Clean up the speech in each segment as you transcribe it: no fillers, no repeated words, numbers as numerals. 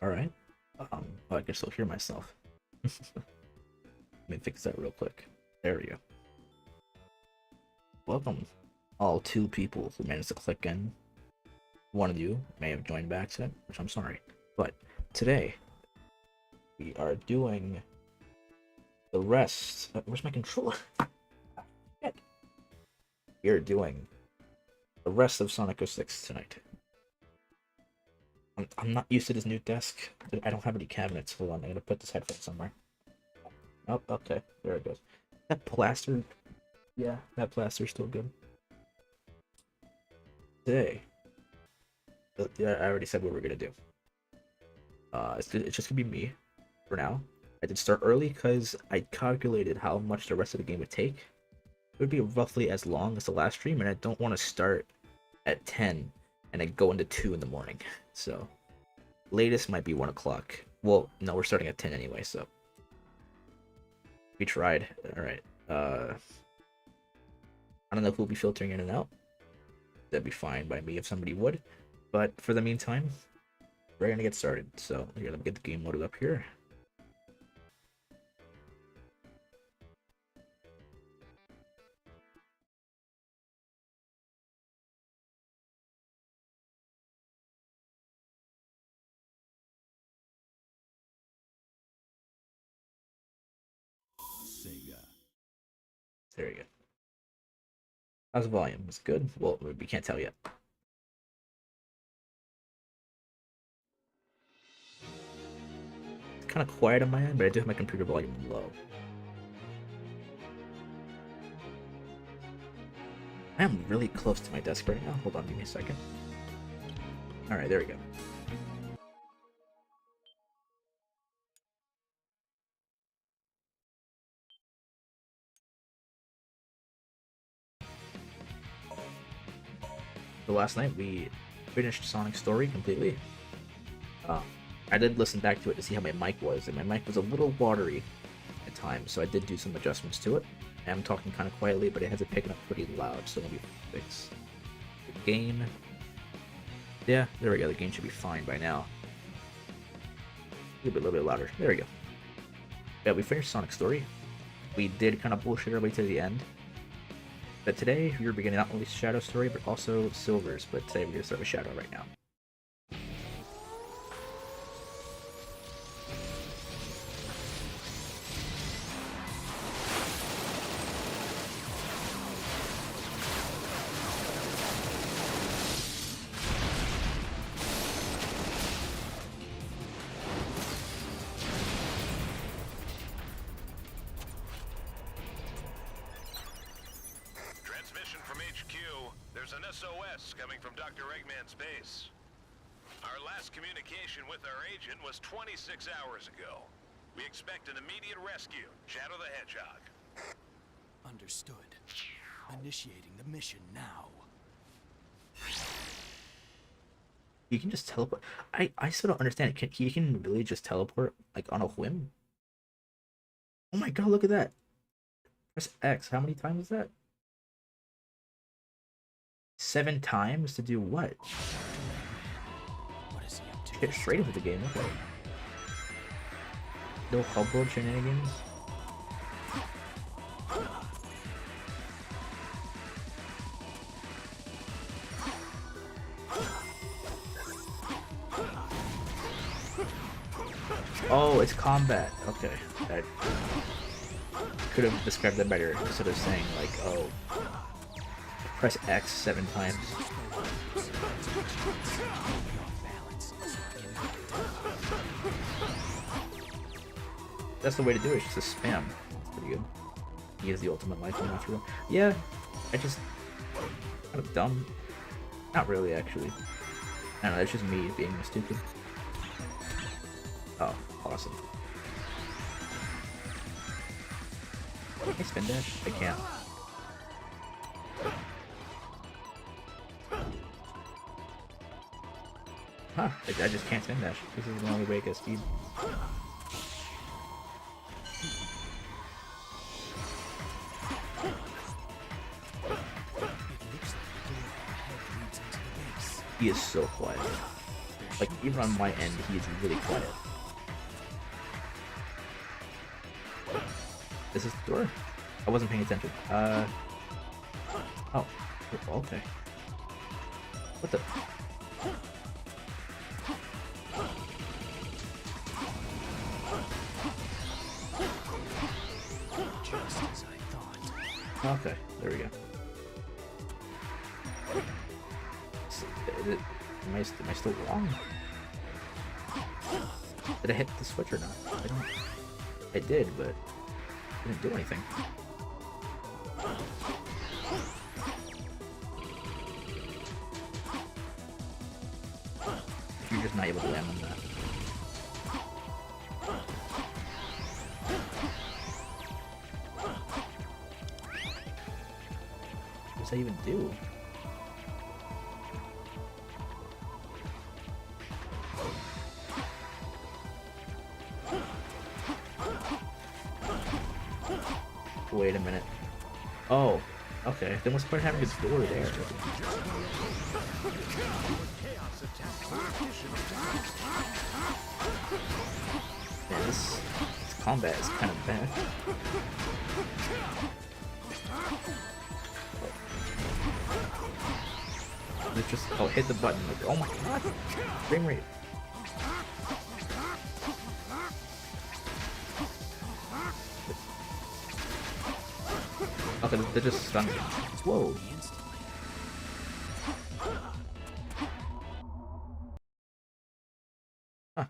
Alright. Oh, I can still hear myself. Let me fix that real quick. There we go. Welcome, all two people who managed to click in. One of you may have joined by accident, which I'm sorry. But today, we are doing the rest. Where's my controller? Shit. We are doing the rest of Sonic 06 tonight. I'm not used to this new desk. I don't have any cabinets. Hold on, I'm gonna put this headphone somewhere. Oh, okay, there it goes. That plaster, yeah, that plaster's still good. Today, yeah, I already said what we're gonna do. It's just gonna be me for now. I did start early because I calculated how much the rest of the game would take. It would be roughly as long as the last stream, and I don't want to start at 10 and then go into 2 in the morning. So, latest might be 1 o'clock. Well, no, we're starting at 10 anyway, so. We tried. Alright. I don't know if we'll be filtering in and out. That'd be fine by me if somebody would. But for the meantime, we're gonna get started. So, here, let me get the game loaded up here. There you go. How's the volume? Is it good? Well, we can't tell yet. It's kind of quiet on my end, but I do have my computer volume low. I am really close to my desk right now. Hold on, give me a second. Alright, there we go. So last night we finished Sonic's story completely. I did listen back to it to see how my mic was, and my mic was a little watery at times, so I did do some adjustments to it. I'm talking kind of quietly, but it has it picking up pretty loud, so maybe fix the gain. Yeah, there we go. The gain should be fine by now. A little bit louder. There we go. Yeah, we finished Sonic's story. We did kind of bullshit our way to the end. But today, we're beginning not only Shadow's story, but also Silver's. But today, we're going to start with Shadow right now. There's an SOS coming from Dr. Eggman's base. Our last communication with our agent was 26 hours ago. We expect an immediate rescue. Shadow the Hedgehog. Understood. Initiating the mission now. You can just teleport. I still don't understand it. He can really just teleport like on a whim? Oh my god, look at that. Press X. How many times is that? 7 times to do what? What is he up to? Get straight into the game. Okay. No hubble shenanigans. Oh, it's combat. Okay. I could have described that better instead of saying like, oh, press X 7 times. That's the way to do it, it's just a spam. It's pretty good. He is the ultimate life after all. Yeah, I just kind of dumb. Not really, actually. I don't know, it's just me being stupid. Oh, awesome. Can I spin dash? I can't. Huh, I just can't spin dash. This is the only way I get speed. He is so quiet. Like, even on my end, he is really quiet. This is the door? I wasn't paying attention. Oh. Okay. What the? Just as I thought. Okay, there we go. Am I still wrong? Did I hit the switch or not? I don't. I did, but it didn't do anything. You're just not able to land on that. What does that even do? Wait a minute. Oh, okay. Then what's the point of having a door there? Man, this combat is kind of bad. It's just, oh, hit the button. Like, oh my god! Frame rate. Okay, they're just stunned. Whoa. Huh.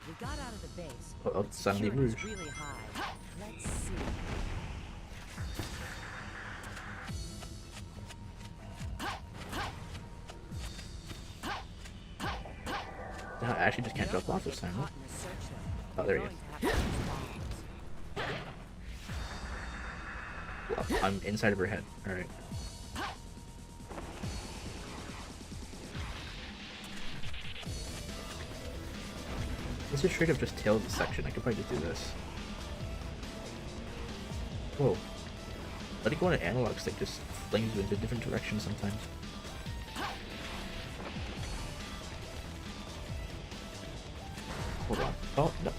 We got out of the base. Oh, suddenly Security's Rouge. really high. Let's see. I actually just can't jump off this time, huh? Caught in a search though. Oh, there you Going to have to use bombs. go. Well, I'm inside of her head. Alright. This is straight up just tail the section. I could probably just do this. Whoa. Letting go on an analog stick just flings you into different directions sometimes. Hold on. Oh, no.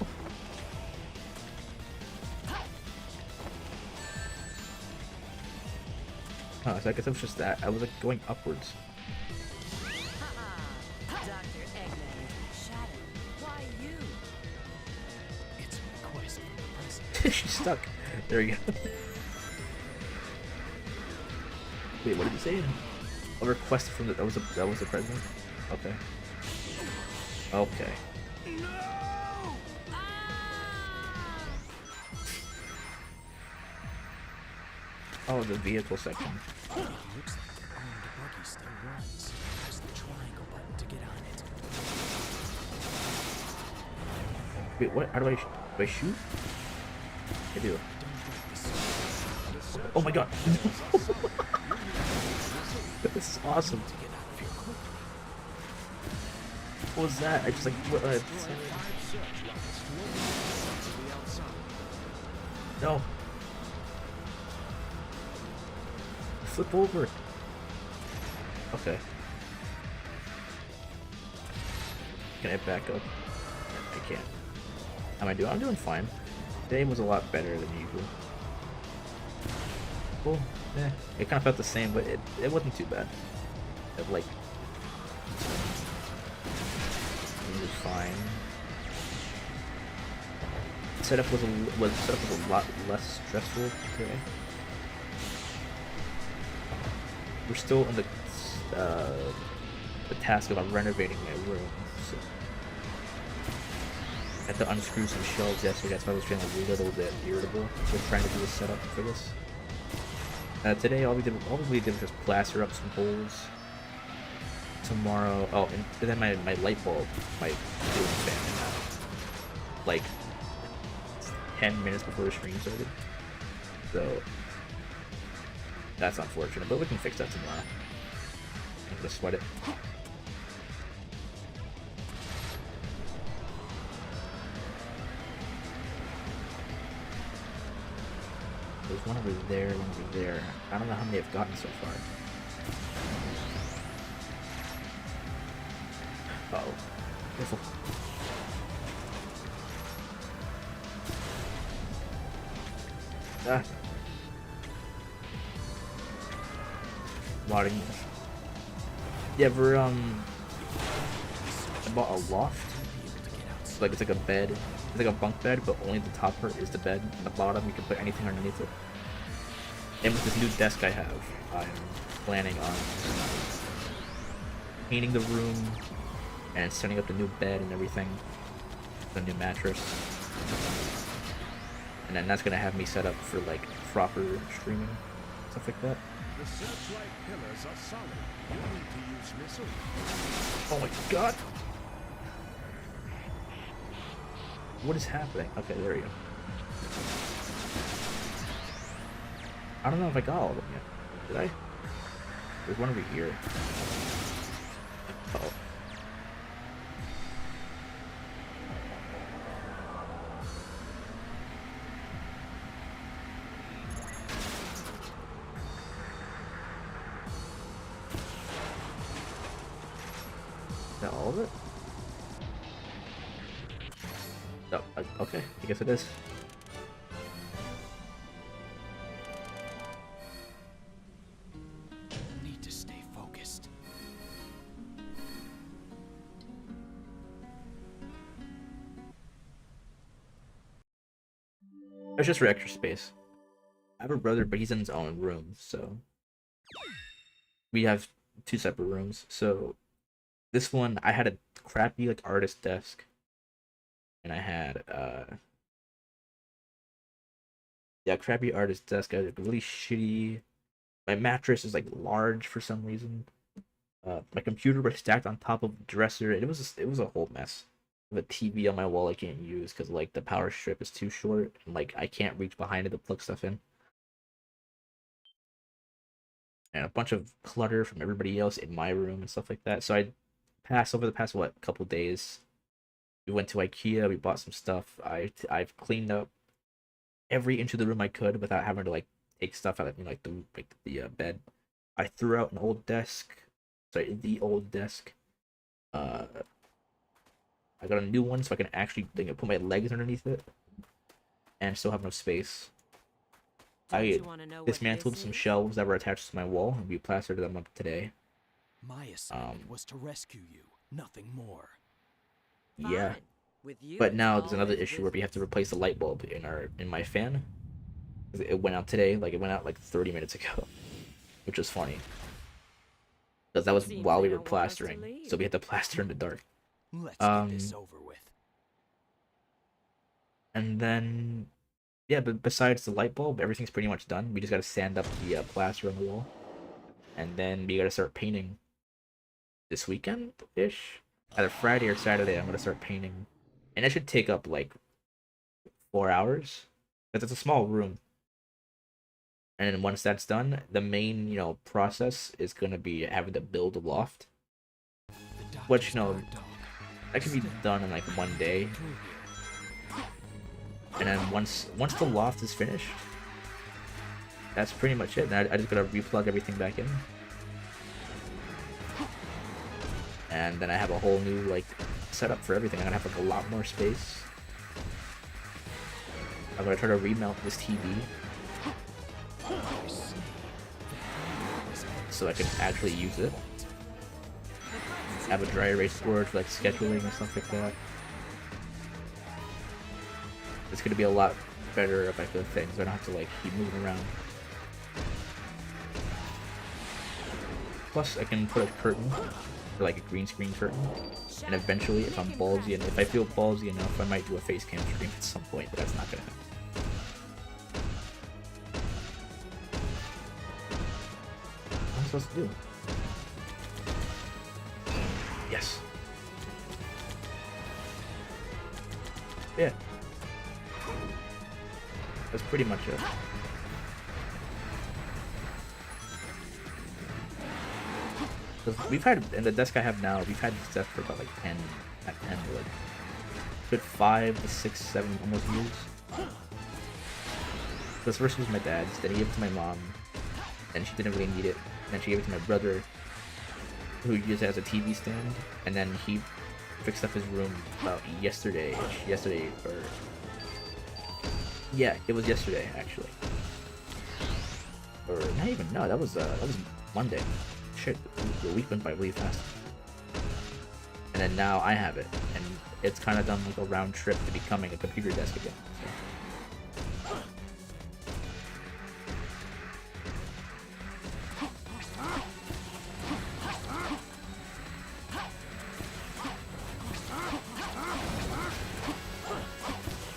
Oh, so I guess it was just that. I was like going upwards. Dr. Eggman, Shadow, why you? It's a request from the president. She's stuck. There we go. Wait, what did you say? A request from the that was the president? Okay. Okay. Oh, the vehicle section. It looks like the armed buggy still runs. Press the triangle button to get on it. Wait, what? How do I shoot? I do. Don't let this Oh my god. This is awesome. to get out of here quickly. What was that? I just like what, no. Flip over. Okay. Can I back up? I can't. How am I doing? I'm doing fine. Today was a lot better than usual. Cool. Yeah. It kind of felt the same, but it wasn't too bad. It, like, it was fine. Setup was a lot less stressful today. We're still in the task of renovating my room. So I had to unscrew some shelves yesterday. That's why I was feeling a little bit irritable with trying to do a setup for this. Today all we did was just plaster up some holes. Tomorrow, oh, and then my light bulb, my ceiling fan, like 10 minutes before the stream started. So that's unfortunate, but we can fix that tomorrow. I'm gonna sweat it. There's one over there, one over there. I don't know how many I've gotten so far. Uh-oh. Careful. Ah. Wadding. You ever, I bought a loft. Like, it's like a bed. It's like a bunk bed, but only the top part is the bed. And the bottom, you can put anything underneath it. And with this new desk I have, I'm planning on painting the room and setting up the new bed and everything. The new mattress. And then that's gonna have me set up for like proper streaming, stuff like that. The searchlight pillars are solid. You need to use missiles. Oh my god! What is happening? Okay, there you go. I don't know if I got all of them yet. Did I? There's one over here. Uh-oh. Is that all of it? No, okay, I guess it is. Need to stay focused. It's just for extra space. I have a brother, but he's in his own room, so we have two separate rooms. So this one, I had a crappy like artist desk, and I had yeah, crappy artist desk. I had a really shitty. My mattress is like large for some reason. My computer was stacked on top of the dresser. It was a whole mess. I have a TV on my wall I can't use because like the power strip is too short and like I can't reach behind it to plug stuff in. And a bunch of clutter from everybody else in my room and stuff like that. So I passed over the past couple days. We went to IKEA. We bought some stuff. I've cleaned up every inch of the room I could without having to like take stuff out of like the bed. I threw out an old desk. Sorry, the old desk. I got a new one so I can actually put my legs underneath it, and still have no space. Don't I you wanna know what dismantled this some is? shelves that were attached to my wall, and we plastered them up today. My assignment was to rescue you, nothing more. Yeah, Fine. With you, but now it's there's another always issue where we have to business. replace the light bulb in my fan. 'Cause it went out today, like it went out like 30 minutes ago, which was funny. Because that was Seems while they we were don't want us to plastering, leave. so we had to plaster in the dark. Let's get this Um, over with. And then, yeah, but besides the light bulb, everything's pretty much done. We just gotta sand up the plaster on the wall, and then we gotta start painting this weekend-ish. Either Friday or Saturday, I'm gonna start painting, and it should take up like 4 hours, because it's a small room. And then once that's done, the main process is gonna be having to build a loft, The doctor's which guard dog. that can be done in like one day. Through here. And then once the loft is finished, that's pretty much it. And I just gotta replug everything back in, and then I have a whole new like setup for everything. I'm gonna have like a lot more space. I'm gonna try to remount this TV I see. so I can actually use it. Have a dry erase board for like scheduling and stuff like that. It's gonna be a lot better if I could things. I don't have to like keep moving around. Plus, I can put a curtain, or like a green screen curtain, and eventually, if I'm ballsy and if I feel ballsy enough, I might do a face cam stream at some point. But that's not gonna happen. What am I supposed to do? Yes. Yeah. That's pretty much it. Because we've had, in the desk I have now, we've had this desk for about like 10, not 10, but like good 5 to 6, 7 almost years. This first was my dad's, then he gave it to my mom, and she didn't really need it. And then she gave it to my brother, who uses it as a TV stand, and then he fixed up his room about yesterday, or yeah, it was yesterday actually, or not even. No, that was Monday. Shit, the week went by really fast. And then now I have it, and it's kind of done like a round trip to becoming a computer desk again. So.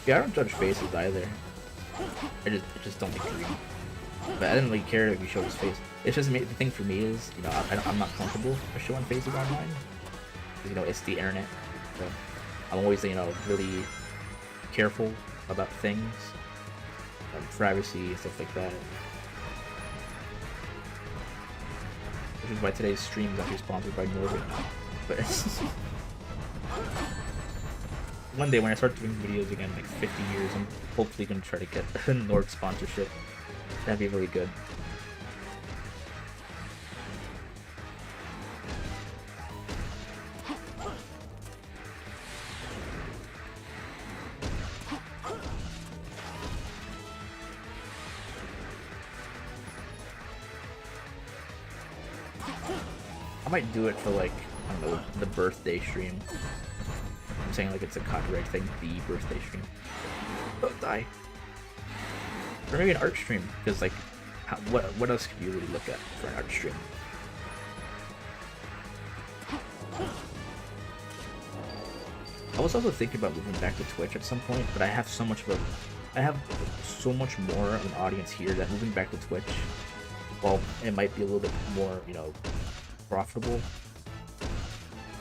Yeah, I don't judge faces either. I just don't like to read. But I didn't really care if you showed his face. It's just the thing for me is, you know, I'm not comfortable with showing faces online. You know, it's the internet. So I'm always, you know, really careful about things, privacy and stuff like that. Which is why today's stream is actually sponsored by Nordic. But one day when I start doing videos again, like 50 years, I'm hopefully gonna try to get a Nord sponsorship. That'd be really good. I might do it for like, I don't know, the birthday stream. I'm saying like it's a copyright thing, the birthday stream. Don't die. Or maybe an art stream, because like, what else could you really look at for an art stream? I was also thinking about moving back to Twitch at some point, but I have so much more of an audience here that moving back to Twitch, well, it might be a little bit more, you know, profitable.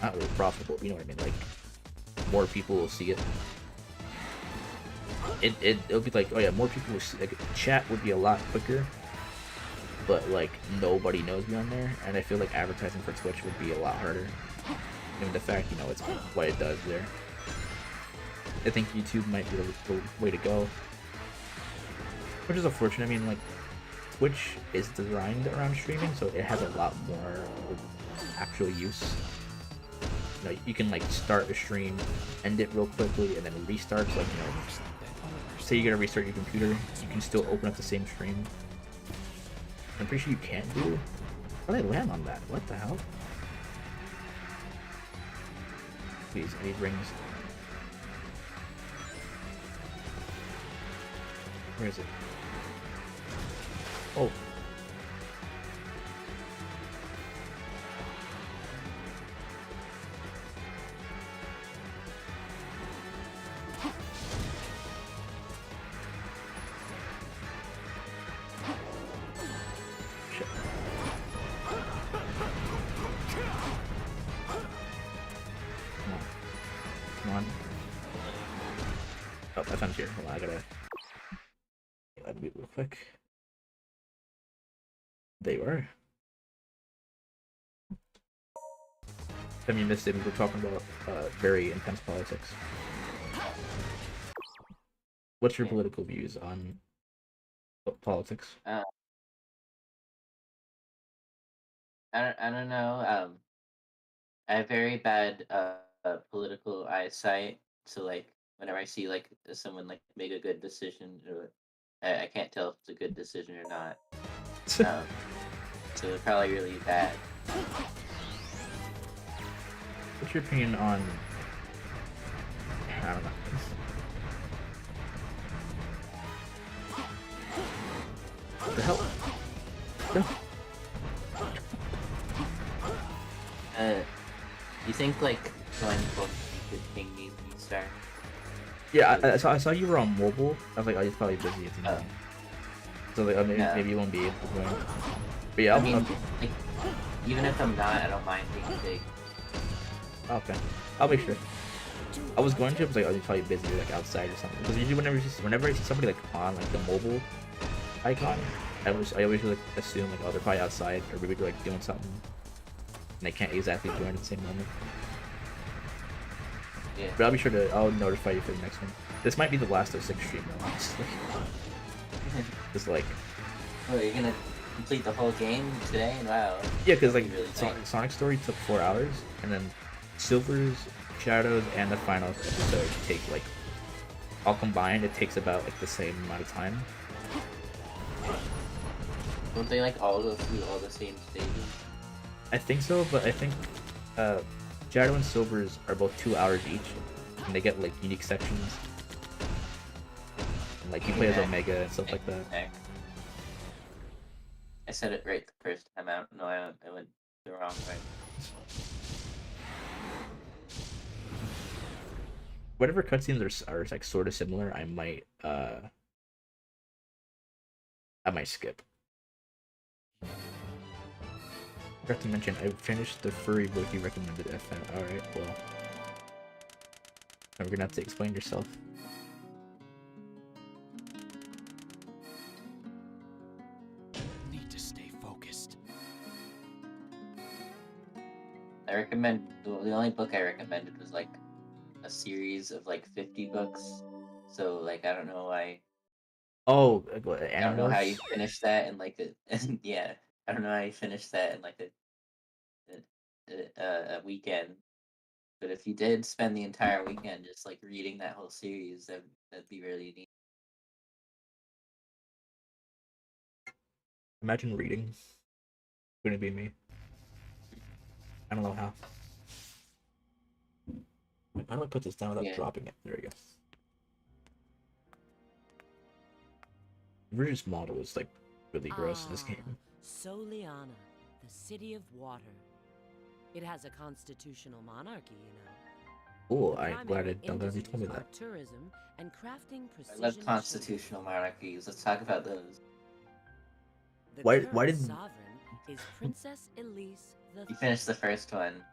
Not really profitable, you know what I mean? Like, more people will see it. It'll be like, oh yeah, more people will see, like, chat would be a lot quicker, but like nobody knows me on there, and I feel like advertising for Twitch would be a lot harder. Given the fact, you know, it's what it does there. I think YouTube might be the way to go, which is unfortunate. I mean, like, Twitch is designed around streaming, so it has a lot more actual use. You know, you can like start a stream, end it real quickly, and then restart. So, like, you know, say you're gonna restart your computer, you can still open up the same stream. I'm pretty sure you can't do. How did I land on that? What the hell? Please, I need rings. Where is it? Oh. Shit. Come on. Oh, I found it here. Hold on, I gotta mute real quick. They were. I mean, missed it. We were talking about very intense politics. What's your political views on politics? I don't know. I have very bad political eyesight, so like whenever I see like someone like make a good decision, or I can't tell if it's a good decision or not. So it's probably really bad. What's your opinion on? I don't know. What the hell? No. You think like joining both could ping me when you start? Yeah, I saw you were on mobile. I was like, oh, you're probably busy at the moment. So like, maybe you won't be able to join. But yeah, I mean, like, even if I'm not, I don't mind being big. Okay, I'll make sure. I was going to, I was like, oh, you're probably busy, or like outside or something. Because usually whenever I see somebody like on like the mobile icon, I always like assume like, oh, they're probably outside or maybe they're like doing something, and they can't exactly join at the same moment. Yeah. But I'll notify you for the next one. This might be the last of 6 stream though, honestly. It's like, Oh, you're gonna complete the whole game today? Wow. yeah, because like That'd be really nice. Sonic Story took 4 hours, and then Silver's, Shadows, and the final episode take like all combined. It takes about like the same amount of time. Don't they like all go through all the same stages? I think so, but I think uh, Shadow and Silver's are both 2 hours each, and they get like unique sections. And, like you play as Omega and stuff like that. Okay. I said it right the first time out. No, I went the wrong way. Whatever cutscenes are like sort of similar, I might skip. Forgot to mention, I finished the furry book you recommended, FN. Alright, well. Now we're gonna have to explain yourself. Need to stay focused. I recommend the only book I recommended was like a series of like 50 books. So like I don't know why Oh, I don't know how you Animorphs? finished that in like a yeah, I don't know how you finished that in like a weekend. But if you did spend the entire weekend just like reading that whole series, that'd be really neat. Imagine reading. Gonna be me. I don't know how. Wait, how do I put this down without Yeah. dropping it? There we go. Rouge's model is like really gross in this game. Soliana, the city of water. It has a constitutional monarchy, you know. Cool, The I'm glad I primary don't know if you told me industries that. are tourism and crafting I precision love machines. constitutional monarchies. Let's talk about those. The Why current did sovereign is Princess Elise the You finished the first one.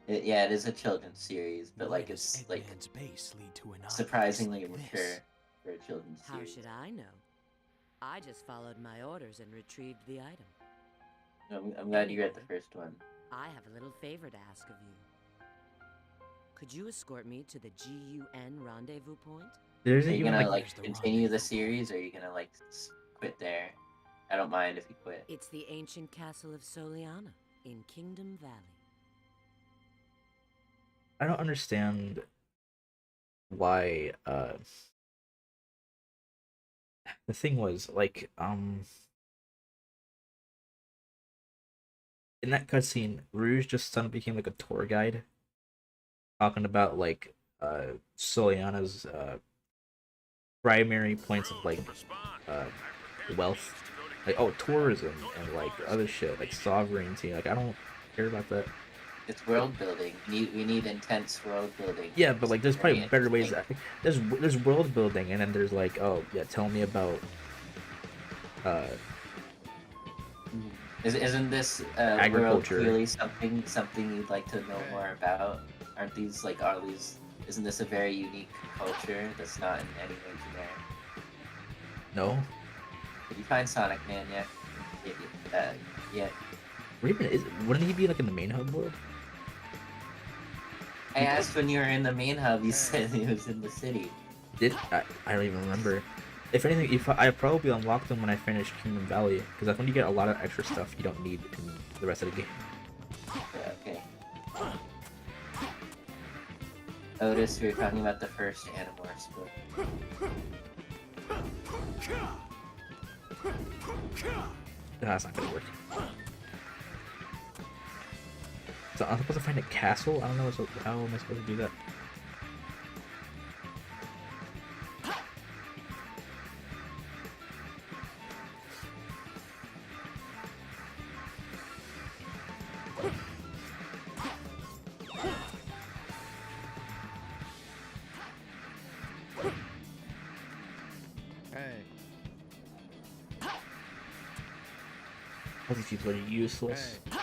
Yeah, it is a children's series, but Where like does it's like Eggman's base lead to an surprisingly like mature this? for a children's How series. should I know? I just followed my orders and retrieved the item. I'm glad you read the first one. I have a little favor to ask of you. Could you escort me to the GUN rendezvous point? there Are isn't you even gonna like like the continue the rendezvous series, or are you gonna like quit there? I don't mind if you quit. It's the ancient castle of Soliana in Kingdom Valley. I don't understand why the thing was like in that cutscene, Rouge just suddenly became like a tour guide talking about like Soliana's primary points of like uh wealth. Like oh tourism and like other shit, like sovereignty. Like I don't care about that. It's world building. We need intense world building. Yeah, but like there's Very probably better ways. interesting. There's world building, and then there's like, oh yeah, tell me about uh Isn't this world agriculture. clearly something you'd like to know more about? Aren't these like are these? Isn't this a very unique culture that's not in any way generic? No, Did you find Sonic Man yet? Yeah. Raven is. Wouldn't he be like in the main hub world? I asked when you were in the main hub. You said it was in the city. I don't even remember. If anything, if I probably unlocked them when I finished Kingdom Valley, because that's when you get a lot of extra stuff you don't need in the rest of the game. Yeah, okay. Otis, we were talking about the first Animorphs book. That's not gonna work. So I'm supposed to find a castle? I don't know. So how am I supposed to do that? Hey, All these people are useless. hey.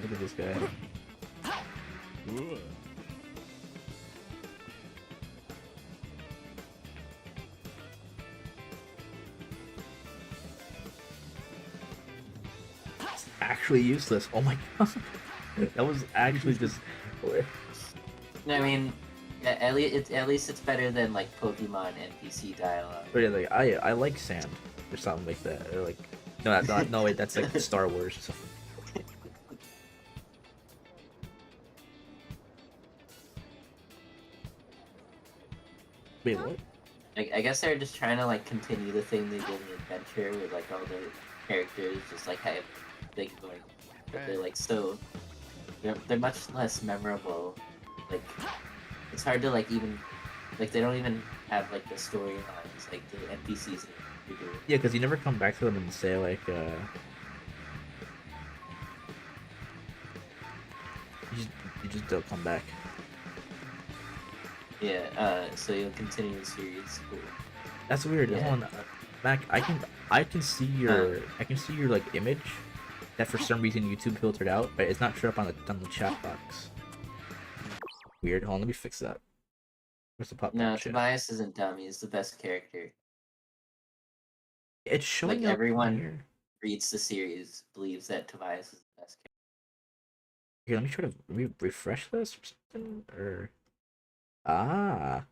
Look at this guy. Ooh. actually useless. Oh my god. That was actually just. I mean, at least it's better than like Pokemon NPC dialogue. But yeah, like I like sand or something like that. Or like no, that's not. No, wait, that's like Star Wars or something. Wait, what? I guess they're just trying to like continue the thing they did in Adventure with like all the characters just like have big going, but they're like so they're much less memorable. Like it's hard to like even like they don't even have like the storylines like the NPCs do. Yeah, because you never come back to them and say like you just don't come back. Yeah. So you'll continue the series. Cool. That's weird. Yeah. Hold on, Mac. I can see your like image that for some reason YouTube filtered out, but it's not showing up on the chat box. Weird. Hold on, let me fix that. Where's the pop? No, chat? Tobias isn't dumb. He's the best character. It's showing Like up everyone here. reads the series believes that Tobias is the best character. Here, let me try to refresh this or something. Or ah,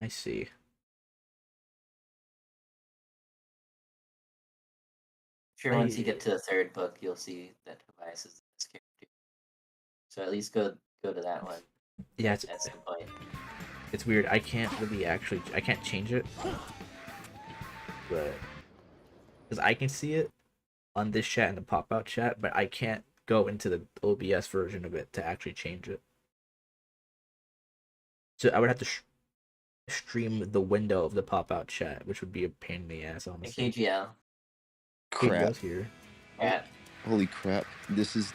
I see. Sure, once you get to the third book, you'll see that Tobias is the best character. So at least go to that one. Yeah, At some point. it's weird. I can't really I can't change it, but because I can see it on this chat and the pop out chat, but I can't go into the OBS version of it to actually change it. So I would have to stream the window of the pop out chat, which would be a pain in the ass, honestly. KGL. KGL's Crap. here. Yeah. Holy crap. This is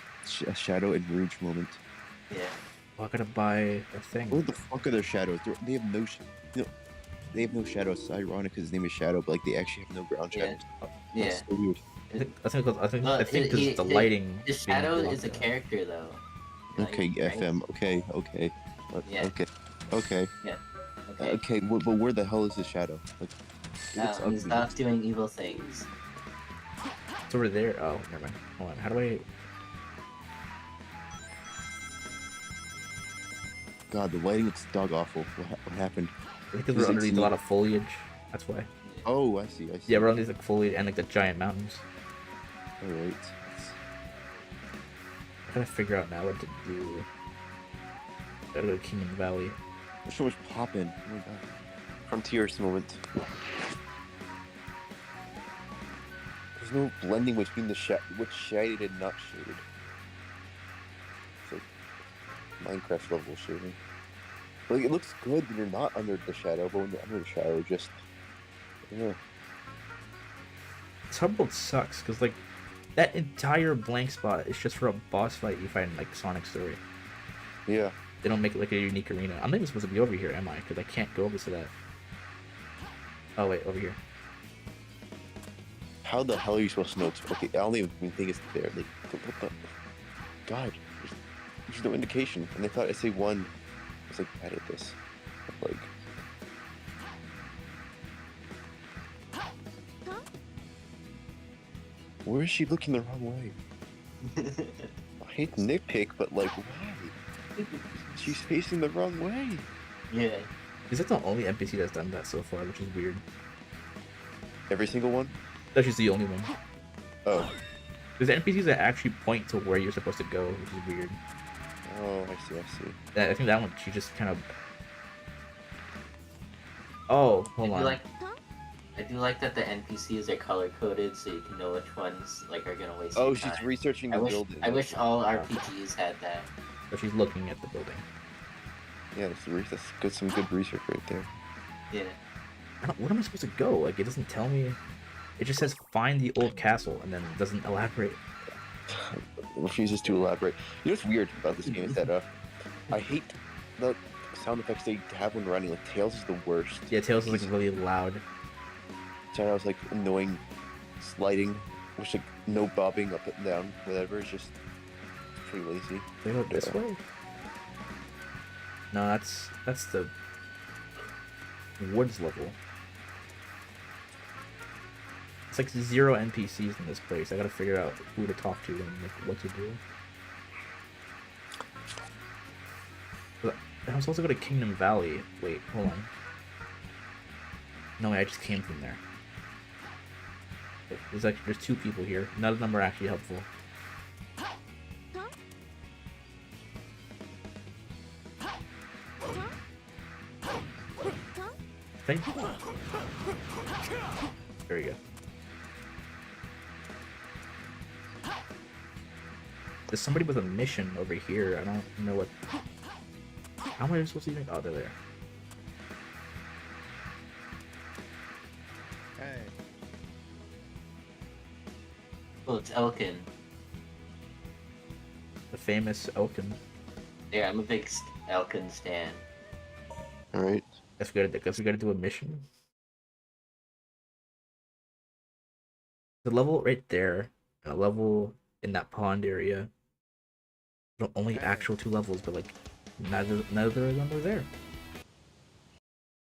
a Shadow and Rouge moment. Yeah. Oh, I gotta buy a thing. Where the fuck are their shadows? They have no they have no shadows. It's ironic because his name is Shadow, but like they actually have no ground Yeah. shadows. Yeah. That's so weird. I think Well, because the lighting. His being shadow blocked is a out. character though. Okay, right? FM. Okay. Yeah. Okay. Okay. Okay, but where the hell is the Shadow? Like, it looks He's ugly. not doing evil things. It's over there. Oh, never mind. Hold on. How do I? God, the lighting looks dog awful. What happened? I think because Is we're it underneath a neat? lot of foliage. That's why. Oh, I see. Yeah, we're underneath like foliage and like the giant mountains. All right. I gotta figure out now what to do. Gotta go to Kingdom Valley. There's so much poppin'. Oh my god. Frontiers moment. There's no blending between what's shaded and not shaded. It's like Minecraft level shading. Like it looks good when you're not under the shadow, but when you're under the shadow, just yeah. This hub world sucks because like that entire blank spot is just for a boss fight you find in like Sonic Story. Yeah. They don't make it like a unique arena. I'm not even supposed to be over here, am I? Because I can't go over to that. Oh wait, over here. How the hell are you supposed to know it's okay? I don't even think it's there. Like what the God, there's no indication. And they thought SA1 was like added this. Like where is she looking the wrong way? I hate to nitpick, but like why? She's facing the wrong way. Yeah. Is that the only NPC that's done that so far, which is weird? Every single one? That's just the only one. Oh. There's NPCs that actually point to where you're supposed to go, which is weird. Oh, I see. I think that one, she just kind of... Oh, hold on. I do like that the NPCs are color coded so you can know which ones like are gonna waste. Oh, your she's time. researching the building. I wish all RPGs had that. So she's looking at the building. Yeah, that's good. Some good research right there. Yeah. What am I supposed to go? Like, it doesn't tell me. It just says find the old castle, and then it doesn't elaborate. Refuses to elaborate. You know what's weird about this game is that I hate the sound effects they have when running. Like Tails is the worst. Yeah, Tails is like really loud. Shadows like annoying sliding, which like no bobbing up and down, whatever. It's just pretty lazy. They go this way. No, that's the woods level. It's like 0 NPCs in this place. I gotta figure out who to talk to and like, what to do. But I'm supposed to go to Kingdom Valley. Wait, hold on. No, I just came from there. There's 2 people here. None of them are actually helpful. Thank you. There you go. There's somebody with a mission over here. I don't know what. How am I supposed to even? Oh, they're there. Hey. Oh, it's Elkin. The famous Elkin. Yeah, I'm a big Elkin stan. All right. Guess we gotta do a mission. The level right there, and a level in that pond area. Only actual 2 levels, but like neither of them are there.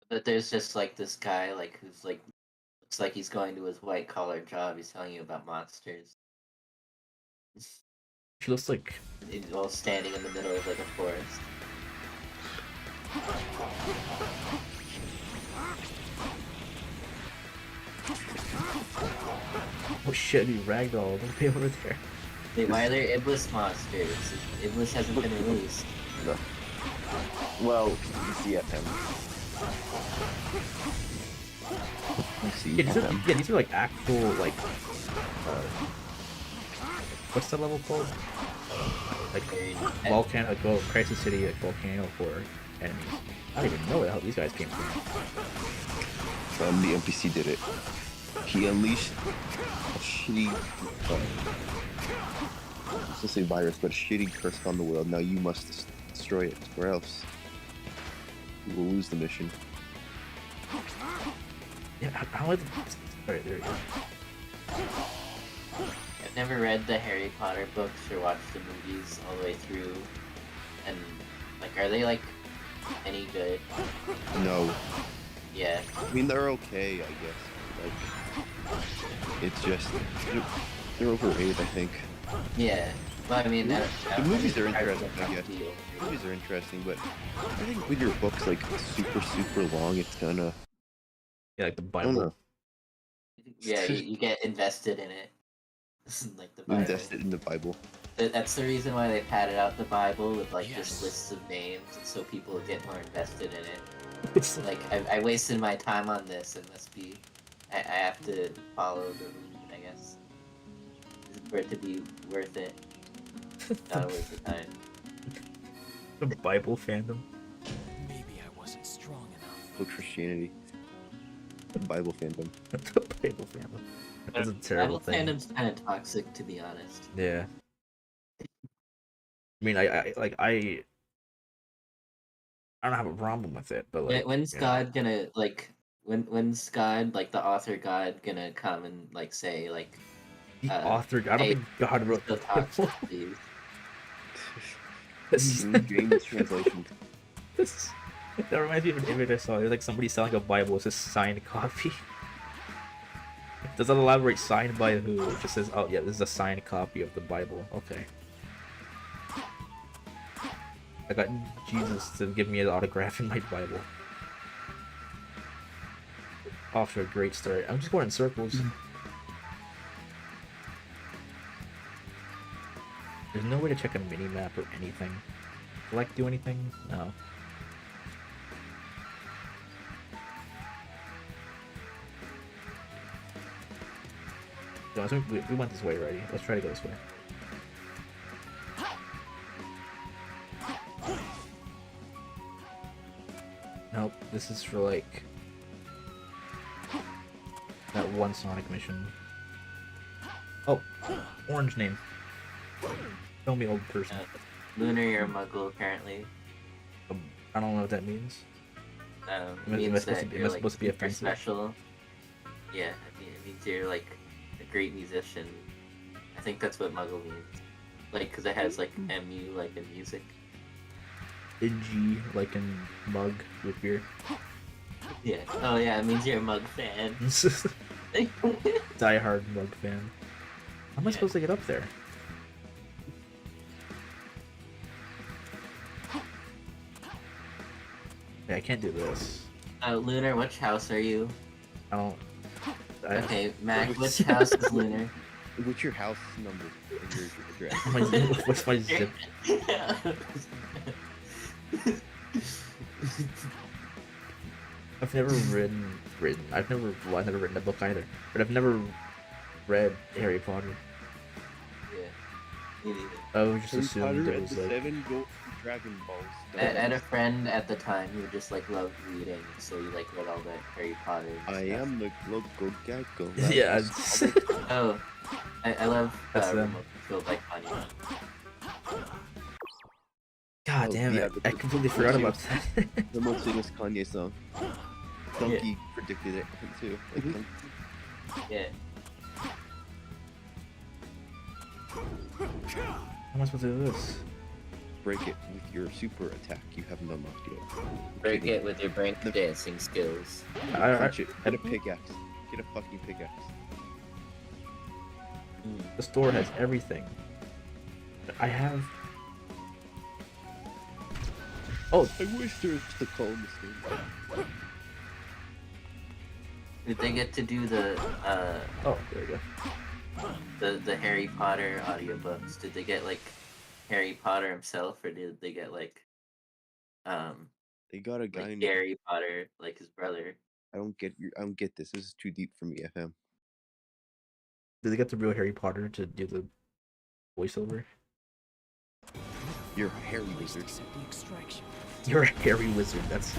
But there's just like this guy like who's like looks like he's going to his white collar job. He's telling you about monsters. She looks like He's all standing in the middle of like a forest. oh shit, he ragdolled. Don't be over there. Wait, why are there Iblis monsters? Iblis hasn't been released. No. Well, CFM. Let's see. These are like actual like what's the level called? Like volcano, like well, Crisis City, like volcano for enemies. I don't even know where the hell these guys came from. The NPC did it. He unleashed a shitty, I was gonna say virus, but a shitty curse on the world. Now you must destroy it, or else you will lose the mission. Yeah, how are the... Alright, there we go. I've never read the Harry Potter books or watched the movies all the way through. And like, are they like any good? No. Yeah. I mean, they're okay, I guess. Like, it's just they're overrated, I think. Yeah. Well, I mean, The movies are interesting, I I guess. The movies are interesting, but I think with your books like super long, it's gonna. Yeah, like the I don't know. Bible. Yeah, you get invested in it. Like the Bible. Invested in the Bible. That's the reason why they padded out the Bible with like Yes. just lists of names, so people would get more invested in it. It's Like I wasted my time on this. It must be. I have to follow the rule, I guess, for it to be worth it. Not a waste of time. the Bible fandom. Maybe I wasn't strong enough. So Christianity. The Bible fandom. the Bible fandom. That's a terrible Bible thing. fandom's kind of toxic, to be honest. Yeah. I mean, I don't have a problem with it, but like, When's you know. God gonna like? When's God like the author God gonna come and like say like? The author? I don't hey, think God wrote the the toxic, Bible. please. James translation. That reminds me of an image I saw. There's like somebody selling a Bible. It's a signed copy. Doesn't elaborate signed by who. It just says, oh yeah, this is a signed copy of the Bible. Okay. I got Jesus to give me an autograph in my Bible. Off to a great start. I'm just going in circles. There's no way to check a mini map or anything. Do I do anything? No. No, so we went this way already. Let's try to go this way. Nope, this is for like that one Sonic mission. Oh, orange name. Tell me, old person. Lunar, you're a Muggle apparently. I don't know what that means. It Am I means supposed that to- am you're I like supposed to be super offensive? special. Yeah, it means you're like a great musician. I think that's what Muggle means. Like, because it has like MU like in music. G like in mug with beer. Yeah. Oh yeah, it means you're a Mug fan. Die-hard Mug fan. How am I supposed to get up there? Yeah, I can't do this. Lunar, which house are you? I don't. Okay, Mac, which house is Lunar? What's your house number and your address? What's my zip? I've never I've never written a book either, but I've never read Harry Potter. Yeah, me neither. I was just Harry assumed Potter it and was the like. 7 Gold Dragon Balls. I had a friend at the time who just like loved reading, so he like read all the Harry Potter. And I stuff. am the local gecko. Yeah. Oh, I love That's them. Remote Control by Kanye. God Oh, damn yeah, it! the- I completely forgot about that. The most famous Kanye song. Donkey predicted it too. Like, Yeah. How am I supposed to do this? break it with your super attack you haven't unlocked yet. Break it with your break dancing skills. Punch it. Get a pickaxe. Get a fucking pickaxe. The store has everything. I have. Oh, I wish there was just a call in this game. Did they get to do the oh, there we go. the Harry Potter audiobooks? Did they get like Harry Potter himself, or did they get like They got a guy like named. Harry Potter, like his brother? I don't get this. This is too deep for me, FM. Did they get the real Harry Potter to do the voiceover? You're a hairy wizard. Accept the extraction. You're a hairy wizard. That's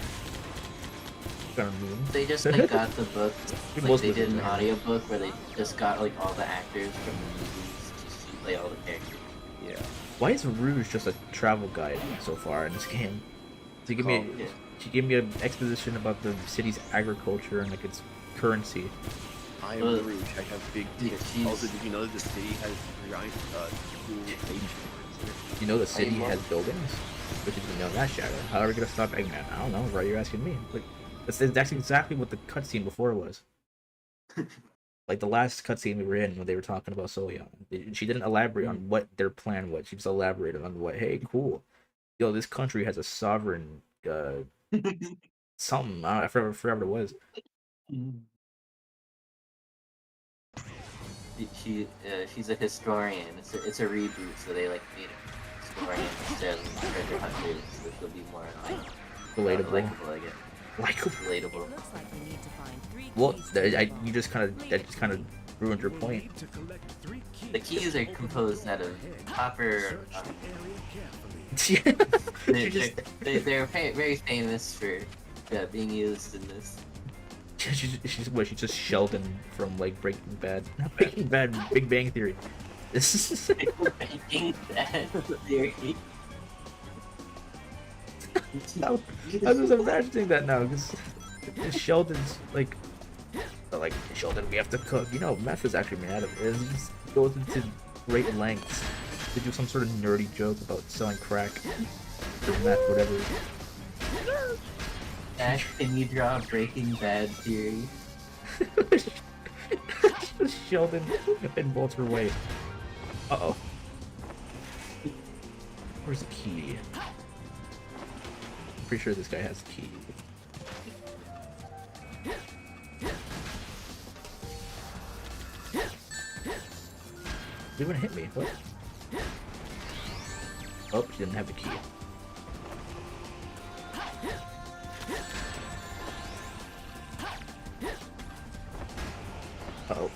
kind of mean. They just like got the book, like Most they did wizards an are. audiobook where they just got like all the actors from the movies to play all the characters. Yeah. Why is Rouge just a travel guide so far in this game? So you give me, Yeah. she gave me an exposition about the city's agriculture and like its currency. I am Well, Rouge. I have big yeah, tits. she's- Also, did you know that the city has giant, cool Asian ones? You know the city love has buildings, but you didn't know that, Shadow. How are we gonna stop Eggman? I don't know. Why are you asking me? Like, that's exactly what the cutscene before was. Like the last cutscene we were in when they were talking about Soyeon. She didn't elaborate on what their plan was. She just elaborated on what, hey, cool. Yo, this country has a sovereign something. I forgot what it was. She's a historian. It's a reboot, so they like made a historian instead of treasure hunters, which will be more like Relatable. likable, I guess. Likable. Relatable. Looks like we need to find 3 Well, keys to that the just kind of ruined your point. Need to collect 3 keys. The keys are composed out of copper. She They're, just they're very famous for being used in this. she's just Sheldon from like Breaking Bad. Not Breaking Bad, Big Bang Theory. This is Breaking Bad theory. no, I was imagining that now because Sheldon's like Sheldon, we have to cook. You know, meth is actually made out of it. He just goes into great lengths to do some sort of nerdy joke about selling crack or meth, whatever. Ash, can you draw a Breaking Bad theory? Sheldon and Walter White. Uh-oh. Where's the key? I'm pretty sure this guy has the key. They wouldn't hit me. What? Oh, she didn't have the key. Uh-oh.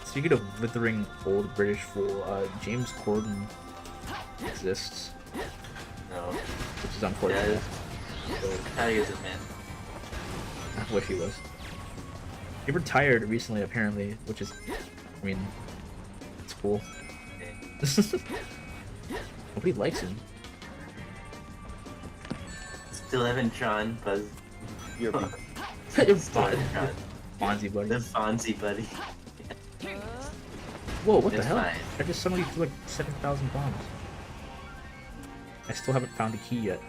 Speaking of withering old British fool, James Corden exists, No. which is unfortunate. I thought he was a man. I wish he was. He retired recently, apparently, which is, I mean, it's cool. Nobody likes him. Still haven't drawn Buzz. You're a You're Still haven't fine. drawn Fonzie, buddy. the Fonzie buddy. Whoa, what the It's hell? fine. I just suddenly threw like 7,000 bombs. I still haven't found the key yet.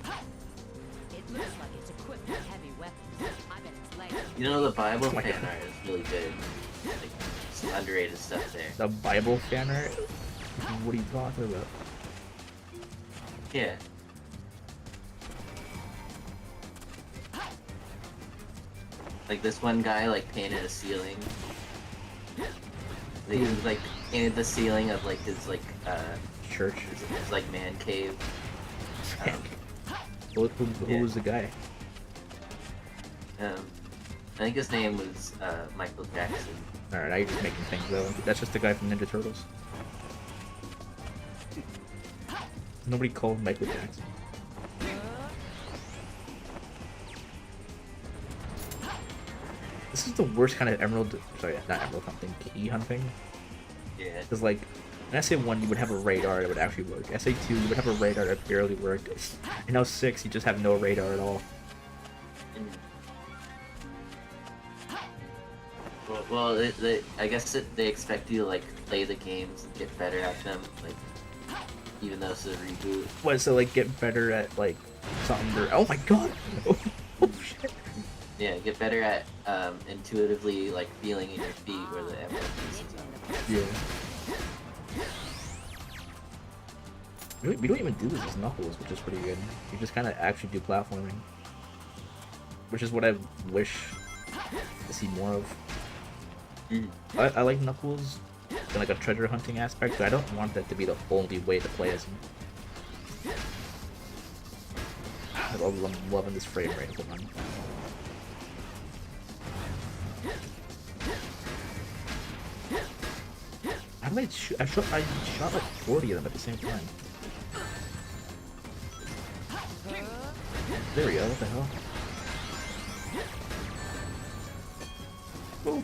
It looks like it's equipped with heavy You know, the Bible Oh my fan God. art is really good. Like, some underrated stuff there. The Bible fan art? What are you talking about? Yeah. Like this one guy like painted a ceiling. He like painted the ceiling of like his Church. his like man cave. Who was the guy? I think his name was Michael Jackson. Alright, now you're just making things though. That's just the guy from Ninja Turtles. Nobody called Michael Jackson. This is the worst kind of not emerald hunting, key hunting. Yeah. Because like, in SA1 you would have a radar that would actually work. SA2 you would have a radar that barely worked. And now 6 you just have no radar at all. Well, I guess they expect you to like play the games and get better at them, like even though it's a reboot. What, so like get better at like something or oh my god! Oh shit! Yeah, get better at intuitively like feeling in your feet where the emerald pieces are. Yeah. We don't even do this as Knuckles, which is pretty good. You just kind of actually do platforming. Which is what I wish to see more of. I like Knuckles in like a treasure hunting aspect, but I don't want that to be the only way to play as him. I'm loving this frame rate. Hold on. How did I shoot? I shot like 40 of them at the same time. There we go. What the hell? Oh.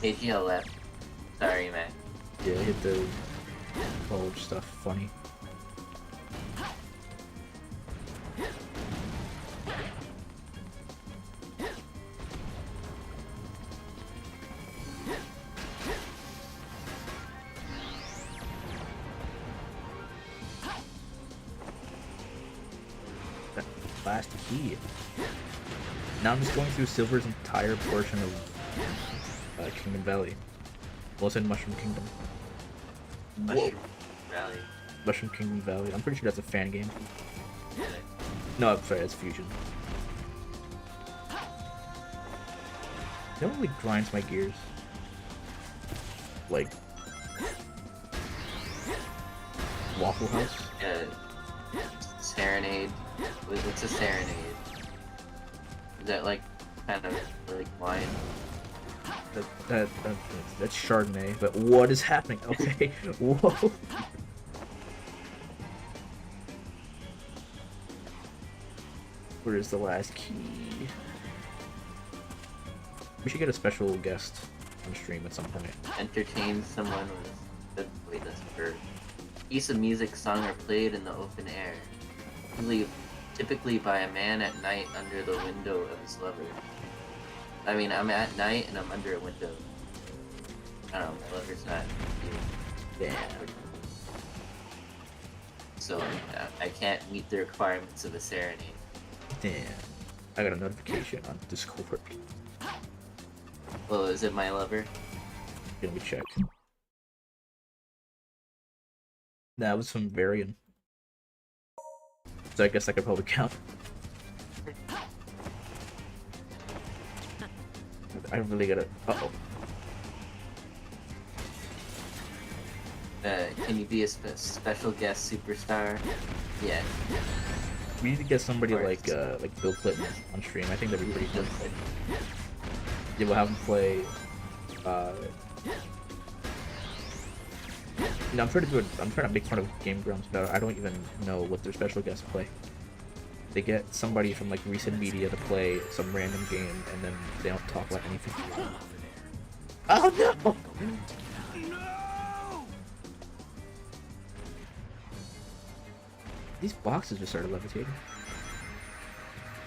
KGL left. Sorry, man. Yeah, hit the bulge stuff. Funny. That last key. Now I'm just going through Silver's entire portion of Kingdom Valley. Well, it's in Mushroom Kingdom. Mushroom Valley. Mushroom Kingdom Valley. I'm pretty sure that's a fan game. No, I'm sorry, that's Fusion. That really grinds my gears. Like Waffle House. Serenade. What's a serenade? Is that like kind of like wine? That's Chardonnay. But what is happening? Okay, whoa. Where is the last key? We should get a special guest on stream at some point. Entertain someone with wait, that's a bird. Piece of music sung or played in the open air. Typically by a man at night under the window of his lover. I mean, I'm at night and I'm under a window. I don't know, my lover's not here. Yeah. So I can't meet the requirements of a serenade. Damn. I got a notification on Discord. Oh, is it my lover? Let me check. That was from Varian. So I guess I could probably count. I really gotta. Uh-oh. Can you be a special guest superstar? Yeah. We need to get somebody like Bill Clinton on stream. I think that'd be pretty cool. Yeah, we'll have him play. You know, I'm trying to make fun of Game Grumps, but I don't even know what their special guests play. They get somebody from like recent media to play some random game, and then they don't talk about anything. Oh no! These boxes just started levitating.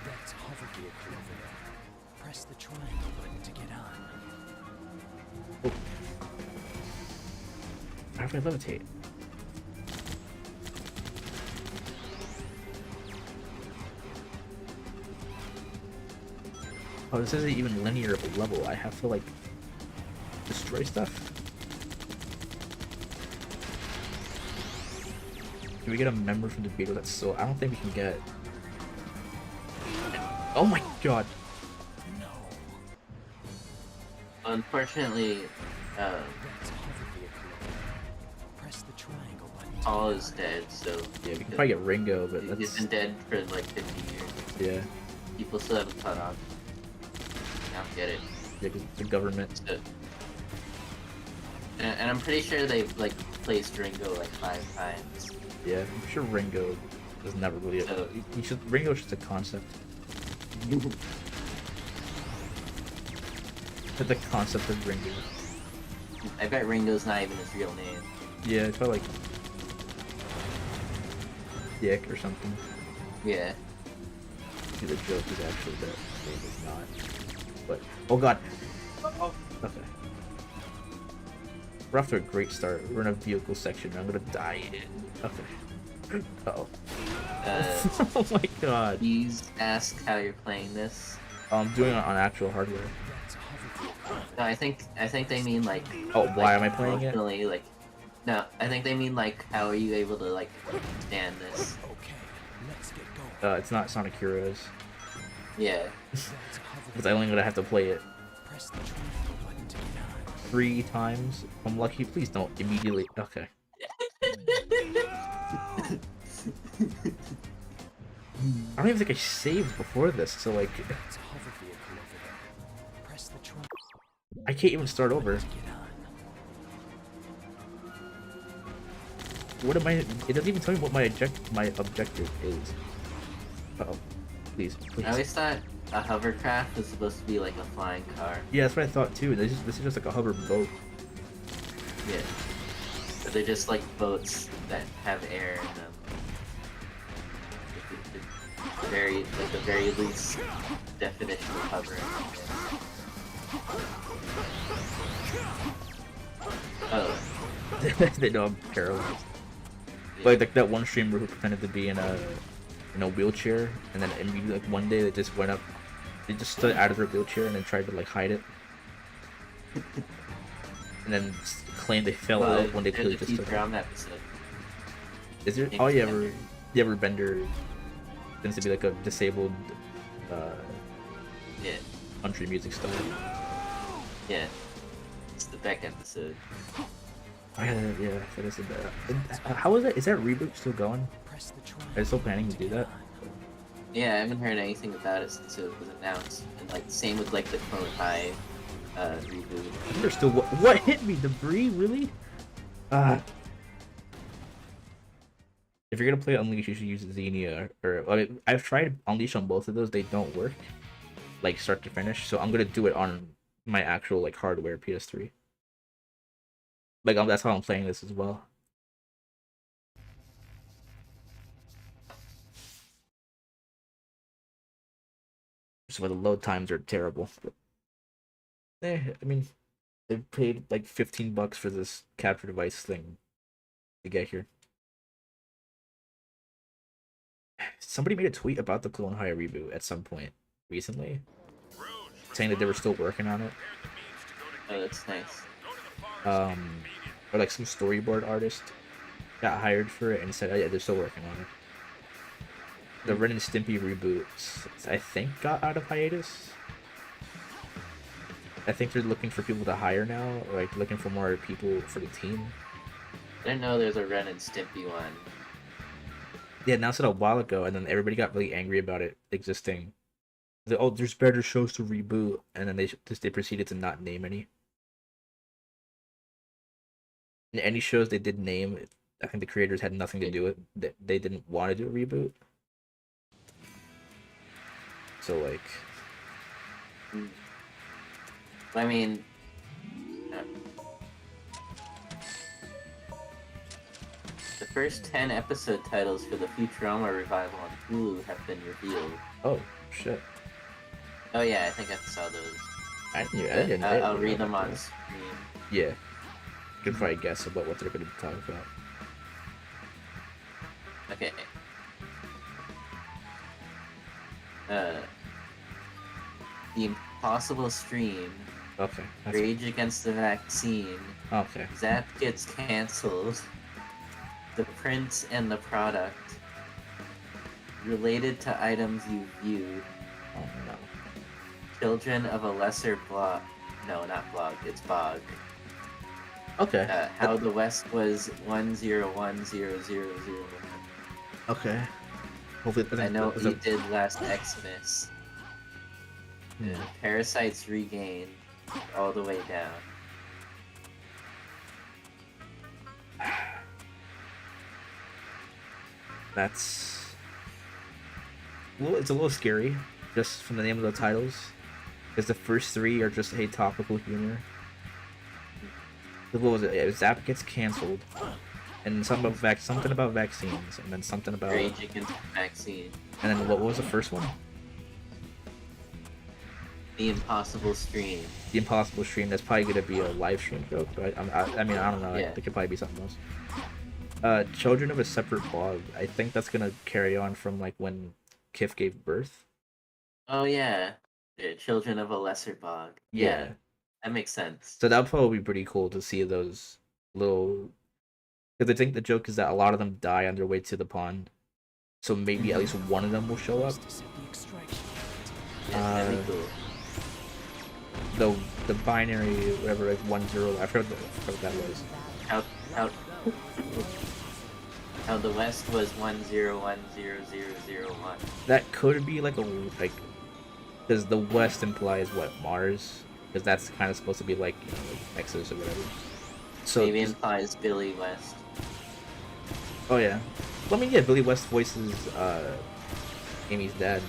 That's a hover vehicle over there. Press the triangle button to get on. Oh. How do I levitate? Oh, this isn't even linear level. I have to like destroy stuff. Can we get a member from the beetle? That's so. I don't think we can get. Oh my god. Unfortunately, That's a hover vehicle over there. Press the triangle button to Paul get is on. dead, so Yeah, we can probably get Ringo, but he's that's been dead for like 50 years. yeah, People still haven't caught on. I don't get it. yeah, 'cause the government. So, and I'm pretty sure they've like placed Ringo like 5 times. Yeah, I'm sure Ringo was never really. So- He should. Ringo's just a concept. But the concept of Ringo. I bet Ringo's not even his real name. Yeah, it's probably like Dick or something. Yeah. The joke is actually that name is not. But oh god. Okay. We're off to a great start. We're in a vehicle section. I'm gonna die. Okay. Uh-oh. Oh my god. Please ask how you're playing this. I'm doing it on actual hardware. That's a hover vehicle. No, I think they mean like. Oh, why like, am I playing it? emotionally, like, no, I think they mean like how are you able to like stand this? Okay, let's get going. It's not Sonic Heroes. Yeah. That's a hover Because I only gonna have to play it Press the triangle button to get on. 3 times. If I'm lucky. Please don't immediately. Okay. I don't even think I saved before this, so like That's a hover vehicle over there. Press the triangle I can't even start over. to get on. What am I? It doesn't even tell me what my objective is. Uh-oh. Please, please. I always thought a hovercraft was supposed to be like a flying car. Yeah, that's what I thought too. This is just like a hover boat. Yeah. But they're just like boats that have air in them. Very like a very loose definition of hovering. Oh. They know I'm paralyzed. Yeah. Like that one streamer who pretended to be in a wheelchair, and then immediately like one day they just went up, they just stood out of their wheelchair and then tried to like hide it, and then claimed they fell Well, out when they there's clearly a just took. future episode. Is there? Oh yeah, you ever Bender tends to be like a disabled Yeah. country music star. Yeah. It's the Beck episode. Oh yeah, that is a bad. How is it? Is that reboot still going? Press the Are triangle. they still planning to do that? Yeah, I haven't heard anything about it since it was announced. And like same with like the Clone High reboot. They're still what hit me? Debris, really? If you're gonna play Unleash, you should use Xenia or I mean, I've tried Unleash on both of those. They don't work, like start to finish. So I'm gonna do it on my actual like hardware PS3. Like that's how I'm playing this as well. So the load times are terrible. But, I mean, they paid like $15 for this capture device thing to get here. Somebody made a tweet about the Clone High reboot at some point recently, saying that they were still working on it. Oh, that's nice. Or like some storyboard artist got hired for it and said, "Oh yeah, they're still working on it." The Ren and Stimpy reboot, I think, got out of hiatus. I think they're looking for people to hire now, or like looking for more people for the team. I didn't know there's a Ren and Stimpy one. They announced it a while ago, and then everybody got really angry about it existing. Oh, there's better shows to reboot, and then they proceeded to not name any. And any shows they did name, I think the creators had nothing to do with it. They didn't want to do a reboot. So like, I mean, the first 10 episode titles for the Futurama revival on Hulu have been revealed. oh shit, Oh yeah, I think I saw those. I didn't. I'll read them on screen. Yeah, you can probably guess about what they're going to be talking about. Okay. The Impossible Stream, Okay. Rage Against the Vaccine, Okay. Zap Gets Cancelled, The Prince and the Product, Related to Items You Viewed, Oh no. Children of a Lesser Blog. No, not blog, it's bog. Okay. How the West was 1010001. Okay. Hopefully, I know he did last Xmas. Yeah. Parasites Regained, all the way down. That's it's a little scary, just from the name of the titles, because the first three are just topical humor. What was it? Zap gets canceled, and something about vaccines, and then something about. Rage Against the Vaccine. And then what was the first one? The Impossible Stream. The Impossible Stream. That's probably gonna be a live stream joke, but I mean I don't know. Yeah. It could probably be something else. Children of a Separate Bog. I think that's gonna carry on from like when Kif gave birth. Oh yeah. Children of a Lesser Bog. Yeah. That makes sense. So that would probably be pretty cool to see those little. Because I think the joke is that a lot of them die on their way to the pond. So maybe at least one of them will show up. Yeah, that'd be cool. The binary, whatever, like 1-0. I forgot what that was. How the West was 1010001. That could be like because the West implies what, Mars, because that's kind of supposed to be like, like Texas or whatever. So Maybe implies Billy West. Oh yeah. Well, I mean, yeah, Billy West voices Amy's dad.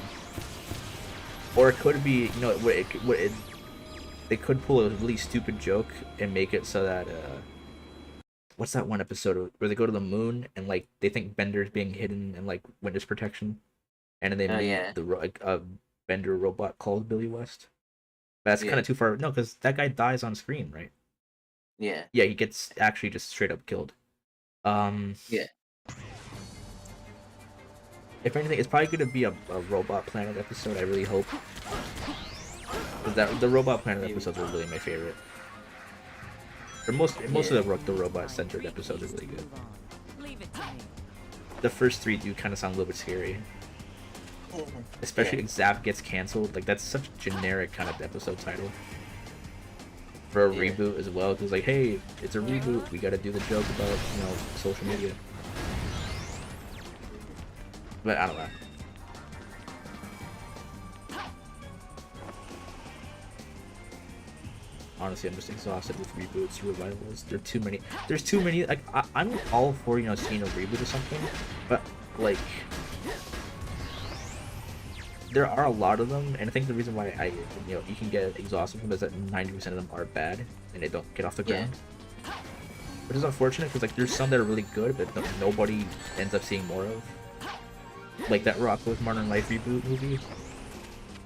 Or it could be, they could pull a really stupid joke and make it so that what's that one episode where they go to the moon and like they think Bender's being hidden in like witness protection, and then they make the Bender robot called Billy West. But that's kind of too far. No, because that guy dies on screen, right? Yeah. Yeah, he gets actually just straight up killed. Yeah. If anything, it's probably going to be a Robot Planet episode. I really hope. The Robot Planet episodes are really my favorite. Or most of the robot centered episodes are really good. The first three do kind of sound a little bit scary. Especially if Zap gets canceled. Like, that's such a generic kind of episode title. For a reboot as well, because like, hey, it's a reboot. We got to do the joke about social media. But I don't know. Honestly, I'm just exhausted with reboots, revivals. There are too many. There's too many. Like, I'm all for seeing a reboot or something, but like, there are a lot of them, and I think the reason why you can get exhausted from them is that 90% of them are bad and they don't get off the ground. Which is unfortunate because like there's some that are really good, but nobody ends up seeing more of. Like that Rocko's Modern Life reboot movie.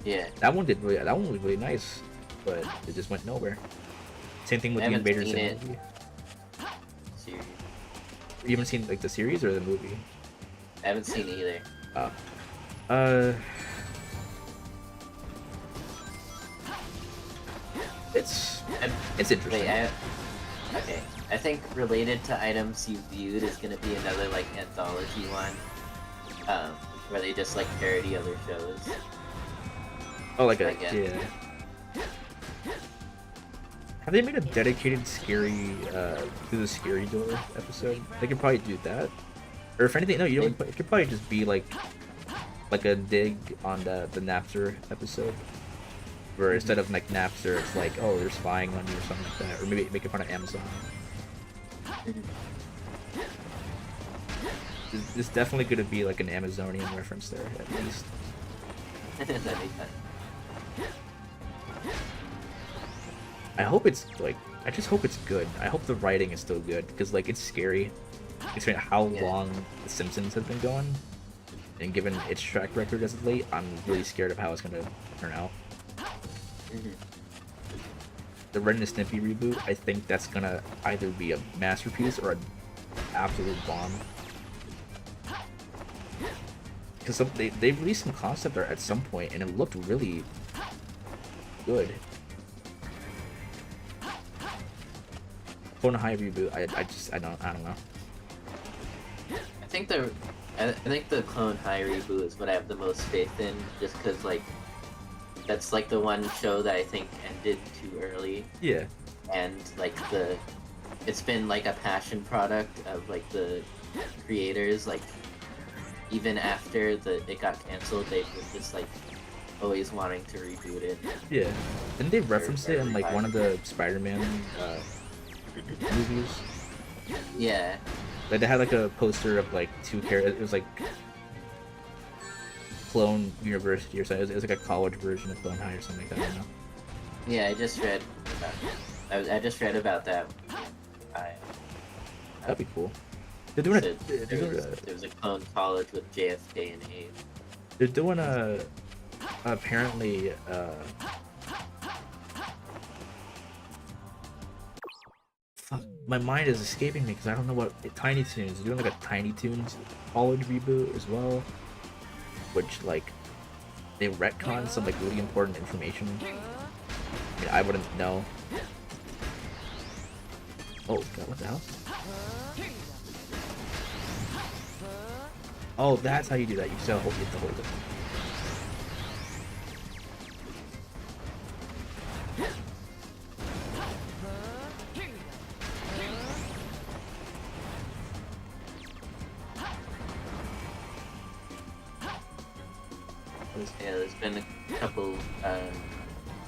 Yeah. That one was really nice, but it just went nowhere. Same thing with the Invaders Zim movie. Series. You haven't seen like the series or the movie? I haven't seen either. It's interesting. Wait, okay. I think Related to Items You Viewed is gonna be another like anthology one. Where they just like parody other shows. Oh, like yeah. Have they made a dedicated scary through the scary door episode? They could probably do that. Or if anything, no, you know, it could probably just be like a dig on the Napster episode, where instead of like Napster, it's like, oh, they're spying on you or something like that, or maybe making fun of Amazon. There's definitely going to be like an Amazonian reference there, at least. I hope it's like, I just hope it's good. I hope the writing is still good, because like it's scary. Considering how long The Simpsons has been going, and given its track record as of late, I'm really scared of how it's going to turn out. The Ren and Stimpy reboot, I think that's going to either be a masterpiece or an absolute bomb. Because they released some concept art at some point, and it looked really good. Clone High reboot. I don't know. I think the Clone High reboot is what I have the most faith in, just because like that's like the one show that I think ended too early, Yeah. and like it's been like a passion product of like the creators, like even after it got canceled, they were just like always wanting to reboot it. Yeah. Didn't they reference it in like one of the Spider-Man movies? Yeah. Like they had like a poster of like two characters. It was like Clone University or something. It was like a college version of Clone High or something like that. I don't know. Yeah, I just read about that. That'd be cool. They're doing There was a clone college with JFK and Abe. They're doing apparently fuck, my mind is escaping me because I don't know what Tiny Toons. They're doing like a Tiny Toons college reboot as well, which like they retcon some like really important information. I mean, I wouldn't know. Oh god, what the hell? Oh, that's how you do that. You still hold it to hold it. Yeah, there's been a couple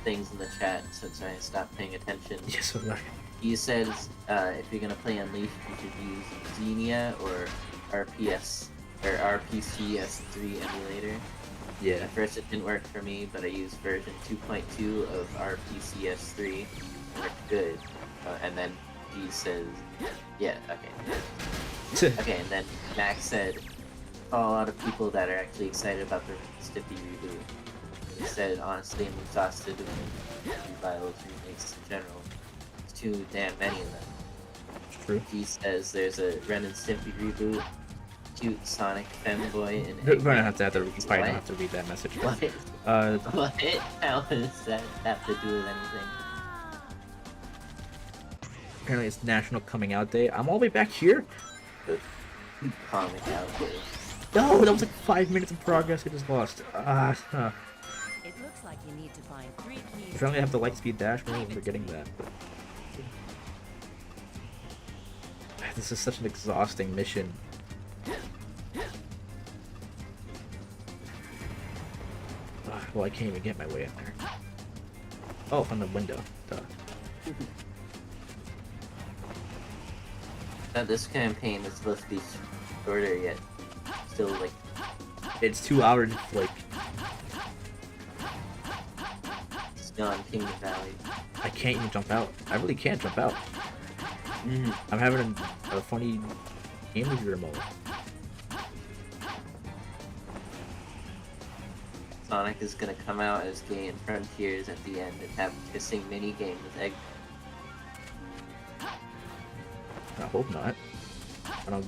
things in the chat since I stopped paying attention. Yes, I'm right. He says if you're gonna play Unleashed, you should use Xenia or RPS or RPCS3 emulator. Yeah. At first it didn't work for me, but I used version 2.2 of RPCS3. It worked good. And then he says, yeah, okay. Okay, and then Max said, a lot of people that are actually excited about the Stiffy reboot. He said, honestly, I'm exhausted of revitals, remakes in general. There's too damn many of them. True. He says there's a Ren and Stimpy reboot, cute Sonic femboy, and We're gonna have to you probably don't have to read that message. What? What? How does that have to do with anything? Apparently it's National Coming Out Day. I'm all the way back here. Coming out day. No, that was like 5 minutes of progress I just lost. It looks like you need to find 3 keys. Apparently I have the light speed dash. We're forgetting that. This is such an exhausting mission. Well, I can't even get my way in there. Oh, on the window. Duh. Now, this campaign is supposed to be shorter yet. Still, like... It's 2 hours, like... Still on Kingdom Valley. I can't even jump out. I really can't jump out. I'm having a funny game reviewer mode. Sonic is gonna come out as Gay in Frontiers at the end and have a kissing mini game with Egg. I hope not. I'm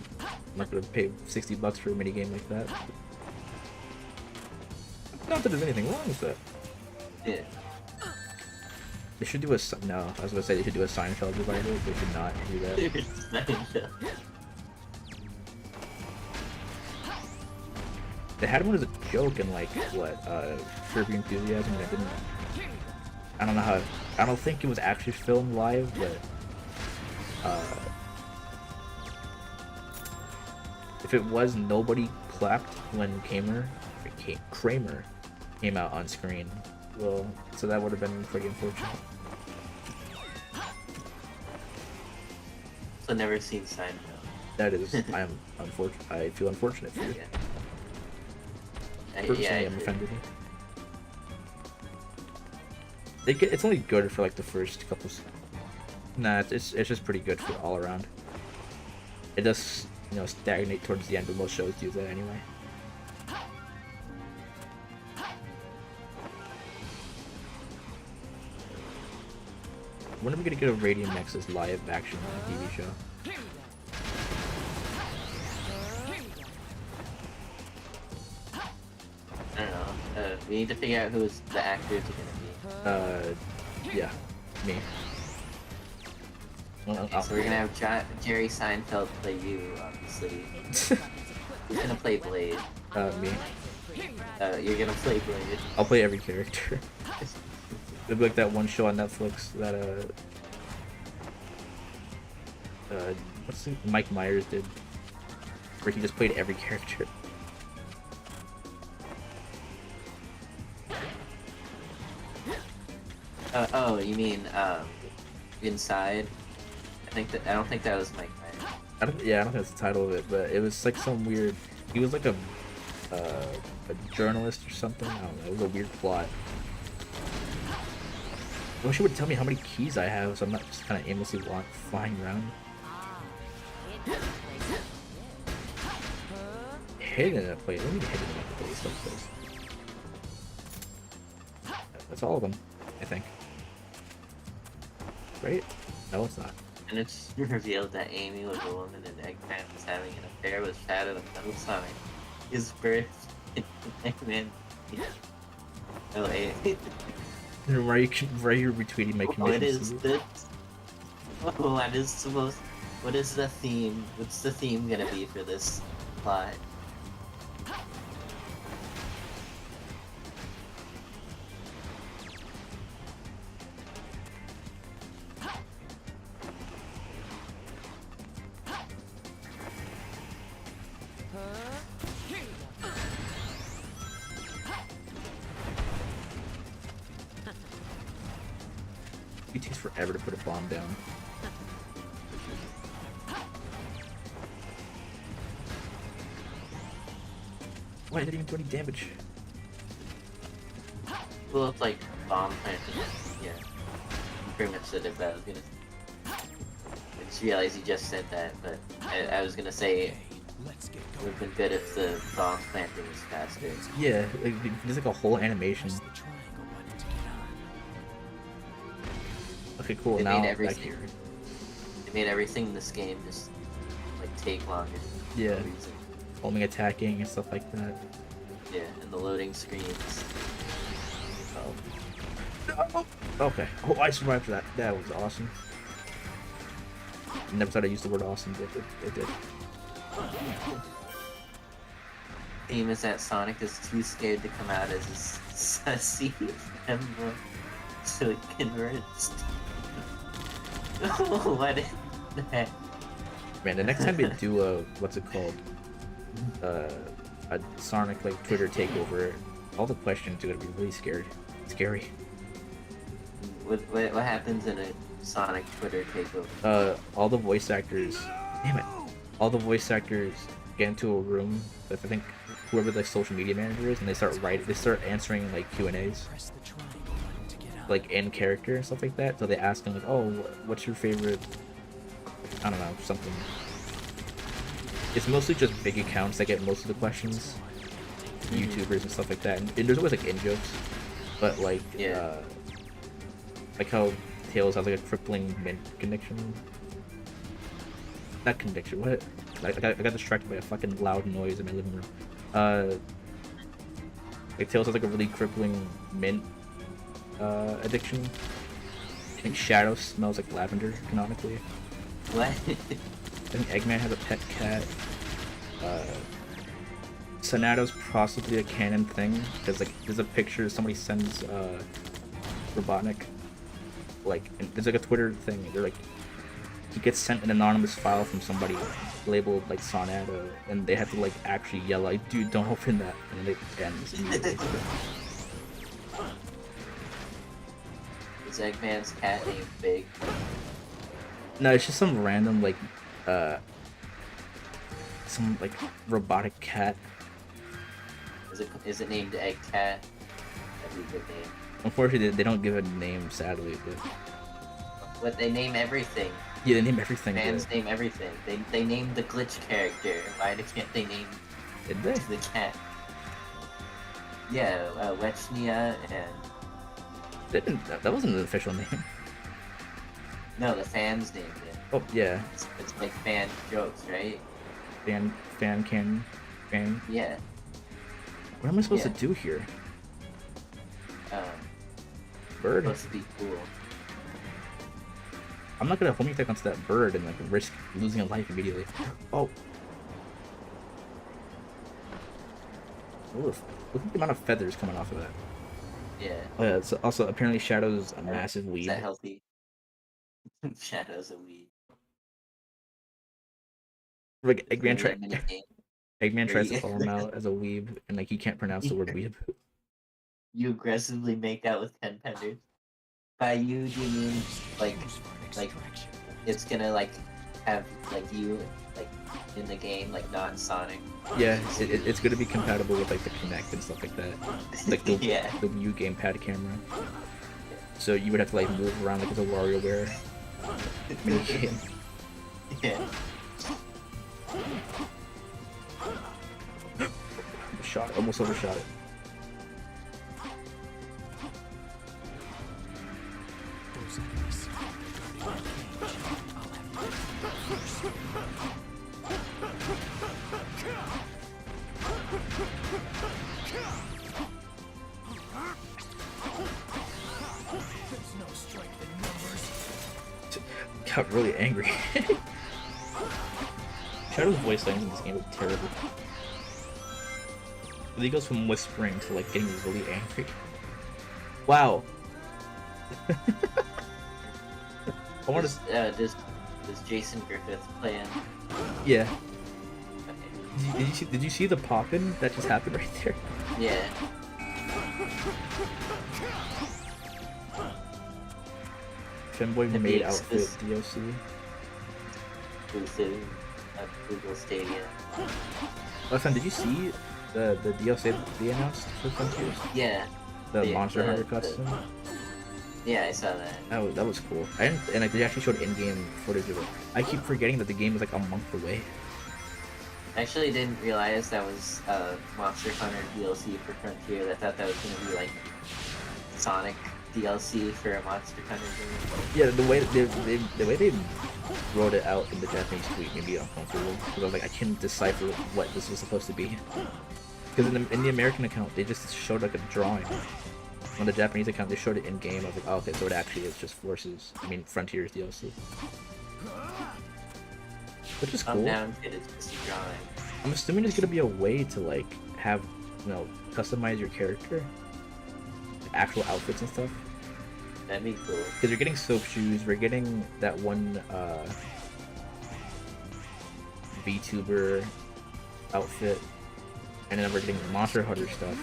not gonna pay $60 for a mini game like that. Not that there's anything wrong with that. Yeah. They should do a no. I was gonna say they should do a Seinfeld revival. They should not do that. They had one as a joke in like what Curb Your Enthusiasm. And it didn't. I don't know how. I don't think it was actually filmed live, but if it was, nobody clapped when Kramer came out on screen. Well, so that would have been pretty unfortunate. I've never seen Seinfeld. That is, I feel unfortunate for you. Yeah. Personally, Yeah, I'm offended. It's only good for like the first couple. Nah, it's just pretty good for all around. It does, stagnate towards the end, but most shows do that anyway. When are we gonna get a Radiant Nexus live action TV show? I don't know. We need to figure out who the actors are gonna be. Yeah, me. Well, So we're gonna have Jerry Seinfeld play you, obviously. Who's gonna play Blade? Me. You're gonna play Blade. I'll play every character. It'd be like that one show on Netflix that what's it? Mike Myers did, where he just played every character. Oh, you mean Inside? I don't think that was Mike Myers. I don't think that's the title of it, but it was like some weird. He was like a journalist or something. I don't know. It was a weird plot. I wish you would tell me how many keys I have, so I'm not just kind of aimlessly flying around. Hidden in a place. What do you mean hidden in a place? That's all of them, I think. Right? No, it's not. And it's revealed that Amy was a woman and Eggman was having an affair with Shadow and Metal Sonic. His birth in Eggman. Oh, hey. Why are you retweeting my commission? What is this? What is the theme? What's the theme gonna be for this plot? It takes forever to put a bomb down. Why didn't even do any damage? Well, it's like bomb planting. Yeah. You pretty much said it, but I was gonna. I just realized you just said that, but I was gonna say Let's get it going. would have been good if the bomb planting was faster. Yeah, like, there's like a whole animation. Press the triangle button to get on. Okay, cool. They Now made I everything. can. They made everything in this game just like take longer. for no Yeah. reason. Homing, attacking, and stuff like that. Yeah, and the loading screens. Oh. Okay. Oh, I survived that. That was awesome. Never thought I used the word awesome, but it did. Theme is that Sonic is too scared to come out as a sussy emblem, so it converts. What is that? Man, the next time we do a what's it called? A Sonic like Twitter takeover, all the questions are gonna be really scary. What happens in a Sonic Twitter takeover? All the voice actors, damn it, all the voice actors get into a room with I think whoever the social media manager is, and they start answering like Q&As, Press the triangle button to get on. like in character and stuff like that. So they ask them like, oh, what's your favorite? I don't know, something. It's mostly just big accounts that get most of the questions, YouTubers and stuff like that. And there's always like in jokes, but like Yeah. like how Tails has like a crippling mint connection. Not conviction. What? I got distracted by a fucking loud noise in my living room. Like Tails has like a really crippling mint addiction. I think Shadow smells like lavender canonically. What? I think Eggman has a pet cat. Sonato's possibly a canon thing because like there's a picture somebody sends Robotnik. Like and there's like a Twitter thing. They're like he gets sent an anonymous file from somebody labeled like Sonato, and they have to like actually yell like, "Dude, don't open that!" And then it ends immediately. Is Eggman's cat named Big? No, it's just some random like some like robotic cat. Is it named Egg Cat? That'd be a good name. Unfortunately, they don't give a name, sadly. But But they name everything. yeah, they name everything. Fans name everything. They named the glitch character. Why can't they name Did they? the cat? Yeah, Wechnia and They didn't. That wasn't an official name. no, the fans named it. Oh yeah, It's like fan jokes, right? fan canon, fan. Yeah. What am I supposed Yeah. to do here? Um, Bird. supposed to be cool. I'm not gonna homing attack onto that bird and like risk losing a life immediately. Oh. Oof. Look at the amount of feathers coming off of that. Yeah. Oh yeah, it's also apparently Shadow's a massive Is weeb. that healthy? Shadows a weed. Like It's gonna be a mini game Eggman where tries to you, call him out as a weeb and like he can't pronounce the word weeb. you aggressively make out with 10 penders. By you, do you mean like it's gonna like have like you like in the game, like not Sonic? Yeah, it's gonna be compatible with like the Kinect and stuff like that. Like the Yeah. the Wii gamepad camera. So you would have to like move around like as a WarioWare mini game. Yeah. Shot it, almost overshot it. Those enemies, they're guarding my cage. I'll have to There's no strength in numbers. Got really angry. Shadow's voice lines in this game are terrible. He goes from whispering to like getting really angry. Wow. I want to. Does Jason Griffith playing? Yeah. Okay. Did you see the pop-in that just happened right there? Yeah. Femboy The made beaks outfit is- DLC. Exclusive of Google Stadia. Last time, did you see the DLC that they announced for Frontiers? Yeah. The Yeah, Monster Hunter the- custom. Yeah, I saw that. That was cool. I didn't, and like they actually showed in-game footage of it. I keep forgetting that the game is like a month away. I actually didn't realize that was Monster Hunter DLC for Frontier. I thought that was gonna be like Sonic DLC for a Monster Hunter game. Yeah, the way they wrote it out in the Japanese tweet made me uncomfortable because I was like, I couldn't decipher what this was supposed to be. Because in the American account, they just showed like a drawing. On the Japanese account, they showed it in game. I was like, oh, okay, so it actually is just Frontiers DLC. Which is I'm cool. down to it, it's just a drawing. I'm assuming there's gonna be a way to like have, customize your character, like, actual outfits and stuff. That'd be cool. Because you're getting soap shoes, we're getting that one VTuber outfit, and then we're getting Monster Hunter stuff.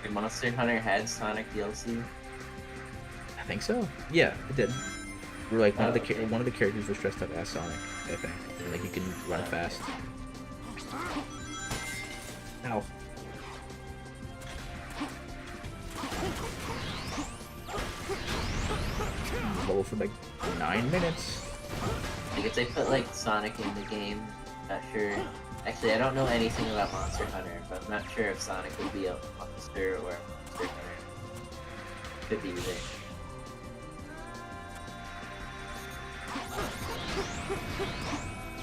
Did Monster Hunter had Sonic DLC? I think so. Yeah, it did. We're like one of the okay. one of the characters was dressed up as Sonic, I think. And, like you can run fast. Ow. Level for like 9 minutes. Like if they put like Sonic in the game, not sure. Actually, I don't know anything about Monster Hunter, but I'm not sure if Sonic would be a monster or a Monster Hunter. Could be either.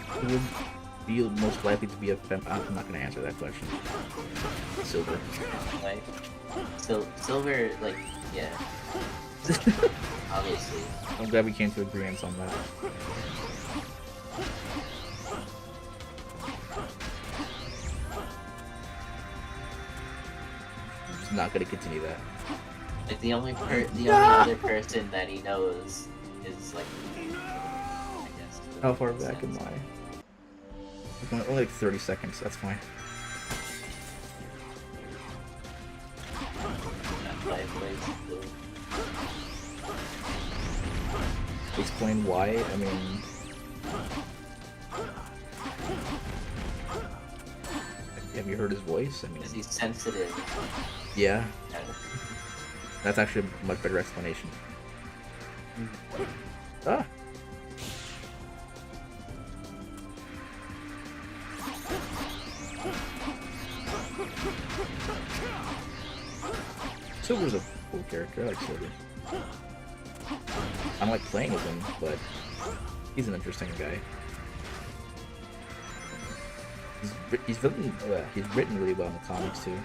Who would be most likely to be a fem? I'm not gonna answer that question. Silver. Like, Silver, like, yeah. Obviously. I'm glad we came to agreement on that. I'm just not gonna continue that. Like the only other person that he knows is like, I guess. How far back am I? Only like 30 seconds, that's fine. Explain why, I mean... Have you heard his voice? I mean... Because he's sensitive. Yeah. That's actually a much better explanation. Ah! Silver's a cool character, I like Silver. I don't like playing with him, but he's an interesting guy. He's written really well in the comics too.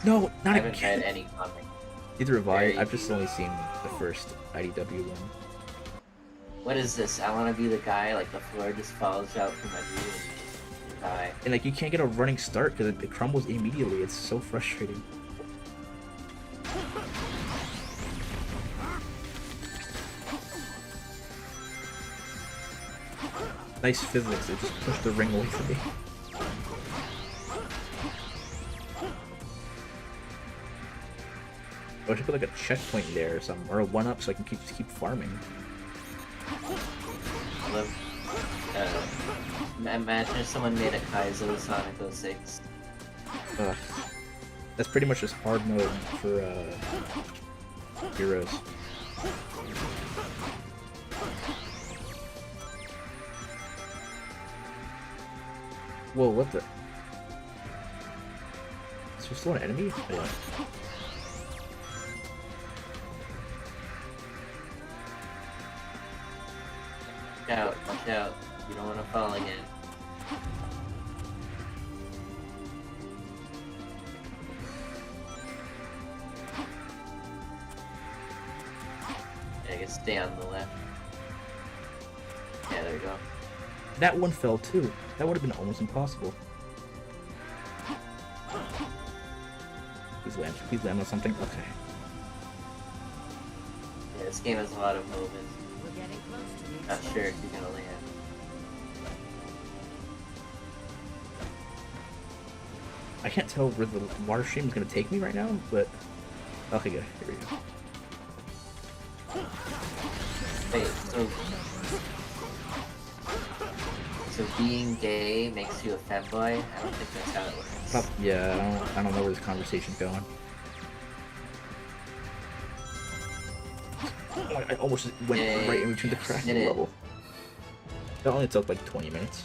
No, I not haven't again. read any comic. Neither have I. Very I've just only seen the first IDW one. What is this? I want to be the guy, like the floor just falls out from under you and you die. And like you can't get a running start because it crumbles immediately. It's so frustrating. Nice physics. It just pushed the ring away from me. I should put like a checkpoint there or something, or a 1-up so I can keep farming. I love, imagine if someone made a Kaizo Sonic 06. Ugh. That's pretty much just hard mode for heroes. Whoa, what the? Is there still an enemy? Oh, yeah. Watch out. You don't want to fall again. Yeah, I guess stay on the left. Yeah, there we go. That one fell too. That would have been almost impossible. Please land on something. Okay. Yeah, this game has a lot of moments. We're getting close to the Not sure if you're gonna land. I can't tell where the water stream is gonna take me right now, but okay, good. Here we go. Wait, so being gay makes you a femboy? I don't think that's how it works. Yeah, I don't know where this conversation's going. Oh, I almost went right in between the cracks of the level. That only took like 20 minutes.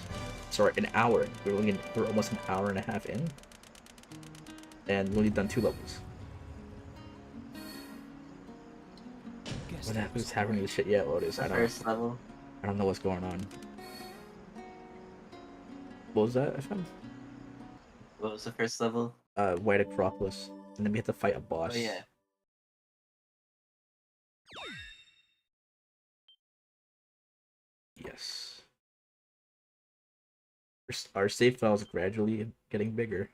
Sorry, an hour. We're almost an hour and a half in, and we've only done 2 levels. What happens happening to this shit yet, Lotus? I don't know what's going on. What was that, FM? What was the first level? White Acropolis. And then we have to fight a boss. Oh yeah. Yes. Our save file is gradually getting bigger.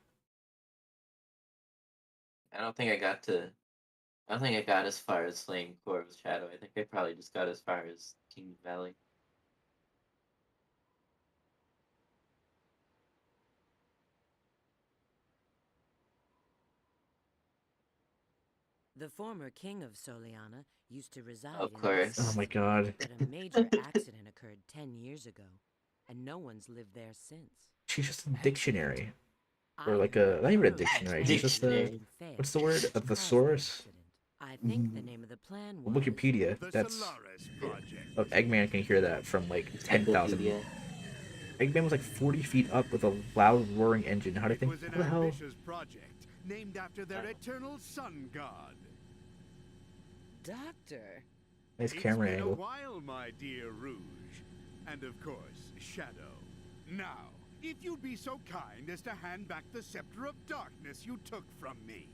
I don't think I got as far as slaying Corv's Shadow. I think I probably just got as far as King Valley. The former king of Soliana used to reside Of in course. this Oh my god. but a major accident occurred 10 years ago, and no one's lived there since. She's just a dictionary. Or I like heard not even a rumors dictionary. that She's just a... Dictionary. What's the word? A caused the thesaurus? accident. I think the name of the plan was... Wikipedia. The That's... Solaris Project. Oh, Eggman can hear that from like 10,000. Encyclopedia. Eggman was like 40 feet up with a loud roaring engine. How do you It think? was an How the hell? ambitious project named after their eternal sun god. Doctor. Nice It's camera been a angle. while, my dear Rouge. And of course, Shadow. Now, if you'd be so kind as to hand back the Scepter of Darkness you took from me.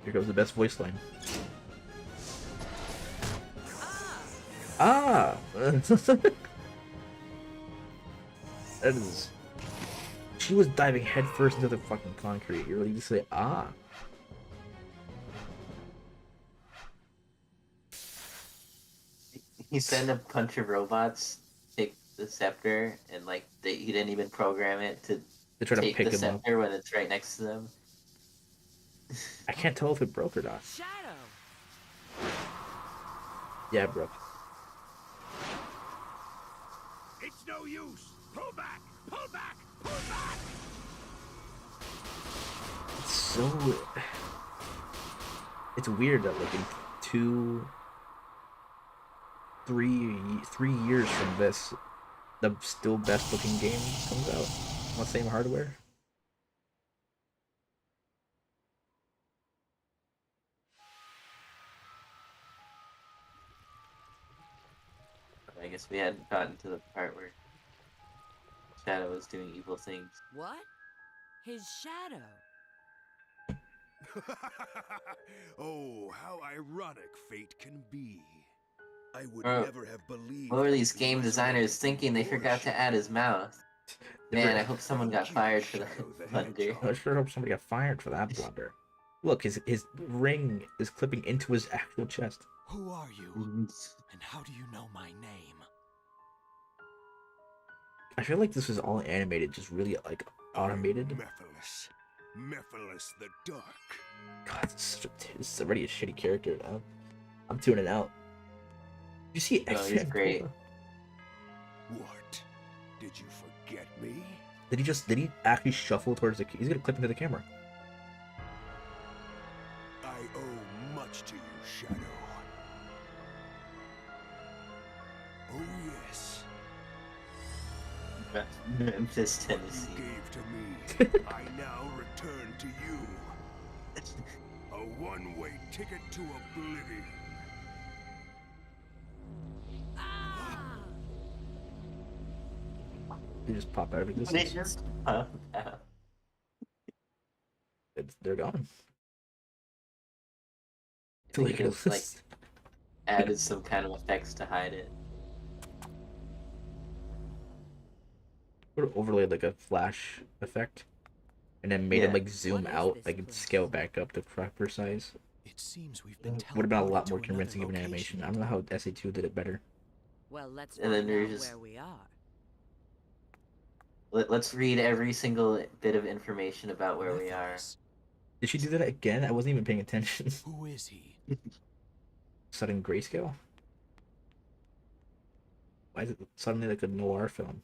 Here goes the best voice line. Ah! That is... She was diving headfirst into the fucking concrete. You really just say, ah. He sent a bunch of robots take the scepter, and like he didn't even program it to They try to take pick the him up. scepter when it's right next to them. I can't tell if it broke or not. Shadow. Yeah, it broke. It's no use! Pull back! Pull back! Pull back! It's so... It's weird that like in 3 years from this, the still best looking game comes out on the same hardware. I guess we hadn't gotten to the part where Shadow was doing evil things. What? His shadow. Oh, how ironic fate can be. I would Bro, never have believed. what were I these could be game designers resurrected thinking? They before forgot to add his mouth. Man, I hope someone got Thank you, fired for that Shadow the blunder. Hedgehog. I sure hope somebody got fired for that blunder. Look, his ring is clipping into his actual chest. Who are you? And how do you know my name? I feel like this is all animated, just really like automated. Mephiles the Dark. God, this is already a shitty character now. I'm tuning out. You see No, extra? he's great. What? Did you forget me? Did he actually shuffle towards the? He's gonna clip into the camera. I owe much to you, Shadow. Oh yes. Memphis, What Tennessee. you gave to me, I now return to you. A one-way ticket to oblivion. They just pop out of They existence. just popped out. They're gone. I think it's like added some kind of effects to hide it. Would have overlaid like a flash effect, and then made him Yeah. like zoom What is out, this like place? scale back up to proper size. It seems we've been Would have been a teleported lot to more another convincing of an animation. I don't know how SE2 did it better. Well, let's And then find you're out just- where we are. Let's read every single bit of information about where we are. Mephiles. Did she do that again? I wasn't even paying attention. Who is he? Sudden grayscale? Why is it suddenly like a noir film?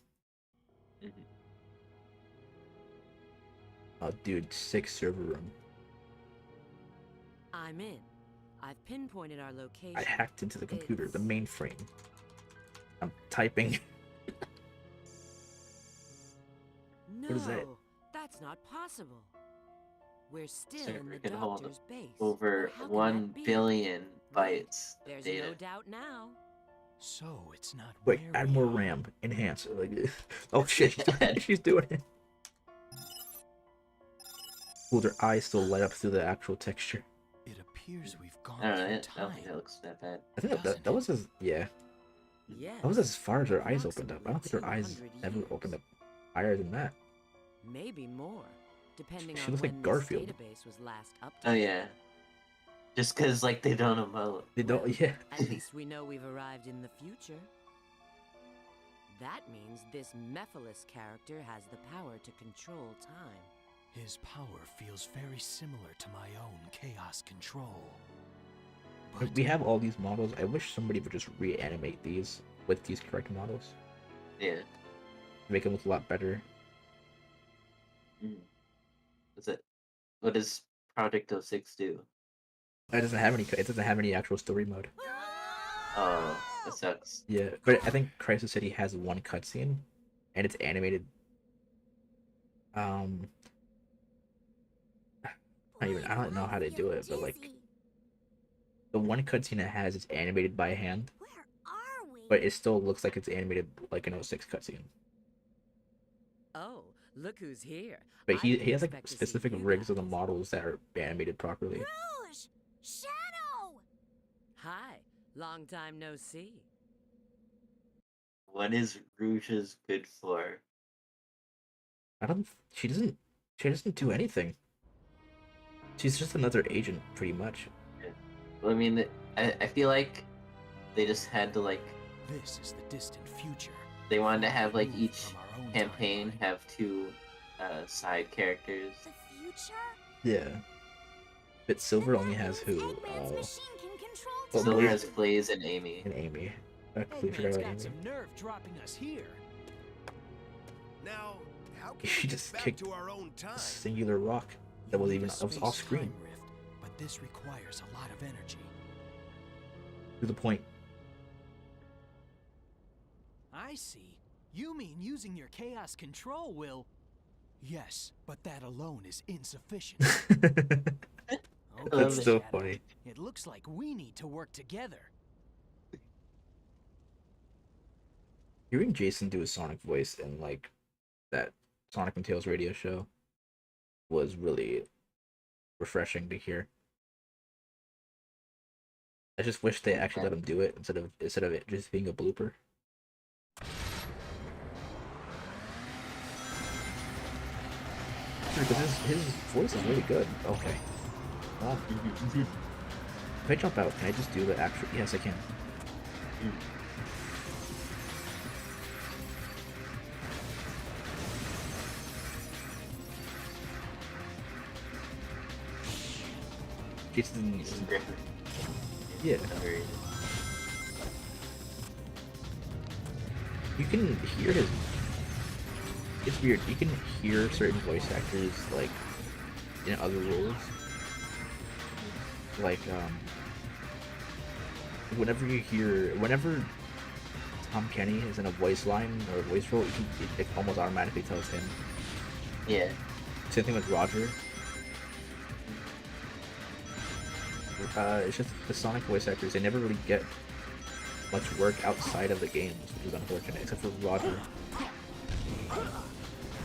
Mhm. Oh, dude, 6 server room. I'm in. I've pinpointed our location. I hacked into the computer, the It's- mainframe. I'm typing. No, is that? that's not possible. We're still Server in the can hold doctor's base. Over How can 1 that be? billion bytes of There's data. no doubt now. So it's not Wait, where add we more are. RAM. Enhance. Like, oh shit, she's doing it. Well, their eyes still light up through the actual texture. It appears we've gone I don't know. through I don't time. think that looks that bad. I think that Doesn't that it? was as yeah. Yes. That was as far as her eyes opened up. I don't think her eyes Approximately ever 200 opened up years. higher than that. Maybe more, depending She on looks when like this Garfield. database was last updated. Oh yeah. Just because like they don't emote. They don't. Well, Yeah. At least we know we've arrived in the future. That means this Mephiles character has the power to control time. His power feels very similar to my own chaos control. But We have all these models. I wish somebody would just reanimate these with these correct models. Yeah. Make them look a lot better. Mm. What's it? What does Project 06 do? It doesn't have any. It doesn't have any actual story mode. Oh, that sucks. Yeah, but I think Crisis City has one cutscene, and it's animated. I don't know how to do it, but like the one cutscene it has is animated by hand, Where are we? but it still looks like it's animated like an 06 cutscene. Oh, look who's here. But I he didn't has like expect to see specific you rigs of the guys. models that are animated properly. Rouge! Shadow! Hi, long time no see. What is Rouge's good for? I don't. She doesn't. She doesn't do anything. She's just another agent, pretty much. Well, I mean, I feel like they just had to like this is the distant future. they wanted to have like removed each from our own campaign timeline. have 2 side characters. The future? Yeah. But Silver only has who? Eggman's machine can control Well, time. Silver Blaze- has Blaze and Amy. And Amy. I completely forgot Eggman's about got Amy. some nerve dropping us here. Now, how can She we get just back kicked to our own A time? singular rock that You was need even a that was off screen. space-time rift, but this requires a lot of energy. To the point. I see. You mean using your chaos control will... Yes, but that alone is insufficient. Okay, That's so Shadow. funny. It looks like we need to work together. Hearing Jason do his Sonic voice in like that Sonic and Tails radio show was really refreshing to hear. I just wish they actually let him do it instead of it just being a blooper. Because his voice is really good. Okay. Wow. If I jump out, can I just do the actual? Yes, I can. Jason He's great. Yeah. Very- You can hear his. It's weird. You can hear certain voice actors like in other roles. Like whenever Tom Kenny is in a voice line or a voice role, it almost automatically tells him. Yeah. Same thing with Roger. It's just the Sonic voice actors, they never really get much work outside of the games, which is unfortunate, except for Roger.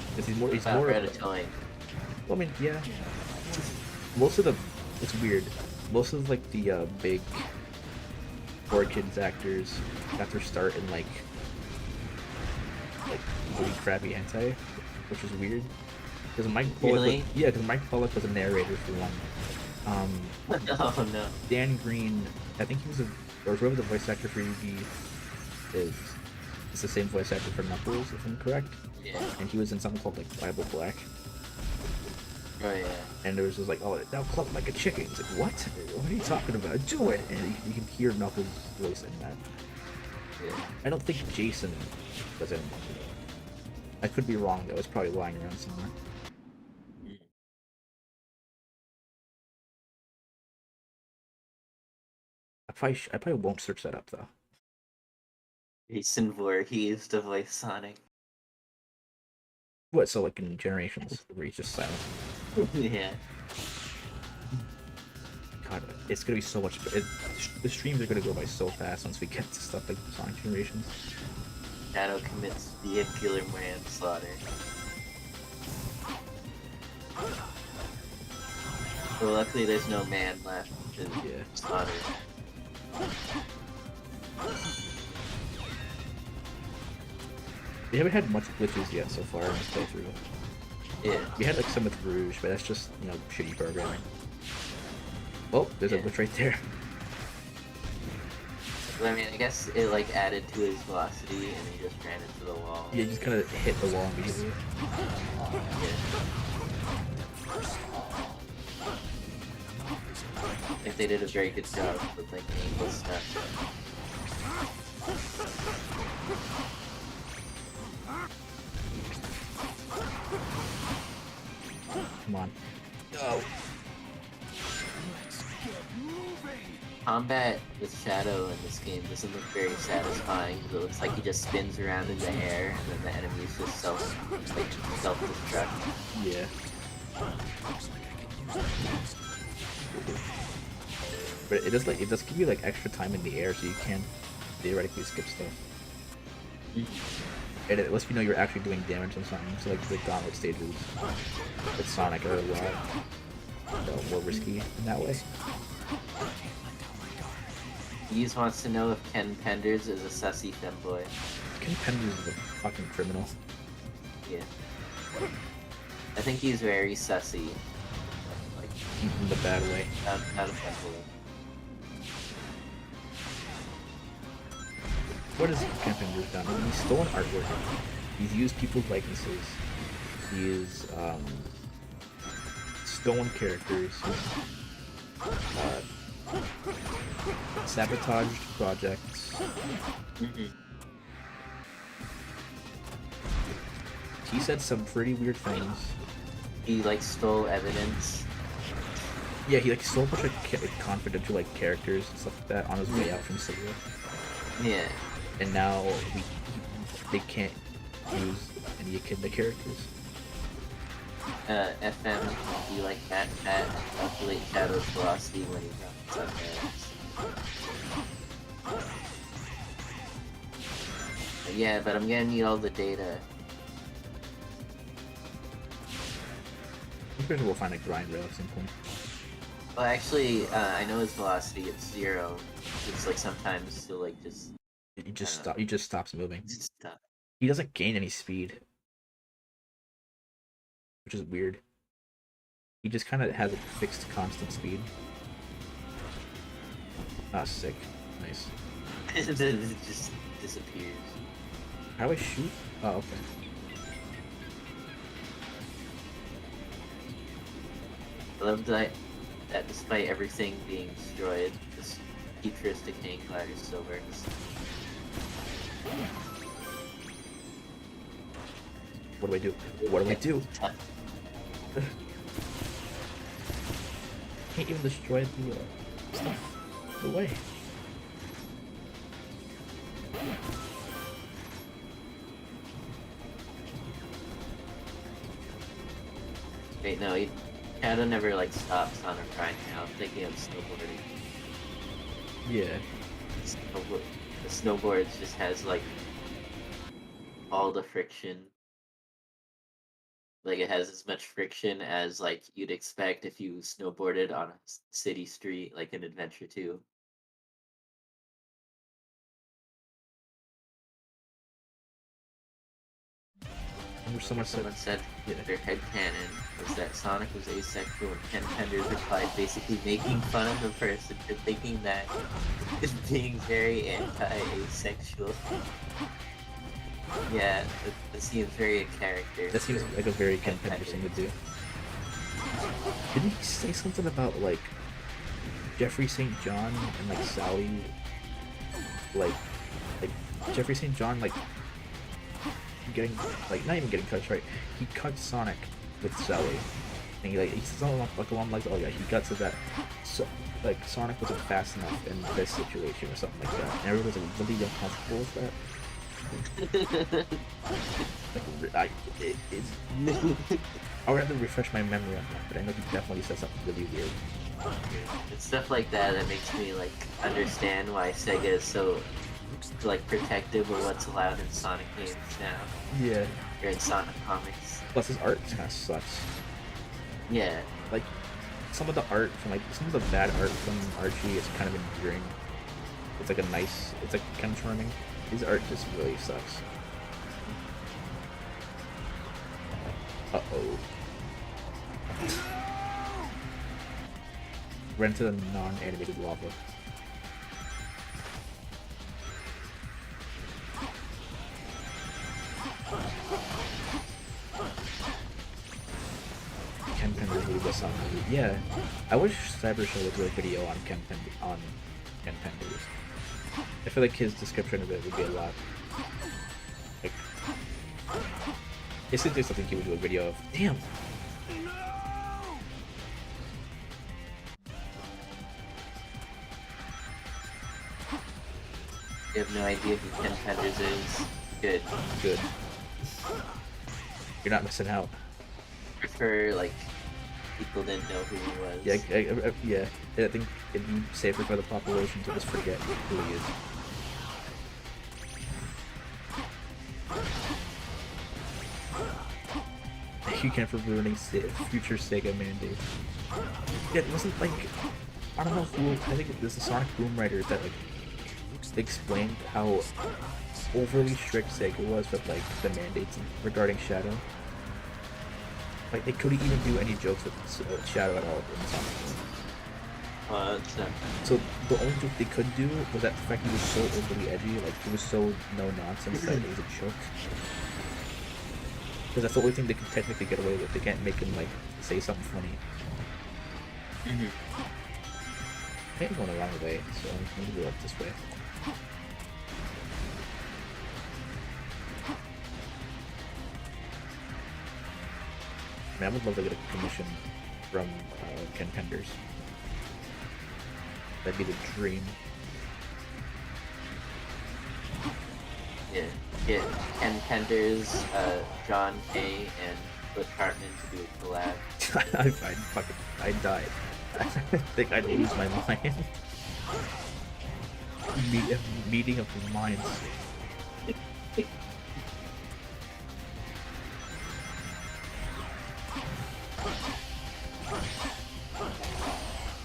Because he's more Ratatouille. Well, I mean, yeah. Most of the, it's weird. Most of like the big 4Kids actors got their start in like really crappy hentai, which is weird. Because Mike Pollock, Really? because Mike Pollock was a narrator for one. Oh no. Dan Green, I think he was or whoever the voice actor for Yugi is the same voice actor for Knuckles, if I'm correct. Yeah. And he was in something called like Bible Black. Oh yeah. And there was just like, oh, now cluck like a chicken. It's like, what? What are you talking about? Do it! And you can hear Knuckles' voice in that. Yeah. I don't think Jason was in. I could be wrong though. It's probably lying around somewhere. I probably won't search that up though. Jason Voorhees to voice Sonic. What? So like in Generations, where he's just silent. Yeah. God, it's gonna be so much. The streams are gonna go by so fast once we get to stuff like Sonic Generations. Shadow commits vehicular manslaughter. Well, luckily there's no man left to Yeah. slaughter. We haven't had much glitches yet so far in this playthrough. Yeah. We had like some with Rouge, but that's just, you know, shitty programming. Oh, there's a glitch right there. Well, I mean, I guess it like added to his velocity and he just ran into the wall. Yeah, you just kind of hit the wall immediately. I think they did a very good job with like aimless stuff. Come on. Oh. Combat with Shadow in this game doesn't look very satisfying because it looks like he just spins around in the air and then the enemies just self-destruct. Yeah. But it does give you like extra time in the air, so you can theoretically skip stuff. And it lets you know you're actually doing damage on something. So like the gauntlet stages with Sonic are a lot more risky in that way. He's wants to know if Ken Penders is a sussy femboy. Ken Penders is a fucking criminal. Yeah. I think he's very sussy. Like, In the bad way. not a femboy. What has Ken Penders done? He's stolen artwork. He's used people's likenesses. He's stolen characters. Sabotaged projects. He said some pretty weird things. He like stole evidence. Yeah, he like stole a bunch of confidential like characters and stuff like that on his way out from Syria. Yeah. And now they can't use any Echidna characters. FM can be like Cat Cat and calculate Shadow's velocity when he runs up there. Yeah, but I'm gonna need all the data. I'm pretty sure we'll find a grind rail at some point. Well, actually, I know his velocity is 0. It's like sometimes he'll like just He just I don't know, stop. He just stops moving. just stop. He doesn't gain any speed, which is weird. He just kind of has a fixed, constant speed. Ah, sick. Nice. It just disappears. How do I shoot? Oh, okay. I love that despite everything being destroyed, this futuristic hang glider still works. What do I do? What do I do? Can't even destroy the stuff. No way. Wait, no, Shadow never like stops on a grind now. I'm thinking of snowboarding. Yeah. The snowboard just has like all the friction. Like it has as much friction as like you'd expect if you snowboarded on a city street, like in Adventure 2. Remember someone said, Someone said yeah. their headcanon was that Sonic was asexual and Ken Penders replied basically making fun of the person for thinking that is being very anti-asexual. Yeah, that seems very a character. That seems like a very Ken Penders thing to do. Didn't he say something about like Jeffrey St. John and like Sally, like Jeffrey St. John like getting like not even getting cuts right. He cut Sonic with Sally, and he said something along like, oh yeah, he got to that. So like Sonic wasn't fast enough in this situation or something like that, and everyone was like, really uncomfortable with that. Like, I would have to refresh my memory on that, but I know he definitely said something really weird. It's stuff like that that makes me like understand why Sega is so like protective of what's allowed in Sonic games now. Yeah. Or in Sonic comics. Plus his art kind of sucks. Yeah. Like some of the art from like some of the bad art from Archie is kind of endearing. It's like it's like kind of charming. His art just really sucks. Uh-oh. Ran to the non-animated lava. Ken Penders really does sound really... Yeah. I wish Cybershow would do a video on Ken Penders. I feel like his description of it would be a lot. Like, it seems like something he would do a video of. Damn! You have no idea who Ken Penders is. Good. Good. You're not missing out. For like people didn't know who he was. Yeah, yeah. I think it'd be safer for the population to just forget who he is. Thank you, Ken, for ruining future Sega mandates. Yeah, it wasn't like... I don't know who... I think it was the Sonic Boom Writers that like explained how overly strict Sega was with like the mandates regarding Shadow. Like they couldn't even do any jokes with Shadow at all in Sonic. So the only joke they could do was that the fact he was so overly edgy, like he was so no nonsense that it was a joke. Because that's the only thing they can technically get away with. They can't make him like say something funny. I think I'm going the wrong way, so I'm gonna go up this way. I mean, I would love to get a commission from Ken Penders. That'd be the dream. Yeah. Get Ken Penders, John Kay, and Cliff Hartman to do a collab. I'd die. I think I'd lose my mind. Meeting of the minds.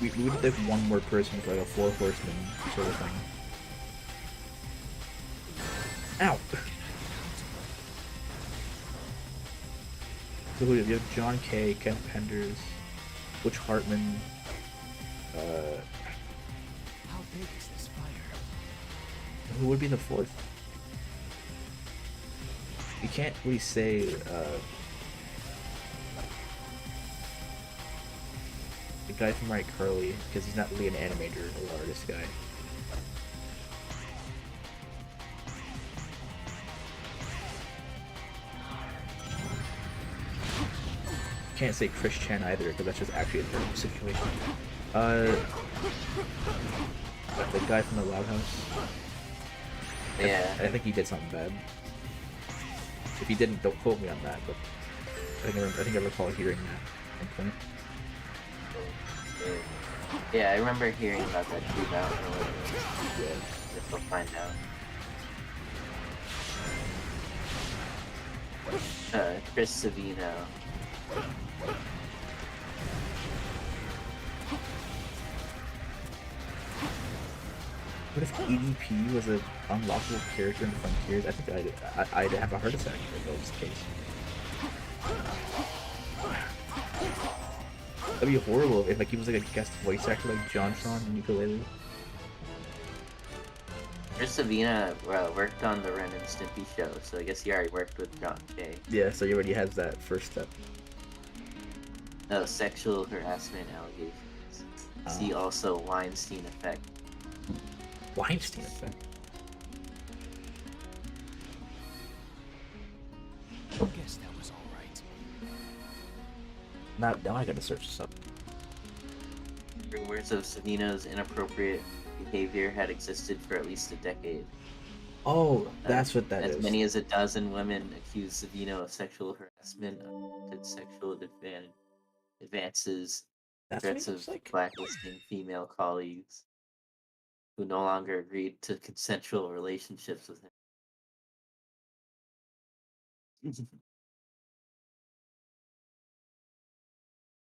We would have one more person for like a 4 horseman sort of thing. Ow! So who do you have? John Kay, Ken Penders, Butch Hartman, How big is this fire? who would be the fourth? You can't really say, the guy from iCarly, because he's not really an animator or artist guy. Can't say Chris Chan either, because that's just actually a terrible situation. The guy from the Loud House. Yeah. I think he did something bad. If he didn't, don't quote me on that, but I think I recall hearing that at one point. Yeah, I remember hearing about that too. I don't know what it was. Yeah. Guess we'll find out. Chris Savino. What if EDP was an unlockable character in Frontiers? I think I'd have a heart attack if that was the case. That'd be horrible if like he was like a guest voice actor like Johnson in Ukulele. Chris Savina worked on the Ren and Stimpy show, so I guess he already worked with John Kay. Yeah, so he already has that first step. No, sexual harassment allegations. See also Weinstein effect. Weinstein effect. I guess that was all right. Now I gotta search this up. Rumors of Savino's inappropriate behavior had existed for at least a decade. Oh, that's what that is. As many as a dozen women accused Savino of sexual harassment, did sexual advances, That's what threats he of looks like. blacklisting female colleagues who no longer agreed to consensual relationships with him.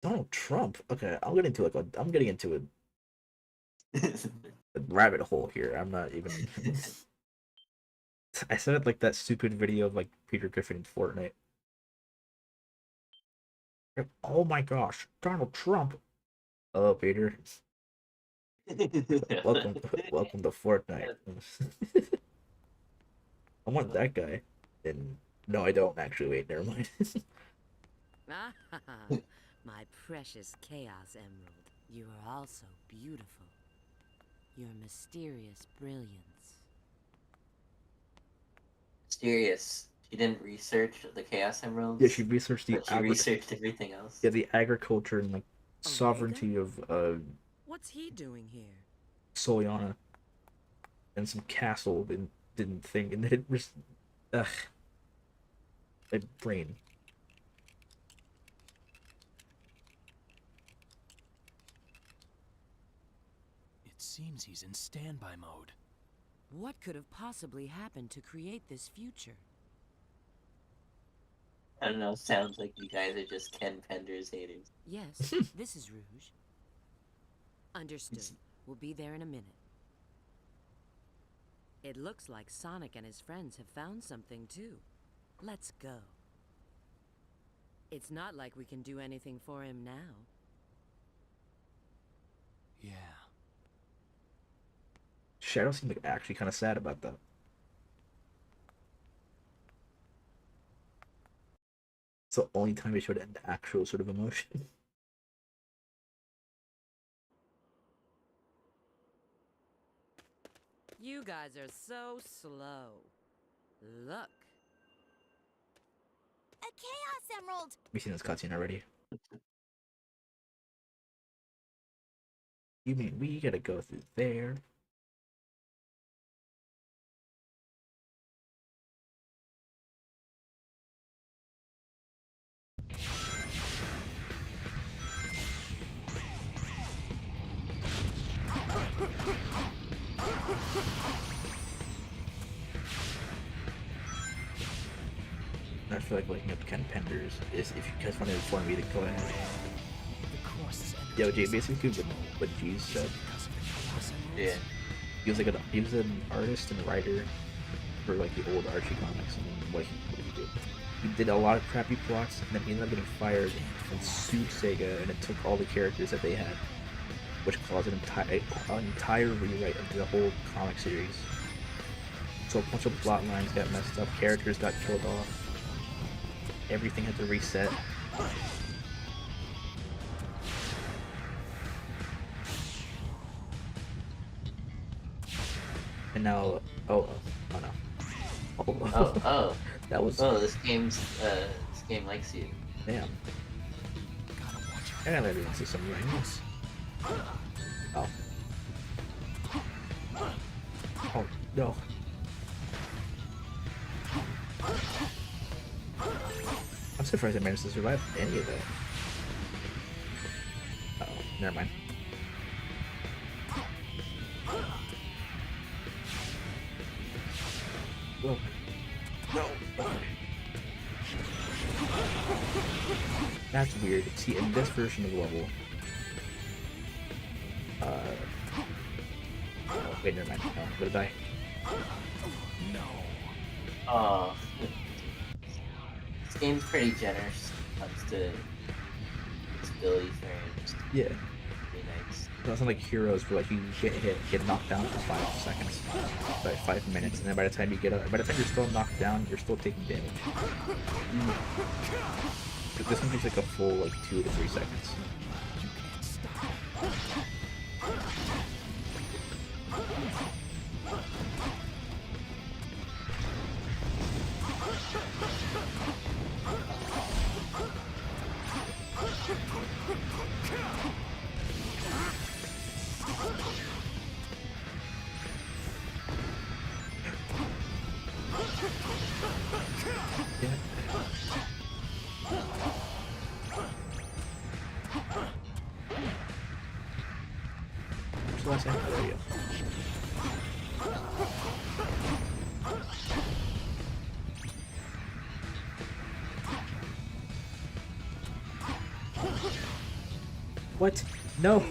Donald Trump. Okay, I'm getting into a rabbit hole here. I'm not even. I said it like that stupid video of like Peter Griffin in Fortnite. Oh my gosh, Donald Trump. Hello, Peter. Welcome to Fortnite. I want that guy. And no, I don't actually. Wait, never mind. My precious Chaos Emerald, you are also beautiful. Your mysterious brilliance. Mysterious. She didn't research the Chaos Emeralds. Yeah, she researched but she researched everything else. Yeah, the agriculture and like sovereignty of What's he doing here? Soliana and some castle and didn't think and it was ugh. My brain. It seems he's in standby mode. What could have possibly happened to create this future? I don't know, sounds like you guys are just Ken Penders haters. Yes, this is Rouge. Understood. We'll be there in a minute. It looks like Sonic and his friends have found something too. Let's go. It's not like we can do anything for him now. Yeah. Shadow seemed like actually kind of sad about that. It's the only time he showed an actual sort of emotion. You guys are so slow. Look. A Chaos Emerald! We've seen this cutscene already. You mean we gotta go through there? I feel like looking up Ken Penders is if you guys want to inform me to go ahead. The Cross's Yo, energy Jay, is basically uncontrolled what G said. because of the Chaos Emeralds. Yeah. He was an artist and writer for like the old Archie comics. And then what did he do? He did a lot of crappy plots, and then he ended up getting fired and sued Sega, and it took all the characters that they had, which caused an entire rewrite of the whole comic series. So a bunch of plot lines got messed up, characters got killed off, everything had to reset. And now, oh no. Oh. That was, Oh, this game likes you. damn. Gotta watch out. I gotta let everyone see some rings. Oh. Oh, no. I'm surprised I managed to survive any of that. Uh-oh, never mind. Whoa. No. That's weird. See, in this version of the level, oh, wait, never mind. Oh, I'm gonna die. No. Oh. This game's pretty generous when it comes to stability frames. Yeah. Pretty nice. It's not like Heroes where like you get hit, get knocked down for 5 seconds, like 5 minutes, and then by the time you get up, by the time you're still knocked down, you're still taking damage. But this one takes like a full like 2 to 3 seconds. Yeah. Where's the last end? Oh, there you go. What? No!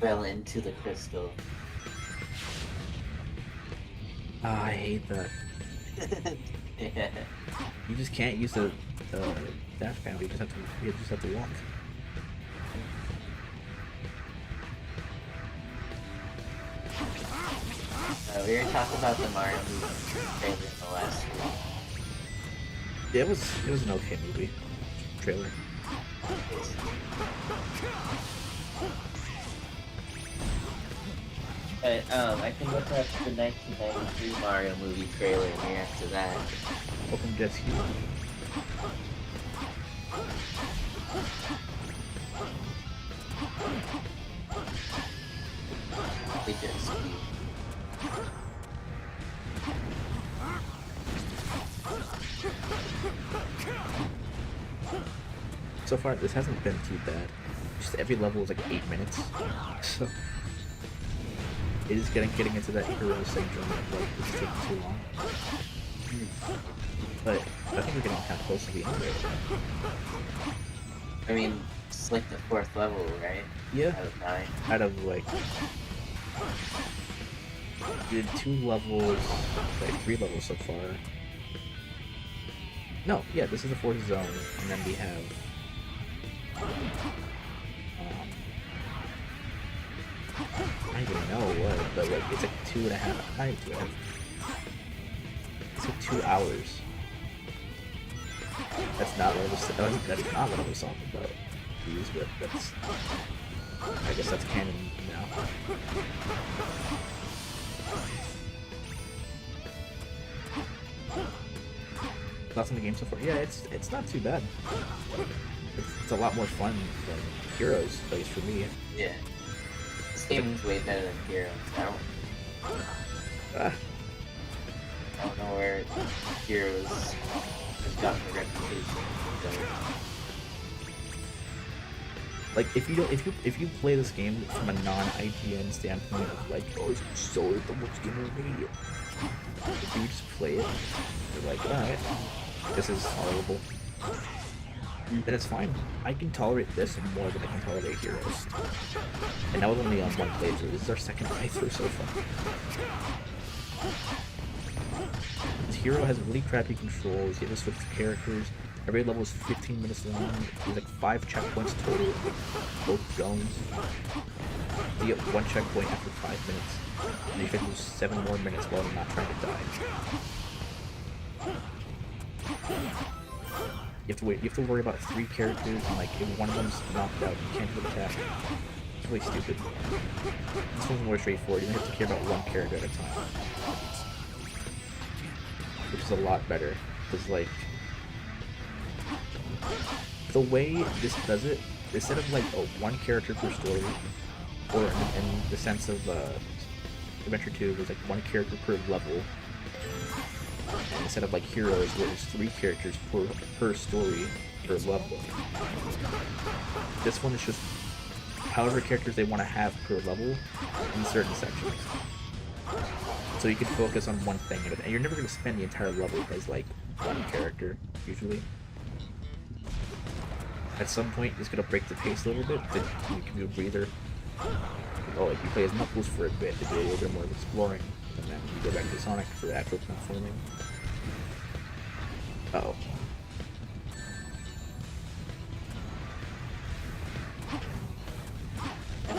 Fell into the crystal. Ah, I hate that. Yeah. You just can't use the dash panel. You just have to walk. We were talking about the Mario movie trailer in the last week. Yeah, it was an okay movie trailer. But I can look up the 1993 Mario movie trailer and react to that. Welcome Jet Ski. They just So far, this hasn't been too bad. Just every level is like 8 minutes, so it is getting into that hero syndrome of like this is taking too long. But I think we're getting kind of close to the end of it. I mean, it's like the 4th level, right? Yeah. Out of 9. Out of like, we did 2 levels, like 3 levels so far. No, yeah, this is the 4th zone, and then we have I don't even know what, but like it's like 2.5. Not even 2.5. It's like 2 hours. That's not what I was. That's not what I was talking about. Use, but that's. I guess that's canon now. Thoughts on the game so far? Yeah, it's not too bad. It's a lot more fun than Heroes, at least for me. Yeah. This game is way better than Heroes. Ah. I don't know where Heroes has gotten the reputation. Like if you play this game from a non-IGN standpoint of like, oh, it's so the worst game ever made. you just play it, you're like, alright, this is tolerable. Then it's fine. I can tolerate this more than I can tolerate Heroes. And that was only on one playthrough. This is our second playthrough so far. This hero has really crappy controls. You have to switch characters. Every level is 15 minutes long. There's like 5 checkpoints total, both zones. You get 1 checkpoint after 5 minutes. And you can lose 7 more minutes while you're not trying to die. You have to wait. You have to worry about 3 characters, and like if one of them's knocked out, you can't do the attack. It's really stupid. This one's more straightforward. You don't have to care about 1 character at a time, which is a lot better. Because like the way this does it, instead of like 1 character per story, or in the sense of Adventure 2, there's like 1 character per level. And instead of like Heroes, where there's 3 characters per story per level. This one is just however characters they want to have per level in certain sections. So you can focus on one thing, and you're never going to spend the entire level as like 1 character, usually. At some point, it's going to break the pace a little bit, then you can do a breather. Oh, like you play as Knuckles for a bit to do a little bit more of exploring, and then you go back to Sonic for the actual platforming. Uh-oh.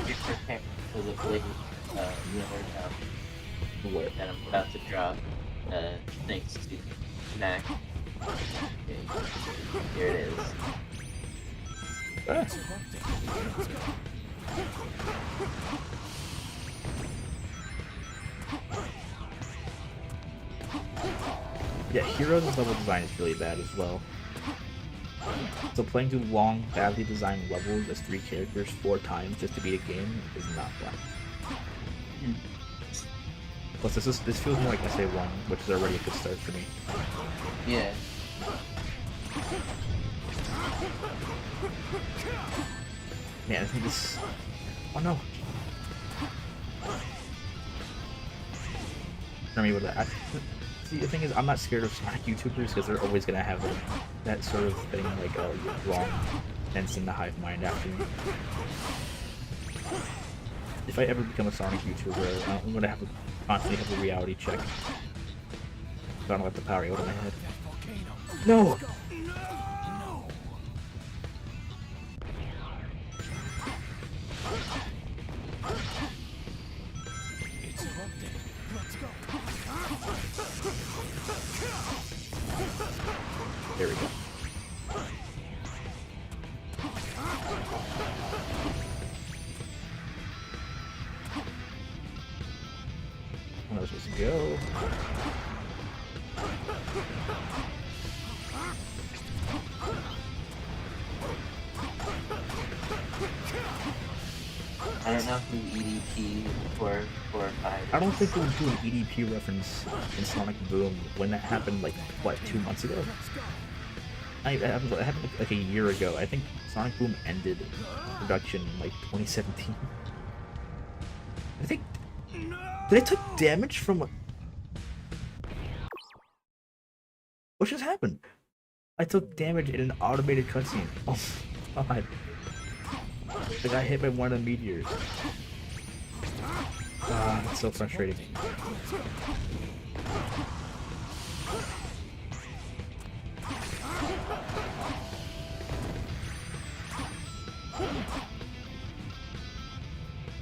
Be prepared for the blade rumor What? that I'm about to drop, thanks to Knack. Okay. Here it is. Ah. Yeah, Heroes' level design is really bad as well. So playing through long, badly designed levels as 3 characters 4 times just to beat a game is not fun. Plus, this feels more like SA1, which is already a good start for me. Yeah. Man, I think this... Oh no! I mean, with that... See, the thing is, I'm not scared of Sonic YouTubers because they're always gonna have that sort of thing, like, wrong sense in the hive mind after me. If I ever become a Sonic YouTuber, I'm gonna have to constantly have a reality check. So I don't let the power out of my head. No! It's erupted. Let's go. There we go. Where was I supposed to go? I don't know who EDP 4 or 5 I don't is. think they would do an EDP reference in Sonic Boom when that happened, like, what, 2 months ago? It happened like a year ago. I think Sonic Boom ended production in, like, 2017. I think... Did I take damage from... What just happened? I took damage in an automated cutscene. Oh my god. I got hit by one of the meteors. It's so frustrating.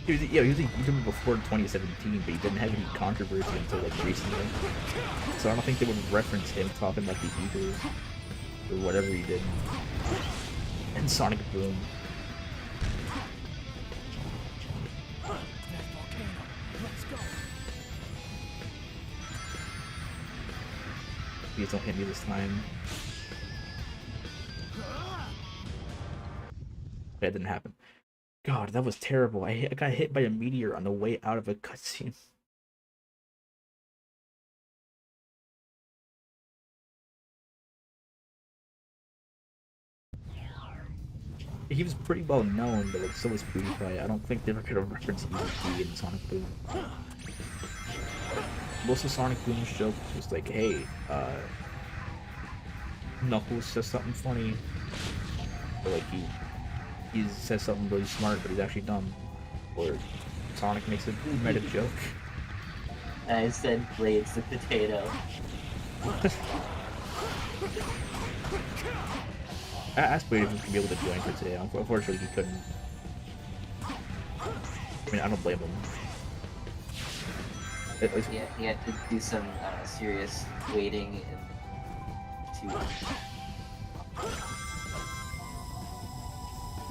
He was a YouTuber before 2017, but he didn't have any controversy until like recently. So I don't think they would reference him talking about the Eagles or whatever he did in Sonic Boom. Please don't hit me this time. That didn't happen. God, that was terrible. I got hit by a meteor on the way out of a cutscene. He was pretty well known, but like, so was PewDiePie. I don't think they were gonna reference EDP in Sonic Boom. most of Sonic Boom's jokes was like, hey, Knuckles says something funny, or like he says something really smart, but he's actually dumb, or Sonic makes a meta joke. I said Blades the potato. I asked Blade if he could be able to join for today. Unfortunately, he couldn't. I mean, I don't blame him. Yeah, he had to do some serious waiting to.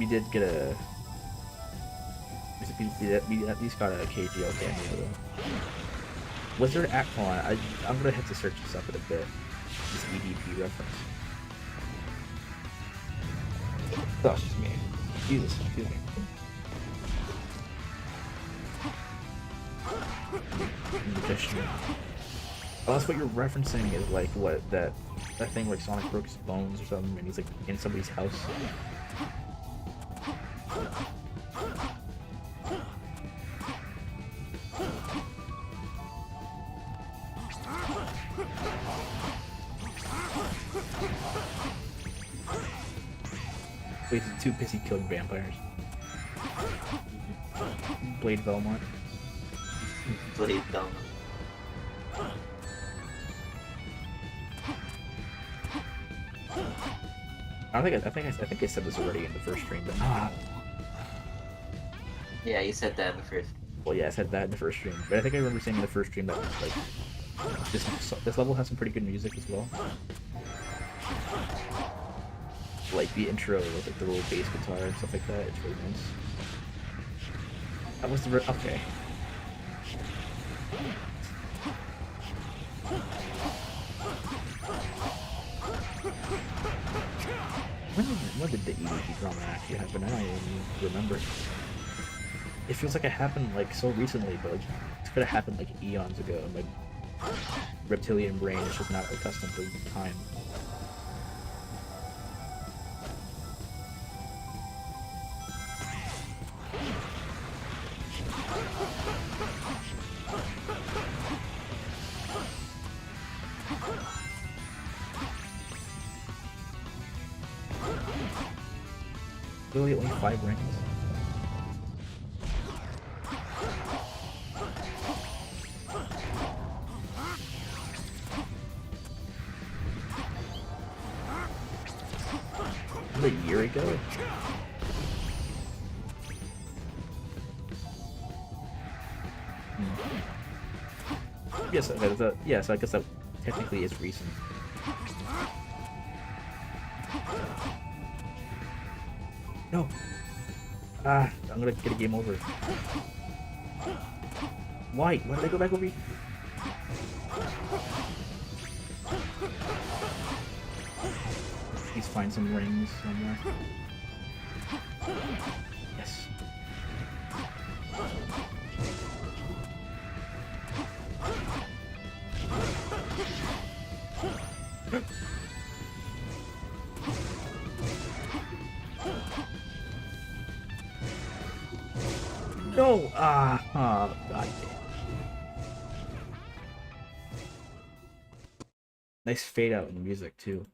We did get a. We at least got a KGL cameo though. Was there an act? Hold on, I'm gonna have to search this up in a bit. This EDP reference. Oh, it's just me. Jesus, excuse me. Magician. Oh, that's what you're referencing is like what that thing where Sonic broke his bones or something and he's like in somebody's house. Wait, he's too busy killing vampires. Blade Belmont. Blade Belmont. I think I said this already in the first stream, but Yeah, you said that in the first. well, yeah, I said that in the first stream, but I think I remember saying in the first stream that like this level has some pretty good music as well. Like the intro with like the little bass guitar and stuff like that. It's really nice. That was the okay. When did the EDP drama actually happen? I don't even remember. It feels like it happened like so recently, but like, it could have happened like eons ago. Like reptilian brain is just not accustomed to time. Really, only 5 rings? A year ago? Yes, yeah, so I guess that technically is recent. No. I'm gonna get a game over. Why? Why did I go back over here? Please find some rings somewhere. Yes. No! God damn. Nice fade out in music too.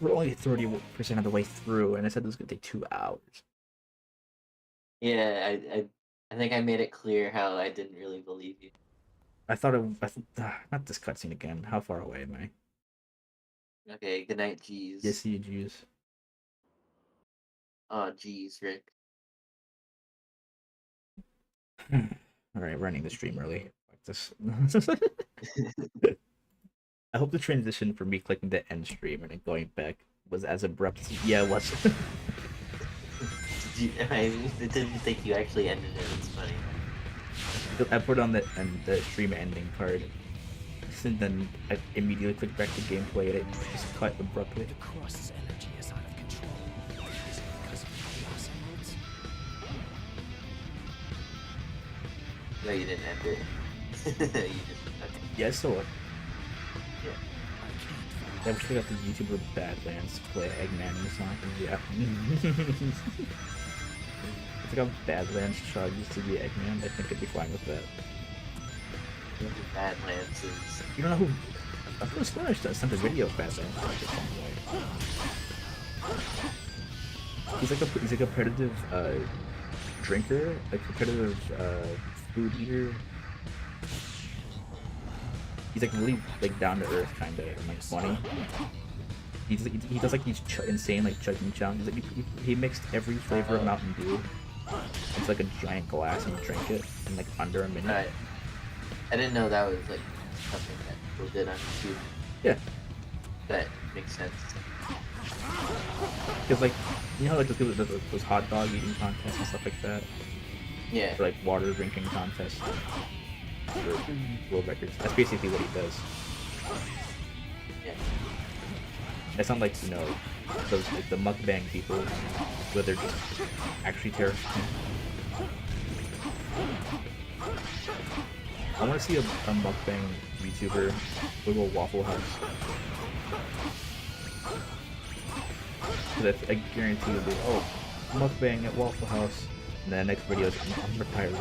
We're only 30% of the way through, and I said this was gonna take 2 hours. Yeah, I think I made it clear how I didn't really believe you. Not this cutscene again. How far away am I? Okay, good night, G's. Yes, see you, Jews. Oh, G's, Rick. Alright, running the stream early. Fuck this. I hope the transition from me clicking the end stream and then going back was as abrupt. Yeah, it was. I didn't think you actually ended it. It's funny. I put on the stream ending card, and then I immediately clicked back to gameplay and it just cut abruptly. The Crust's energy is out of control. Is it because of the Chaos Emeralds? No, you didn't end it. You just okay. Yeah, I saw it. Yeah. I can't I wish we got the YouTuber Badlands to play Eggman in the Sonic. Yeah. like a Badlands Chug used to be Eggman, I think I'd be fine with that. Badlands is. You don't know who? I could have sworn I sent a video of Badlands Chug at some point. He's like a competitive drinker, a competitive food eater. He's like really like down to earth kind of and like funny. He does like these insane like chugging challenges. Like he mixed every flavor of Mountain Dew into like a giant glass and drank it in like under a minute. Right. I didn't know that was like something that people did on YouTube. Yeah. That makes sense. Because like you know like those hot dog eating contests and stuff like that. Yeah. Or like water drinking contests. For world records. That's basically what he does. Yeah. It's not like, you know, those like the mukbang people where they're just actually terrifying. I want to see a mukbang YouTuber go to a Waffle House. Because I guarantee you'll be, oh, mukbang at Waffle House. And then the next video is, I'm retired.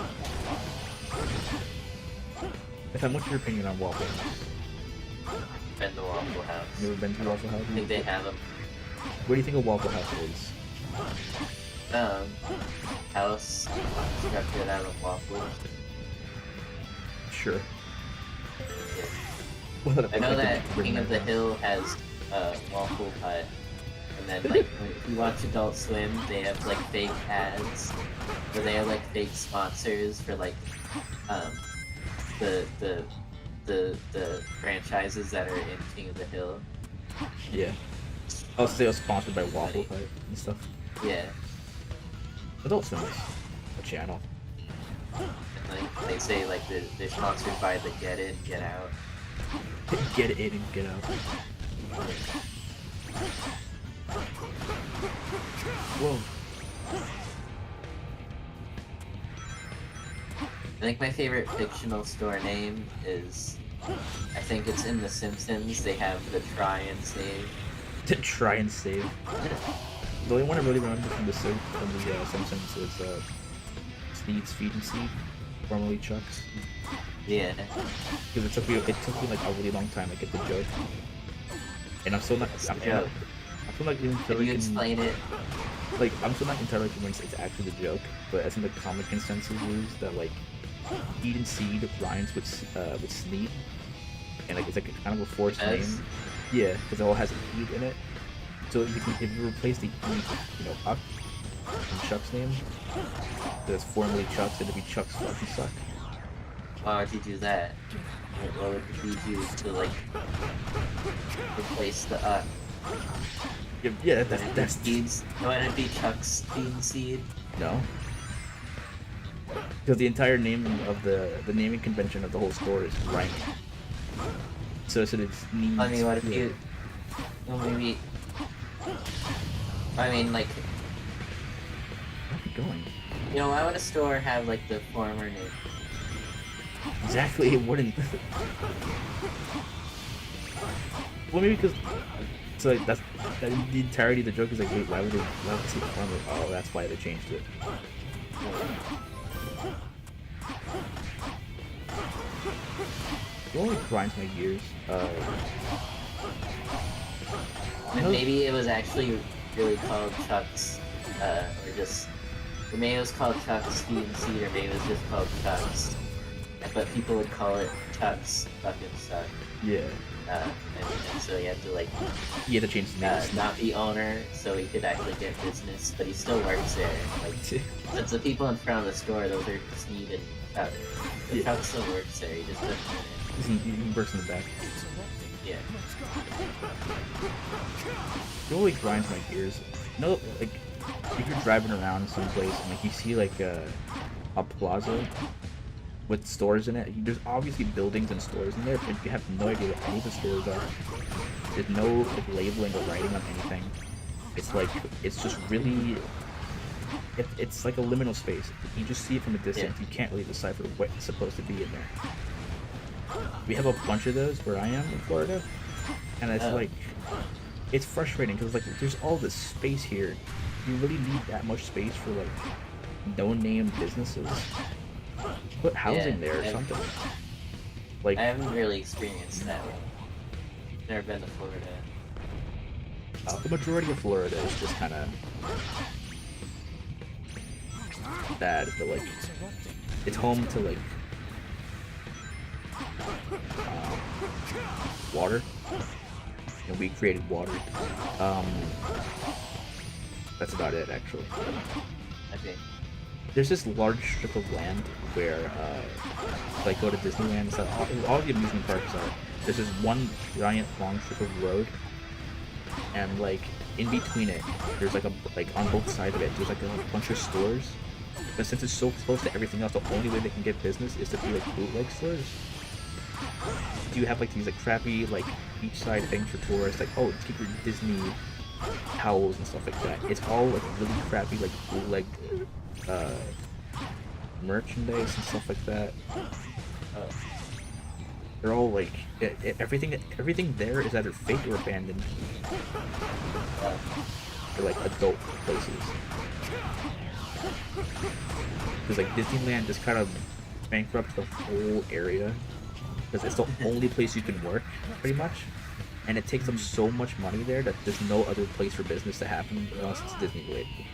What's your opinion on Waffle House? Been to Waffle House. You ever been to Waffle House? I think they have them. What do you think a Waffle House is? House constructed out of waffles. Sure. Yeah. I know that King of the Hill has waffle hut, and then like if you watch Adult Swim, they have like fake ads, where they have like fake sponsors for like the franchises that are in King of the Hill. Yeah. Oh, so they were sponsored by Waffle Hut and stuff. Yeah. Adult Swim is a channel. And like they say like they're sponsored by the Get In, Get Out. Get in and get out. Whoa. I think my favorite fictional store name is, I think it's in The Simpsons. They have the Try and Save. To try and save. The only one I really remember from the Simpsons is Sneed's Feed and Seed, formerly Chuck's. Yeah. Because it took me like a really long time to get the joke, and I'm still not. I'm still not even Can you explain it? Like I'm still not entirely convinced it's actually the joke, but I think the common consensus is that like Feed and Seed rhymes with Sneed, and like it's like kind of a forced name. Yeah, because it all has an E in it. So if you replace the E, you know, up in Chuck's name, that's formerly Chuck's, it'd be Chuck's Fucking Suck. Why would you do that? What would you use to like replace the Yeah, that's Seeds. Wouldn't it be Chuck's Bean Seed? No. Because the entire name of the naming convention of the whole store is rhyming. So it's needs. I mean, what if you? Well, maybe. I mean, like. Where are we going? You know, why would a store have like the former name? Exactly, it wouldn't. Well, maybe because. So like that's the entirety of the joke is like, wait, why would they say former? Oh, that's why they changed it. It only grinds my gears. Maybe it was actually really called Chuck's, or just. Or maybe it was called Chuck's Feed and Seed, or maybe it was just called Chuck's. But people would call it Chuck's Fucking Suck. Yeah. And so he had to like. He had to change the name. Not be owner, so he could actually get business, but he still works there. Like, since the people in front of the store, those are Sneed and Chuck. The Chuck still works there. He just doesn't. He works in the back. Yeah. It really grinds my gears. You know, like, if you're driving around someplace and like you see like a plaza with stores in it, there's obviously buildings and stores in there, but you have no idea what any of the stores are. There's no like labeling or writing on anything. It's like, it's just really, it's like a liminal space. You just see it from a distance. You can't really decipher what's supposed to be in there. We have a bunch of those where I am in Florida, and it's like, it's frustrating because like there's all this space here. You really need that much space for like no-name businesses. Put housing there or I've- something. Like, I haven't really experienced that one. Never been to Florida. the majority of Florida is just kind of bad, but like, it's home to like water. And we created water. That's about it, actually. Okay. There's this large strip of land where, like, go to Disneyland and stuff. All the amusement parks are. There's this one giant long strip of road, and like in between it, there's like on both sides of it, there's like a bunch of stores. But since it's so close to everything else, the only way they can get business is to be like bootleg stores. Do you have like these like crappy like beachside things for tourists? Like, oh, keep your Disney towels and stuff like that. It's all like really crappy like bootleg merchandise and stuff like that. They're all like everything there is either fake or abandoned. They're like adult places. Because like Disneyland just kind of bankrupt the whole area because it's the only place you can work pretty much, and it takes them so much money there that there's no other place for business to happen unless it's Disney related.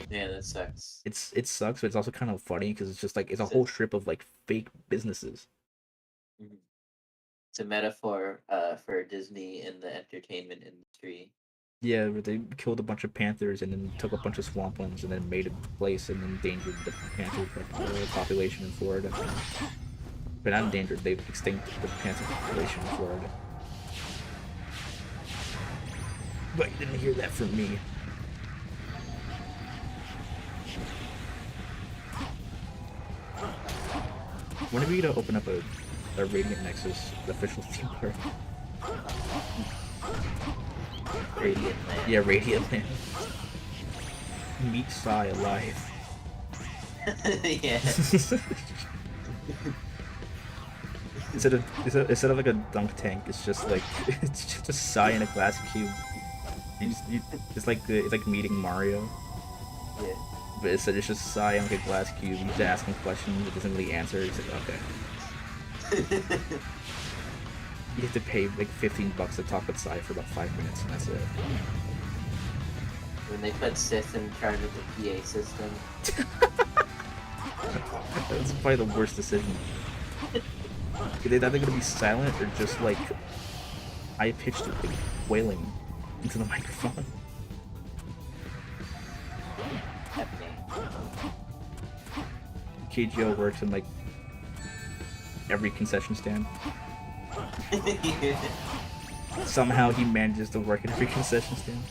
Yeah, that sucks. It sucks, but it's also kind of funny because it's just like it's a whole strip of like fake businesses. Mhm. It's a metaphor for Disney and the entertainment industry. Yeah, where they killed a bunch of panthers and then took a bunch of swamplands and then made a place and endangered the panther population in Florida. But not endangered, they extinct the panther population in Florida. But you didn't hear that from me. When are we gonna open up a Radiant Nexus, the official theme park? Radiant Land. Yeah, Radiant Land. Meet Sai alive. Yeah. Instead of like a dunk tank, it's just like it's just a Sai in a glass cube. It's like meeting Mario, Yeah. but it's just Sai in like a glass cube. You just ask him questions, it doesn't really answer. He's like, okay. You have to pay like $15 to talk with Sai for about 5 minutes, and that's it. When they put Sith in charge of the PA system. That's probably the worst decision. Are they either gonna be silent or just like high-pitched like, wailing into the microphone? KGO works in like every concession stand. Somehow he manages to work in every concession stand.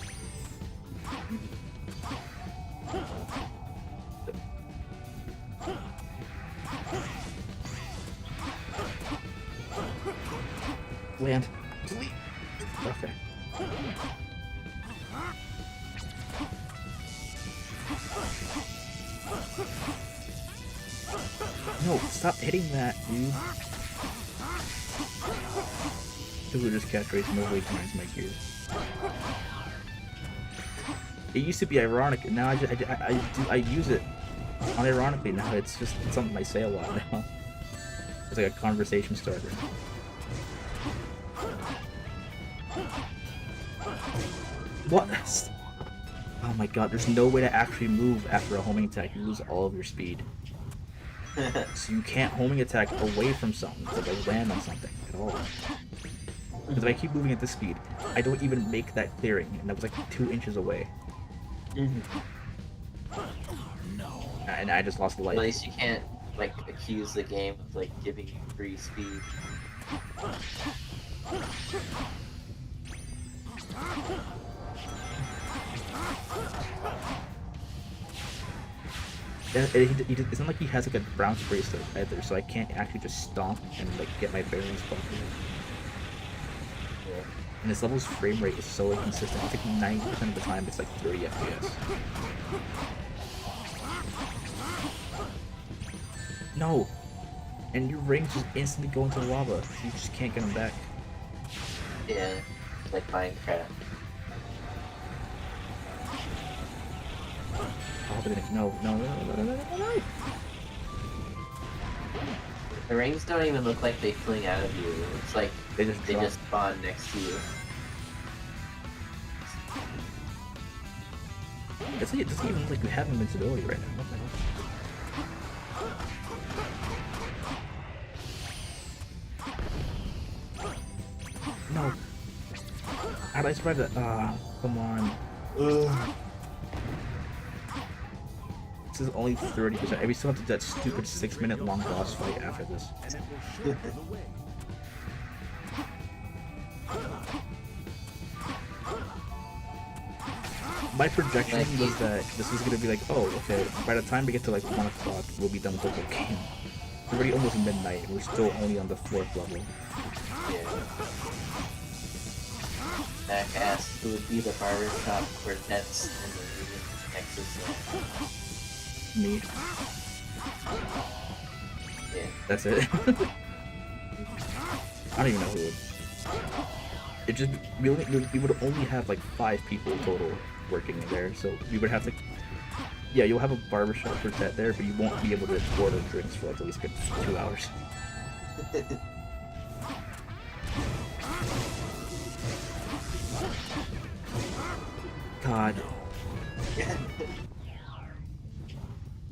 Land. Delete. Okay. No, stop hitting that, dude. Villagers catchphrase mostly grinds my gears. It used to be ironic, and now I use it unironically. Now it's something I say a lot now. It's like a conversation starter. What? Oh my god, there's no way to actually move after a homing attack. You lose all of your speed. So you can't homing attack away from something to like land on something at all. Because if I keep moving at this speed, I don't even make that clearing, and that was like 2 inches away. No. And I just lost the life. At least you can't like accuse the game of like giving you free speed. It's not like he has like a brown bracelet either, so I can't actually just stomp and like get my bearings properly. Yeah. And his level's frame rate is so inconsistent. It's like 90% of the time it's like 30 FPS. No! And your rings just instantly go into lava, so you just can't get them back. Yeah. Like Minecraft. Oh happening? No, no, no, no, no, no, no, no. The rings don't even look like they fling out of you. It's like They just they drop. just spawn next to you. It doesn't even look like we have invincibility right now. What the hell? No. How did I survive that? Ah, come on. Ugh. This is only 30%. And we still have to do that stupid 6-minute long boss fight after this. And it will shoulder the way. My projection was that this was gonna be like, oh, okay, by the time we get to like 1 o'clock, we'll be done with the whole game. It's already almost midnight, and we're still only on the 4th level. Yeah. Mac asked who would be the barbershop quartets in the Nexus zone. Me. Yeah. That's it. I don't even know who would. It just we would only have like 5 people total working in there, so we would have like, yeah, you'll have a barbershop quartet there, but you won't be able to order drinks for like at least 2 hours. God.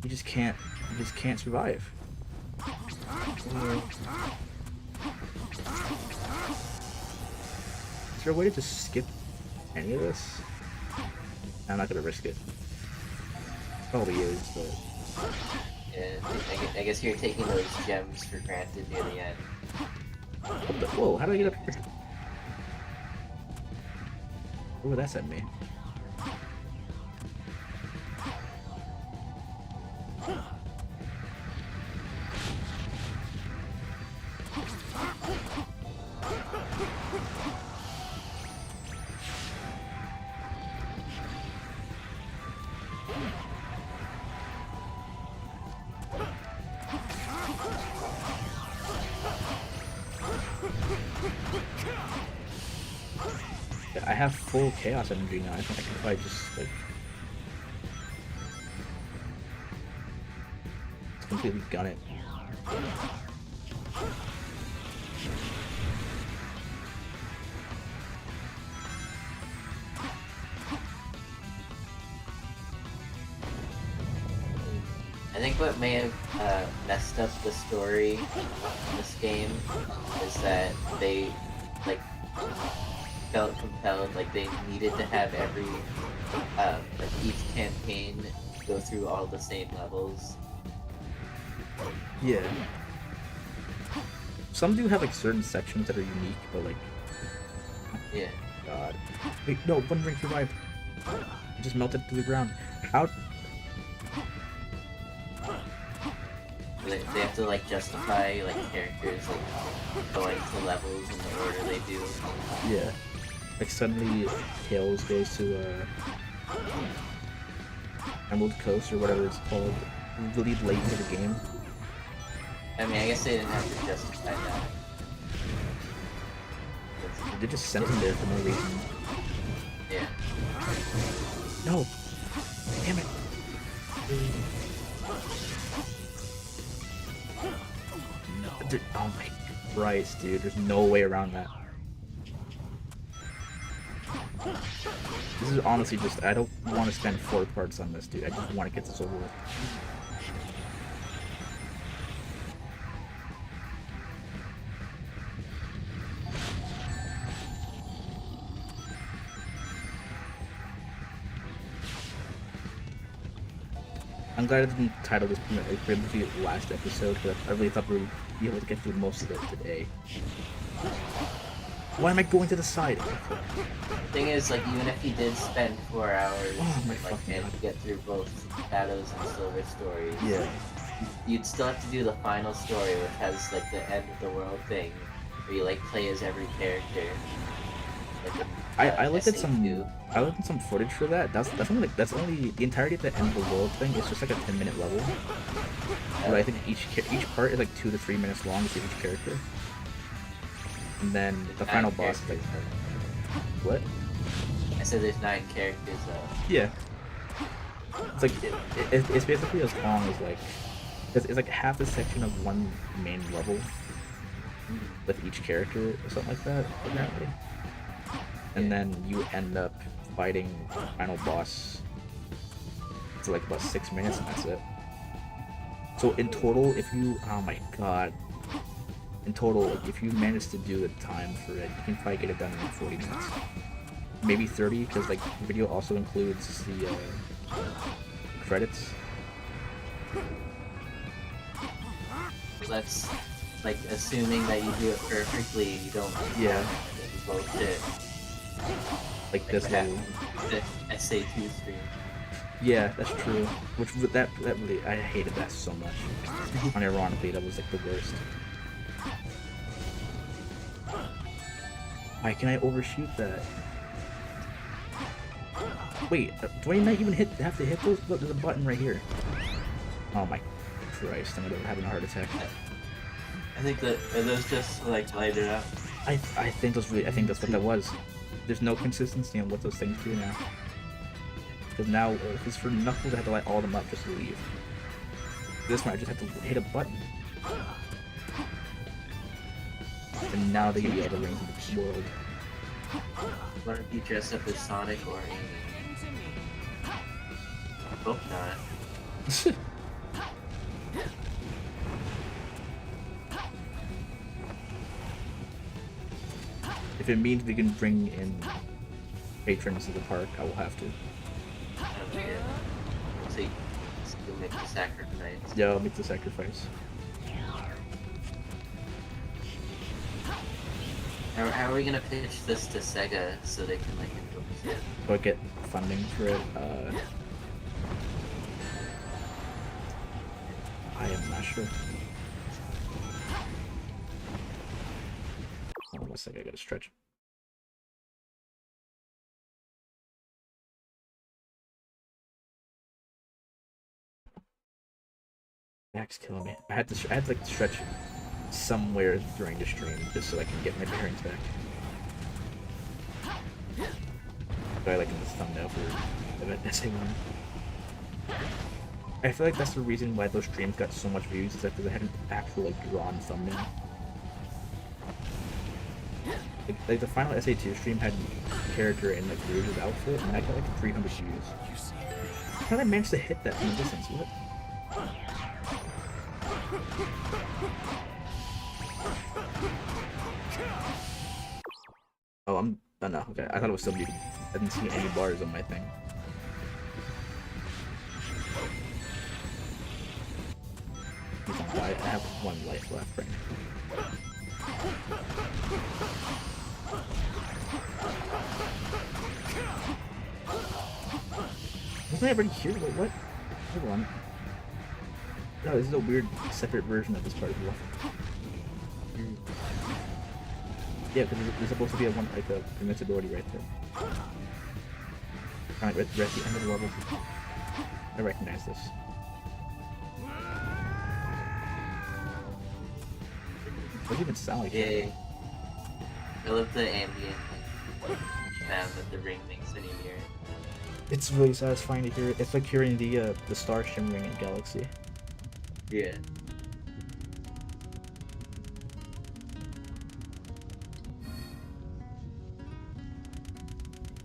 You just can't survive. Is there a way to just skip any of this? I'm not gonna risk it. Probably is, but Yeah, I guess you're taking those gems for granted near the end. what the, whoa, how do I get up here? Where would that send me? I have full chaos energy now. I think I can probably just like completely gun it. I think what may have messed up the story in this game is that they like felt compelled, like they needed to have every like each campaign go through all the same levels. Yeah. Some do have like certain sections that are unique, but like, Yeah. God. Wait, no, one ring survived. It just melted to the ground. How? They have to like justify like characters like going to levels in the order they do. Yeah. Like suddenly Tails goes to Emerald Coast or whatever it's called really late into the game. I mean, I guess they didn't have to justify that. They just sent him there for no reason. Yeah. No! Damn it! Oh my Christ, dude. There's no way around that. This is honestly just, I don't want to spend 4 parts on this, dude. I just want to get this over with. I'm glad I didn't title this previously last episode, but I really thought we would be able to get through most of it today. Why am I going to the side? Thing is, like, even if you did spend 4 hours Oh my like, fucking and God. get through both Shadows and Silver stories, Yeah. you'd still have to do the final story, which has like the end of the world thing, where you like play as every character. Like, in, I looked at SAQ. some footage for that. That's only like, that's only the entirety of the end of the world thing. It's just like a 10-minute level. But I think each part is like 2 to 3 minutes long for each character. And then the final boss is like, what? I said there's 9 characters though. Yeah. It's like it's basically as long as like it's like half a section of one main level with each character or something like that apparently, and then you end up fighting the final boss for like about 6 minutes and that's it. So in total, if you oh my god, in total, like, if you manage to do the time for it, you can probably get it done in like 40 minutes, maybe 30, because like the video also includes the credits. That's like assuming that you do it perfectly, you don't. Yeah. You bullshit. Like this level. The SAT stream. Yeah, that's true. Which that really I hated that so much. Unironically, that was like the worst. Why can I overshoot that? Wait, do I not even have to hit those? Look, there's a button right here. Oh my Christ! I'm having a heart attack. I think that are those just to, like light it up. I think those really. I think that's what that was. There's no consistency on what those things do now. Because now, because for Knuckles, I have to light all of them up just to leave. This one, I just have to hit a button. And now they give you all the rings in the world. Why don't you dress up as Sonic or Amy? Hope not. If it means we can bring in patrons to the park, I will have to. So you'll make the sacrifice. Yeah, I'll make the sacrifice. How are we gonna pitch this to Sega so they can like endorse it? Do I get funding for it? I am not sure. Hold on a second, I gotta stretch. Back's killing me. I had to like stretch somewhere during the stream just so I can get my bearings back. I like in this thumbnail for the SA1. I feel like that's the reason why those streams got so much views, is that because I had an actual like drawn thumbnail. Like the final SA2 stream had a character in like Rouge's outfit, and I got like 300 views. How did I manage to hit that from a distance? What? Oh, I'm. Oh no, okay. I thought it was still muted. I didn't see any bars on my thing. He's on fire. I have 1 life left right now. Wasn't I already here? Wait, what? Hold on. No, this is a weird separate version of this part of the level. Yeah, because there's supposed to be a one like a invincibility right there. Right at the end of the level. I recognize this. What does it even sound like? Yeah. I love the ambient sound that the ring makes when you hear it. It's really satisfying to hear. It's like hearing the star shimmering in Galaxy. Yeah.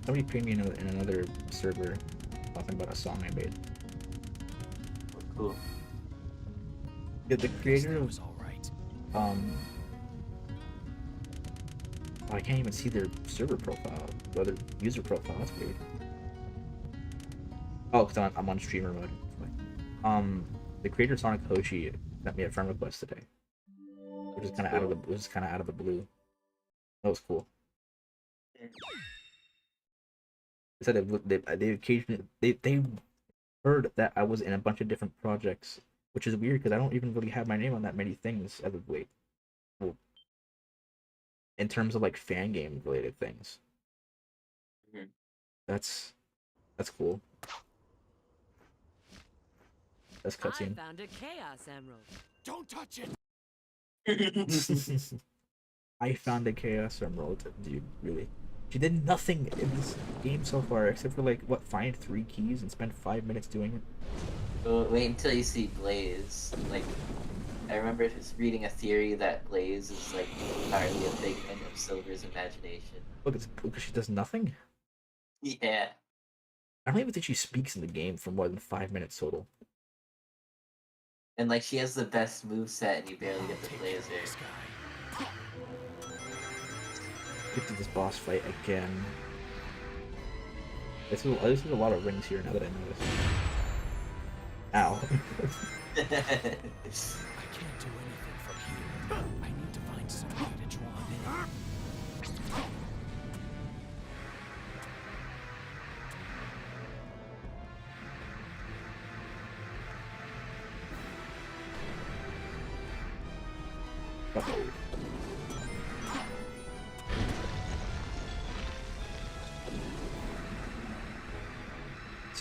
Somebody pinged me in another server talking about a song I made. Oh, cool. Yeah, the creator That of was all right. oh, I can't even see their server profile, or their user profile. That's weird. Oh, because I'm on streamer mode. The creator of Sonic Hoshi sent me a friend request today, which is kind of out of the blue. That was cool. They said they occasionally they heard that I was in a bunch of different projects, which is weird because I don't even really have my name on that many things as of late. Well, in terms of like fan game related things. Mm-hmm. That's cool. That's I cutscene. found a Chaos Emerald. Don't touch it. I found a Chaos Emerald, dude. Really? She did nothing in this game so far except for like what, find 3 keys and spend 5 minutes doing it. Well, wait until you see Blaze. Like, I remember just reading a theory that Blaze is like entirely a figment of Silver's imagination. Look, it's because she does nothing. Yeah. I don't even think she speaks in the game for more than 5 minutes total. And like she has the best moveset and you barely get the Take care of Blazer. this guy. Get to this boss fight again. This is a lot of rings here now that I notice. Ow. I can't do anything from here. I need to find some way to draw him in. Uh-oh.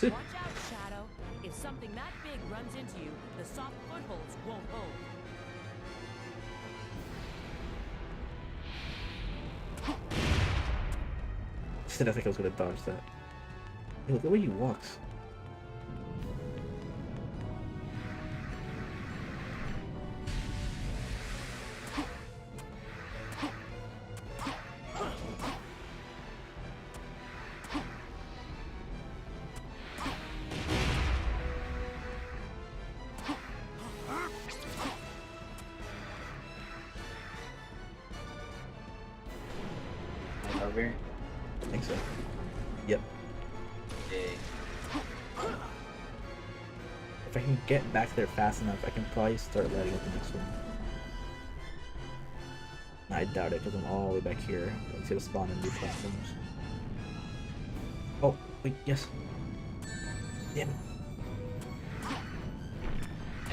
Watch out, Shadow. If something that big runs into you, the soft footholds won't hold. Did I think I was gonna dodge that? Hey, look at the way he walks. Over. I think so. Yep. Okay. If I can get back there fast enough, I can probably start lighting up the next one. I doubt it, because I'm all the way back here. Let's see the spawn and do platforms. Oh, wait, yes. Damn it.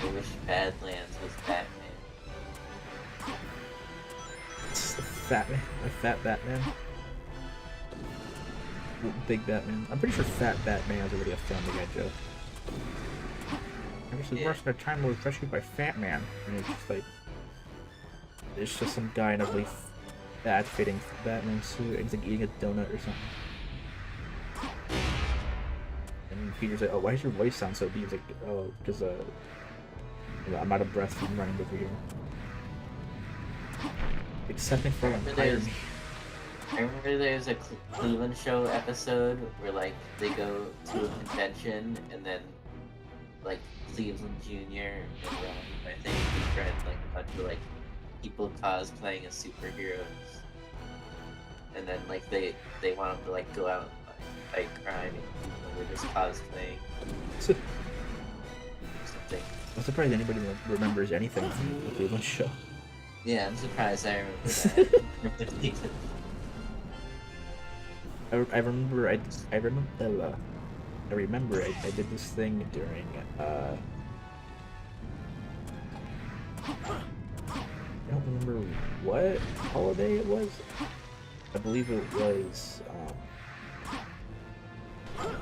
I wish Badlands was Batman. It's a fat man. A fat Batman. Big Batman. I'm pretty sure Fat Batman is already a Family Guy joke. Ever since worse than a time was rescued by Fat Man. And it's just like... It's just some guy in a really bad fitting Batman suit and he's like eating a donut or something. And Peter's like, oh, why does your voice sound so deep? He's like, oh, because I'm out of breath from running over here. Accepting for Remember there's a Cleveland Show episode where like they go to a convention and then like Cleveland Jr. and I think befriend like a bunch of like people cosplaying as superheroes, and then like they want them to like go out and like, fight crime and we're just cosplaying something. I'm surprised anybody remembers anything from the Cleveland Show. Yeah, I'm surprised I remember that. I remember I did this thing during I don't remember what holiday it was. I believe it was oh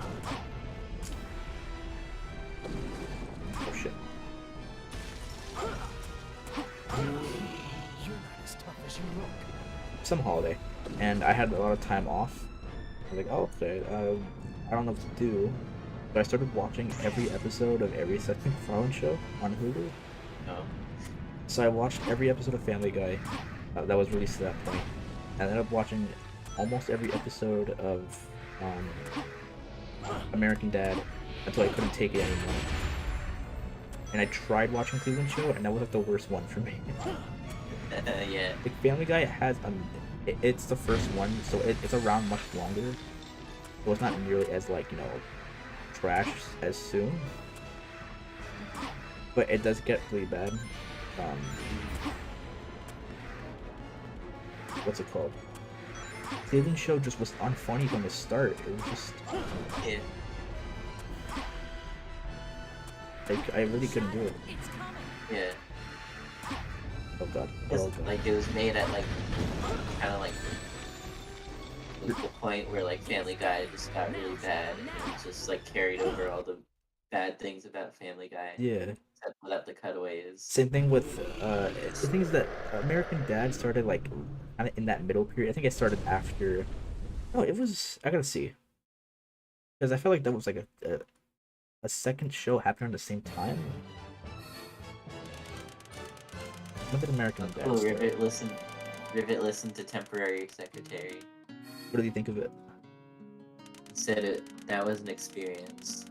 shit. You're not as tough as you look. Some holiday, and I had a lot of time off. I was like, oh, okay, I don't know what to do. But I started watching every episode of every Seth MacFarlane show on Hulu. No. So I watched every episode of Family Guy that was released at that point. I ended up watching almost every episode of American Dad until I couldn't take it anymore. And I tried watching Cleveland Show, and that was like the worst one for me. Yeah. Like Family Guy has it's the first one, so it's around much longer. So it's not nearly as like, you know, trash as soon. But it does get really bad. What's it called? Cleveland Show just was unfunny from the start. It was just Yeah. like I really couldn't do it. It's coming. Yeah. Oh god. It's, Oh god. like it was made at like kind of like the point where like Family Guy just got really bad and it just like carried over all the bad things about Family Guy. Yeah. Except without the cutaways. Same thing with the thing is that American Dad started like kind of in that middle period. I think it started after No, it was. I gotta see because I feel like that was like a second show happening at the same time. When did Oh, American Dad cool. start? Rivet listened to Temporary Secretary. What do you think of it? He said that was an experience.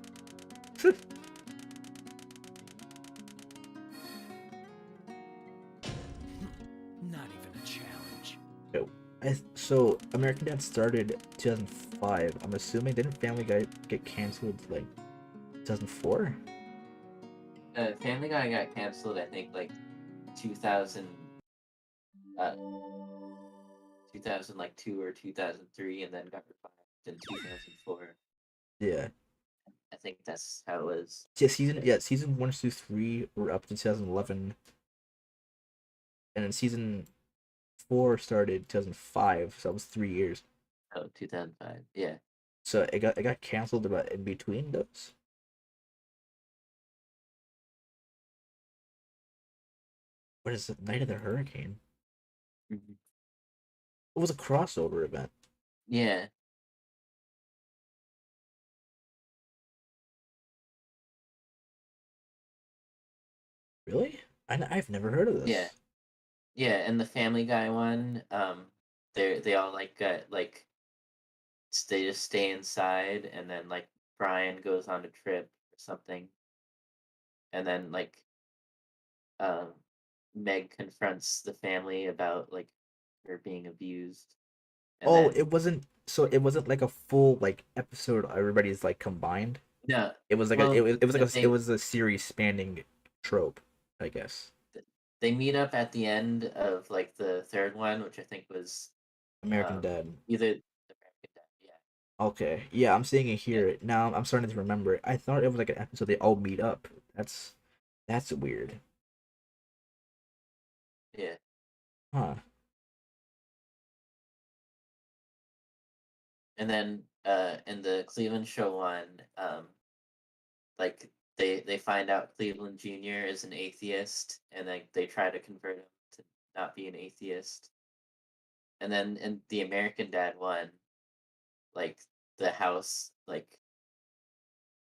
Not even a challenge. So, so American Dad started 2005. I'm assuming didn't Family Guy get canceled like 2004? Family Guy got canceled, I think, like 2000, uh, 2000 like 2 or 2003, and then got revived in 2004. Yeah. I think that's how it was. Season 1 through 3 were up to 2011, and then season 4 started 2005. So that was 3 years. Oh, 2005. Yeah. So it got canceled about in between those. What is it? Night of the Hurricane? Mhm. It was a crossover event. Yeah. Really? I've never heard of Yeah. this. Yeah, and the Family Guy one, they all like got like they just stay inside, and then like Brian goes on a trip or something, and then like um Meg confronts the family about like her being abused, and Oh, then it wasn't. So it wasn't like a full like episode. Everybody's like combined. no, It was like well it was like the it thing was a series spanning trope, I guess. they meet up at the end of like the third one, which I think was American Dad. either American Dad, yeah, Okay, yeah, I'm seeing it yeah, here now. I'm starting to remember it. I thought it was like an episode they all meet up. That's weird, yeah. huh? And then in the Cleveland show one, like they find out Cleveland Jr. is an atheist, and like they try to convert him to not be an atheist. And then in the American Dad one, like the house, like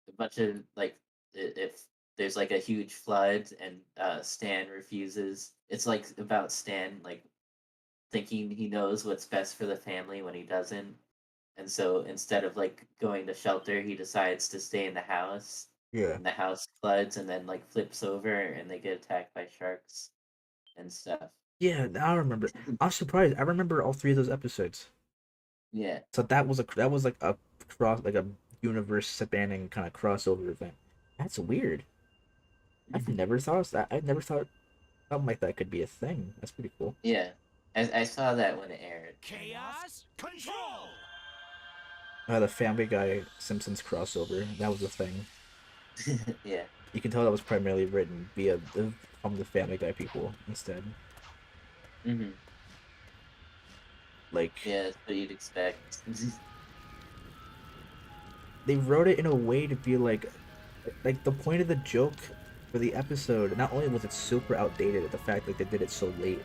a bunch of like if there's like a huge flood and Stan refuses. It's like about Stan like thinking he knows what's best for the family when he doesn't. And so instead of like going to shelter, he decides to stay in the house. Yeah. And the house floods and then like flips over and they get attacked by sharks and stuff. Yeah, now I remember. I'm surprised. I remember all three of those episodes. Yeah. So that was like a universe spanning kind of crossover event. That's weird. I've never thought of that. I never thought something like that could be a thing. That's pretty cool. Yeah. I saw that when it aired. Chaos control! The Family Guy Simpsons crossover. That was a thing. Yeah. You can tell that was primarily written via from the Family Guy people instead. Hmm. Like Yeah, that's what you'd expect. they wrote it in a way to be like the point of the joke for the episode. Not only was it super outdated, the fact that they did it so late,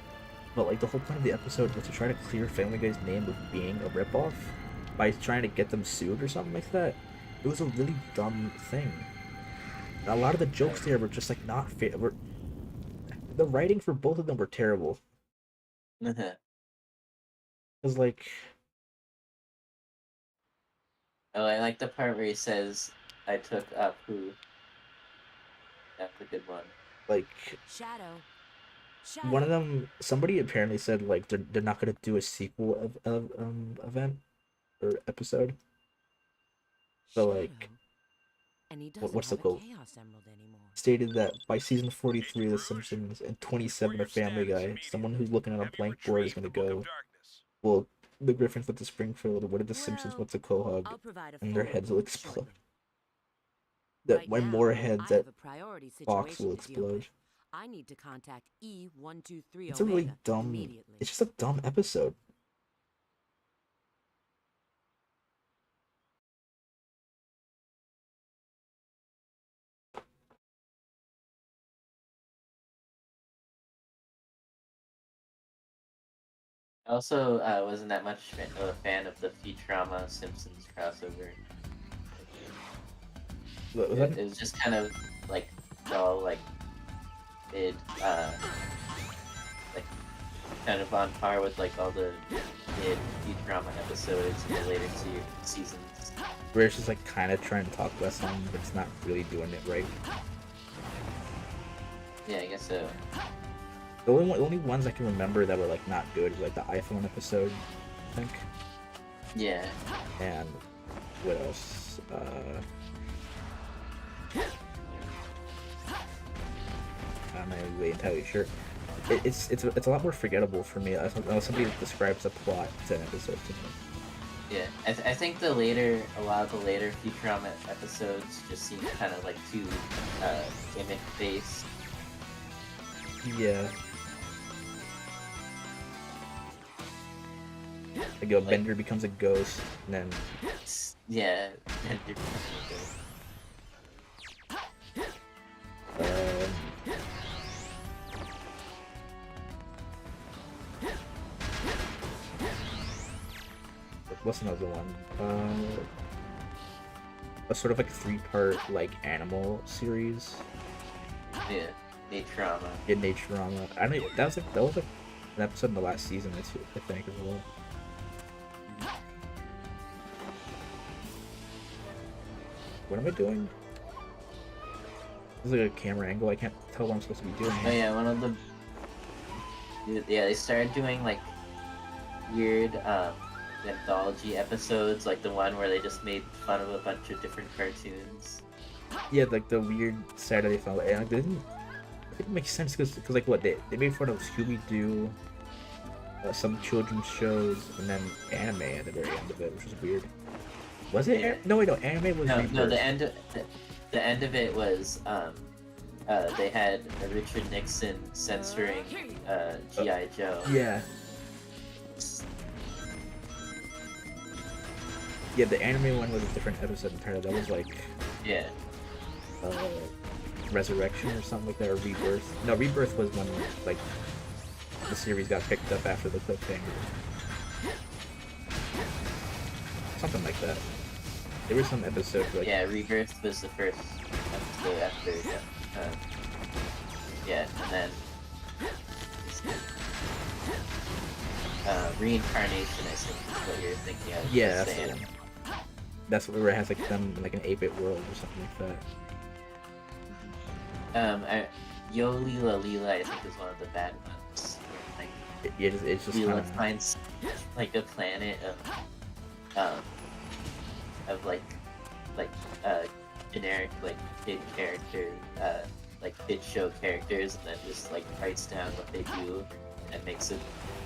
but like the whole point of the episode was to try to clear Family Guy's name of being a ripoff by trying to get them sued or something like that. It was a really dumb thing. A lot of the Right. jokes there were just like not fair. The writing for both of them were terrible. Cause like Oh, I like the part where he says, "I took Apu." That's a good one. like Shadow. one of Shadow. them, somebody apparently said like they're not gonna do a sequel of event or episode. So Shadow. like And he doesn't what's the have a quote? Chaos Emerald anymore. Stated that by season Agent 43 of The Rouge, Simpsons and report 27 your of Family status Guy, someone immediately. who's looking at a Have you blank board is retrieved gonna the Book of go, Darkness? well, the Griffins went to Springfield, what did the Simpsons Well, went to Quahog, I'll provide a and full their heads will report explode. shortly. That Right when now, more heads I that have a priority box will situation to deal explode. with. I need to contact E123 It's a really Omega dumb, immediately. it's just a dumb episode. Also, wasn't that much of a fan of the Futurama Simpsons crossover. Was that? It was just kind of like dull, like mid, like kind of on par with like all the mid Futurama episodes in the later seasons. Where it's just like kind of trying to talk about something, but it's not really doing it right. Yeah, I guess so. The only ones I can remember that were like not good were like the iPhone episode, I think. Yeah. And what else? I'm not really entirely sure. It's a lot more forgettable for me. Unless somebody describes the plot to an episode to me. Yeah, I think a lot of the later Futurama episodes just seem kind of like too gimmick based. Yeah. Like a Bender becomes a ghost, and then Yeah. um, what's another one? A sort of like a three-part like animal series. Yeah, Naturama. In Naturama. I mean that was like an episode in the last season, I think, as well. What am I doing? This is like a camera angle. I can't tell what I'm supposed to be doing. Oh yeah, one of the they started doing like weird anthology episodes, like the one where they just made fun of a bunch of different cartoons. Yeah, like the weird Saturday Fun, and like, it didn't make sense because like what they made fun of Scooby Doo, some children's shows, and then anime at the very end of it, which was weird. Was it? Yeah. No, wait, no. Anime was No, Rebirth. the end of it was they had Richard Nixon censoring GI Joe. Yeah. Yeah, the anime one was a different episode entirely. That was like Yeah. Resurrection or something like that, or Rebirth. No, Rebirth was when like the series got picked up after the cliffhanger. Something like that. There was some episode like Yeah, Rebirth was the first episode after yeah, and then Reincarnation, I think is what you're thinking of. yeah, Just that's the saying. one. That's where it has like them like an 8-bit world or something like that. Yo Leela, I think is one of the bad ones. Like It's just Leela kind of finds like a planet of like generic like kid character like kid show characters, and then just like writes down what they do and makes a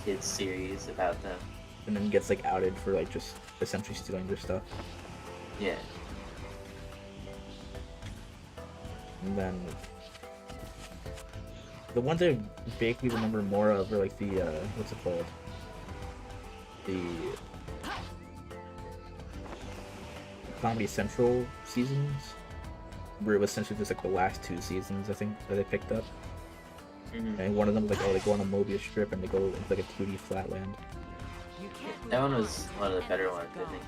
kids series about them. and then gets like outed for like just essentially stealing their stuff. Yeah. And then the ones I vaguely remember more of are like the what's it called? The Comedy Central seasons, where it was essentially just like the last 2 seasons I think that they picked up. Mhm. And one of them was like, oh, they go on a Mobius strip and they go into like a 2D flatland. That one was one of the better ones, I think.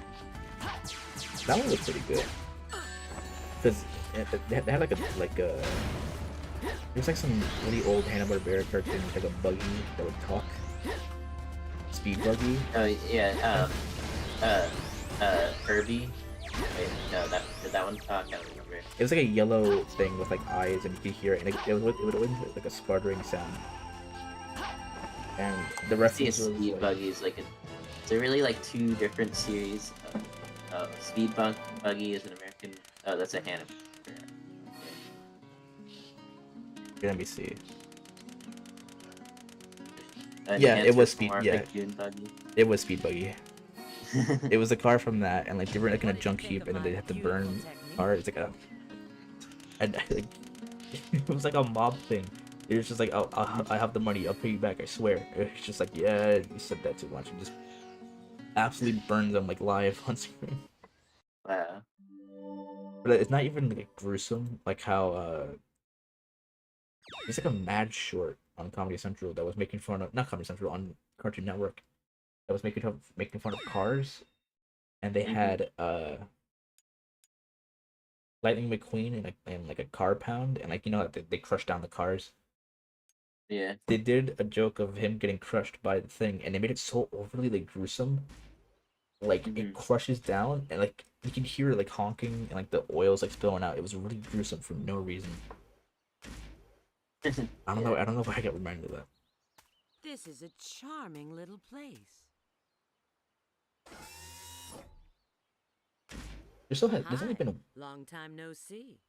That one was pretty good. Because they had like there's like some really old Hanna-Barbera cartoon with like a buggy that would talk. Speed buggy. Oh yeah, Herbie. Wait, no, that one talk? I don't remember. It was like a yellow thing with like eyes, and you could hear it, and it would always make like a sputtering sound. And the See, a reference was Speed like, Buggy is like they're really like 2 different series. Speed Buggy is an American. Oh, that's a Hanna. let me see. Yeah, it was Speed. Yeah, Dune Buggy. it was Speed Buggy. It was a car from that, and like they were like in a junk heap, and then they had to burn car. It's like like, it was like a mob thing. It was just like, oh, I have the money, I'll pay you back, I swear. It's just like, yeah, you said that too much, and just absolutely burns them like live on screen. Wow. But it's not even like gruesome, like how it's like a mad short on Comedy Central that was making fun of, not Comedy Central, on Cartoon Network, that was making fun of cars, and they Mm-hmm. had Lightning McQueen in like a car pound, and like they crushed down the cars. Yeah. They did a joke of him getting crushed by the thing, and they made it so overly like gruesome. Like it Mm-hmm. crushes down, and like you can hear it like honking, and like the oil's like spilling out. It was really gruesome for no reason. I don't know. I don't know why I got reminded of that. This is a charming little place. There's only Hi. been Long time no see.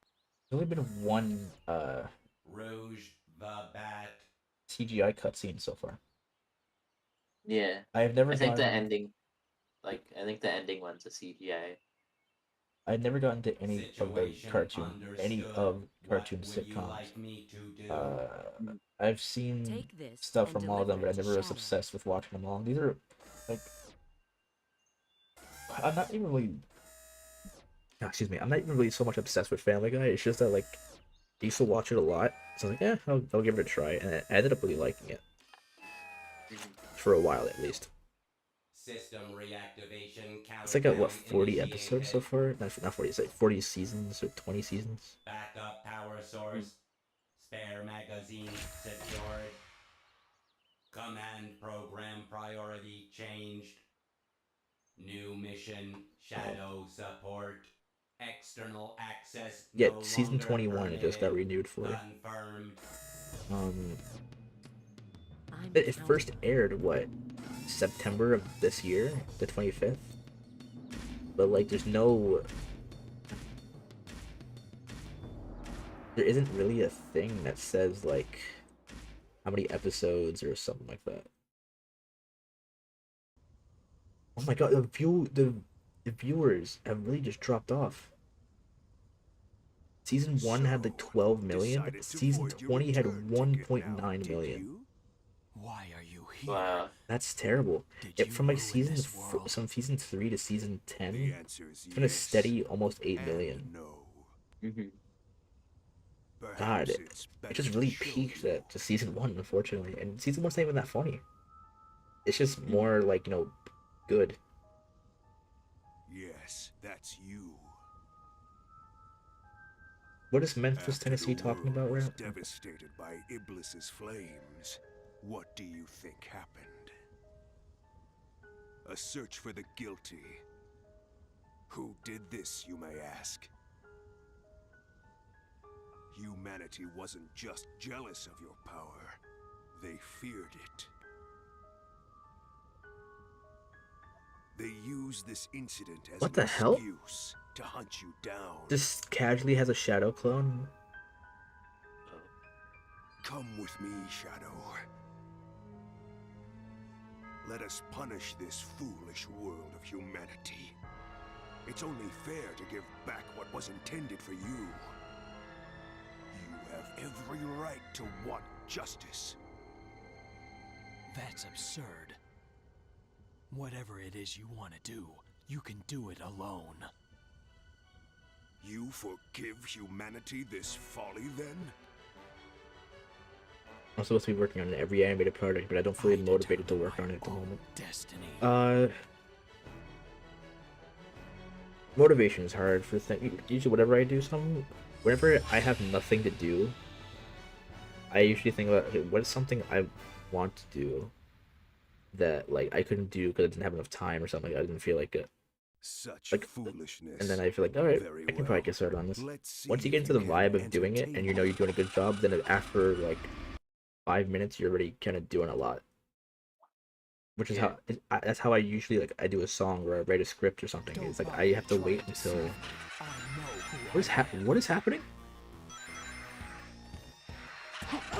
one Rouge the Bat. CGI cutscene so far. Yeah. I have never I think the gotten ending, like, I think the ending one's a CGI. I've never gotten to Situation any understood. of What cartoon would you sitcoms. like me to do? I've seen Take this stuff and from all of them, deliver but I it to never was Shadow. obsessed with watching them all. These are like I'm not even really excuse me, I'm not even really so much obsessed with Family Guy. It's just that like I used to watch it a lot, so I was like, yeah, I'll give it a try, and I ended up really liking it for a while at least. System reactivation countdown It's like at what 40 initiated. episodes so far? Not 40. It's like 40 seasons or 20 seasons. Backup power source. Spare magazine secured. Command program priority changed. New mission. Shadow support. External access. Yeah, No season longer 21 it just got permitted. renewed for. Confirmed. I'm It first counting. aired what September of this year, the 25th. But like, there isn't really a thing that says like how many episodes or something like that. Oh my god, the viewers have really just dropped off. Season 1 had like 12 million, Decided to season void your 20 had return ticket 1.9 now, did million. you? Why are you here? Wow. That's terrible. Did It you from like ruin this world? from season 3 to season 10, The answer is it's been a yes steady almost 8 and million. no. Mm-hmm. God, Perhaps it it's better just to really show peaked you. at to season 1, unfortunately. And season 1's not even that funny. It's just more like, good. Yes, that's you. What is Memphis, After Tennessee the talking world about was right now? devastated by Iblis's flames, what do you think happened? A search for the guilty. Who did this, you may ask? Humanity wasn't just jealous of your power, they feared it. They used this incident as What an the hell? excuse to hunt you down. Just casually has a shadow clone? Come with me, Shadow. Let us punish this foolish world of humanity. It's only fair to give back what was intended for you. You have every right to want justice. That's absurd. Whatever it is you want to do, you can do it alone. You forgive humanity this folly, then? I'm supposed to be working on every animated project, but I don't feel motivated to work on it at the moment. Destiny. Motivation is hard for things. Usually, whenever I do something, whenever I have nothing to do, I usually think about, okay, what is something I want to do that like I couldn't do because I didn't have enough time or something. I didn't feel like it. Such Like, foolishness. And then I feel like, all right, Very I can well. probably get started on this. Let's see Once you if get into the can vibe of doing it, and entertain you know you're doing a good job, then after like 5 minutes, you're already kind of doing a lot. Which is Yeah. that's how I usually I do a song or I write a script or something. It's like I have to wait until. What is happening?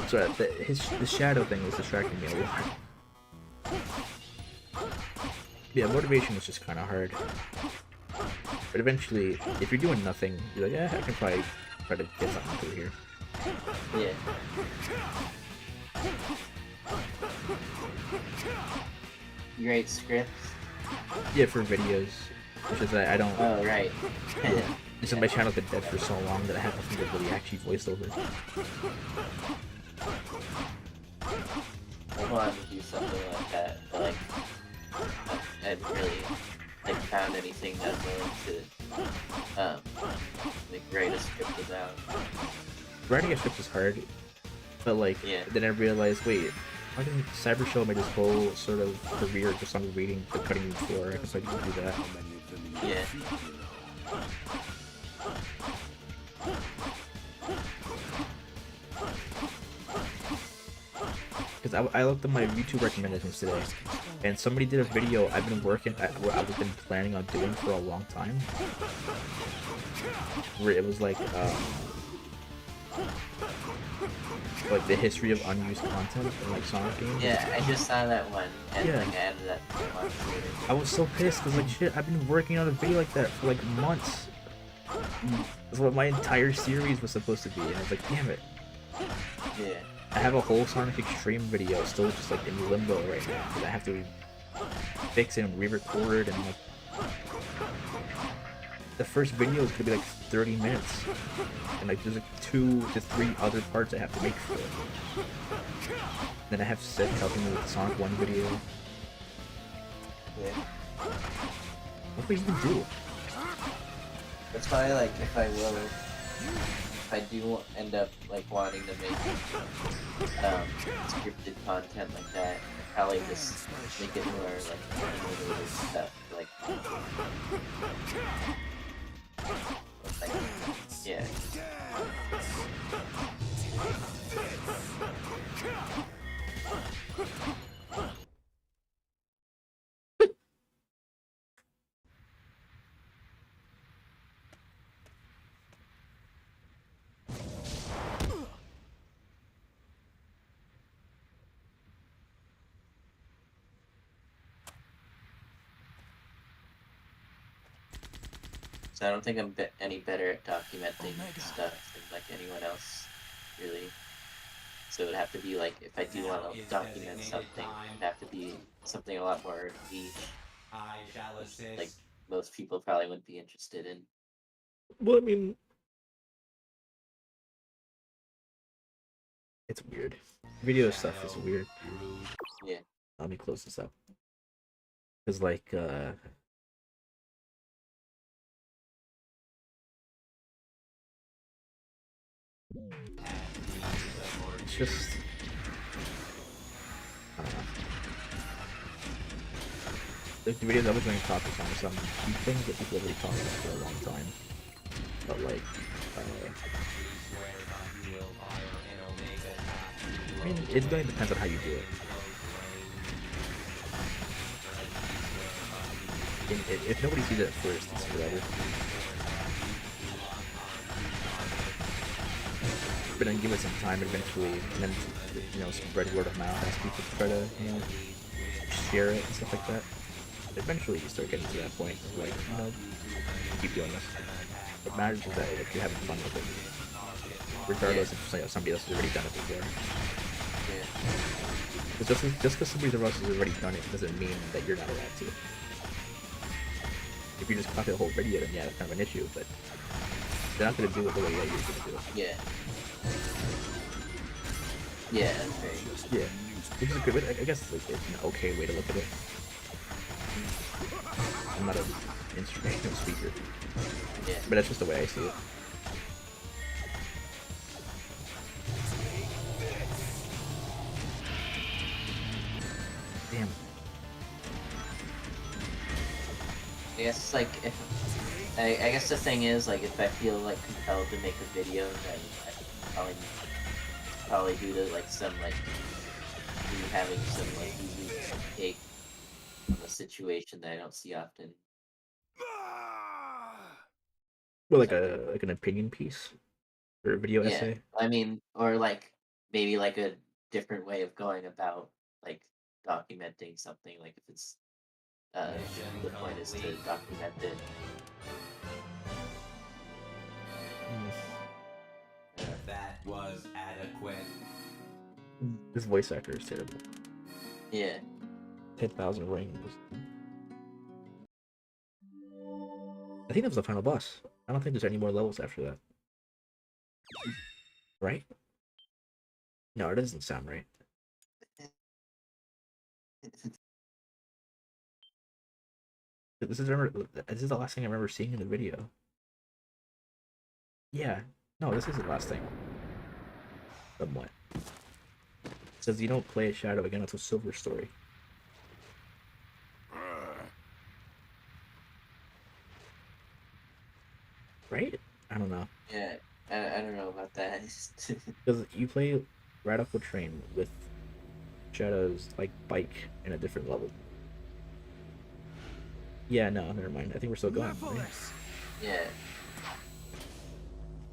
Sorry, the shadow thing was distracting me a lot. Yeah, motivation is just kind of hard. But eventually, if you're doing nothing, you're like, yeah, I can probably try to get something through here. Yeah. You write scripts? Yeah, for videos. Which is I don't. Oh, right. Yeah. So my channel's been dead for so long that I have nothing to really actually voice over. I want to do something like that, but like I hadn't really like found anything that I'm willing to like write a script about. Writing a script is hard, but like Yeah. then I realized, wait, why didn't Cyber Show make his whole sort of career just on reading the cutting room floor? I guess I can do that. Yeah. Because I looked at my YouTube recommendations today, and somebody did a video I've been what I've been planning on doing for a long time, where it was like the history of unused content in like Sonic games. Yeah, I just saw that one, and Yeah. like I added that to my Twitter. I was so pissed because like shit, I've been working on a video like that for like months. That's what my entire series was supposed to be, and I was like, damn it. Yeah. I have a whole Sonic Extreme video still just like in limbo right now because I have to fix it and re-record, and like the first video is gonna be like 30 minutes, and like there's like 2 to 3 other parts I have to make for it. Then I have Seth helping me with the Sonic 1 video. Yeah. What do we even do? That's why, like, if I do end up like wanting to make scripted content like that, I'd probably just make it more like animated stuff, like yeah. So I don't think I'm any better at documenting stuff than like anyone else, really. So it would have to be like, if I do want to document something, it'd have to be something a lot more niche, I shall like assist. most people probably wouldn't be interested in. Well, I mean, it's weird. Video stuff is weird. Yeah. Let me close this up. Because like it's just, I don't know. The videos I was going to topics on some key things that people have already talked about for a long time. But like I mean, it's going to depend on how you do it. If nobody sees it at first, it's forever. But then give it some time eventually, and then, you know, spread word of mouth, ask people to try to, you know, share it and stuff like that. Eventually you start getting to that point of like, you know, keep doing this. What matters is that like, you're having fun with it. Regardless if you know, somebody else has already done it before. Yeah. Just because somebody else has already done it doesn't mean that you're not allowed to. If you just copy the whole video, then yeah, that's kind of an issue, but they're not going to do it the way that you're going to do it. Yeah. Yeah, that's very. Yeah. Which is a good, I guess like, it's an okay way to look at it. I'm not an instrumental speaker. Yeah. But that's just the way I see it. Damn. I guess like if I guess the thing is like if I feel like compelled to make a video, then I probably due to like some like me having some like unique take on the situation that I don't see often. Well, like an opinion piece or a video Yeah, essay. I mean, or like maybe like a different way of going about like documenting something. Like if it's the point is to document it. That was adequate. This voice actor is terrible. Yeah. 10,000 rings. I think that was the final boss. I don't think there's any more levels after that. Right? No, it doesn't sound right. This is the last thing I remember seeing in the video. Yeah. No, this is the last thing. Somewhat. It says you don't play a Shadow again until Silver Story. Right? I don't know. Yeah, I don't know about that. Because you play Radical Train with Shadow's like bike in a different level. Yeah, no, never mind. I think we're still going. Right? Merciless. Yeah,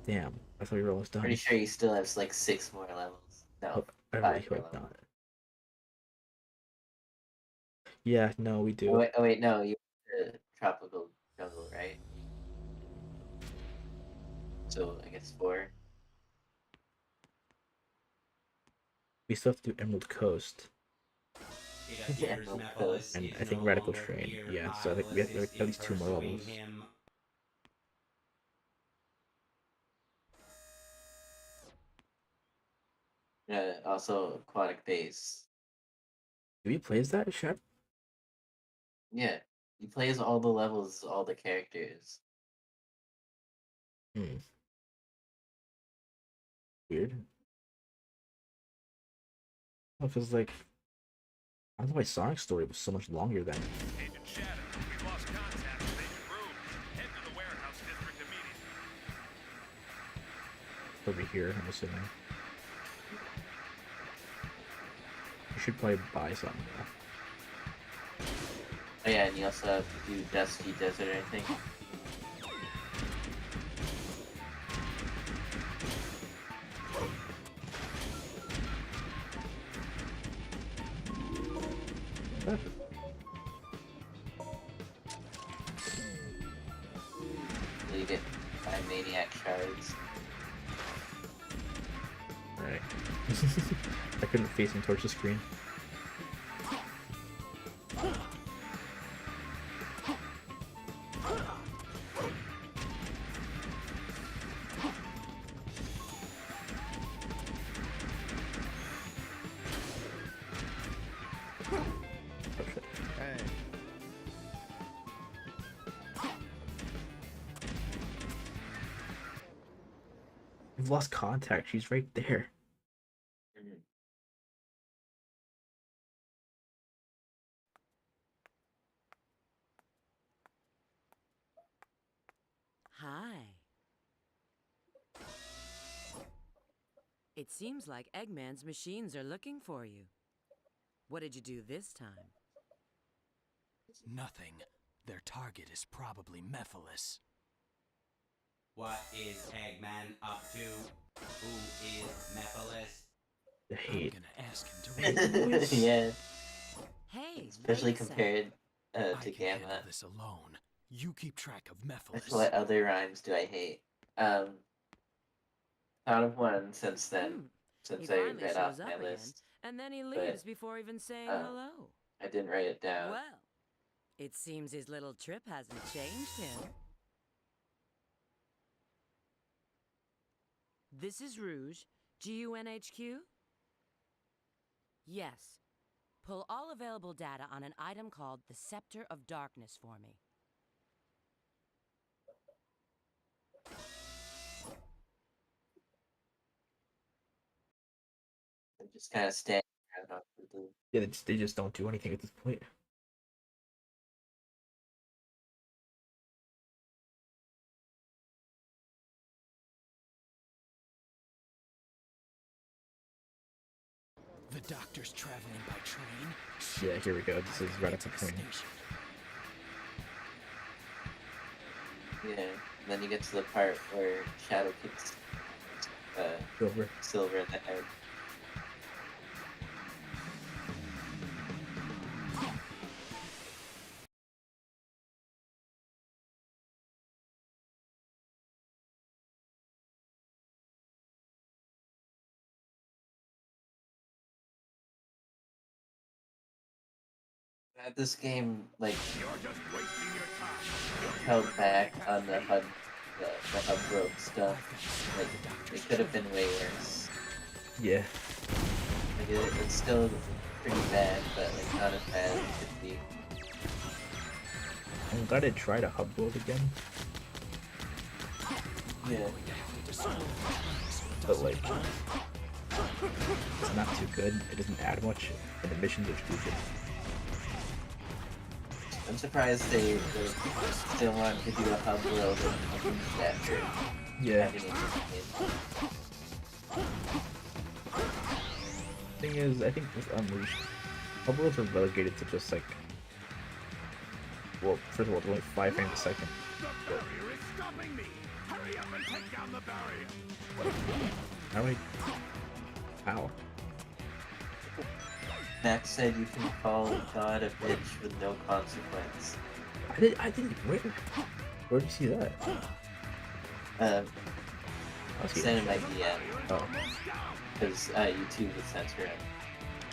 Damn, I thought we were almost done. pretty sure you still have like 6 more levels. No, I really 5 more hope levels. not. Yeah, no, we do. Oh wait, no, you went to tropical jungle, right? So I guess 4. We still have to do Emerald Coast, It appears Emerald Mephiles Coast. and is I think no Radical longer Train. here. Yeah, I so I think will we have assist at least 2 in more pursuing levels. him. Also aquatic base. Do we play as that, Shadow? Yeah, you play as all the levels, all the characters. Hmm. Weird. Well, because like I don't know why Sonic's story was so much longer than. Agent Shadow, we've lost contact with Agent Rouge. Head to the warehouse district immediately. Over here, I'm assuming. You should probably buy something though. Oh yeah, and you also have to do Dusty Desert, I think. Ah, So you get 5 Maniac Shards. Alright. I couldn't face him towards the screen. Oh, shit. We've lost contact. She's right there. Mhm. Hi. It seems like Eggman's machines are looking for you. What did you do this time? Nothing. Their target is probably Mephiles. What is Eggman up to? Who is Mephiles? The I'm hate. gonna ask him to raise his voice. Yeah, Hey, especially wait a sec. compared I to can handle Gamma. this alone. You keep track of Mephiles. What other rhymes do I hate? Thought of one since then, He since I finally read off shows my up again, list, and then he but leaves before even saying hello. I didn't write it down. Well, it seems his little trip hasn't changed him. This is Rouge, GUNHQ? Yes. Pull all available data on an item called the Scepter of Darkness for me. I'm just kind of standing around off the blue. Yeah, they just don't do anything at this point. The doctor's traveling by train. Yeah, here we go. This is I've right gotta up the get to the train. station. Yeah, and then you get to the part where Shadow kicks Silver. Silver in the head. This game like held back on the HUD broke stuff. Like it could have been way worse. Yeah. Like it's still pretty bad, but like not as bad as it could be. I'm glad I tried a hub world again, Yeah. but like it's not too good. It doesn't add much, and the missions are stupid. I'm surprised they still want to do a hub world after Yeah. having it just in. Thing is, I think with Unleashed, hub worlds are relegated to just like, well, first of all, it's only 5 frames a second. But Barrier is stopping me! Hurry up and take down the barrier! how do I? How? Max said you can call God a bitch with no consequence. I didn't. Where did you see that? Um, I see send it. him my DM Oh, because YouTube would censor him.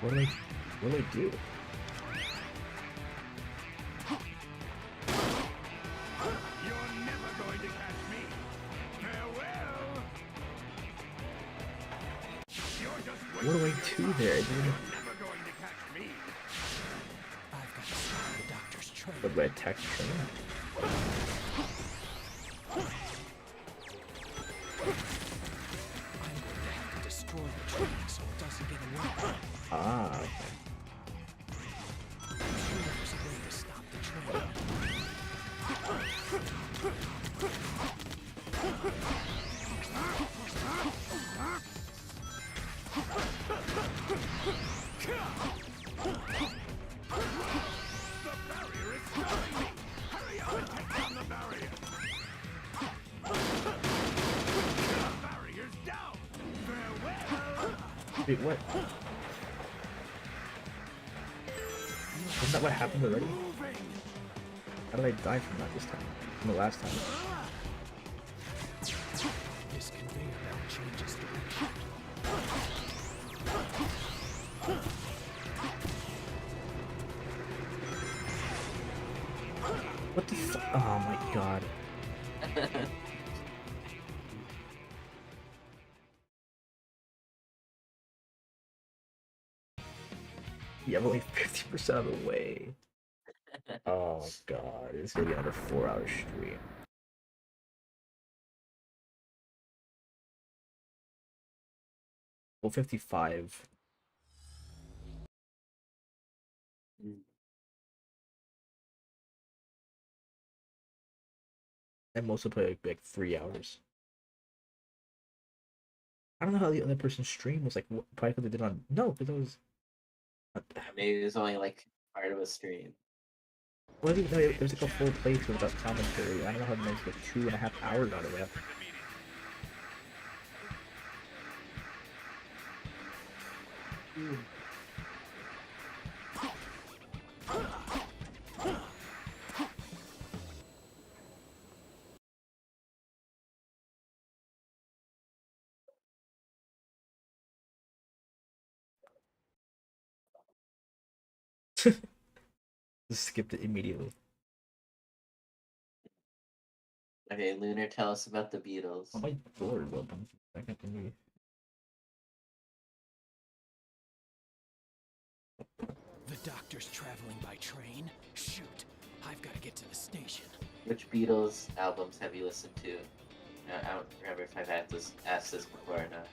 what do I do? You're never going to catch me! Farewell! You're just What do I do there? I didn't. never going to catch me! I've got to stop the doctor's train. What do I attack the train? I'm going to have to destroy the train so it doesn't get away. Ah, okay. I'm sure there's a way to stop the train. Barrier is stopping me! Hurry up and take down the barrier! The barrier's down! Farewell! Wait, what? Isn't that what happened already? Moving! How did I die from that this time? From the last time? This conveyor belt changes direction. What the fu- Oh my god. Yeah, I'm only 50% of the way. Oh god, it's gonna be another 4-hour stream. Well, 55. And most will play like 3 hours. I don't know how the other person's stream was like. Probably because they did on no, because it was. Maybe it was only like part of a stream. Well, no, it was like a full playthrough without commentary. I don't know how to make like 2.5 hours out of that. Just skipped it immediately. Okay, Lunar, tell us about the Beatles. Oh, my door is open. Second, let me. The doctor's traveling by train? Shoot, I've got to get to the station. Which Beatles albums have you listened to? I don't remember if I've asked this before or not.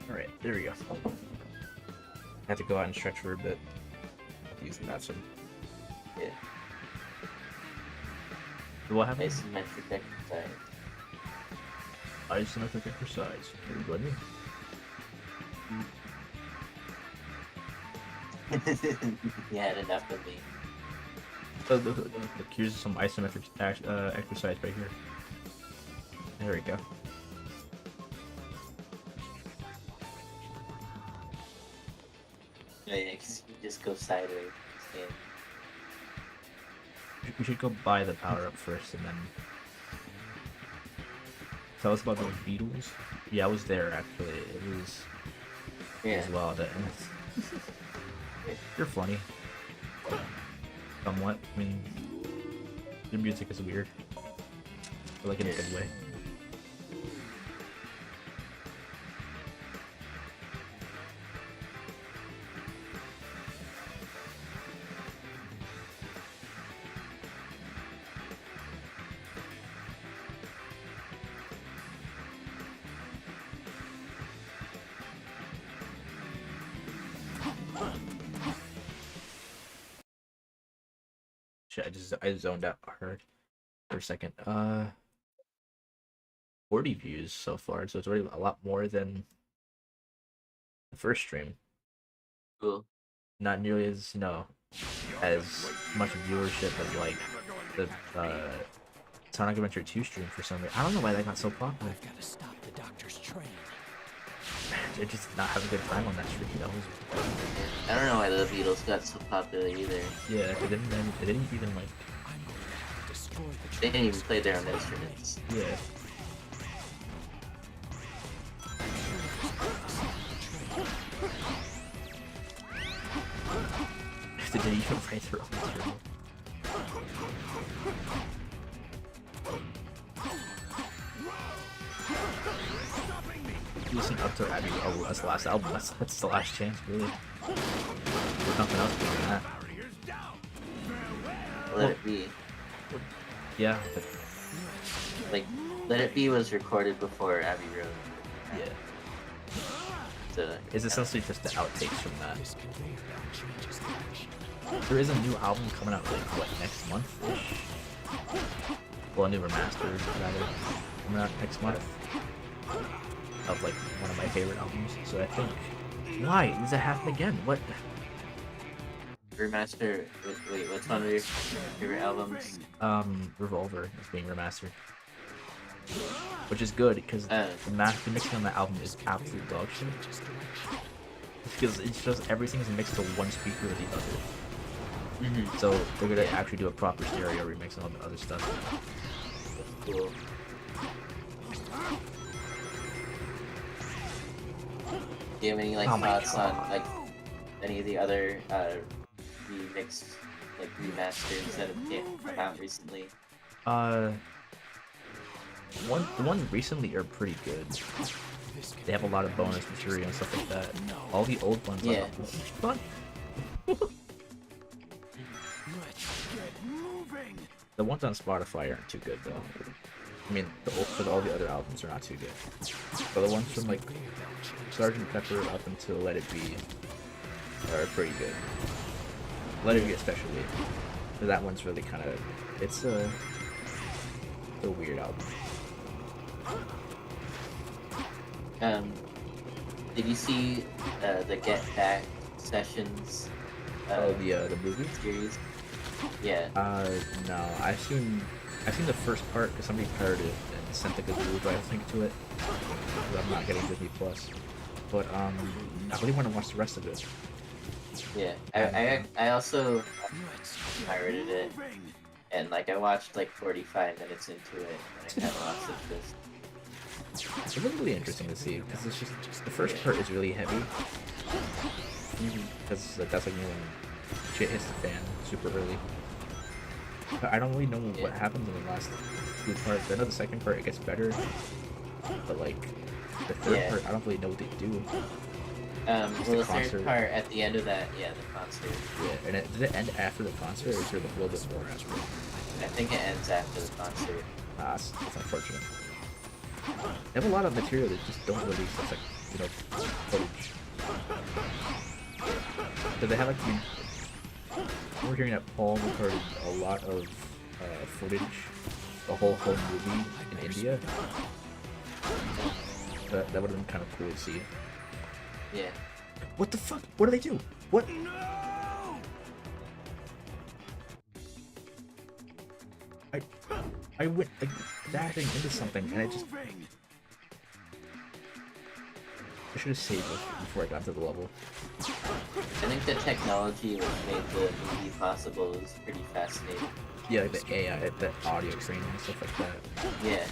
Alright, there we go. I have to go out and stretch for a bit. Have to use the bathroom. Yeah. What happened? Isometric exercise. Isometric exercise. Everybody. You had enough of me. Look, here's some isometric exercise right here. There we go. Yeah, 'cause you just go sideways. Yeah. We should go buy the power up first and then tell us about the Beatles. Yeah, I was there actually. It was Yeah. wild. You're funny. Somewhat. I mean, your music is weird. But like in a good way. Shit, I zoned out hard for a second. 40 views so far, so it's already a lot more than the first stream. Cool. Not nearly as, as much viewership as like the Sonic Adventure 2 stream for some reason. I don't know why that got so popular. I've got to stop the doctor's train. They just did not have a good time on that stream. That was I don't know why the Beatles got so popular either. yeah. They didn't even like I'm going to have to destroy the They train. didn't even play their own instruments. yeah. Did they even write their own material? Listen up to Abbey. Oh, that's the last album. That's the last chance, really. There's nothing else beyond that. Let It Be. Yeah, but Like, Let It Be was recorded before Abbey Road. yeah. So, It's essentially just the outtakes from that. This conveyor belt changes direction. There is a new album coming out, like, what, next month-ish? Well, a new remaster, rather, coming out next month. Of, like, one of my favorite albums. So I think... Why? Does that happen again? What? remaster. Wait, what's one of your favorite albums? Revolver is being remastered. Which is good, because the mixing on the album is absolute dog shit. Because it's just everything is mixed to one speaker or the other. So they're gonna actually do a proper stereo remix and all the other stuff. Cool. Do you have any like Oh my thoughts on like any of the other remixed like remasters that have come out recently? The one recently are pretty good. They have a lot of bonus material and stuff like that. All the old ones Yeah. are fun. Let's get moving. The ones on Spotify aren't too good though. I mean, all the other albums are not too good. But the ones from like Sgt. Pepper up until Let It Be are pretty good. Let It Be especially. But that one's really kind of it's a weird album. Did you see the Get Back Sessions? The movie? Series? Yeah. No, I've seen the first part because somebody pirated it and sent like a Google Drive link to it. 'Cause I'm not getting Disney Plus, but I really want to watch the rest of it. Yeah. I also pirated it, and like I watched like 45 minutes into it, and I kind of lost interest. It was really interesting to see because it's just the first part is really heavy. Because that's like when shit hits the fan super early. But I don't really know what happens in the last two parts. I know the second part it gets better, but like the third part I don't really know what they do. Just Well, the the third concert. part at the end of that, yeah, the concert. Yeah, and did it end after the concert, or is there a little bit more after? I think it ends after the concert. Ah, that's unfortunate. They have a lot of material they just don't release. That's like, you know, footage. So they have like, we're hearing that Paul recorded a lot of footage, the whole movie in India. That would have been kind of cool to see. Yeah. What the fuck? What do they do? What? I went like dashing into something and I should have saved it before I got to the level. I think the technology which made the movie possible is pretty fascinating. Yeah, like the AI, the audio training and stuff like that. Yeah.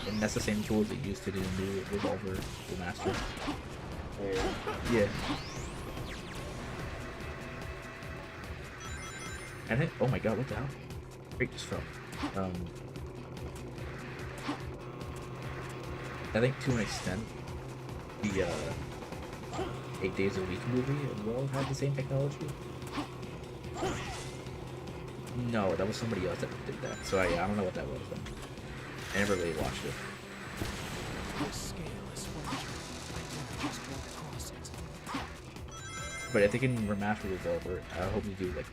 And that's the same tools they used to do new Revolver Remaster. Really? Yeah. And it, oh my god, what the hell? Great, just fell. I think to an extent, the 8 Days a Week movie as well had the same technology. No, that was somebody else that did that. So I don't know what that was then. I never really watched it. But I think in Remastered Revolver, I hope to do like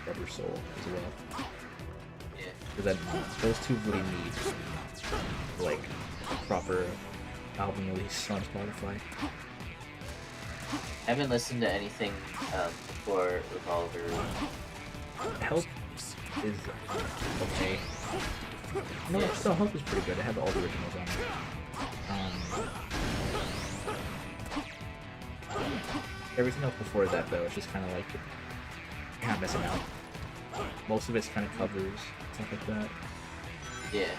Rubber Soul as well. Yeah. Because then those two really need like a proper album release on Spotify. I haven't listened to anything before Revolver. Help is okay. No, Yeah. no, Help is pretty good. It had all the originals on it. Everything else before that, though, it's just kind of like you're kind of missing out. Most of it's kind of covers, stuff like that. Yeah.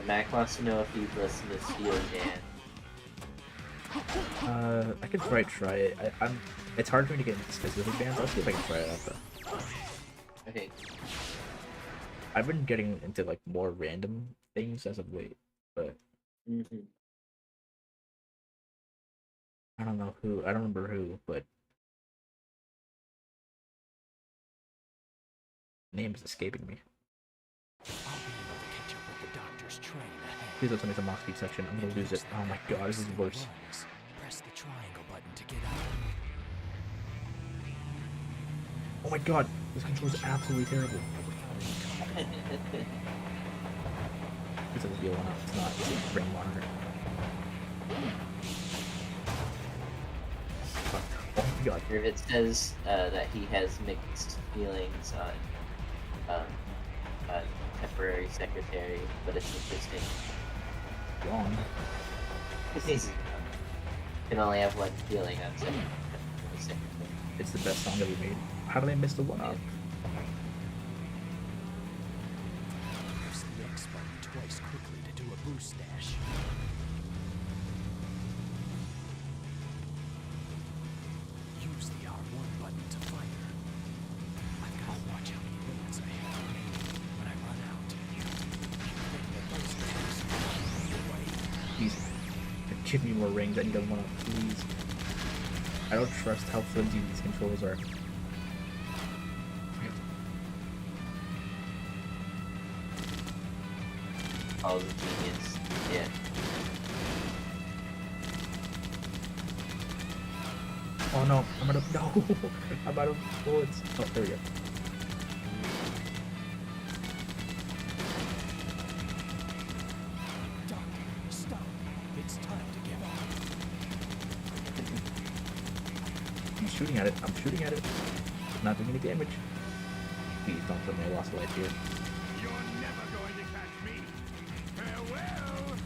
Mac wants to know if you've listened to Steely Dan. I could probably try it. It's hard for me to get into specific bands. I'll see if I can try it out though. Okay. I've been getting into like more random things as of late, but I don't know who. I don't remember who, but the name is escaping me. Please don't tell me it's a Mox Speed section. I'm gonna lose it. Oh my god, this is worse. Press the triangle button to get out. Oh my god, this control is absolutely terrible. It's a real one. It's not. It's a frame monitor. Fuck. Oh my god. Rivet says that he has mixed feelings on temporary secretary, but it's interesting. Wrong. He can only have one feeling on temporary secretary. It's the best song ever made. How did I miss the one up? Press the X button twice quickly to do a boost dash. Use the R1 button to fire. I've got to watch how many bullets I have remaining when I run out. Those attacks are away. Please. Give me more rings. I need one up, please. I don't trust how flimsy these controls are. All the genius. Yeah. Oh no, I'm out of no, I'm out of bullets. Oh, there we go. Doctor, stop. It's time to give up. I'm shooting at it. I'm shooting at it. It's not doing any damage. Please don't tell me I lost a life here. You're never going to catch me. Farewell.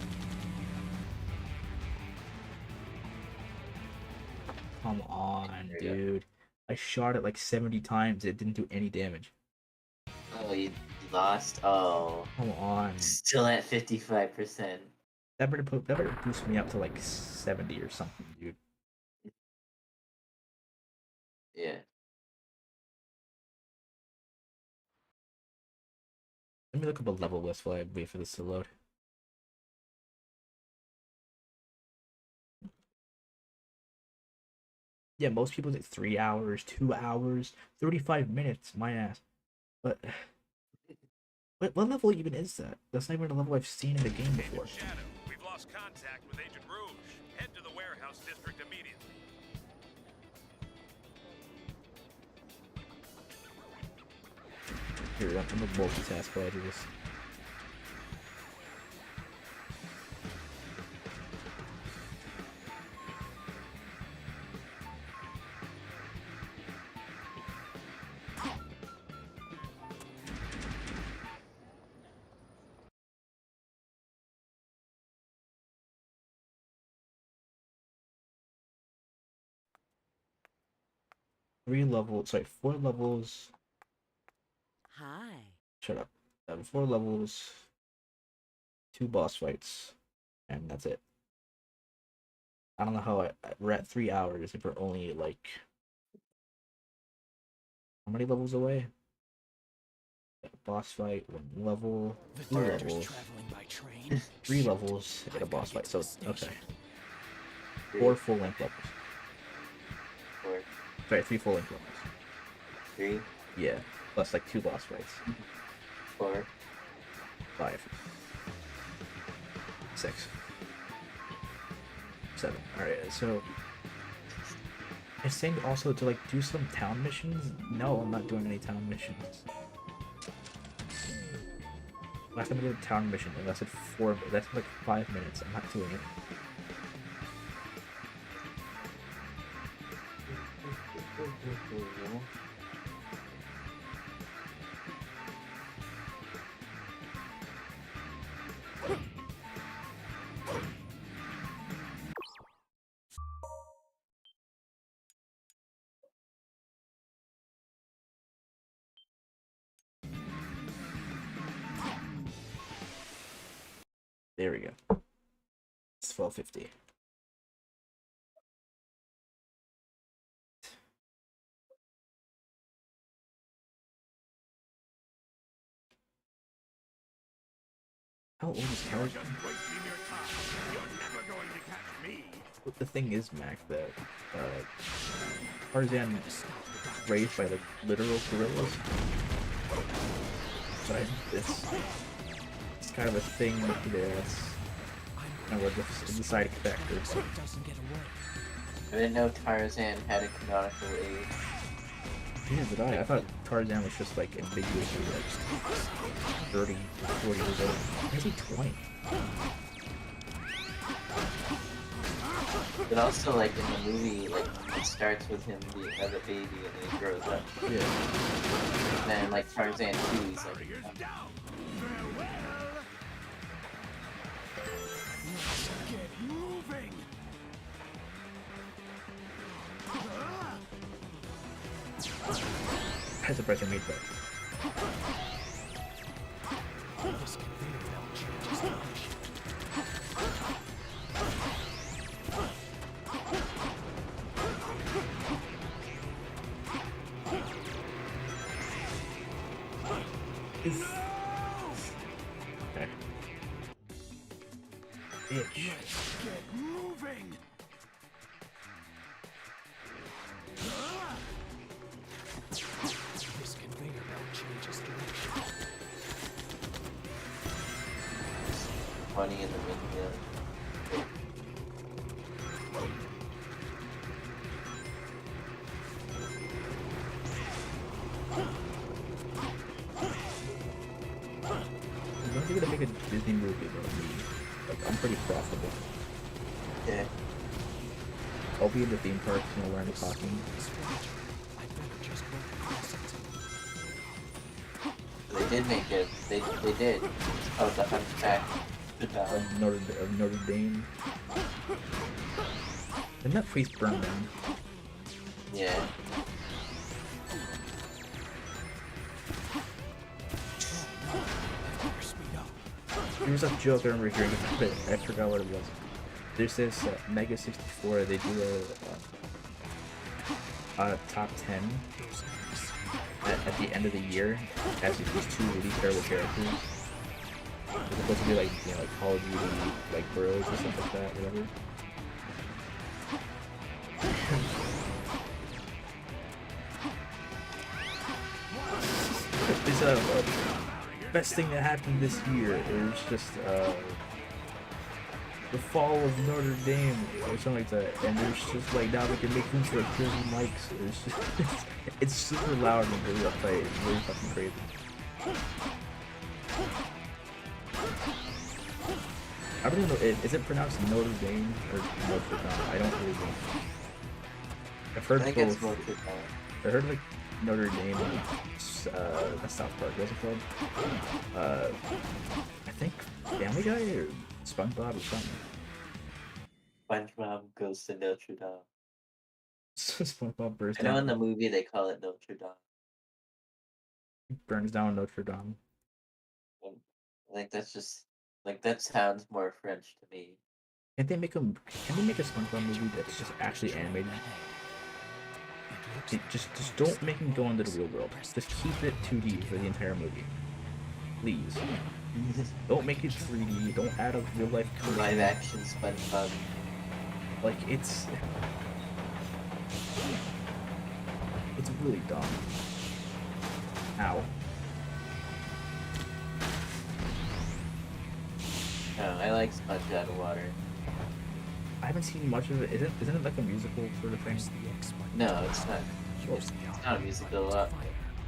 Come on, There you go. dude. I shot it like 70 times. It didn't do any damage. Oh, you lost. Oh, Come on. still at 55%. That better boost me up to like 70 or something, dude. Yeah. Let me look up a level list while I wait for this to load. Yeah, most people take 3 hours, 2 hours, 35 minutes, my ass. But what level even is that? That's not even a level I've seen in the game before. Agent Shadow, we've lost contact with Agent Rouge. Head to the warehouse district immediately. Here, I'm gonna multitask while I do this. Four levels. Hi. Shut up. 4 levels, 2 boss fights, and that's it. I don't know how we're at 3 hours if we're only like how many levels away? Boss fight, 1 level, The 2 doctor's levels, traveling by train. 3 levels, and a I've gotta boss get fight. to So the okay, station. 4 full length levels. 4, Sorry, 3 full length levels. 3, Yeah, plus like 2 boss fights. 4. 5, 6, 7. All right, so it's saying also to like do some town missions. No, I'm not doing any town missions. Last time I did a town mission, it lasted 4. That's like 5 minutes. I'm not doing it. There we go. It's 12:50. How old is Tarzan? But the thing is, Mac, that Tarzan raised by like literal gorillas. So it's kind of a thing there. That's kind of the side factor. Doesn't get away. I didn't know Tarzan had a canonical age. Neither did I. I thought Tarzan was just like ambiguously like 30, 40 years old. Maybe 20. But also, like, in the movie, like, it starts with him being a baby and then he grows up. Yeah. And then, like, Tarzan 2, he's like, Get moving! I'm surprised I made that. This conveyor belt changes direction. Okay. Bitch. Get moving! This conveyor belt changes direction. funny in the video. When are you gonna make a Disney movie about me? Like, I'm pretty profitable. Yeah. I'll be in the theme parks, you know, learning talking. I better just work across it. They did make it. They did. Oh, the Hunchback. Of Notre Dame. Didn't that place burn down? Yeah. Speed up. There was a joke I remember hearing, but I forgot what it was. There's this Mega 64. They do a top 10 at the end of the year as if these two really terrible characters. It's supposed to be like, you know, like Call of Duty, like Bros or something like that, whatever. It's best thing that happened this year. It was just the fall of Notre Dame or something like that, and there's just like now they can make room for a prison mics. It's just it's super loud and really uptight. It's really fucking crazy. I don't even know. Is it pronounced Notre Dame or Notre Dame? I don't really know. I've heard I think both. it's more good now. I heard like Notre Dame, that's South Park. What's it called? I think Family Guy or SpongeBob or something. SpongeBob goes to Notre Dame. SpongeBob burns I know in down, the movie they call it Notre Dame. burns down Notre Dame. Like that's just like that sounds more French to me. Can't they make a SpongeBob movie that's just actually animated? Just don't make him go into the real world. Just keep it 2D for the entire movie. Please. Don't make it 3D. Don't add a real life Live action SpongeBob. Like it's really dumb. Ow. No, I like Sponge Out of Water. I haven't seen much of it. Isn't it like a musical sort of thing? No, it's not. It's not a musical.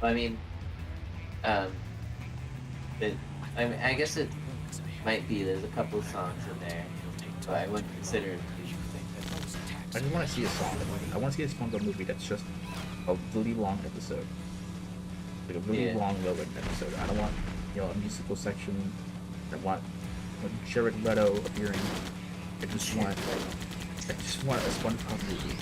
I mean, I guess it might be. There's a couple songs in there, but I wouldn't consider it. I just want to see a song. I want to see a SpongeBob movie that's just a really long episode, like a really long, well-written episode. I don't want, you know, a musical section. I want Jared Leto appearing. I just want a SpongeBob movie.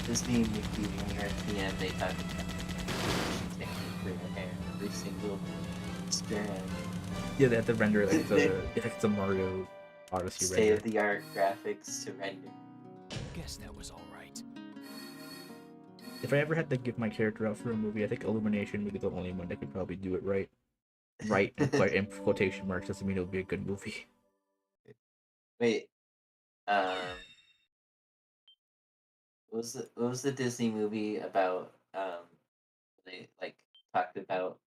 Disney and Mickey when at the end they talk about for your hair every single strand. Yeah, they have to render like the Mario Odyssey State render. of the art graphics to render. Guess that was all right. If I ever had to give my character out for a movie, I think Illumination would be the only one that could probably do it right. Right, in quotation marks doesn't mean it would be a good movie. Wait, what was the Disney movie about? They like talked about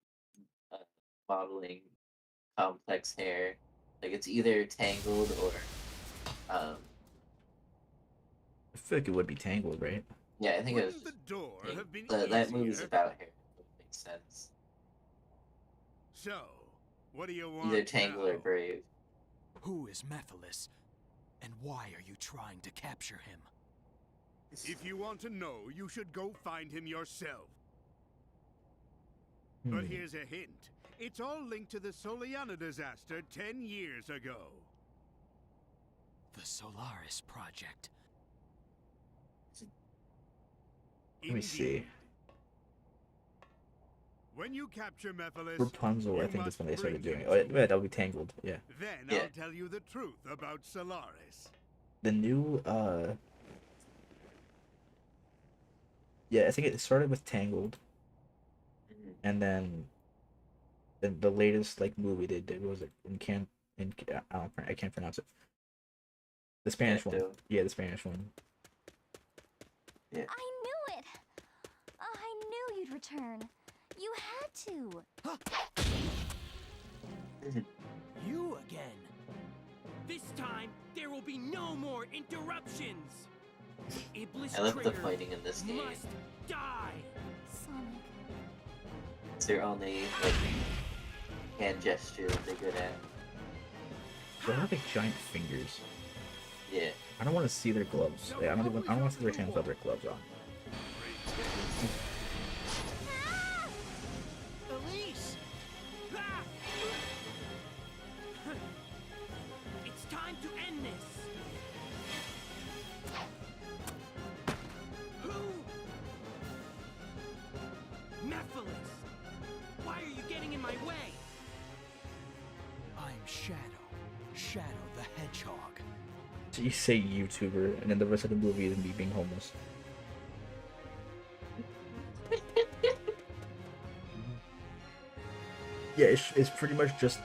modeling complex hair. Like it's either Tangled or I feel like it would be Tangled, right? yeah, I think it was. Wouldn't the door have been That movie's easier? about hair. It makes sense. So, what do you want Either Tangled now? or Brave. Who is Mephiles? And why are you trying to capture him? If you want to know, you should go find him yourself. But here's a hint. It's all linked to the Soliana disaster 10 years ago. The Solaris Project. Let me see. When you capture Mephiles, Rapunzel, you I think that's must when they started bring doing him it. Oh, to yeah, that would be Tangled, yeah. Then Yeah. I'll tell you the truth about Solaris. The new, yeah, I think it started with Tangled, and then the latest, like, movie they did was, like, I can't pronounce it. The Spanish one. Canto. Yeah, the Spanish one. I knew it! I knew you'd return. You had to. You again. This time, there will be no more interruptions. The Iblis I love the traitor fighting in this game. must die. Sonic. It's their only like hand gesture that they're good at. They have, like, giant fingers. Yeah. I don't want to see their gloves. I don't want to see their hands without their gloves on. Elise! Ah! It's time to end this. my way! I'm Shadow. Shadow the Hedgehog. So you say YouTuber, and then the rest of the movie is me being homeless. Yeah, it's pretty much just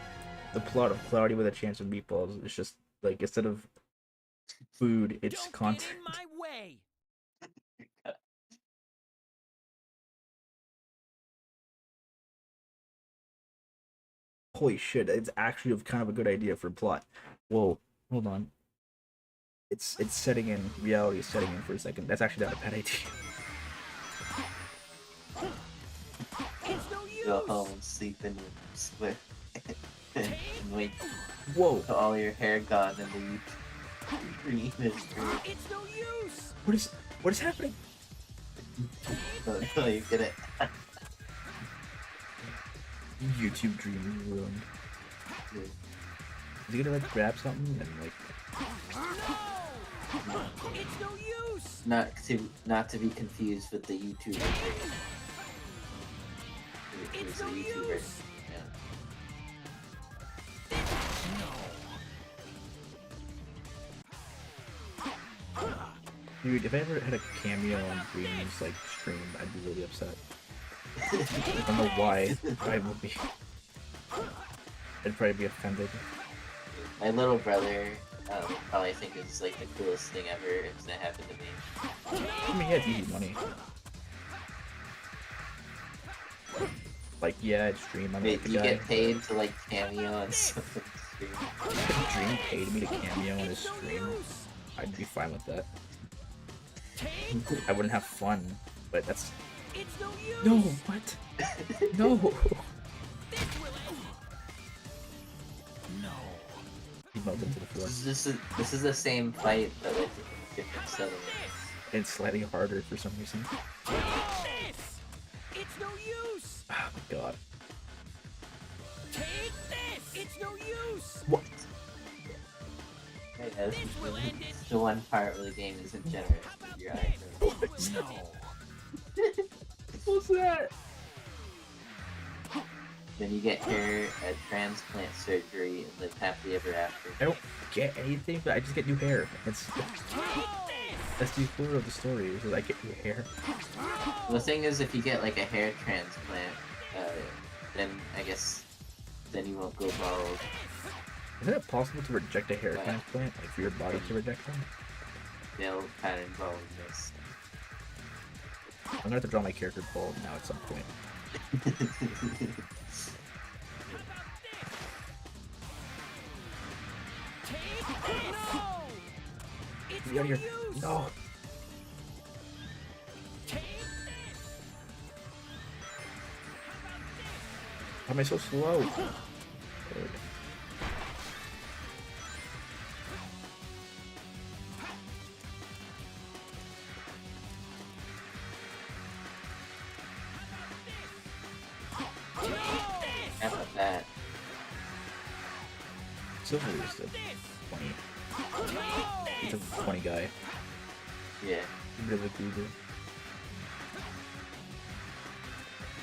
the plot of Cloudy with a Chance of Meatballs. It's just like instead of food, it's Don't content. get in my way! Holy shit, it's actually kind of a good idea for plot. Whoa, hold on. It's setting in, reality is setting in for a second. That's actually not a bad idea. It's no use! Go home and sleep in your split. And wait Whoa, till all your hair gone and then you dream is true. It's no use! what is happening? Until you get it. YouTube dream is ruined. Is he gonna like grab something and like? No! It's no use! Not to be confused with the YouTuber dream. It's a no YouTuber. use! Yeah. Dude, if I ever had a cameo on Dream's like stream, I'd be really upset. I don't know why. I would be. I'd probably be offended. My little brother probably think it's like the coolest thing ever if that happened to me. I mean, yeah, it's easy money. Like, yeah, it's Dream. I'm Wait, like the you guy. get paid to like cameo on someone's stream? If Dream paid me to cameo on his stream, I'd be fine with that. I wouldn't have fun, but that's. It's no use! No, what? No! This will end. No. He melted to the floor. This is the same fight, but with a different settlement. And slightly harder for some reason. This! It's no use! Oh my god. Take this! It's no use! What? Hey, this This will end it! is the one part where the game isn't generous with your items. No. What's that? Then you get hair transplant surgery and live happily ever after. I don't get anything, but I just get new hair. That's the core of the story. Is that I get new hair. The thing is, if you get like a hair transplant, then I guess then you won't go bald. Isn't it possible to reject a hair What? transplant? Like for your body to reject one? They'll kind of baldness. I'm gonna have to draw my character bald now at some point. No! It's Get no out of here. use! No! Take this! Why am I so slow? There we go. How about that? Silver is the 20. He's a 20 guy. Yeah. Rid of the Google.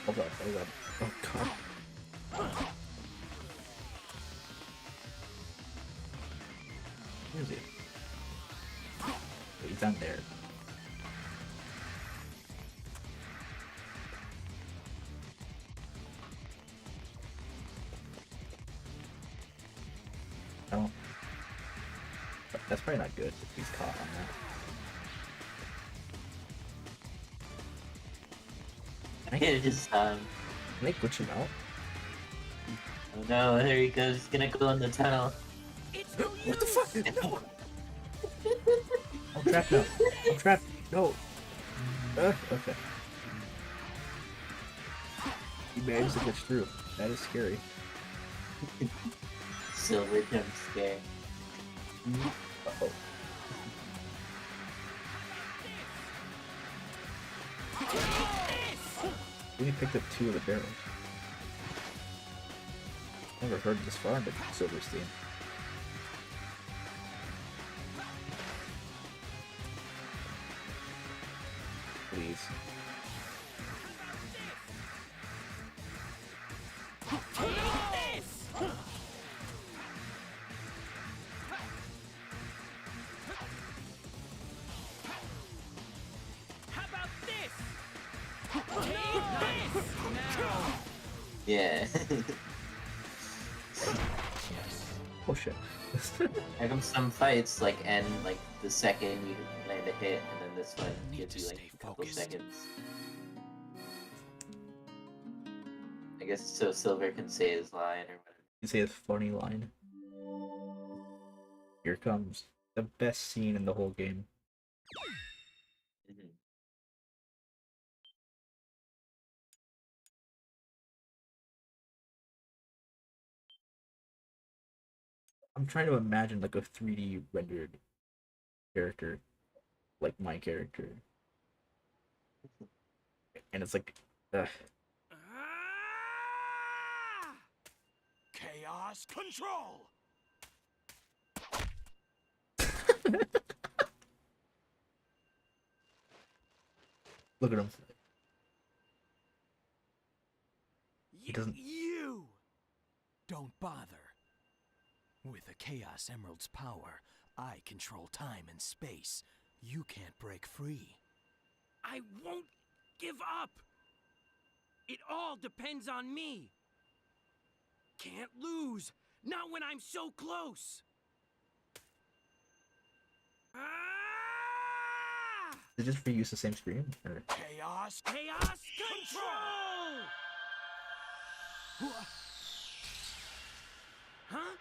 Oh god, oh god. Oh god. Where is he? Oh, he's down there. I don't. That's probably not good if he's caught on that. I just Can they glitch him out? oh no, there he goes. He's gonna go in the tunnel. It's no What the use! fuck? No! I'm trapped now. I'm trapped. No. Okay. He managed to glitch through. That is scary. Silver jump scare. Uh-oh. We only picked up 2 of the barrels. Never heard this far into Silverstein. Please. Yeah. Oh shit. How come some fights like end like the second you land a hit, and then this one Need gives to you like stay a couple focused. seconds? I guess so Silver can say his line or whatever. You say a funny line. Here comes the best scene in the whole game. Mhm. I'm trying to imagine like a 3D rendered character, like my character, and it's like, uh, Chaos control! look at him. He doesn't. You! Don't bother. With the Chaos Emerald's power, I control time and space. You can't break free. I won't give up. It all depends on me. Can't lose. Not when I'm so close. Ah! Is it just reuse the same screen? Or... Chaos Chaos control! Huh?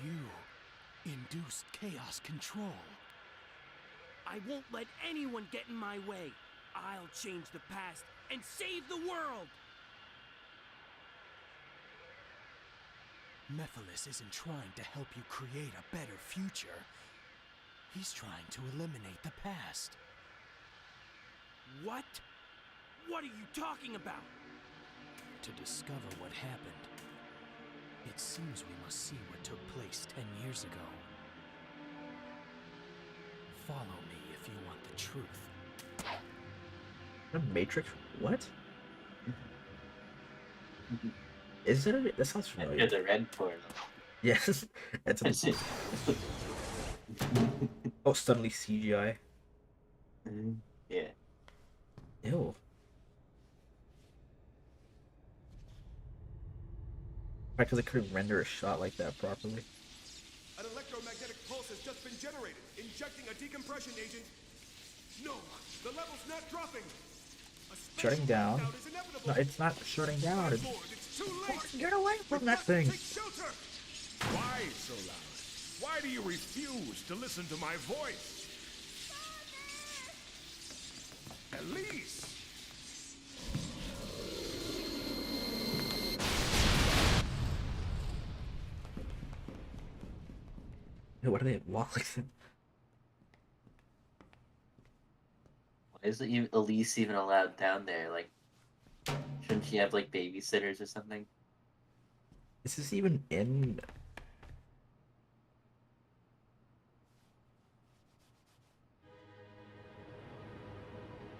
You induced chaos control. I won't let anyone get in my way. I'll change the past and save the world. Mephiles isn't trying to help you create a better future. He's trying to eliminate the past. What? What are you talking about? To discover what happened, it seems we must see what took place 10 years ago. Follow me if you want the truth. The Matrix? What? Is there? That sounds familiar. Enter the red portal. Yes, that's That's it. oh, suddenly CGI. Yeah. Ew. Because I couldn't render a shot like that properly. An electromagnetic pulse has just been generated, injecting a decompression agent. No, the level's not dropping. A Shutting down. meltdown is inevitable. No, it's not shutting down. It's... Lord, it's too late. Get away from that Must thing. Take shelter. Why so loud? Why do you refuse to listen to my voice? Elise! What do they walk like that? Why isn't Elise even allowed down there? Like, shouldn't she have like babysitters or something? Is this even in?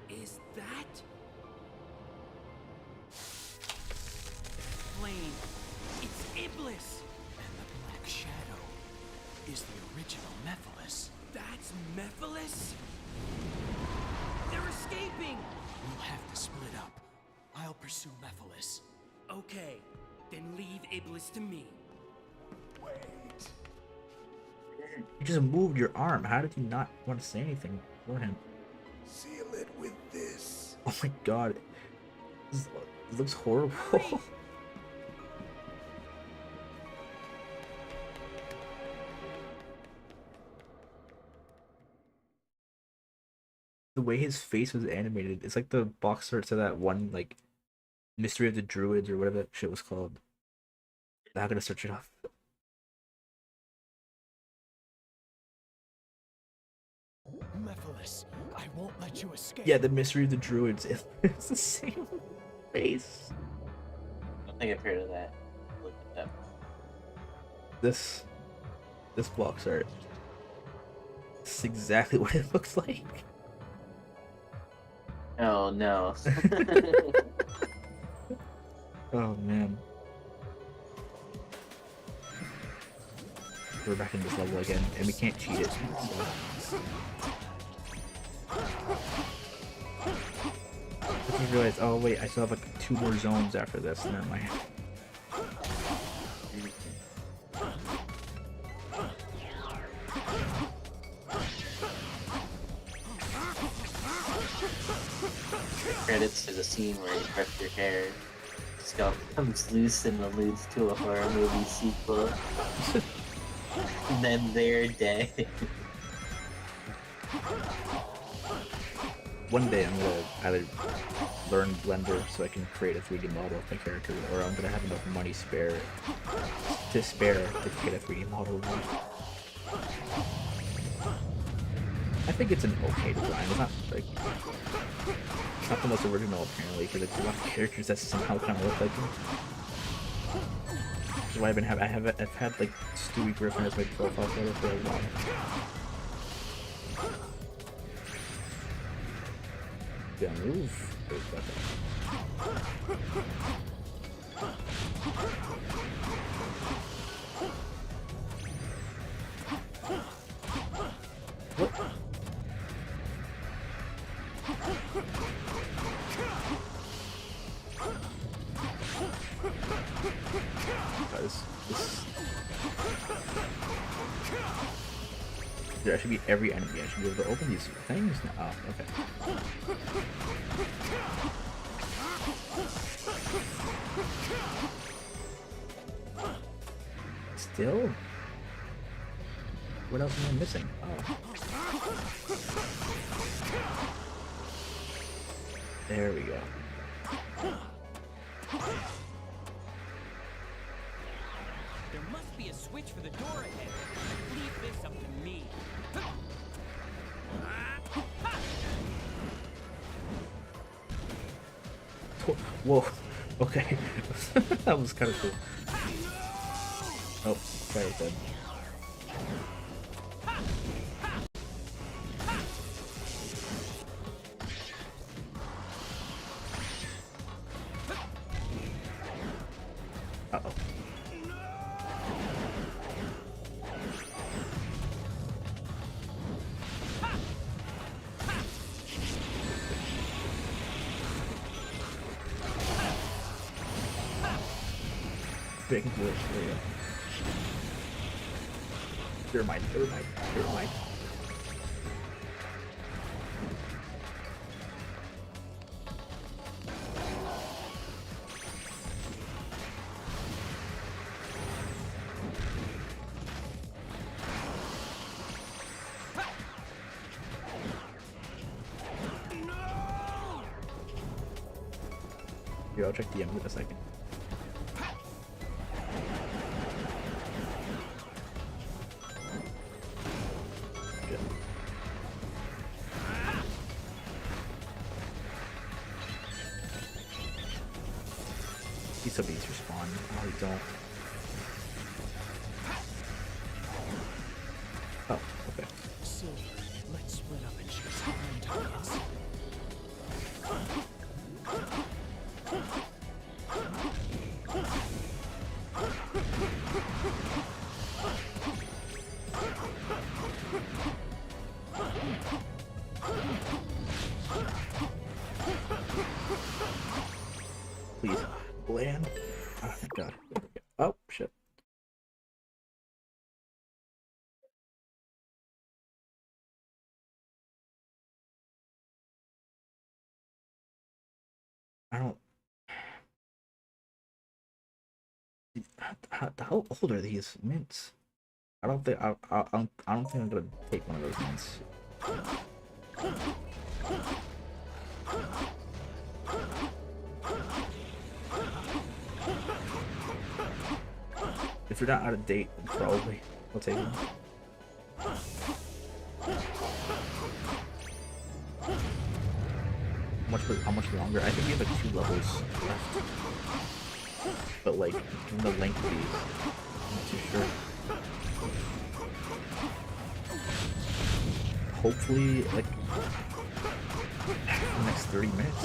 Is that? Flame. It's Iblis. And the Black Shadow is the original Mephiles. That's Mephiles? They're escaping. We'll have to split up. I'll pursue Mephiles. Okay, then leave Iblis to me. Wait. You just moved your arm. How did you not want to say anything for him? Seal it with this. Oh my god. This looks horrible. Hurry! The way his face was animated, it's like the box art to that one, like, Mystery of the Druids or whatever that shit was called. I'm not gonna search it up. Mephiles, I won't let you escape. Yeah, the Mystery of the Druids. It's the same face. I don't think I've heard of that. Look at that. This box art. This is exactly what it looks like. Oh no. Oh man. We're back in this level again, and we can't cheat it. So. just realized, oh wait, I still have like 2 more zones after this. Never mind. Credits to the scene where you brush your hair. Scalp comes loose and alludes to a horror movie sequel. And then they're dead. One day I'm gonna either learn Blender so I can create a 3D model of my character, or I'm gonna have enough money to spare to create a 3D model. I think it's an okay design. It's not like it's not the most original apparently, because it's a lot of characters that somehow kind of look like him. Which is why I've had like Stewie Griffin as my profile photo for a while. Yeah, move. What? This there should be every enemy. I should be able to open these things now. Oh, okay. Still? What else am I missing? Oh. There we go. There must be a switch for the door ahead. Leave this up to me. Whoa. Okay. That was kind of cool. Oh, fire dead. Uh-oh. Big glitch, there you go. Never mind, never mind, never mind. Here, I'll check the end in a second. Some of these respawn. No, they don't. Oh, okay. So, let's split up and shoot some prime targets. Please. Land. Oh, thank God. Oh, shit. I don't. How old are these mints? I don't think I don't think I'm gonna take one of those mints. If they're not out of date, then probably I'll take them. How much longer? I think we have like 2 levels left. But like the length of these, I'm not too sure. Hopefully like the next 30 minutes.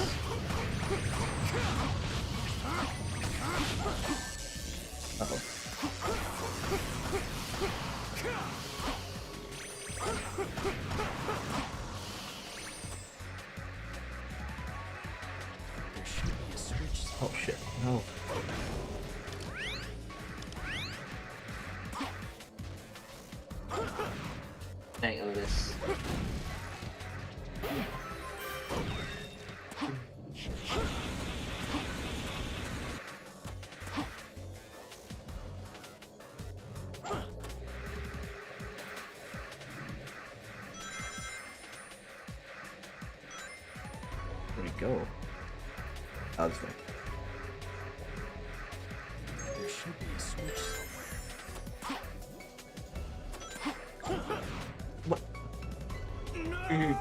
Uh-oh. Oh shit, no. Night Otis. Where'd he go? Oh, this way. There should be a switch somewhere. What? No!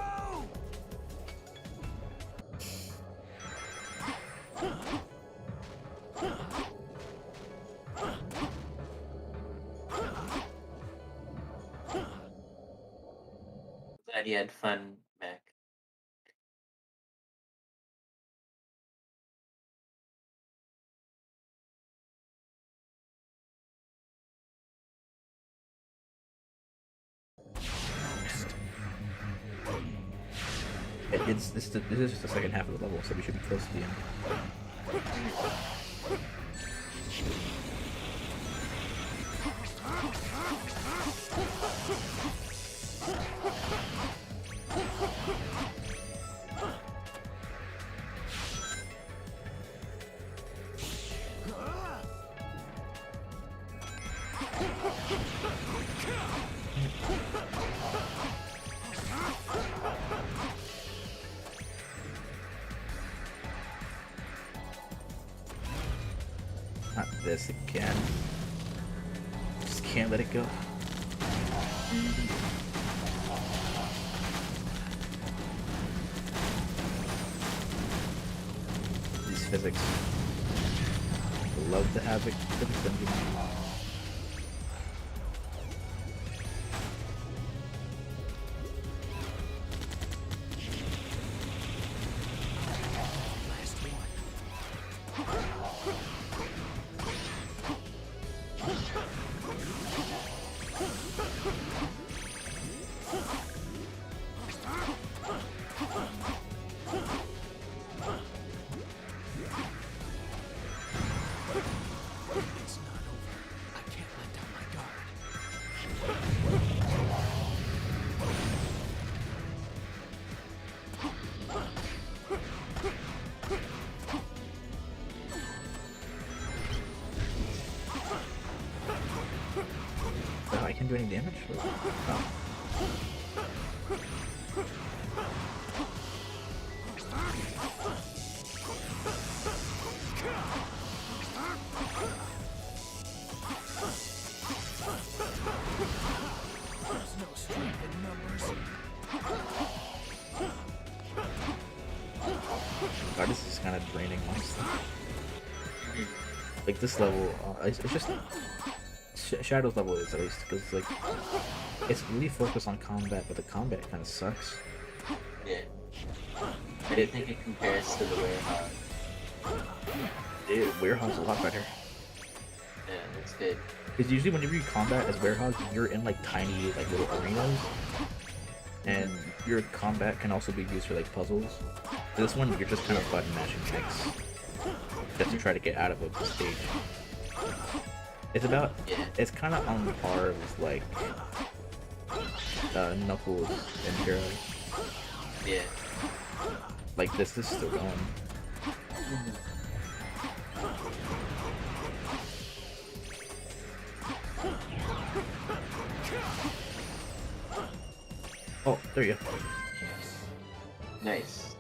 Glad you had fun, Mac. This is just the second half of the level, so we should be close to the end. Not this again. Just can't let it go. These physics. I love the havoc physics dungeon. Last one. It's not over. I can't let down my guard. Oh, I can't do any damage? Oh. There's no strength in numbers. God, this is kind of draining, honestly. Like this level, it's just Shadow's level is at least because like it's really focused on combat, but the combat kind of sucks. Yeah. I didn't think it compares to the Warehouse. Dude, Warehouse is a lot better. Yeah, that's good. Because usually whenever you combat as Warehouse, you're in like tiny like little arenas, and your combat can also be used for like puzzles. This one, you're just kind of button mashing X just to try to get out of a stage. It's kind of on par with like Knuckles and Hero. Yeah. Like this is still going. Oh, there you go. Nice.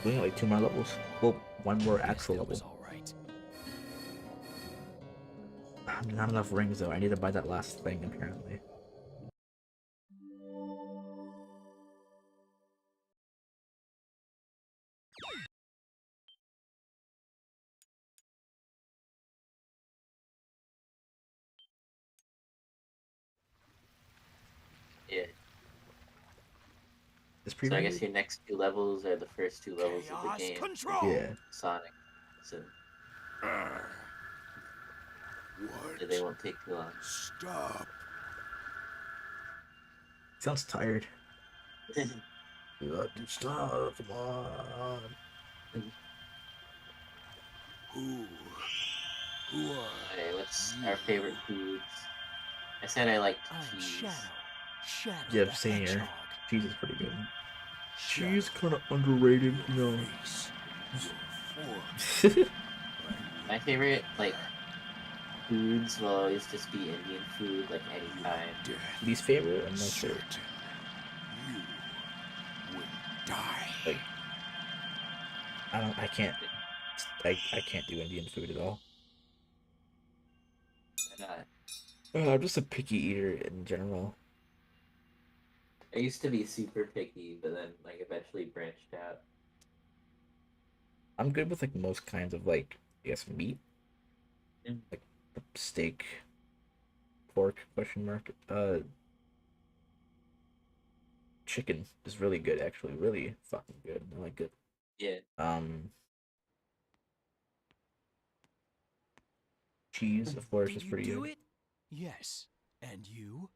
We got like 2 more levels. Well, 1 more Axel That was level. all right. Not enough rings though. I need to buy that last thing apparently. Yeah. It's So I pretty. guess your next 2 levels are the first 2 levels of the Chaos game. control! Yeah. Sonic. So What? they won't take too long. Stop. Sounds tired. You got to stop. Come on. Who? Who are Okay, what's our favorite foods? I said I liked I'm cheese. Shadow Yeah, the same here. Hedgehog. Cheese is pretty good. Shadow? Cheese kind of underrated, you Your know. face, your form. My favorite like foods will always just be Indian food, like anytime. Death. Least favorite and most favorite. Certain. You will die. Like, I can't, I can't do Indian food at all. And, I'm just a picky eater in general. I used to be super picky, but then like eventually branched out. I'm good with like most kinds of like, I guess, meat, Mm. like steak, pork, question mark. Chicken is really good actually, really fucking good. I like it. Yeah. Cheese, of course, Did is you pretty do good. it? Yes. And you?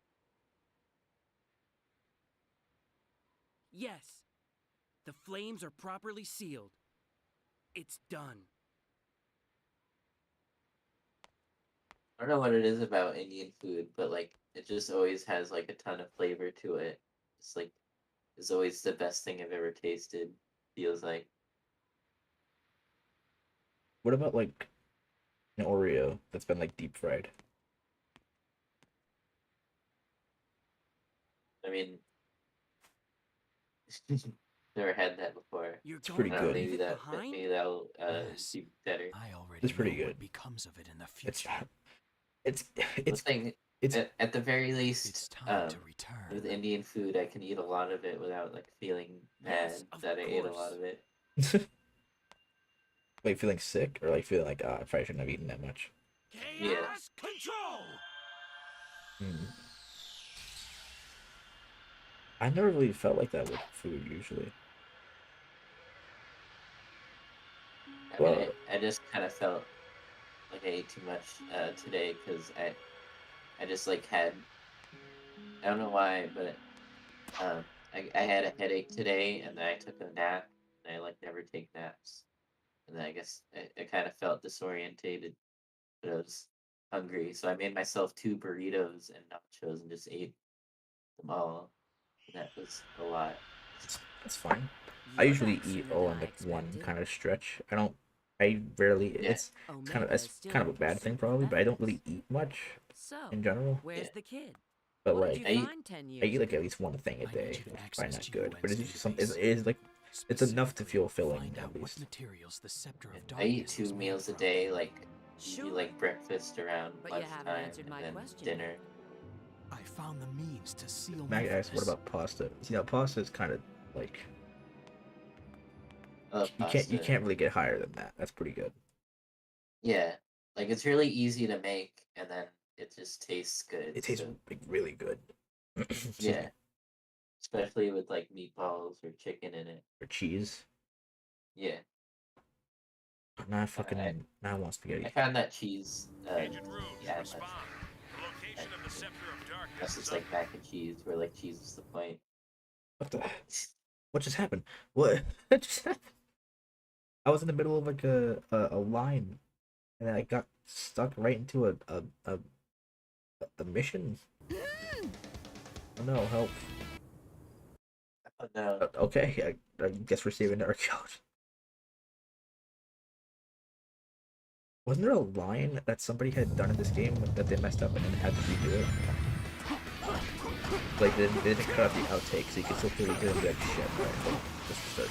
Yes. The flames are properly sealed. It's done. I don't know what it is about Indian food, but like it just always has like a ton of flavor to it. It's like it's always the best thing I've ever tasted. Feels like. What about like an Oreo that's been like deep fried? I mean, never had that before. You're It's going pretty I to don't know, good. leave it behind? maybe that'll Yes. be better. I already It's pretty know good. what becomes of it in the It's future. it's The it's thing, it's at the very least, It's time to with return. Indian food, I can eat a lot of it without like feeling bad Yes, of that I ate a lot course. of it. like feeling sick or like feeling like I probably shouldn't have eaten that much. Yeah. Chaos control! Mm. I never really felt like that with food usually. I mean, Well, I just kind of felt like I ate too much today because I just like had I don't know why, but I had a headache today and then I took a nap and I like never take naps and then I guess I kind of felt disorientated, but I was hungry, so I made myself two burritos and nachos and just ate them all. And that was a lot. that's fine. I You're usually back eat sooner all than in I like one expected. kind of stretch. I don't. I rarely. Yeah. Omega It's is still kind of in a bad thing pursuit of probably, but I don't Mephiles. really eat much So, in general. where's Yeah. the kid? But What like did I you eat find 10 I years eat like ago? at least one thing a I day. need you to Which is probably access not good, but GUN's it's usually some. database. It is like it's enough to feel Specifically, filling find at out what least. materials the Scepter of I eat Darkness two was made meals a from. day, like usually Sure, like breakfast around but you haven't lunchtime answered and my then question dinner. yet. I found the means to seal Mag asks, "What Mephiles. about pasta?" See, now pasta is kind of like I love you pasta. can't really get higher than that. That's pretty good. Yeah, like it's really easy to make, and then it just tastes good. It tastes So like really good. Excuse yeah, me. especially with like meatballs or chicken in it. Or cheese. Yeah, Nah, I fucking. Nah, I want spaghetti. I found that cheese. Agent Rouge, Yeah, respond. The location of the Scepter of Darkness unless is it's like mac and cheese, where like cheese is the point. What the? What just happened? What? What just happened? I was in the middle of like a line, and then I got stuck right into a mission. Oh no, help! Oh no. Okay, I guess we're saving our couch. Wasn't there a line that somebody had done in this game that they messed up and then had to redo it? Like they didn't cut out the outtake, so you can still clearly hear them be like, "Shit, right, let's restart."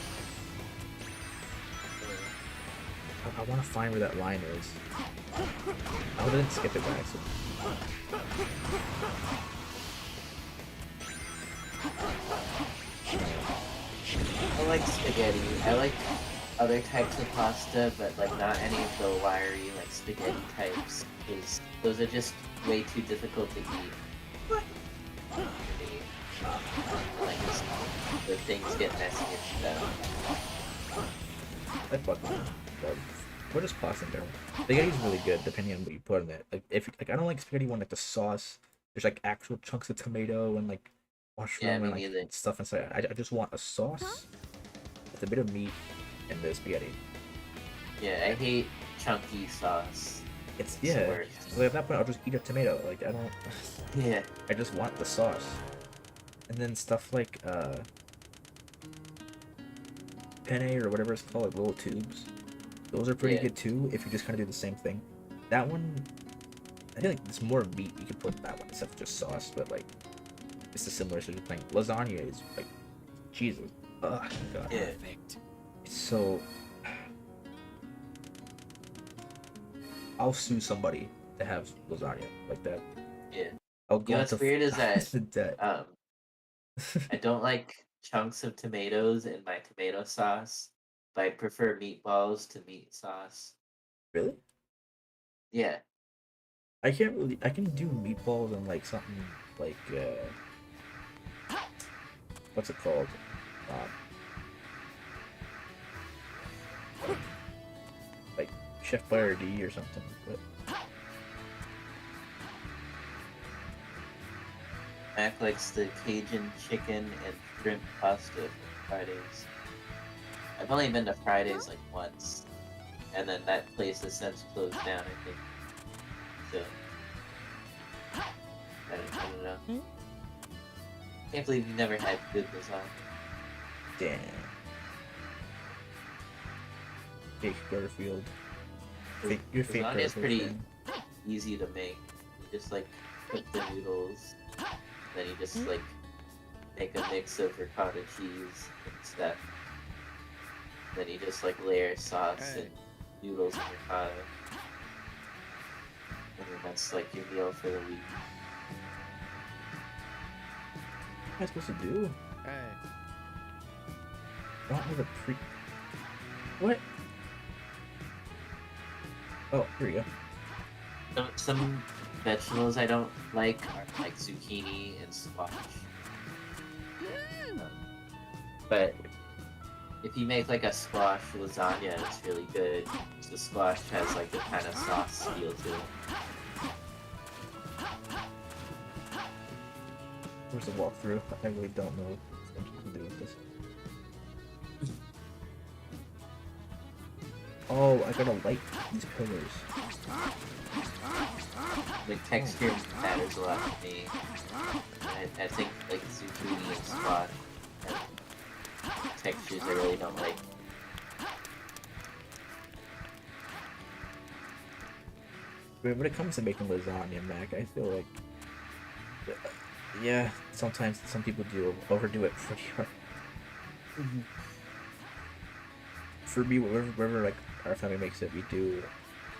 I want to find where that line is. I didn't skip it by accident. I like spaghetti. I like other types of pasta, but like not any of the wiry like spaghetti types, because those are just way too difficult to eat. For me. Like the things get messy and stuff. I fucking love. What is pasta in general? Spaghetti's really good depending on what you put in it. Like if like I don't like spaghetti when like the sauce. There's like actual chunks of tomato and like mushroom Yeah, me and like neither. stuff inside. I just want a sauce with a bit of meat in the spaghetti. Yeah, I hate chunky sauce. It's the yeah. worst. Like at that point, I'll just eat a tomato. Like I don't. Yeah. I just want the sauce. And then stuff like penne or whatever it's called, like little tubes. Those are pretty Yeah. good too if you just kind of do the same thing. That one, I feel like it's more meat you could put in that one instead of just sauce, but like it's a similar sort of thing. Lasagna is like, Jesus, ugh, God. Yeah. Perfect. It's so. I'll sue somebody to have lasagna like that. Yeah. I'll You go know what's into weird is that the debt. I don't like chunks of tomatoes in my tomato sauce, but I prefer meatballs to meat sauce. Really? Yeah. I can't really. I can do meatballs and like something like what's it called? Like Chef Boyardee or something. But Mac likes the Cajun chicken and shrimp pasta from Fridays. I've only been to Fridays like once, and then that place has since closed down, I think. So, I don't know. Can't believe you never had good lasagna. damn. Fake Garfield. You're fake Lasagna is Garfield. pretty fan. easy to make. You just like cook the noodles, then you just like make a mix of ricotta cheese and stuff. Then you just like layer sauce and noodles and ricotta. And then that's like your meal for the week. What am I supposed to do? I don't have a pre. What? Oh, here we go. Some vegetables I don't like are like zucchini and squash. But if you make like a squash lasagna, it's really good. The squash has like a kind of sauce feel to it. Where's the walkthrough? I really don't know what I'm supposed to do with this. Oh, I gotta light these pillars. The texture matters a lot to me. I think like zucchini and squash have textures I really don't like. When it comes to making lasagna, Mac, I feel like, yeah, sometimes some people do overdo it pretty hard. For me, wherever like our family makes it, we do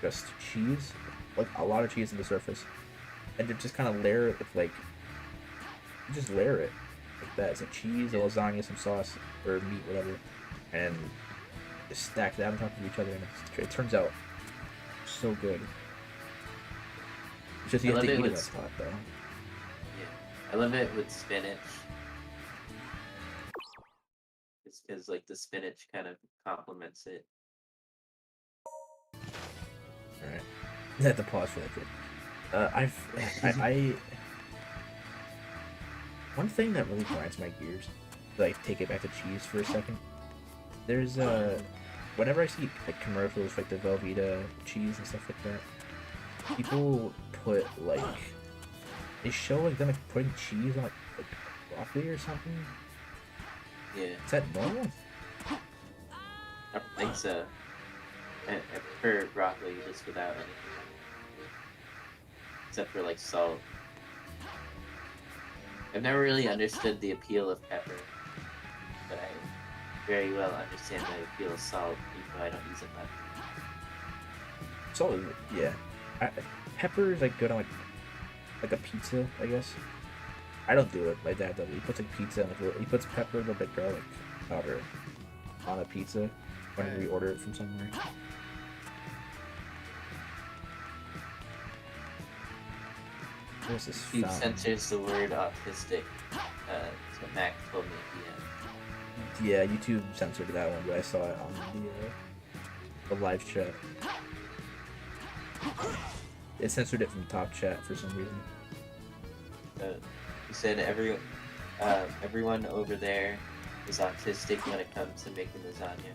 just cheese, like a lot of cheese on the surface, and then just kind of layer it with like, you just layer it like that. It's like cheese, a lasagna, some sauce or meat, whatever, and just stack that on top of each other, and it turns out so good. It's just you I have to love eat it it with that's hot though. Yeah, I love it with spinach. It's because like the spinach kind of complements it. Alright. I had to pause for that bit. I one thing that really grinds my gears, like take it back to cheese for a second. There's whenever I see like commercials like the Velveeta cheese and stuff like that, people put like they show like them like putting cheese on like broccoli or something. Yeah, Is that normal? I don't think so. I prefer broccoli just without anything. Except for like salt. I've never really understood the appeal of pepper, but I very well understand the appeal of salt, even though I don't use it much. Salt is yeah. Pepper is like good on like a pizza, I guess. I don't do it. My dad does. He puts like pizza and like, he puts pepper, a little bit garlic powder on a pizza when we order it from somewhere. There's this He fountain. censors the word autistic. So Mac told me at the end. Yeah, YouTube censored that one, but I saw it on the live chat. It censored it from top chat for some reason. He said everyone over there is autistic when it comes to making lasagna.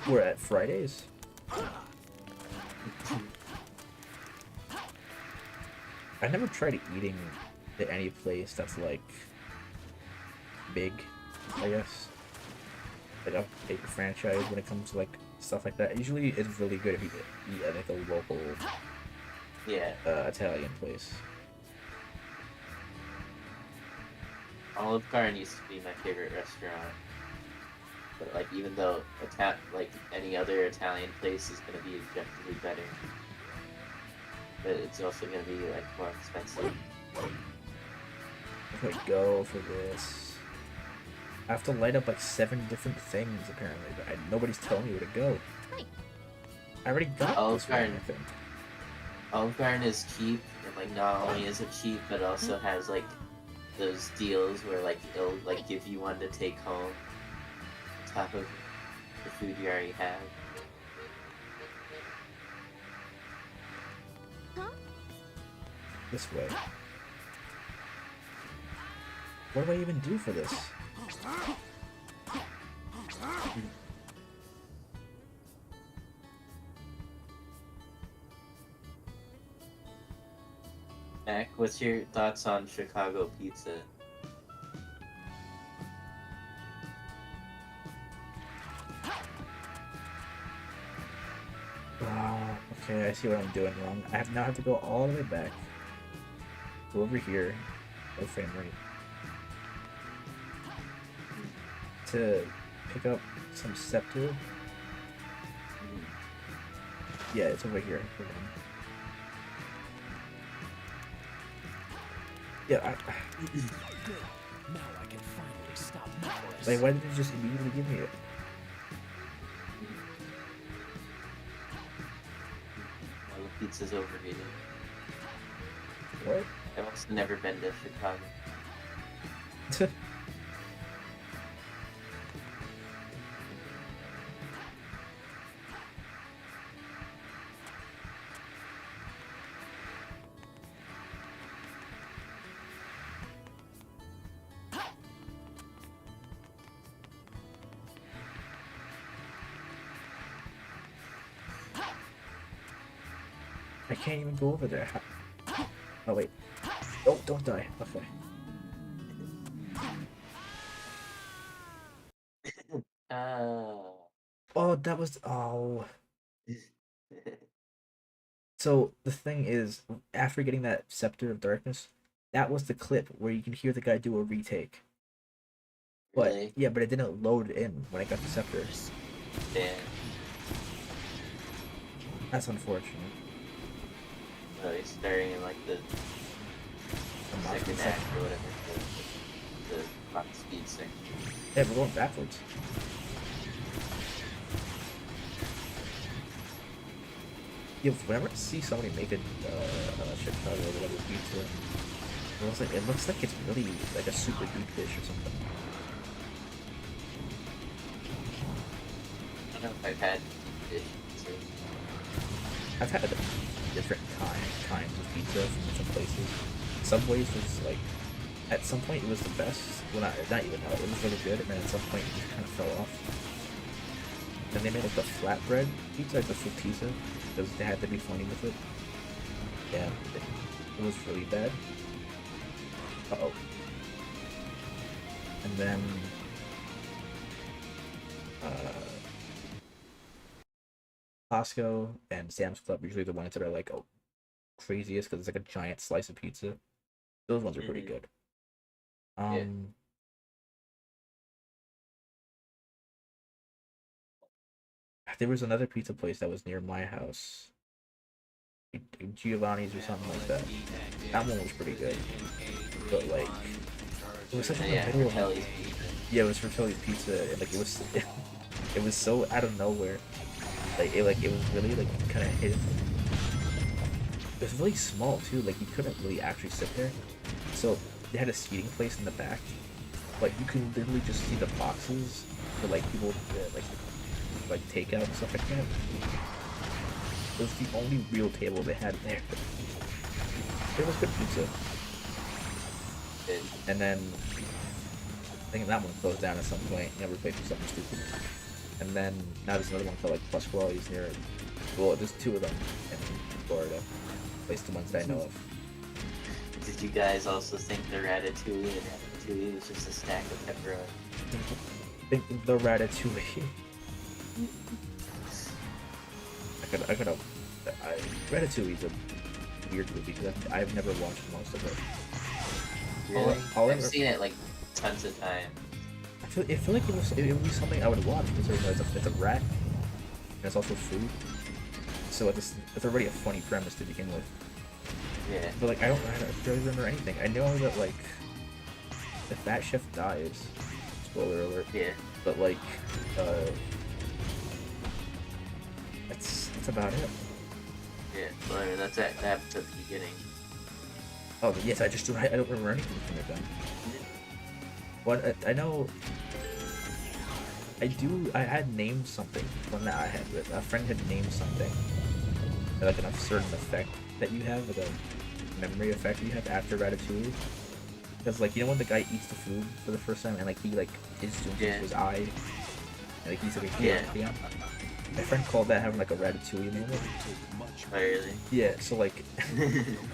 We're at Fridays. I never tried eating at any place that's like big, I guess. Like a big franchise when it comes to like stuff like that. Usually it's really good if you eat at like a local Italian place. Olive Garden used to be my favorite restaurant. But like, even though like any other Italian place is gonna be objectively better, but it's also gonna be like more expensive. If I go for this, I have to light up like 7 different things apparently, but nobody's telling me where to go. I already got Olive this one, Garden. I think. Olive Garden is cheap, and like not only is it cheap, but it also has like those deals where like it'll like give you one to take home on top of the food you already have. This way. What do I even do for this? Mac, what's your thoughts on Chicago pizza? Okay, I see what I'm doing wrong. I now have to go all the way back. Go over here. No frame rate. To pick up some scepter. Yeah, it's over here. Hold on. Yeah, Now I can finally stop Nicholas. like, why did you just immediately give me it? Well, the pizza's overrated. What? I've also never been to Chicago. I can't even go over there. Oh wait. Oh, don't die. Okay. Oh, that was. Oh. So the thing is, after getting that Scepter of Darkness, that was the clip where you can hear the guy do a retake. But Really? yeah, but it didn't load in when I got the Scepter. Yeah. That's unfortunate. So he's starting in like the second act or whatever, the clock speed section. Yeah, we're going backwards. Yeah, whenever I see somebody make a Chicago or whatever pizza, it looks like it's really like a super deep dish or something. I don't know if I've had dish pizza. I've had different kinds of pizza from different places. Subway's was like, at some point it was the best. Well, not even though it was really good, and then at some point it just kind of fell off. Then they made like the flatbread pizza, like the full pizza, because they had to be funny with it. Yeah, it was really bad. Uh-oh. And then Costco and Sam's Club are usually the ones that are like craziest because it's like a giant slice of pizza. Those ones are pretty good. There was another pizza place that was near my house, Giovanni's or something like that. That one was pretty good, but like it was such in the middle of yeah, it was Fratelli's Pizza, and like it was it was so out of nowhere. Like it was really like kind of hidden. It was really small too. Like you couldn't really actually sit there. So they had a seating place in the back, but you could literally just see the boxes for like people like takeout and stuff like that. It was the only real table they had there. It was good pizza. And then I think that one closed down at some point. Never played for something stupid. And then now there's another one called like Plus Qualities near. Well, there's two of them in Florida. At least the ones that I know of. Did you guys also think the ratatouille and ratatouille was just a stack of pepperoni? Think the Ratatouille. Ratatouille's a weird movie because I've never watched most of it. Really? I've I've seen it like tons of times. I feel like it would be something I would watch because it's a rat and it's also food. So it's already a funny premise to begin with. Yeah. But like I don't really remember anything. I know that like the fat chef dies. Spoiler alert. Yeah. But like that's about it. Yeah, but that's at the beginning. Oh yes, I don't remember anything from it then. What I know, I had named something. One that I had, a friend had named something, like a certain effect that you have, like a memory effect you have after Ratatouille. Because like you know when the guy eats the food for the first time and like he like is zoomed into his eye, and like he's like a My friend called that having like a Ratatouille moment. Oh, really? Yeah, so like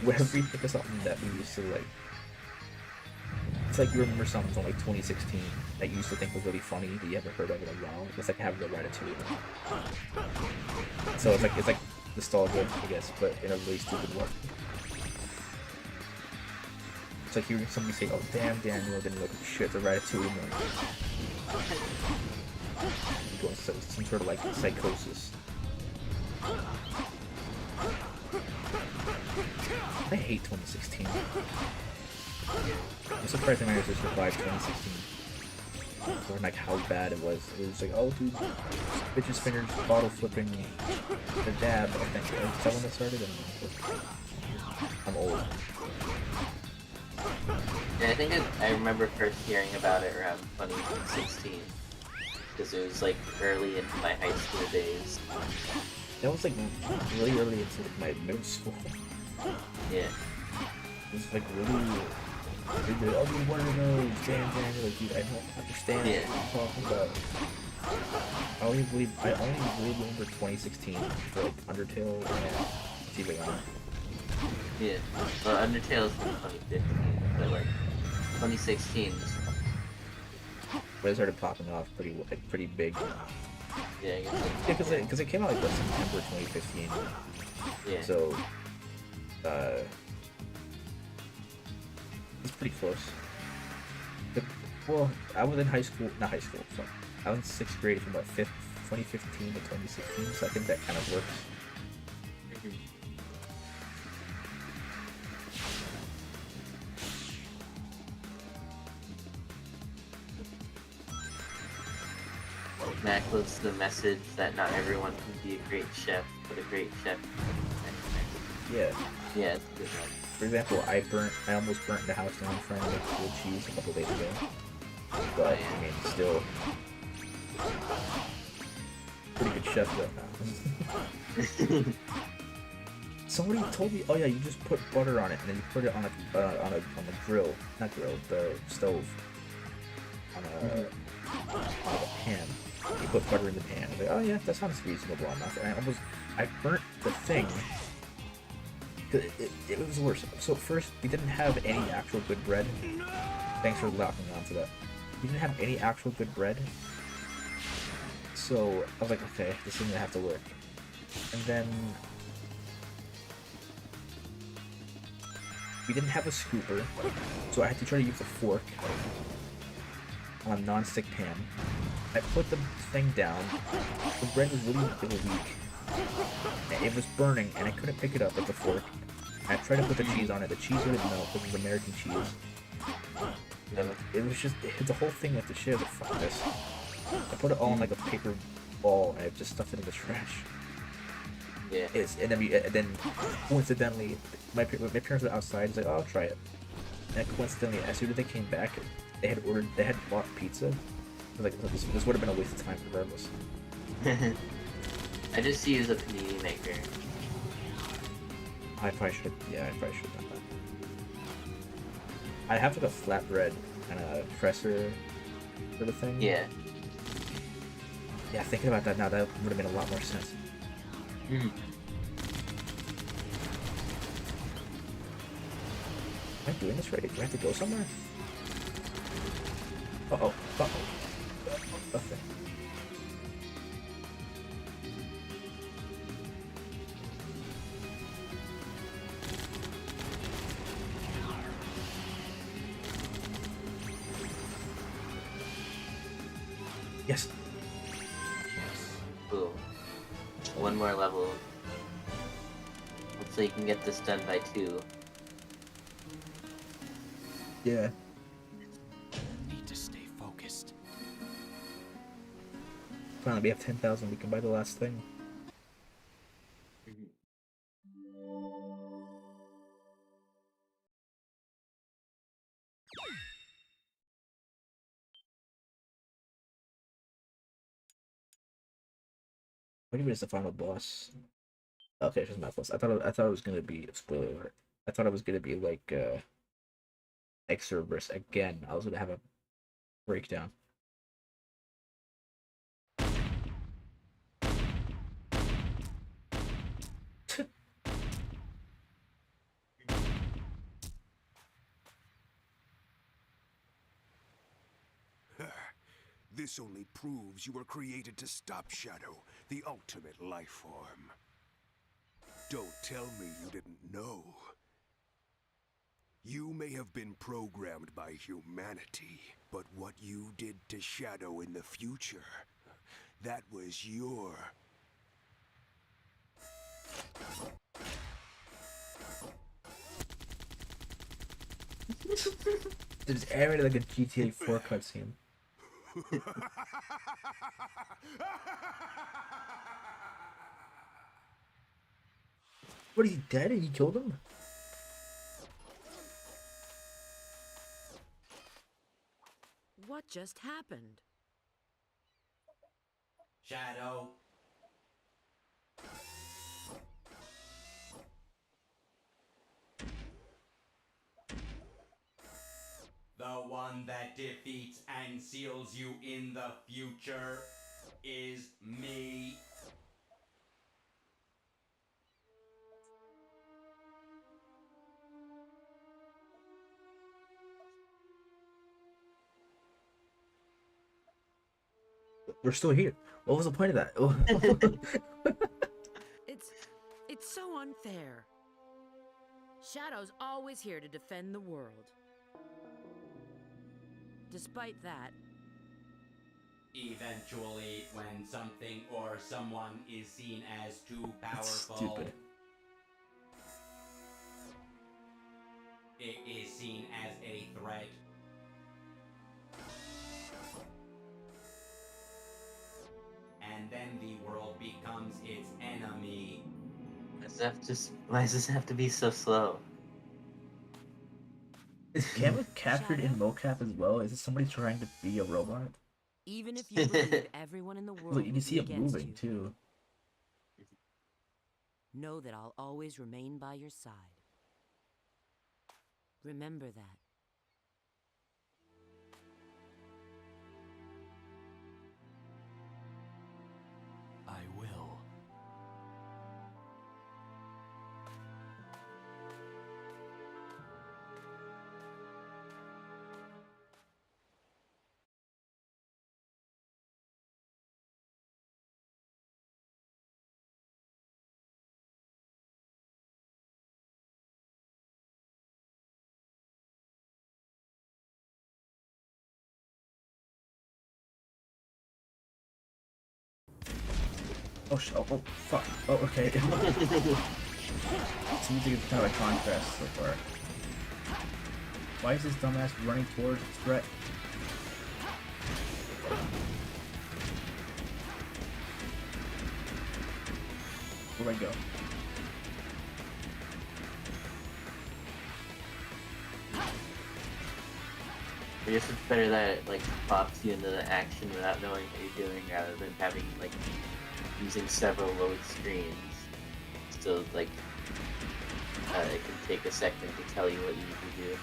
whenever we think of something that we used to like, it's like you remember something from like 2016 that you used to think was really funny that you haven't heard of in a while. It's like having a Ratatouille moment. So it's like nostalgia, I guess, but in a really stupid way. It's like hearing somebody say, "Oh damn, Daniel," then you're like, "Oh, shit, the Ratatouille moment." You go into some sort of like psychosis. I hate 2016. I'm surprised I managed to survive 2016. Or like how bad it was. It was like, oh dude, bitches fingers bottle flipping the dab. I think is that when it started? I'm old. Yeah, I think I remember first hearing about it around 2016 because it was like early into my high school days. That was like really early into my middle school. Yeah. It was like really. Oh, dude, one of those, damn, like, dude, I don't understand what you're talking about. I only really remember 2016 for like Undertale and TV on. Yeah, well, Undertale is from 2015, but like 2016. But it started popping off pretty big. Yeah, I guess. Yeah, because it came out like September 2015. Yeah. So, it's pretty close. Well, I was in not high school, so I was in 6th grade from 2015 to 2016, so I think that kind of works. Mac was the message that not everyone can be a great chef, but a great chef. Yeah. Yeah, it's a good one. For example, I almost burnt the house down trying to make grilled cheese a couple days ago. But I mean, still, pretty good chef though. Somebody told me, oh yeah, you just put butter on it and then you put it on a grill, not grill, the stove, on a pan. You put butter in the pan. I was like, oh yeah, that sounds reasonable enough. And I burnt the thing. It was worse. So first, we didn't have any actual good bread. Thanks for locking onto that. We didn't have any actual good bread. So I was like, okay, this is gonna have to work. And then we didn't have a scooper, so I had to try to use a fork on a non-stick pan. I put the thing down. The bread was really weak. It was burning, and I couldn't pick it up with the fork. I tried to put the cheese on it. The cheese wouldn't melt. It was American cheese. And it was just the whole thing with the shit. Like, fuck this. I put it all in like a paper ball, and I just stuffed it in the trash. Yeah. And then coincidentally, my parents were outside. It's like, oh, I'll try it. And coincidentally, as soon as they came back, they had bought pizza. I was like, this would have been a waste of time regardless. I just use a panini maker. I probably should have done that. I have like a flatbread kind of presser sort of thing. Yeah. Yeah, thinking about that now, that would have made a lot more sense. Hmm. Am I doing this right? Do I have to go somewhere? Uh-oh. Uh-oh. Okay. Yes. Cool. One more level. Hopefully you can get this done by 2. Yeah. Need to stay focused. Finally, we have 10,000. We can buy the last thing. Mhm. What even is the final boss? Okay, it's just Mephiles. I thought it was gonna be spoiler alert. I thought it was gonna be like Exorverse again. I was gonna have a breakdown. This only proves you were created to stop Shadow, the ultimate life form. Don't tell me you didn't know. You may have been programmed by humanity, but what you did to Shadow in the future, that was your... It's airing like a GTA 4 cutscene. What, is he dead and you killed him? What just happened? Shadow. The one that defeats and seals you in the future is me. We're still here. What was the point of that? It's so unfair. Shadow's always here to defend the world. Despite that, Eventually, when something or someone is seen as too That's powerful, stupid. it is seen as a threat. And then the world becomes its enemy. Why does this have to be so slow? Is Gamma captured in Shadow? mocap as well? Is it somebody trying to be a robot? even if you believe everyone in the world Look, you will can see be it against moving you, too. know that I'll always remain by your side. Remember that. I will. Oh, oh, fuck. Oh, okay. Seems to get kind of a contrast so far. Why is this dumbass running towards its threat? Where'd I go? I guess it's better that it like pops you into the action without knowing what you're doing, rather than having like using several load screens. Still, like it can take a second to tell you what you need to do.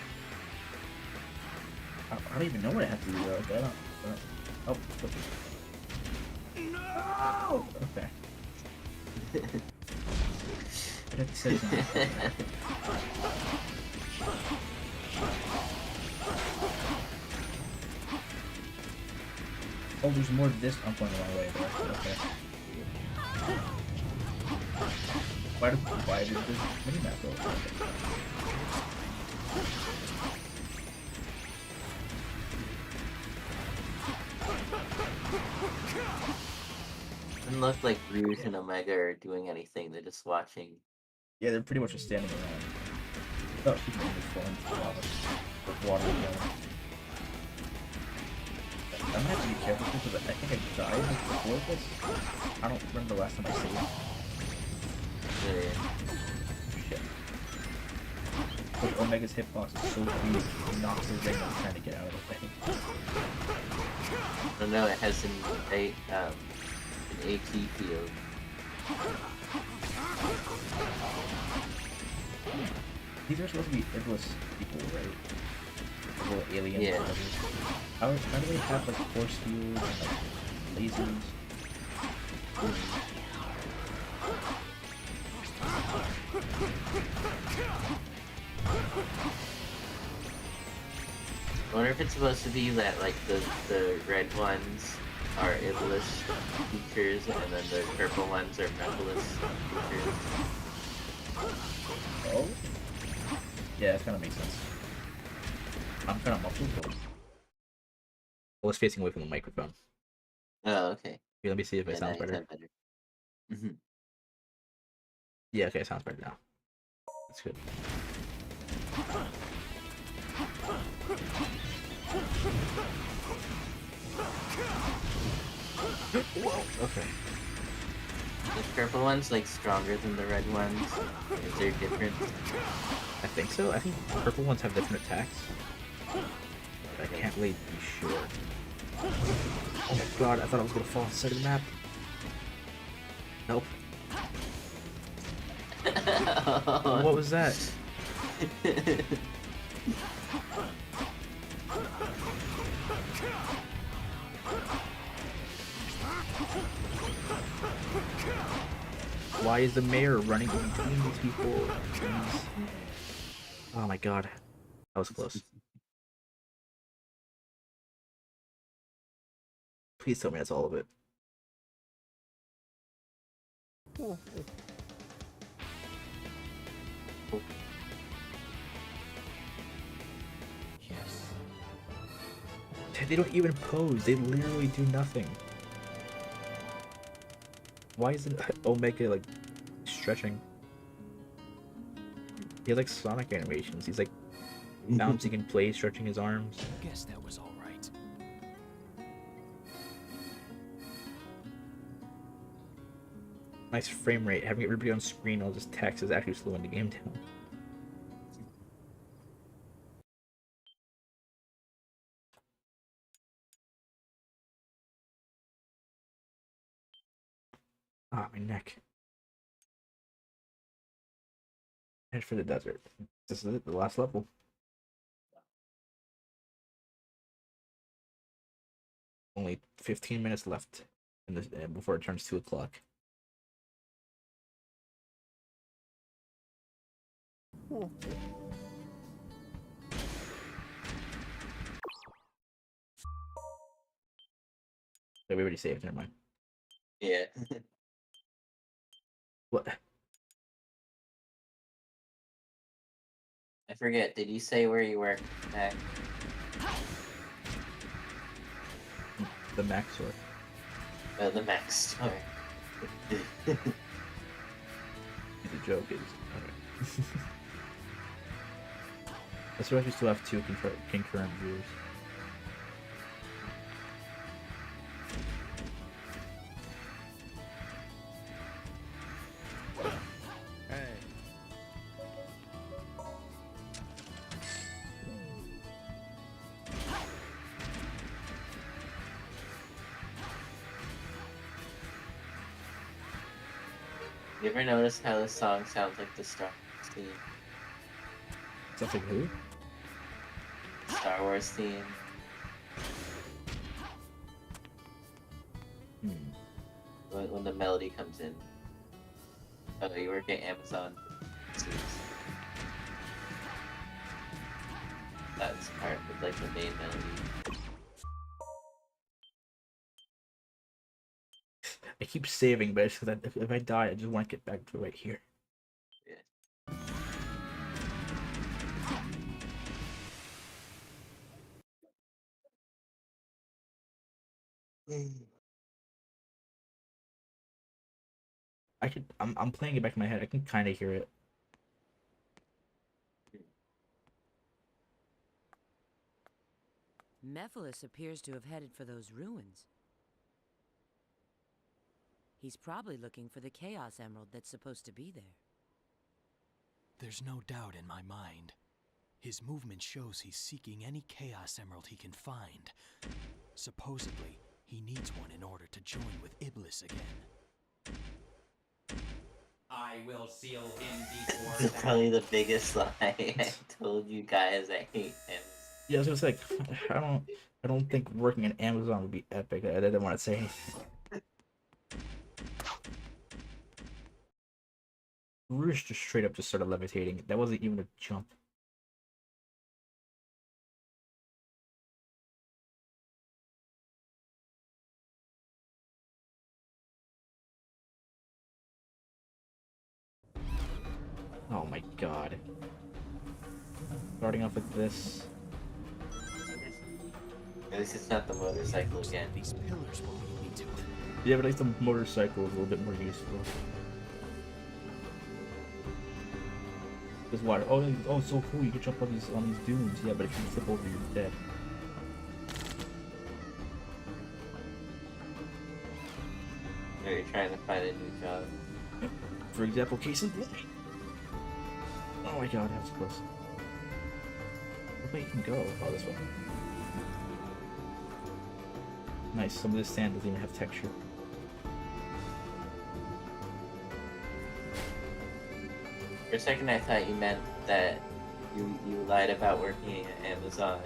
I don't even know what I have to do though. Like, I don't. Oh, okay. Oh, okay. I got 6 now. Oh, there's more of this. I'm going the wrong way there. Okay. Why did this mini map go? Doesn't look like Rouge and Omega are doing anything. They're just watching. Yeah, they're pretty much just standing around. Oh, she's going to fall into the lava. With water and water. I'm gonna have to be careful because I think I died before this. I don't remember the last time I saved. Yeah. Shit. But Omega's hitbox is so weak, he knocks the ring out trying to get out of the way. I don't know, it has an AT field. These are supposed to be endless people, right? Little aliens. Yeah. How do they have like force fields and like lasers? I wonder if it's supposed to be that like the red ones are Iblis features and then the purple ones are Mephiles features. Oh? Yeah, that kind of makes sense. I'm kind of muffled though. I was facing away from the microphone. Oh, okay. Here, let me see if it Yeah, sounds now you better. sound better. Mm-hmm. Yeah, okay, it sounds better now. That's good. Whoa, okay. The purple one's like stronger than the red ones. Is there different? I think so. I think purple ones have different attacks. But I can't really be sure. Oh my god, I thought I was gonna fall on the side of the map. Nope. What was that? Why is the mayor running in between these people? Jeez. Oh my god. That was close. Please tell me that's all of it. Yes. They don't even pose. They literally do nothing. Why isn't Omega like stretching? He has like Sonic animations. He's like bouncing in place, stretching his arms. Guess that was all right. Nice frame rate. Having everybody on screen all this text is actually slowing the game down. Ah, my neck. Head for the desert. This is it, the last level. Only 15 minutes left in this, before it turns 2 o'clock. We already saved, never mind. Yeah. What? I forget. Did you say where you work, Mac? The Max store. Oh, the Mac store. The joke is. Okay. That's why we still have 2 concurrent viewers. You ever notice how this song sounds like the Star Wars theme? Sounds like who? Star Wars theme. when the melody comes in. Oh, you work at Amazon. That's part of like the main melody. I keep saving, but it's 'cause if I die, I just want to get back to right here. Yeah. I'm playing it back in my head. I can kind of hear it. Mephiles appears to have headed for those ruins. He's probably looking for the Chaos Emerald that's supposed to be there. There's no doubt in my mind. His movement shows he's seeking any Chaos Emerald he can find. Supposedly, he needs one in order to join with Iblis again. I will seal him before This is probably the biggest lie I told you guys. I hate him. Yeah, I was just like, I don't think working at Amazon would be epic. I didn't want to say anything. Rouge just straight up just started levitating. That wasn't even a jump. Oh my god. Starting off with this. At least it's not the motorcycle again. These pillars will lead me to it. Yeah, but at least the motorcycle is a little bit more useful. Because why? Oh, so cool! You can jump on these dunes. Yeah, but if you flip over, you're dead. Or you're trying to find a new job. For example, case in point. Oh my god, that was close. What way you can go? Oh, this way. Nice. Some of this sand doesn't even have texture. For a second, I thought you meant that you lied about working at Amazon,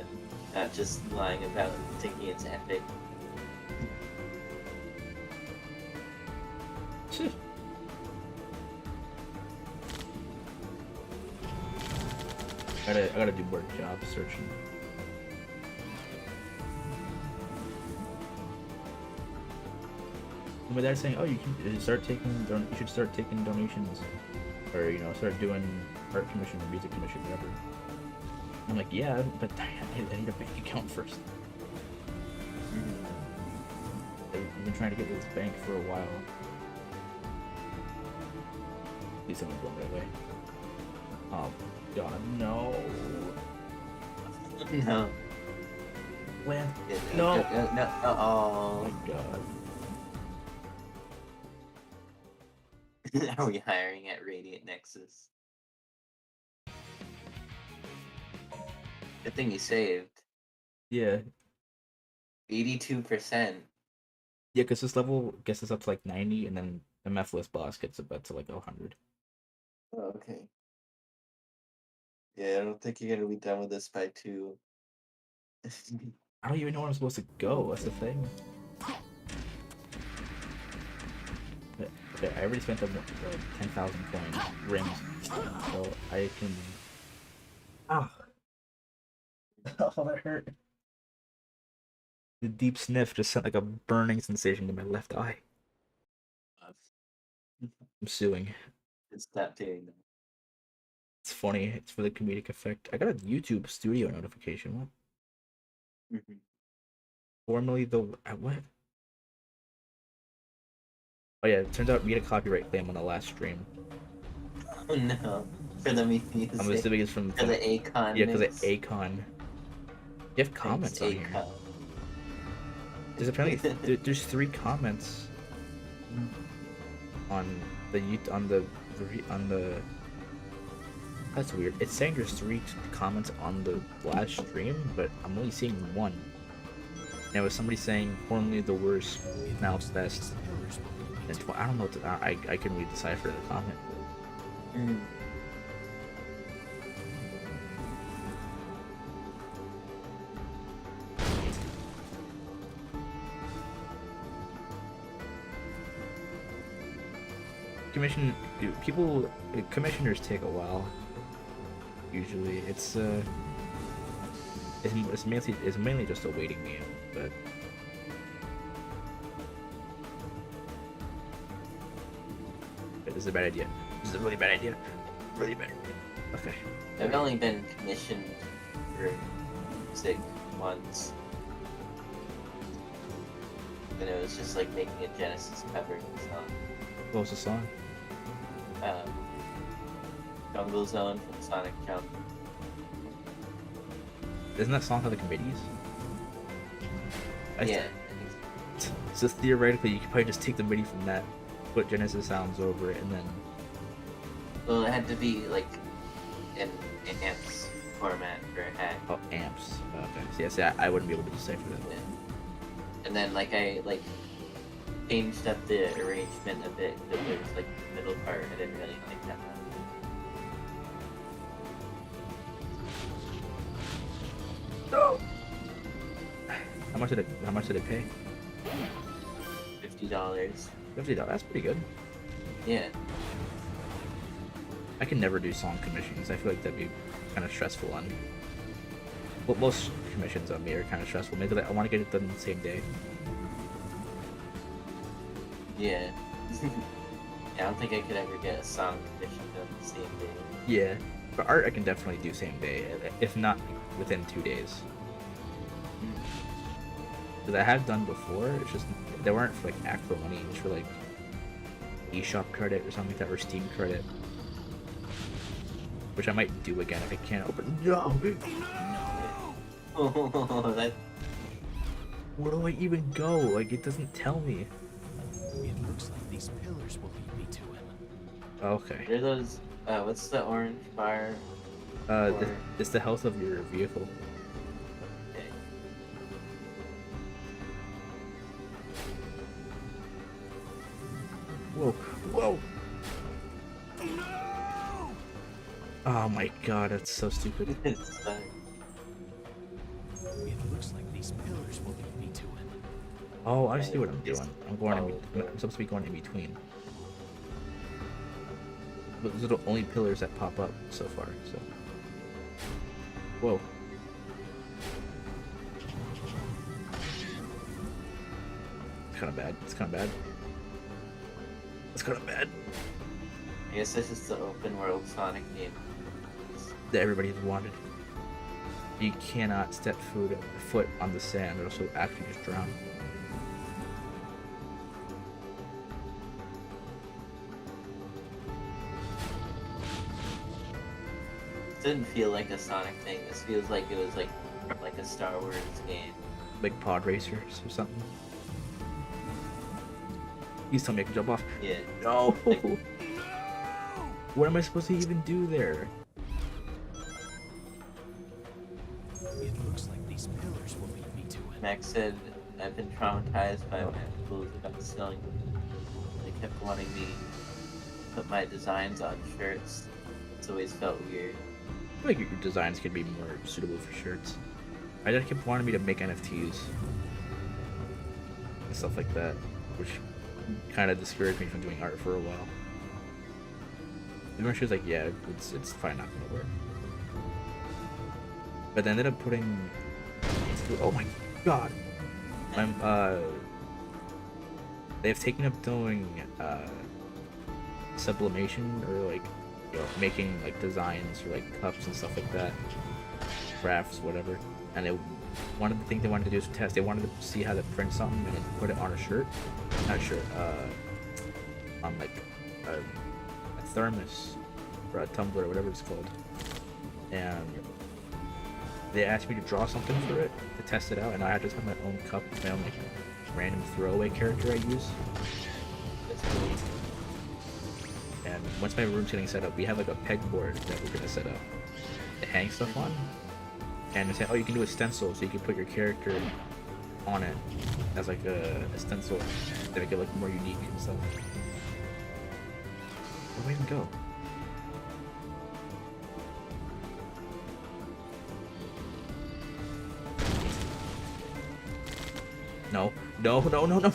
not just lying about thinking it's epic. I gotta do more job searching. My dad's saying, "Oh, you should start taking donations, or start doing art commission or music commission, whatever." I'm like, "Yeah, but I need a bank account first." I've been trying to get this bank for a while. Please someone go my way. Oh god, no. No. Land. No. No. No. Oh my god. Are we hiring at Radiant Nexus? Good thing you saved. Yeah. 82%. Yeah, because this level gets us up to like 90, and then the Mephiles boss gets up to like 100. Oh, okay. Yeah, I don't think you're gonna be done with this by 2. I don't even know where I'm supposed to go. That's the thing. Okay, I already spent the 10,000 coin rings, so I can. Ah, oh, that hurt. The deep sniff just sent like a burning sensation to my left eye. I'm suing. Stop doing that. It's funny. It's for the comedic effect. I got a YouTube Studio notification. What? Mm-hmm. Formerly the what? Oh yeah, it turns out we had a copyright claim on the last stream. Oh no. For the music. I'm assuming it's from For the Akon. Yeah, because of mix. Akon. You have comments on here. Akon. There's apparently there's 3 comments on the. That's weird. It's saying there's 3 comments on the last stream, but I'm only seeing 1. And it was somebody saying formerly the worst, now it's best. And I don't know. I couldn't really decipher the comment. Mm. commissioners take a while. Usually, it's mainly just a waiting game, but this is a bad idea. This is a really bad idea. Really bad. Okay. I've only been commissioned for music once. And it was just like making a Genesis cover song. What was the song? Jungle Zone from Sonic Jump. Isn't that song on the committees? Yeah. So theoretically, you could probably just take the MIDI from that, put Genesis sounds over it, and then. Well, it had to be like in amps format for a hack. Oh, amps. Okay. So, yeah, see, I wouldn't be able to decipher that. Yeah. And then I changed up the arrangement a bit because there's like the middle part I didn't really like that much. No. How much did it pay? $50. $50. That's pretty good. Yeah. I can never do song commissions. I feel like that'd be kind of stressful on. Well, most commissions on me are kind of stressful. Maybe I want to get it done the same day. Yeah. I don't think I could ever get a song commission done the same day. Yeah, but art I can definitely do same day, if not within 2 days. Because I have done before. It's just they weren't for like actual money. It's for like eShop credit or something like that, or Steam credit. Which I might do again if I can't open. No! Oh, that. Where do I even go? Like, it doesn't tell me. It looks like these pillars will lead me to him. Okay. Are those? What's the orange bar? It's the health of your vehicle. Okay. Whoa! Whoa! Oh my god, that's so stupid. It's It looks like these pillars will lead me to him. Oh, I see what I'm doing. I'm supposed to be going in between. But those are the only pillars that pop up so far, so. Whoa. It's kinda bad. It's kinda bad. It's kinda bad. I guess this is the open world Sonic game. That everybody has wanted. You cannot step foot on the sand or else you'll actually just drown. It didn't feel like a Sonic thing. This feels like it was like a Star Wars game. Like pod racers or something. Please tell me I can jump off. Yeah. No! What am I supposed to even do there? It looks like these pillars will lead me to him. Max said, I've been traumatized by my schools about selling. They kept wanting me to put my designs on shirts. It's always felt weird. I feel like your designs could be more suitable for shirts. My dad kept wanting me to make NFTs and stuff like that, which kind of discouraged me from doing art for a while. And then she was like, yeah, it's probably not gonna work. But they ended up putting. Oh my god! They've taken up doing sublimation or like, you know, making like designs for like cups and stuff like that, crafts, whatever. And one of the things they wanted to do is test. They wanted to see how to print something and then put it on a shirt, not a shirt, on like a thermos or a tumbler or whatever it's called. And they asked me to draw something for it to test it out, and I just have my own cup, my own like random throwaway character I use. And once my room's getting set up, we have like a pegboard that we're gonna set up to hang stuff on. And they said, oh, you can do a stencil, so you can put your character on it as like a stencil to make it look more unique and stuff. Where do I even go? No, no, no, no, no, no!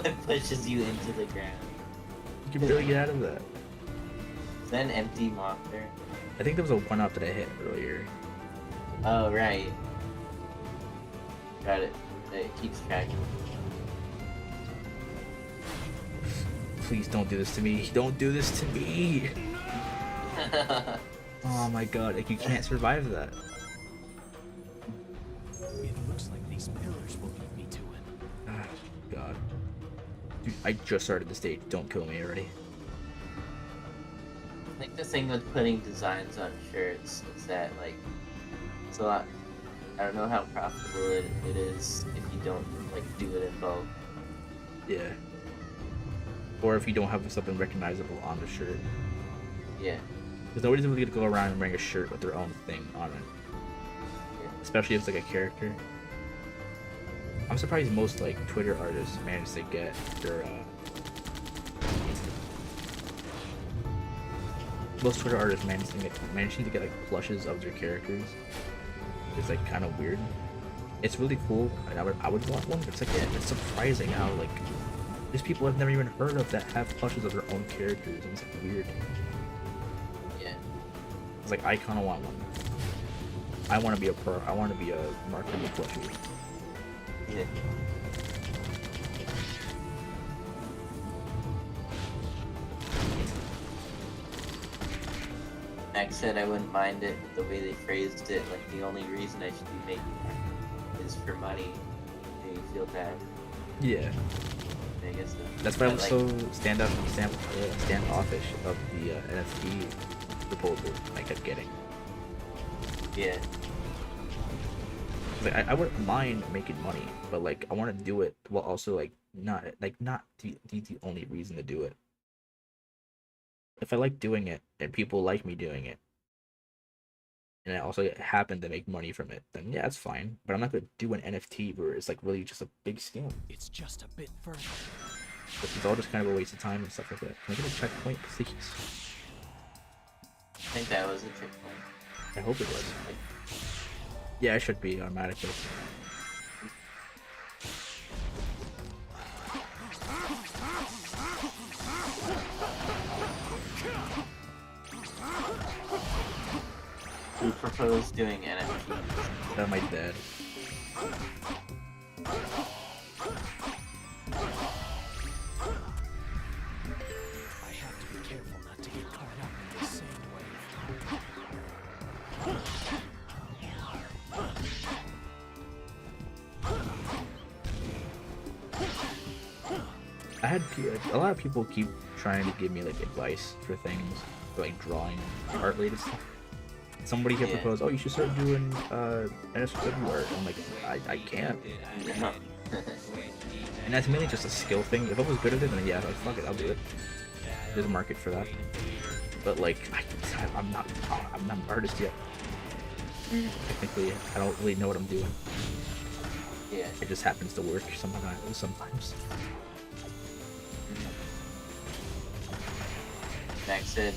It pushes you into the ground. You can barely get out of that. Is that an empty monster? I think there was a 1-up that I hit earlier. Oh, right. Got it. It keeps track. Please don't do this to me. Don't do this to me. Oh my god, like you can't survive that. It looks like these pillars will lead me to it. Ah, god. Dude, I just started the stage. Don't kill me already. I think the thing with putting designs on shirts is that, like, it's a lot. I don't know how profitable it is if you don't, like, do it in bulk. Yeah. Or if you don't have something recognizable on the shirt. Yeah. Because nobody's really gonna go around wearing a shirt with their own thing on it. Yeah. Especially if it's like a character. I'm surprised most like Twitter artists manage to get their most Twitter artists managing to get like plushes of their characters. It's like kind of weird. It's really cool, and I would want one. But it's like it's surprising how like there's people I've never even heard of that have plushes of their own characters, and it's like weird. Yeah. It's like I kind of want one. I want to be a pro. I want to be a marketing plushie. Yeah. Max said I wouldn't mind it the way they phrased it, like the only reason I should be making it is for money. Make me feel bad. Yeah. I guess That's why I was like, so standoffish of the NFT proposal I kept getting. Yeah. Like I wouldn't mind making money, but like I want to do it while also like not the only reason to do it. If I like doing it and people like me doing it, and I also happen to make money from it, then yeah, it's fine. But I'm not gonna do an NFT where it's like really just a big scam. It's just a bit further. It's all just kind of a waste of time and stuff like that. Can I get a checkpoint, please? I think that was a checkpoint. I hope it was. Yeah, it should be automatically. Who proposed doing NFT? My dad. I have to be careful not to get caught up in this sand wave. I had a lot of people keep trying to give me like advice for things, for, like drawing art related stuff. Somebody here proposed, oh, you should start doing NSFW art. I'm like, I can't. And that's mainly just a skill thing. If I was good at it, then yeah, like fuck it, I'll do it. There's a market for that. But like, I'm not an artist yet. Technically, I don't really know what I'm doing. Yeah. It just happens to work sometimes. Max said,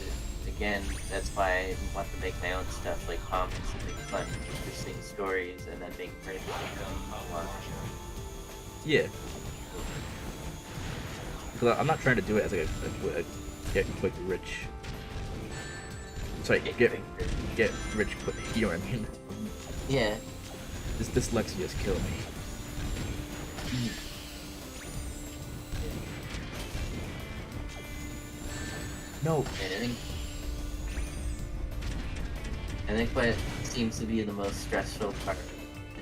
again, that's why I want to make my own stuff, like comics and make fun, interesting stories, and then make furniture. Yeah. Because I'm not trying to do it as like a get quick rich. Sorry, get rich quick. You know what I mean? Yeah. This dyslexia is killing me. No. And I think what seems to be the most stressful part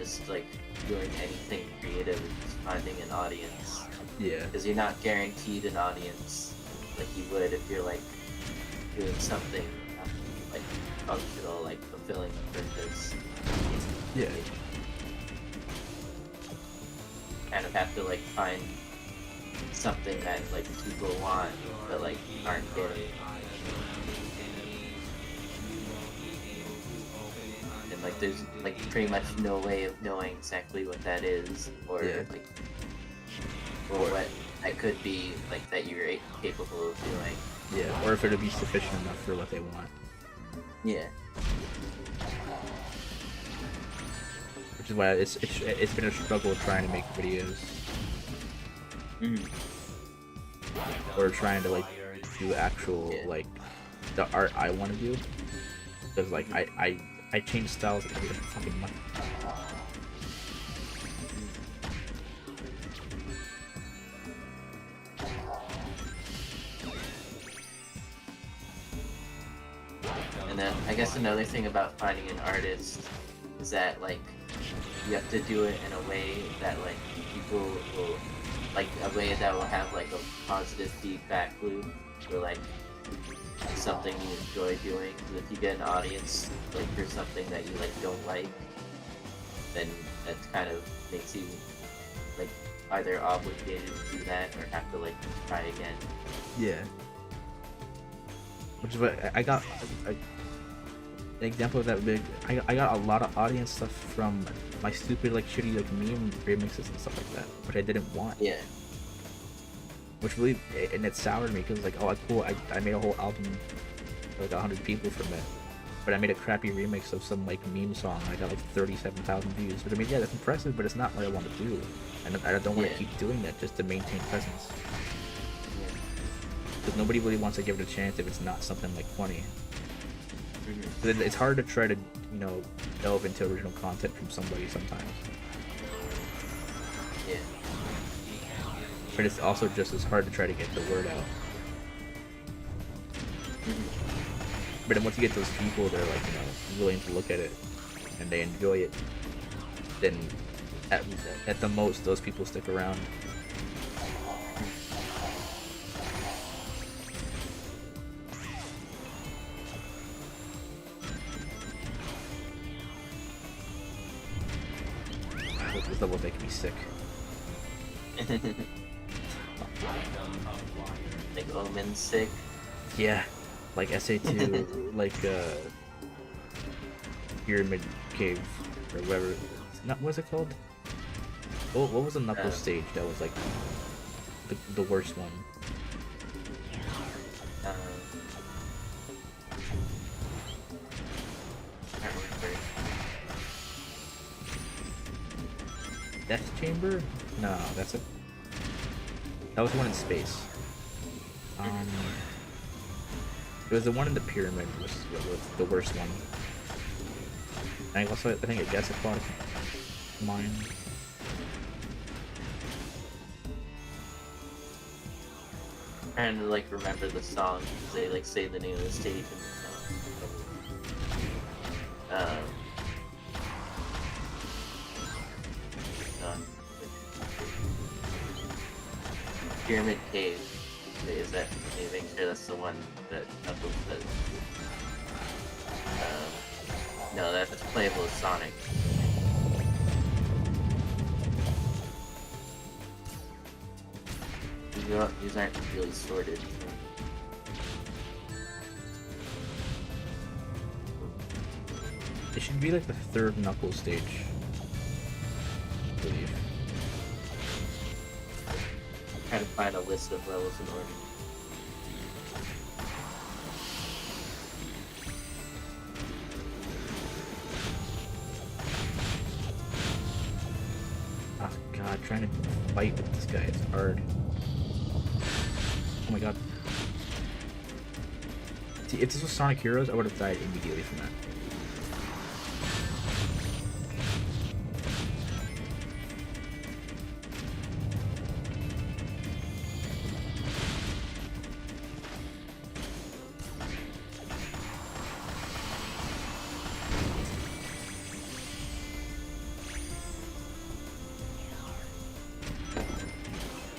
is like doing anything creative and just finding an audience. Yeah. Because you're not guaranteed an audience like you would if you're like doing something like functional, like fulfilling a purpose. Yeah. Kind of have to like find something that like people want but like aren't getting. And like there's like pretty much no way of knowing exactly what that is or like or what that could be like that you're capable of doing. Yeah, or if it'll be sufficient enough for what they want. Yeah. Which is why it's been a struggle trying to make videos. Or trying to like do actual Yeah. like the art I want to do, because like I change styles like every fucking month. And then I guess another thing about finding an artist is that like you have to do it in a way that like people will like a way that will have like a positive feedback loop or like something you enjoy doing. 'Cause if you get an audience like for something that you like don't like, then that kind of makes you like either obligated to do that or have to like try again. Yeah. Which is what I got. An example of that big. I got a lot of audience stuff from my stupid like shitty like meme remixes and stuff like that, which I didn't want. Yeah. Which really and it soured me because like, oh cool, I made a whole album for like 100 people from it, but I made a crappy remix of some like meme song. I got like 37,000 views. But I mean, yeah, that's impressive, but it's not what I want to do, and I don't want to keep doing that just to maintain presence. Because nobody really wants to give it a chance if it's not something like funny. It's hard to try to, you know, delve into original content from somebody sometimes. Yeah. But it's also just as hard to try to get the word out. But then once you get those people that are like, you know, willing to look at it and they enjoy it, then at the most those people stick around. This level's making me sick. Like Omen sick. Yeah, like SA2, like Pyramid Cave or whatever. Not what's it called? What was the Knuckles stage that was like the worst one? I can't remember. Death Chamber? No, that's it. That was the one in space. It was the one in the pyramid was the worst one. And also, I think it gets aquatic mine. Trying to like remember the song because they like say the name of the stage in the song. Pyramid Cave. Is that? Can you make sure that's the one that Knuckles does? No, that's playable with Sonic. These aren't really sorted. It should be like the third Knuckles stage, I believe. Trying to find a list of levels in order. Oh god, trying to fight with this guy is hard. Oh my god. See, if this was Sonic Heroes, I would have died immediately from that.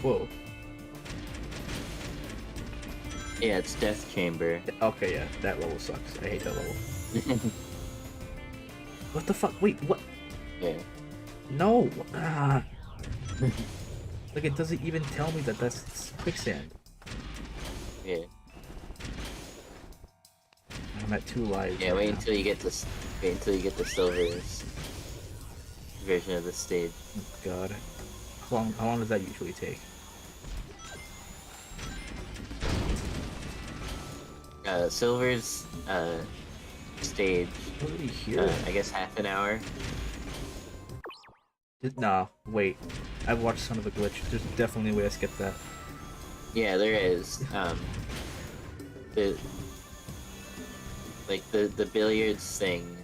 Whoa. Yeah, it's Death Chamber. Okay, yeah, that level sucks. I hate that level. What the fuck? Wait, what? Yeah. No! Ah. Like, it doesn't even tell me that that's quicksand. Yeah. I'm at 2 lives. Yeah, right wait now. until you get this. Wait until you get the Silver's version of the stage. Oh, god. How long does that usually take? Silver's stage. Already here? I guess half an hour. Nah, wait. I've watched Son of a Glitch. There's definitely a way I skipped that. Yeah, there is. the the billiards thing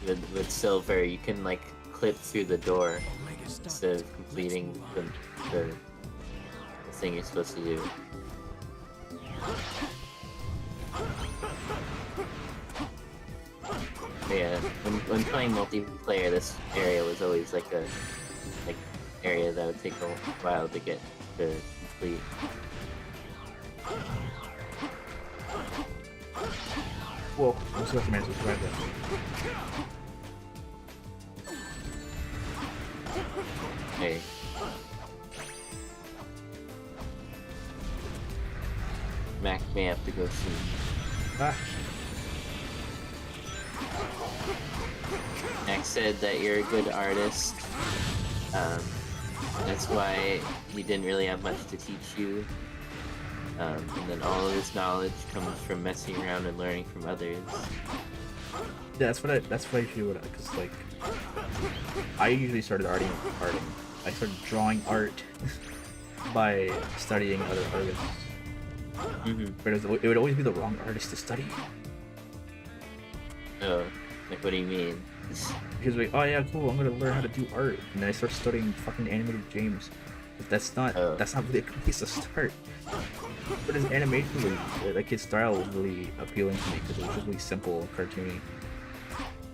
with silver, you can like clip through the door Omega started. instead of completing the thing you're supposed to do. But yeah, when playing multiplayer, this area was always like a area that would take a while to get to complete. Well, I'm supposed to manage to survive that. Hey. Mac may have to go soon. Ah, Max said that you're a good artist. That's why he didn't really have much to teach you. And then all of his knowledge comes from messing around and learning from others. yeah, that's what I usually would, cause like I usually started arting. I started drawing art by studying other artists. But it would always be the wrong artist to study. Oh, like what do you mean? Because like, oh yeah, cool, I'm gonna learn how to do art, and then I start studying fucking animated James. But that's not really a good place to start. But his animation was like his style was really appealing to me because it was just really simple and cartoony.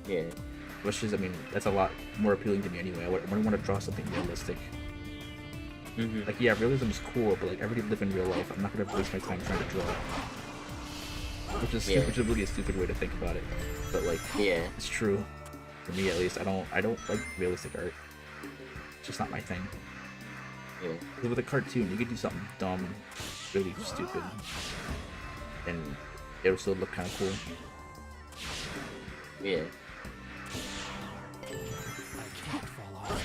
Yeah. Which is, I mean, that's a lot more appealing to me anyway. I wouldn't want to draw something realistic. Like, yeah, realism is cool, but like, I already live in real life. I'm not gonna waste my time trying to draw. Which is really a stupid way to think about it. But like, yeah, it's true. For me, at least, I don't like realistic art. It's just not my thing. Yeah. 'Cause with a cartoon, you could do something dumb, really stupid, and it would still look kind of cool. Yeah. I can't fall off.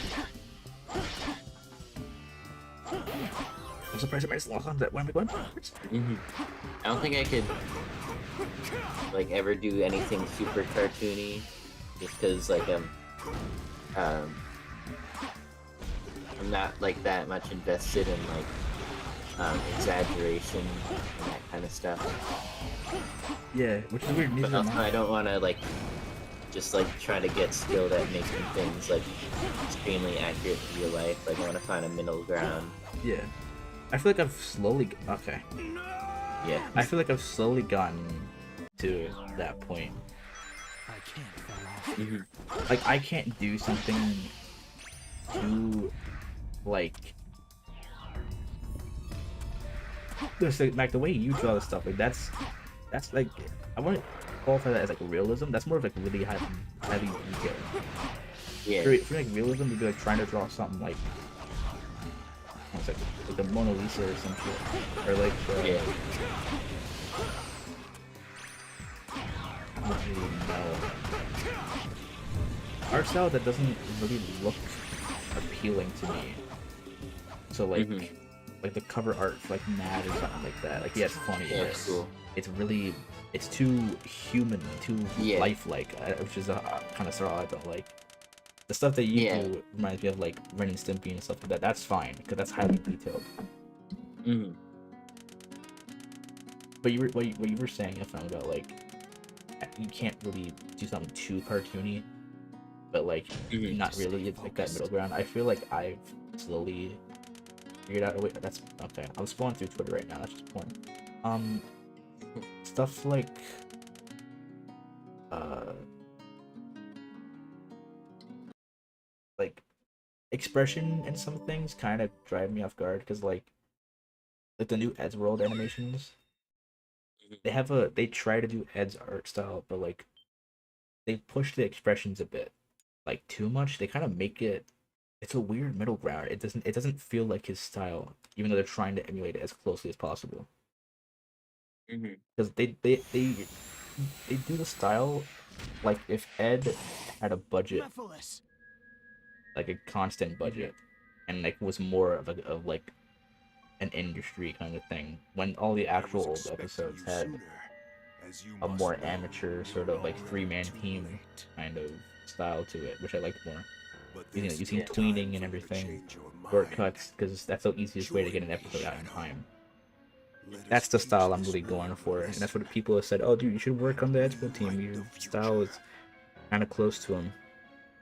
I'm surprised I managed to lock on that. Where am I going backwards? I don't think I could like ever do anything super cartoony, just because like I'm not like that much invested in like exaggeration and that kind of stuff. Yeah, which is weird. But also, I don't want to like just like try to get skilled at making things like extremely accurate to real life. Like I want to find a middle ground. Yeah, I feel like I've slowly. Okay. Yeah. I feel like I've slowly gotten to that point. I can't fall off. Like I can't do something too like like the way you draw the stuff. Like that's like I wouldn't qualify that as like realism. That's more of like really heavy detail. Yeah. For like realism, you'd be like trying to draw something like what's like the Mona Lisa or some shit, or like yeah. I don't really know. Art style that doesn't really look appealing to me. So like like the cover art for like Mad or something like that. Like yeah, it's funny. Yeah, But cool. it's too human, too lifelike, which is a kind of style I don't like. The stuff that you do reminds me of like Ren and Stimpy and stuff like that. That's fine because that's highly detailed. But what you were saying, I found out like you can't really do something too cartoony, but like not really. It's like that middle ground. I feel like I've slowly figured out. Oh, wait, that's okay. I'm scrolling through Twitter right now. That's just porn. Stuff like like expression and some things kind of drive me off guard because like the new Ed's World animations, they try to do Ed's art style, but like they push the expressions a bit like too much. They kind of make it's a weird middle ground. It doesn't feel like his style, even though they're trying to emulate it as closely as possible. Because they do the style like if Ed had a budget, like a constant budget, and like was more of like an industry kind of thing. When all the actual old episodes had a more amateur sort of like 3-man team kind of style to it, which I liked more. Using tweening and everything, shortcuts, because that's the easiest way to get an episode out in time. That's the style I'm really going for, and that's what people have said. Oh, dude, you should work on the Edgewood team. Your style is kind of close to him.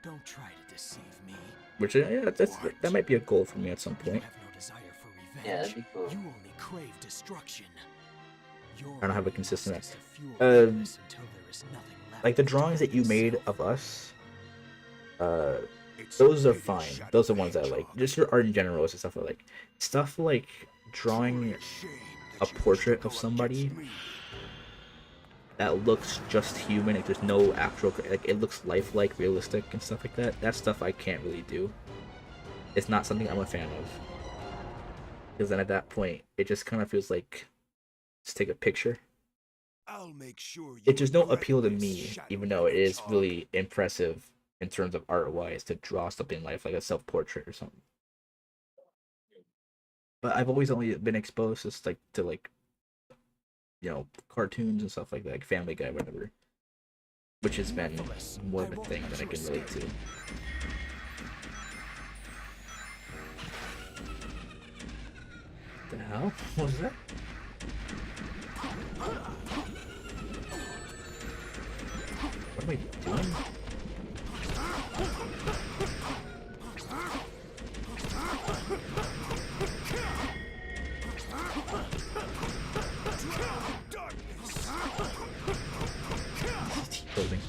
Don't try to deceive me. Which, yeah, that might be a goal for me at some You point. have no desire for revenge. Yeah, that'd be cool. You only crave destruction. I don't have a consistent. Fuel Uh, until there is nothing left. like the drawings that you made of us, those are fine. Those are ones I like. Just your art in general is the stuff I like. Stuff like drawing a portrait of somebody that looks just human, like there's no actual, like it looks lifelike, realistic, and stuff like that. That stuff I can't really do. It's not something I'm a fan of. Because then at that point, it just kind of feels like just take a picture. I'll make sure It just don't appeal to me, even though it is really impressive in terms of art-wise to draw something like a self-portrait or something. But I've always only been exposed to you know, cartoons and stuff like that, like Family Guy, whatever, which has been more of a thing that I can relate to. The hell? What was that? What am I doing? Clothing.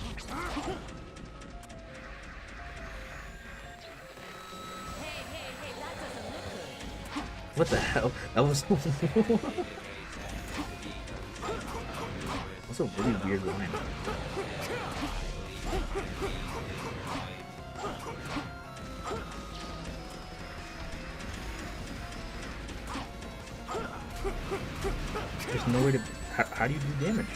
What the hell? That was that's a really weird line. There's no way to. How do you do damage?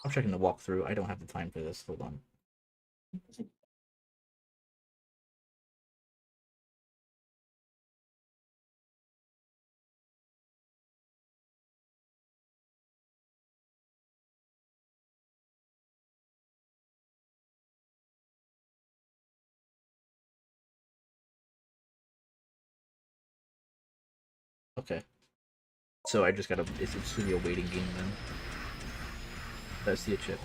I'm checking the walkthrough. I don't have the time for this. Hold on. Okay. So I just gotta. It's just gonna be a waiting game then. I see a chip.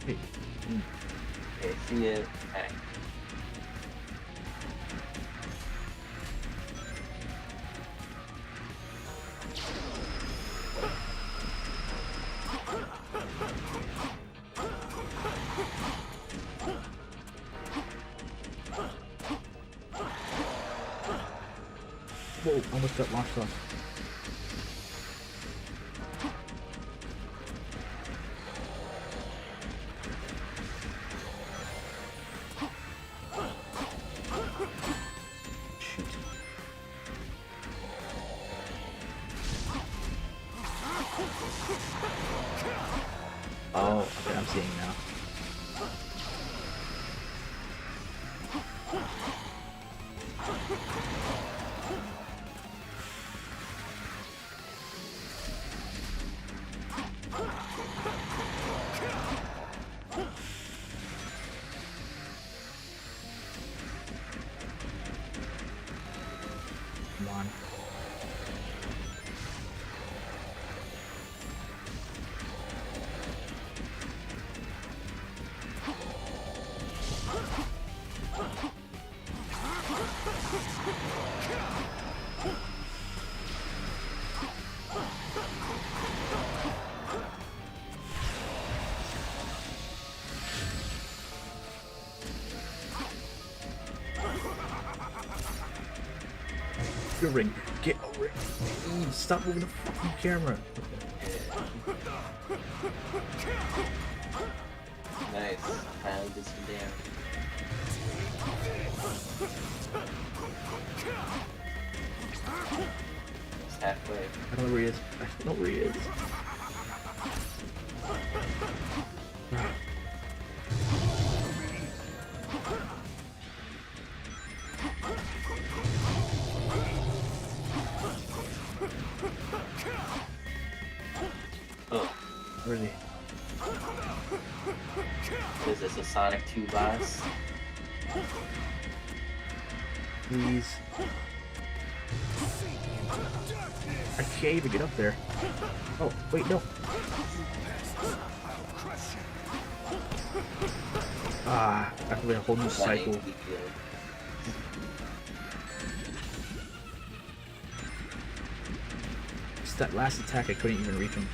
Hey. Okay, see it. Okay. Whoa! Almost got launched off. Shoot. Oh, okay, I'm seeing now. Come on. Get a ring. Get a ring. Stop moving the fucking camera. Nice. Finally did some damage. It's halfway. I don't know where he is. I don't know where he is. Oh. Where is he? Is this a Sonic 2 boss? Please. I can't even get up there. Oh, wait, no. Ah, I have to wait a whole new cycle. It's that last attack, I couldn't even reach him.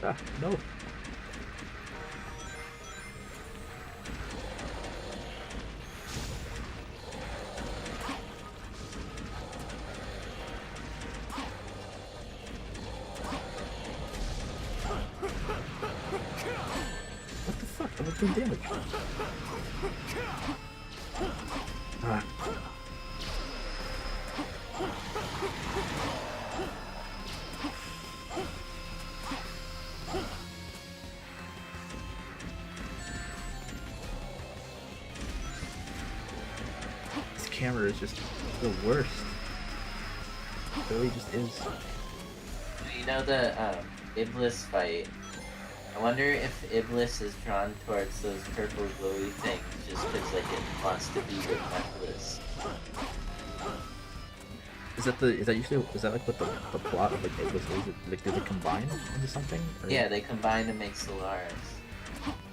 Ah, no. What the fuck? I'm doing damage. Ah. This camera is just the worst. It really just is. You know the Iblis fight? I wonder if Iblis is drawn towards those purple glowy things just because like it wants to be with Nebulous. Is that usually like what the plot of like Iblis is? Like do they combine into something? Or... Yeah, they combine to make Solaris.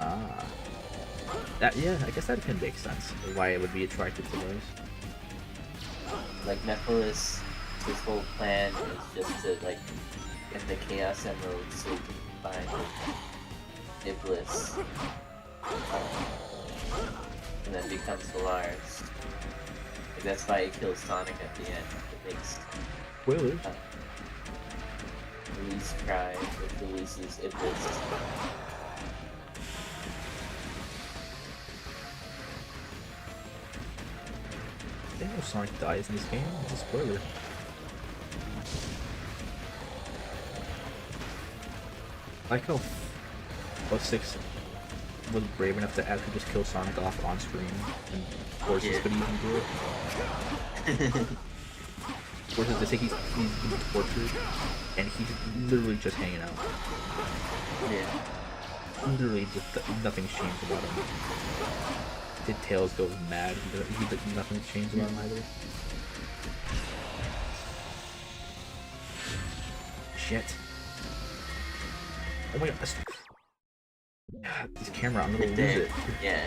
Ah. That yeah, I guess that can make sense. Why it would be attracted to those. Like Nephilis, his whole plan is just to like get the Chaos Emeralds so he can combine with Iblis. And then become Solaris. Like, that's why he kills Sonic at the end. It makes Spoilers. Release Cry, which releases Iblis. I think Sonic dies in this game. It's a spoiler. I like how 06 was brave enough to actually just kill Sonic off on screen, and Forces couldn't even do it. Forces, they say he's being tortured, and he's literally just hanging out. Yeah. Literally just nothing's changed about him. Did Tails goes mad? Nothing's changed about him either. Shit. Oh my god, this camera, I'm gonna lose it. Yeah.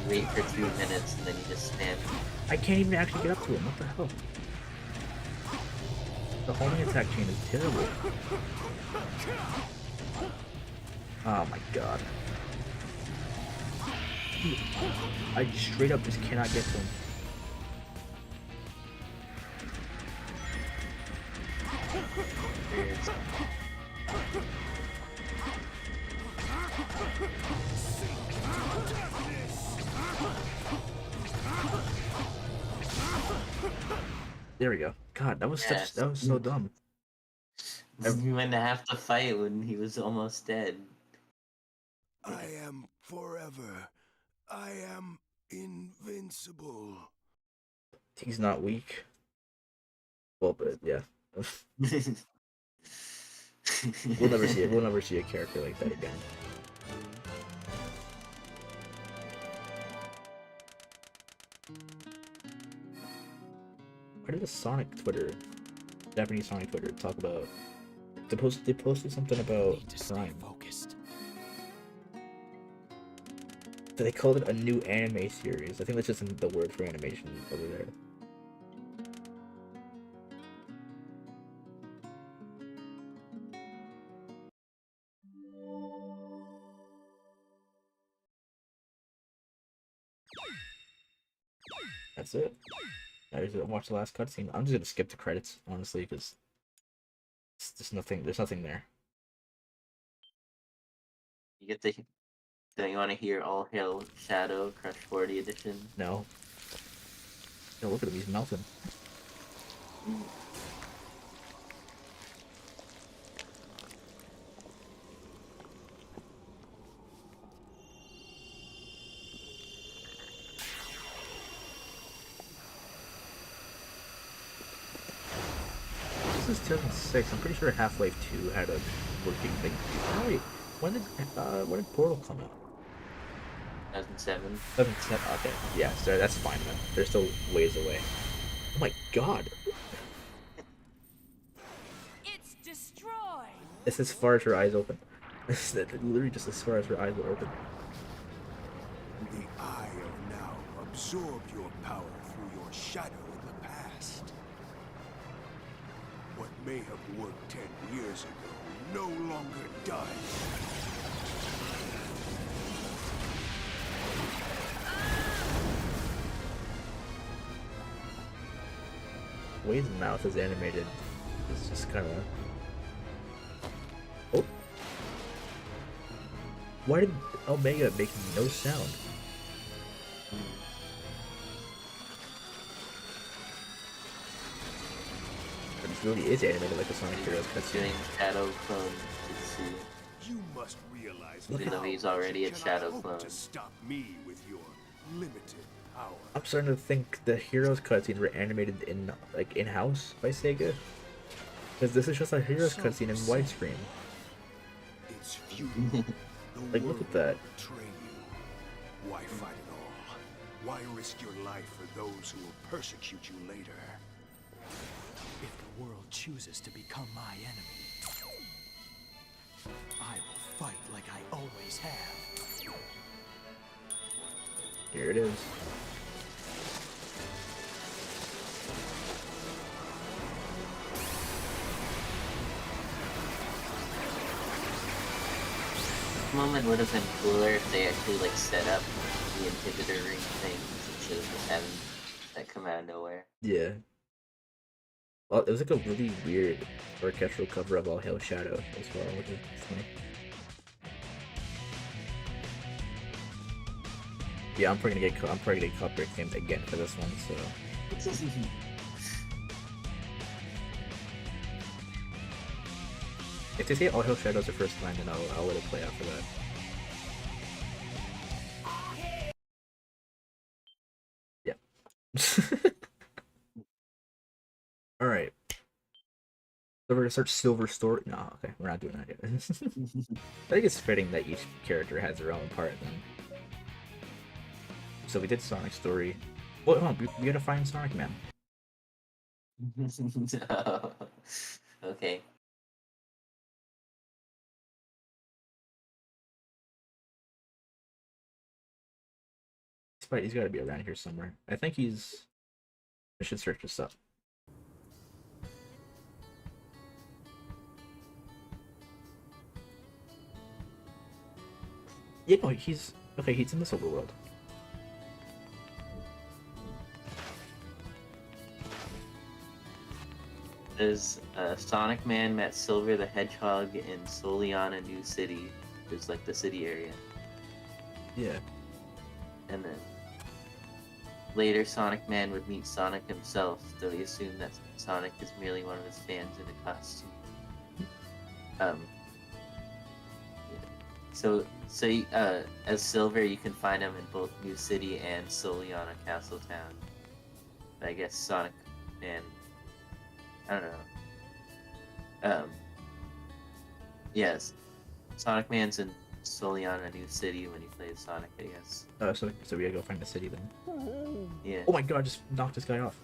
Wait for 2 minutes and then you just spam. I can't even actually get up to him. What the hell? The homing attack chain is terrible. Oh my god. I straight up just cannot get to him. There we go. God, that was that was so dumb. We went to have to fight when he was almost dead. I am forever. I am invincible. He's not weak. Well, but yeah. We'll never see it. We'll never see a character like that again. Why did the Sonic Twitter, Japanese Sonic Twitter, talk about? They posted something about crime. Focused. So they called it a new anime series. I think that's just the word for animation over there. That's it. I just watch the last cutscene. I'm just gonna skip the credits, honestly, because it's just nothing. There's nothing there. You get to. Don't you want to hear All Hail Shadow Crush 40 edition? No. No, look at him. He's melting. This is 2006. I'm pretty sure Half-Life 2 had a working thing. Oh, wait, when did Portal come out? 2007. 2007. Okay, yeah, so that's fine then. They're still ways away. Oh my god, It's destroyed. it's as far as your eyes open. It's literally just as far as your eyes will open. The Eye of Now absorbed your power through your shadow in the past. What may have worked 10 years ago no longer does. The way his mouth is animated is just kind of. Oh, why did Omega make no sound? But this really is animated like a Sonic Heroes cutscene. Doing shadow clone to see. You must realize Look Even at- though he's now already you a cannot shadow hope clone. to stop me with your limited power. I'm starting to think the Heroes cutscenes were animated in-house by Sega, because this is just a Heroes cutscene in widescreen. It's futile. The Like, look at that. world will betray you. Why fight at all? Why risk your life for those who will persecute you later? If the world chooses to become my enemy, I will fight like I always have. Here it is. This moment would have been cooler if they actually like set up the inhibitor ring things instead of just having that come out of nowhere. Yeah. Well, it was like a really weird orchestral cover of All Hail Shadow as well, which is funny. Yeah, I'm probably gonna get copyright claimed again for this one. So if they say All Hail Shadow is the first line, then I'll let it play after that. Yeah. All right. So we're gonna start Silver Story. No, okay, we're not doing that yet. I think it's fitting that each character has their own part then. So we did Sonic Story. Well, hold on, we gotta find Sonic Man. Okay. He's gotta be around here somewhere. I think he's. I should search this up. Yeah, no, he's okay. He's in this overworld. There's Sonic Man met Silver the Hedgehog in Soliana New City, which is like the city area. Yeah. And then later Sonic Man would meet Sonic himself, though he assumed that Sonic is merely one of his fans in a costume. Yeah. So as Silver, you can find him in both New City and Soliana Castle Town. But I guess Sonic Man, I don't know. Yes, Sonic Man's in Soliana New City when he plays Sonic, I guess. So we gotta go find the city then. Yeah. Oh my god! I just knocked this guy off.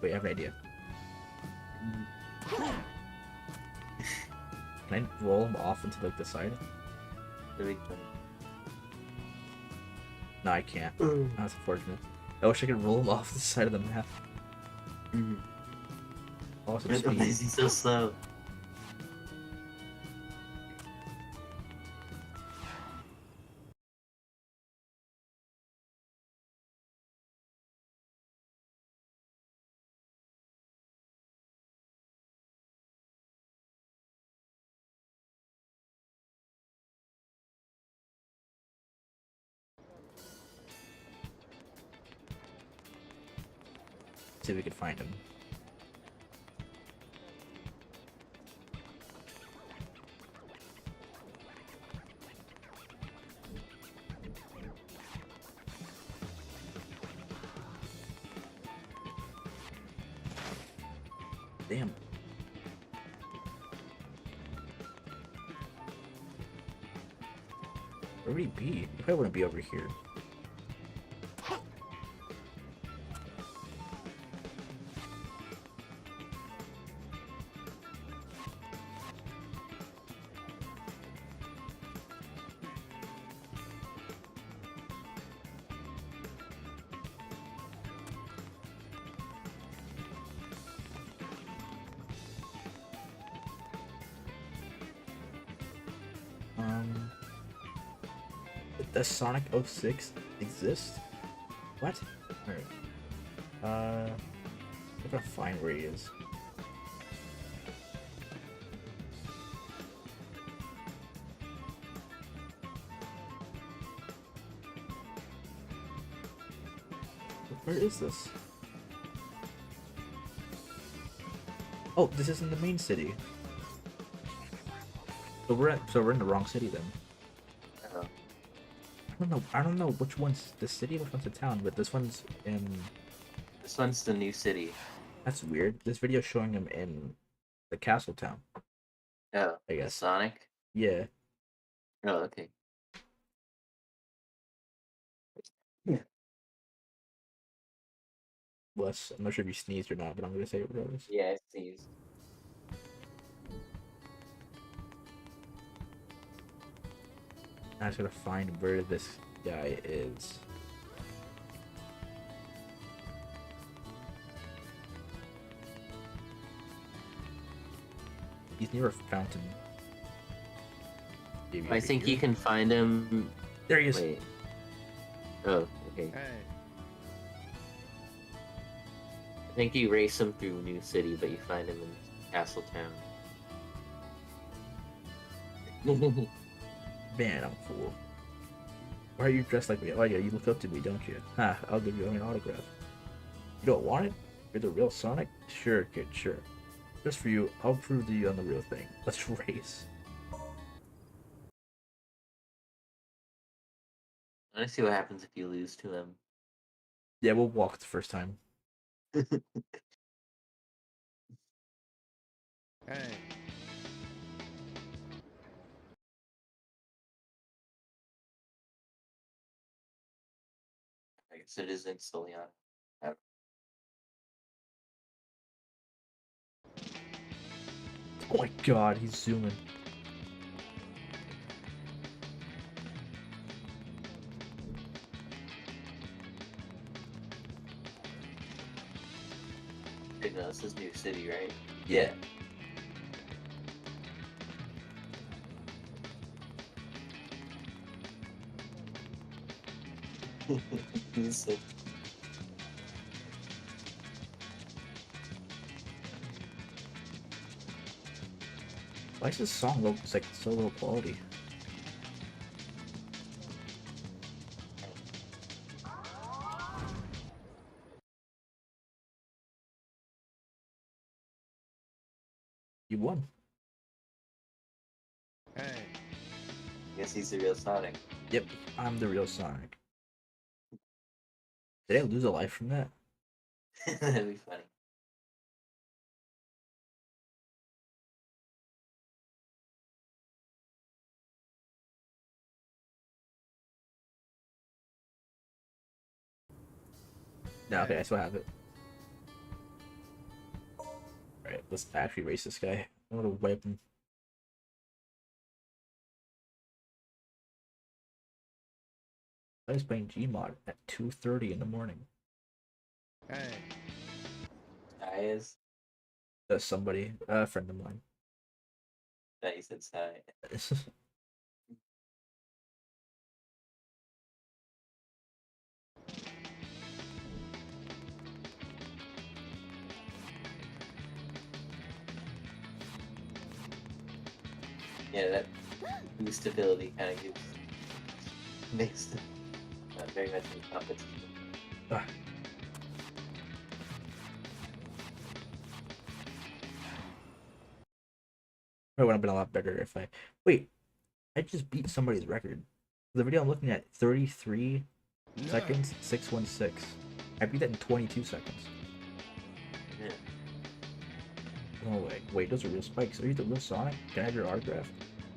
Wait, I have an idea. Can I roll him off into like the side? Really funny. No, I can't. That's unfortunate. I wish I could roll him off the side of the map. Also, Why is he so slow? See if we can find him. Damn. Where would he be? He probably wouldn't be over here. Does Sonic 06 exist? What? Alright. I'm gonna find where he is. Where is this? Oh, this isn't the main city. So we're in the wrong city then. I don't know which one's the city, which one's the town, but this one's in. This one's the new city. That's weird. This video's showing him in the castle town. Oh, I guess. Sonic? Yeah. Oh, okay. Yeah. Wes, I'm not sure if you sneezed or not, but I'm gonna say it regardless. Yeah, I sneezed. I just gotta find where this guy is. He's near a fountain. Maybe I over think here. you can find him. There he is. Wait. Oh, okay. I think you race him through New City, but you find him in Castle Town. Man, I'm a fool. Why are you dressed like me? Oh yeah, you look up to me, don't you? Ha, I'll give you an autograph. You don't want it? You're the real Sonic? Sure, kid, sure. Just for you, I'll prove to you I'm the real thing. Let's race. I want to see what happens if you lose to him. Yeah, we'll walk the first time. Hey. I guess it isn't Soliana. Oh my god, he's zooming. Wait, no, this is New City, right? Yeah. New City. Why does this song look like so low quality? You won. Hey. I guess he's the real Sonic. Yep, I'm the real Sonic. Did I lose a life from that? That'd be funny. No, okay, I still have it. Alright, let's actually race this guy. I'm gonna wipe him. I was playing Gmod at 2:30 in the morning. Hey. Sai is. Somebody, a friend of mine. That you said Sai. Yeah, that boost ability kind of gives makes them very much in competition. Ah. It would have been a lot better if I. Wait, I just beat somebody's record. The video I'm looking at, 33 seconds, 616. I beat that in 22 seconds. Yeah. No way. Wait, those are real spikes. Are you the real Sonic? Can I have your autograph?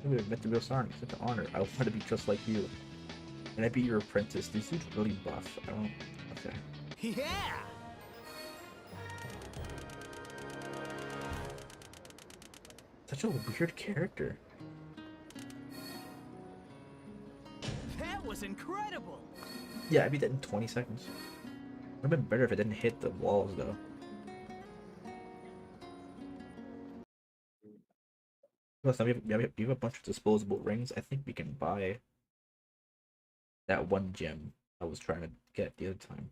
I met the real Sonic. Such an honor. I want to be just like you. Can I be your apprentice? This dude's really buff. I don't... Okay. Yeah! Such a weird character. That was incredible! Yeah, I beat that in 20 seconds. Would have been better if it didn't hit the walls, though. Plus, now we have a bunch of disposable rings. I think we can buy that one gem I was trying to get the other time.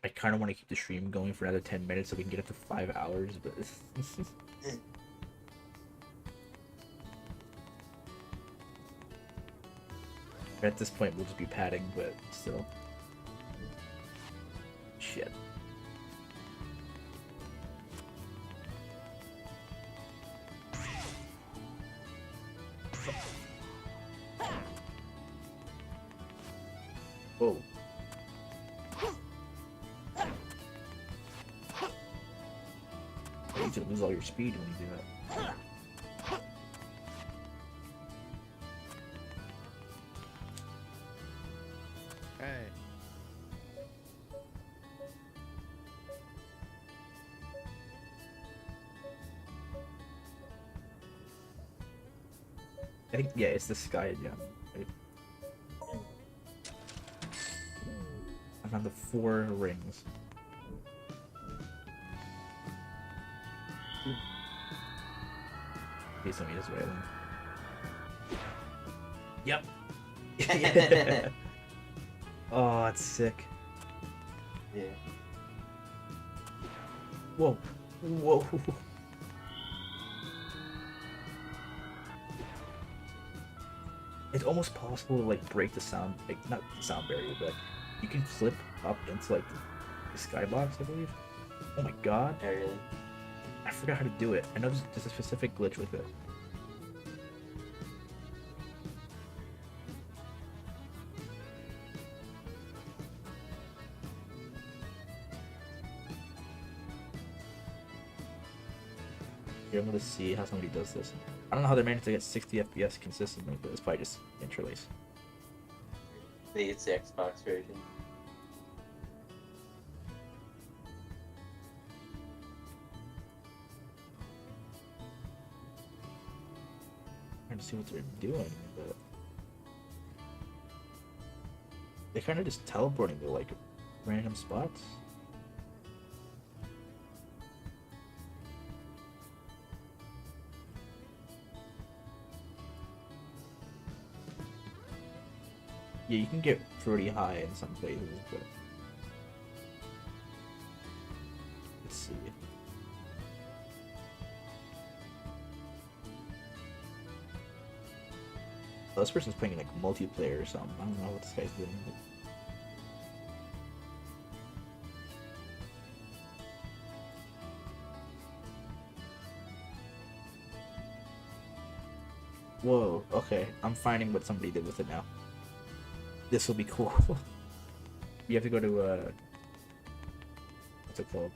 I kind of want to keep the stream going for another 10 minutes so we can get up to 5 hours, but... At this point, we'll just be padding, but still. Shit. Whoa. You should lose all your speed when you do that. Hey. I think, yeah, it's the sky gem. Right? I found the 4 rings. Please tell me this way then. Yep. Oh, that's sick. Yeah. Whoa. Whoa. It's almost possible to like break the sound, like not the sound barrier, but like, you can clip up into like the skybox, I believe. Oh my god. Oh, really? I forgot how to do it. I know there's a specific glitch with it. Here, I'm gonna see how somebody does this. I don't know how they managed to get 60 FPS consistently, but it's probably just interlace. Maybe it's the Xbox version. Trying to see what they're doing, but they're kind of just teleporting to like random spots. Yeah, you can get pretty high in some places, but let's see. Oh, this person's playing like multiplayer or something. I don't know what this guy's doing. Whoa, okay. I'm finding what somebody did with it now. This will be cool. You have to go to, what's it called?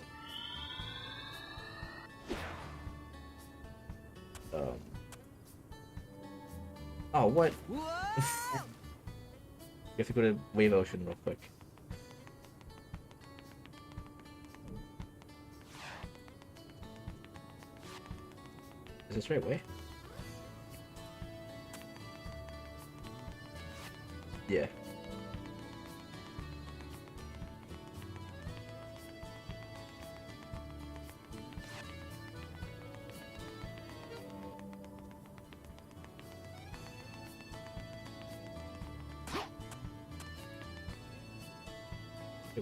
Oh, what? You have to go to Wave Ocean real quick. Is this the right way? Yeah.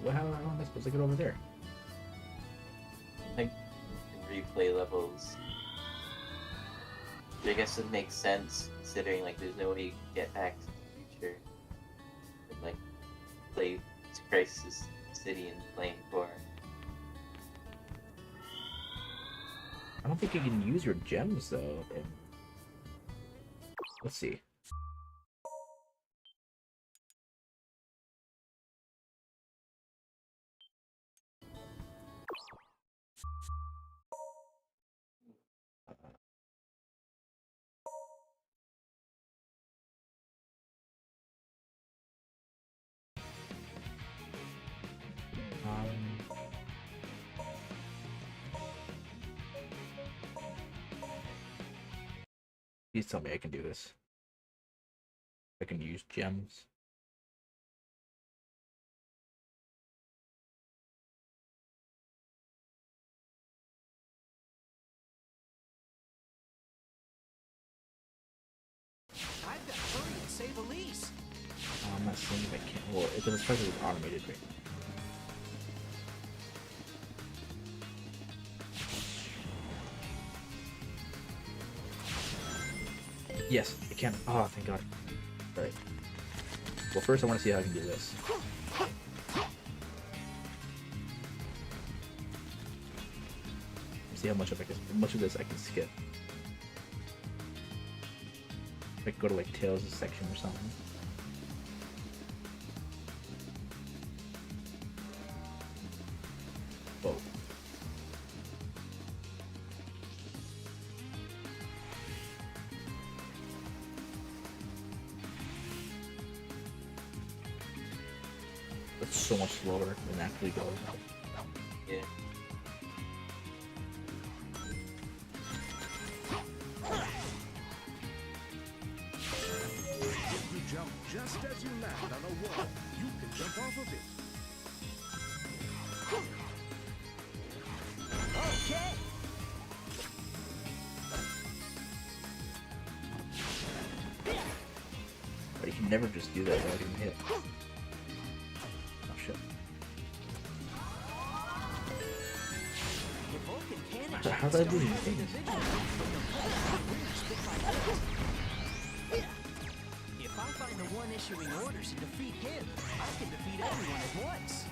Wait, how am I supposed to get over there? I think you can replay levels. But I guess it makes sense considering like there's no way you can get back to the future and like play Crisis City and Flame Core. I don't think you can use your gems though. Let's see. Please tell me I can do this. I can use gems. I've got to hurry and save Elise. Oh, I'm not seeing if I can. Well, it doesn't especially with automated right. Yes, I can. Oh, thank God. All right. Well, first I want to see how I can do this. See how much of this I can skip. I could go to like Tails' section or something. Whoa. That's so much slower than actually going. Yeah. If you jump just as you land on a wall, you can jump off of it. Okay. But you can never just do that without getting hit. Oh shit. The Vulcan cannon So how did I do these things? If I find the one issuing orders to defeat him, I can defeat everyone at once.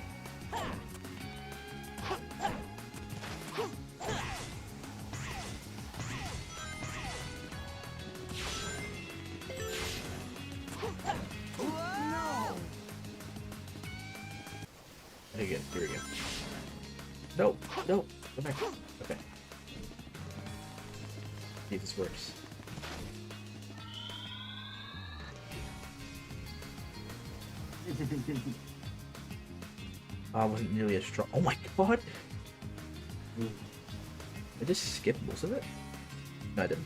Again, here we go. Nope, nope, go back. Okay. See if this works. I wasn't nearly as strong. Oh my God! I just skipped most of it? No, I didn't.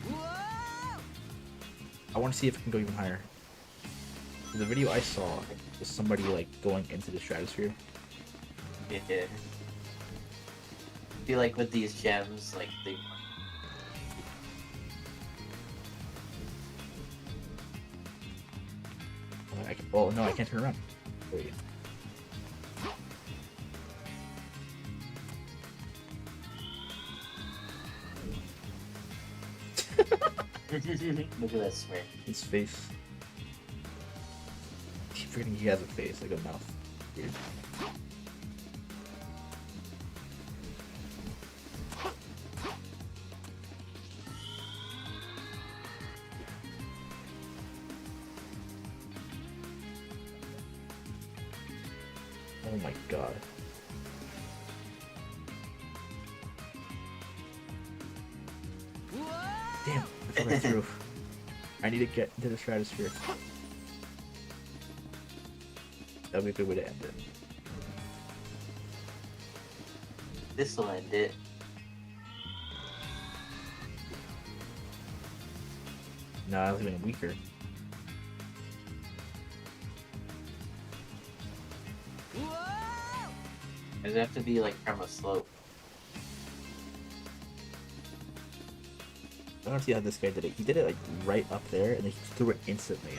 I want to see if it can go even higher. The video I saw was somebody like going into the stratosphere. Yeah. I feel like with these gems, like they. I can, oh no, I can't turn around. There you go. Look at that smirk. His face. I keep forgetting he has a face, like a mouth. Weird. Oh my God. Damn, I fell right through. I need to get into the stratosphere. That would be a good way to end it. This'll end it. No, I was even weaker. Does it have to be like from a slope? I don't see how this guy did it. He did it like right up there, and then he threw it instantly.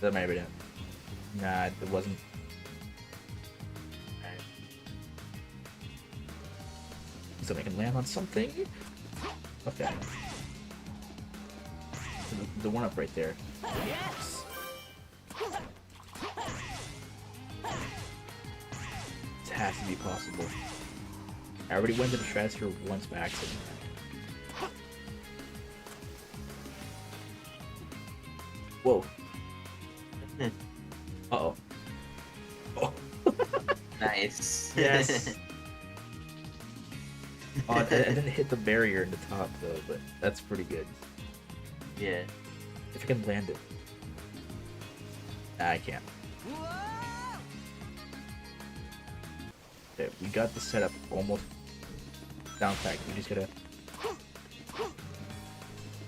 That might have been it. Nah, it wasn't. Alright. So I can land on something. Okay. So the one up right there. Yes. This has to be possible. I already went to the stratosphere once by accident. Whoa. Uh-oh. Oh. Nice. Yes. Oh, I didn't hit the barrier in the top though, but that's pretty good. Yeah. If I can land it. Nah, I can't. Okay, we got the setup almost down packed. We just gotta.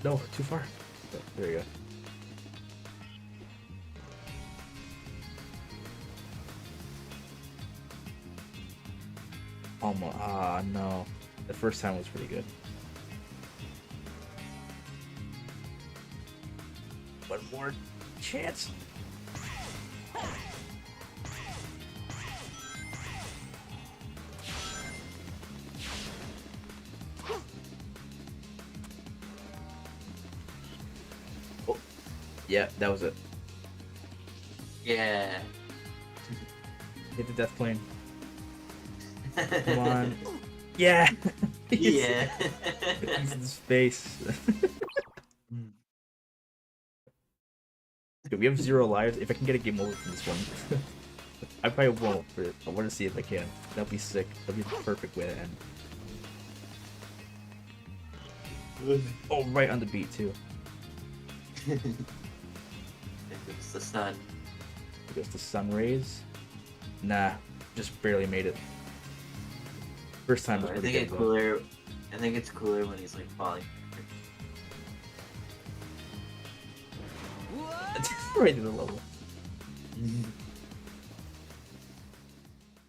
No, too far. Oh, there you go. Almost. Ah, no. The first time was pretty good. One more chance. Oh, yeah, that was it. Yeah. Hit the death plane. Come on. Yeah. Yeah. He's in his face. Dude, we have 0 lives. If I can get a game over from this one, I probably won't, but I want to see if I can. That'd be sick. That'd be the perfect way to end. Oh, right on the beat too. It's the sun. Because the sun rays. Nah, just barely made it. First time was I pretty think good. it's cooler. I think it's cooler when he's like falling. Right in the level.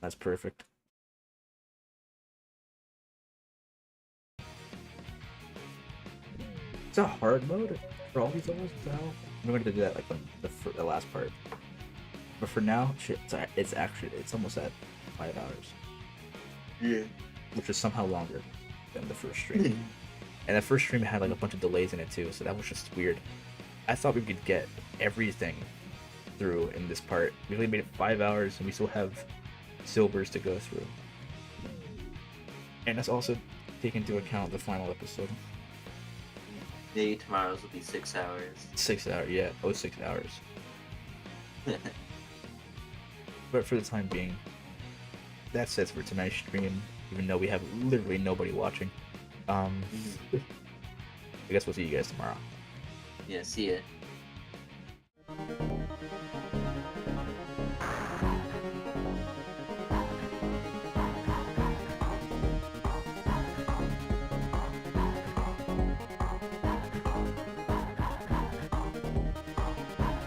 That's perfect. It's a hard mode for all these levels. What the hell? I'm going to do that like on the last part. But for now, shit, it's almost at 5 hours. Yeah. Which is somehow longer than the first stream. And the first stream had like a bunch of delays in it too, so that was just weird. I thought we could get everything through in this part. We only made it 5 hours and we still have silvers to go through. And that's also take into account the final episode. Maybe tomorrow's will be 6 hours. 6 hours, yeah. Oh, 6 hours. But for the time being, that's it for tonight's stream, even though we have literally nobody watching. I guess we'll see you guys tomorrow. Yeah, see ya.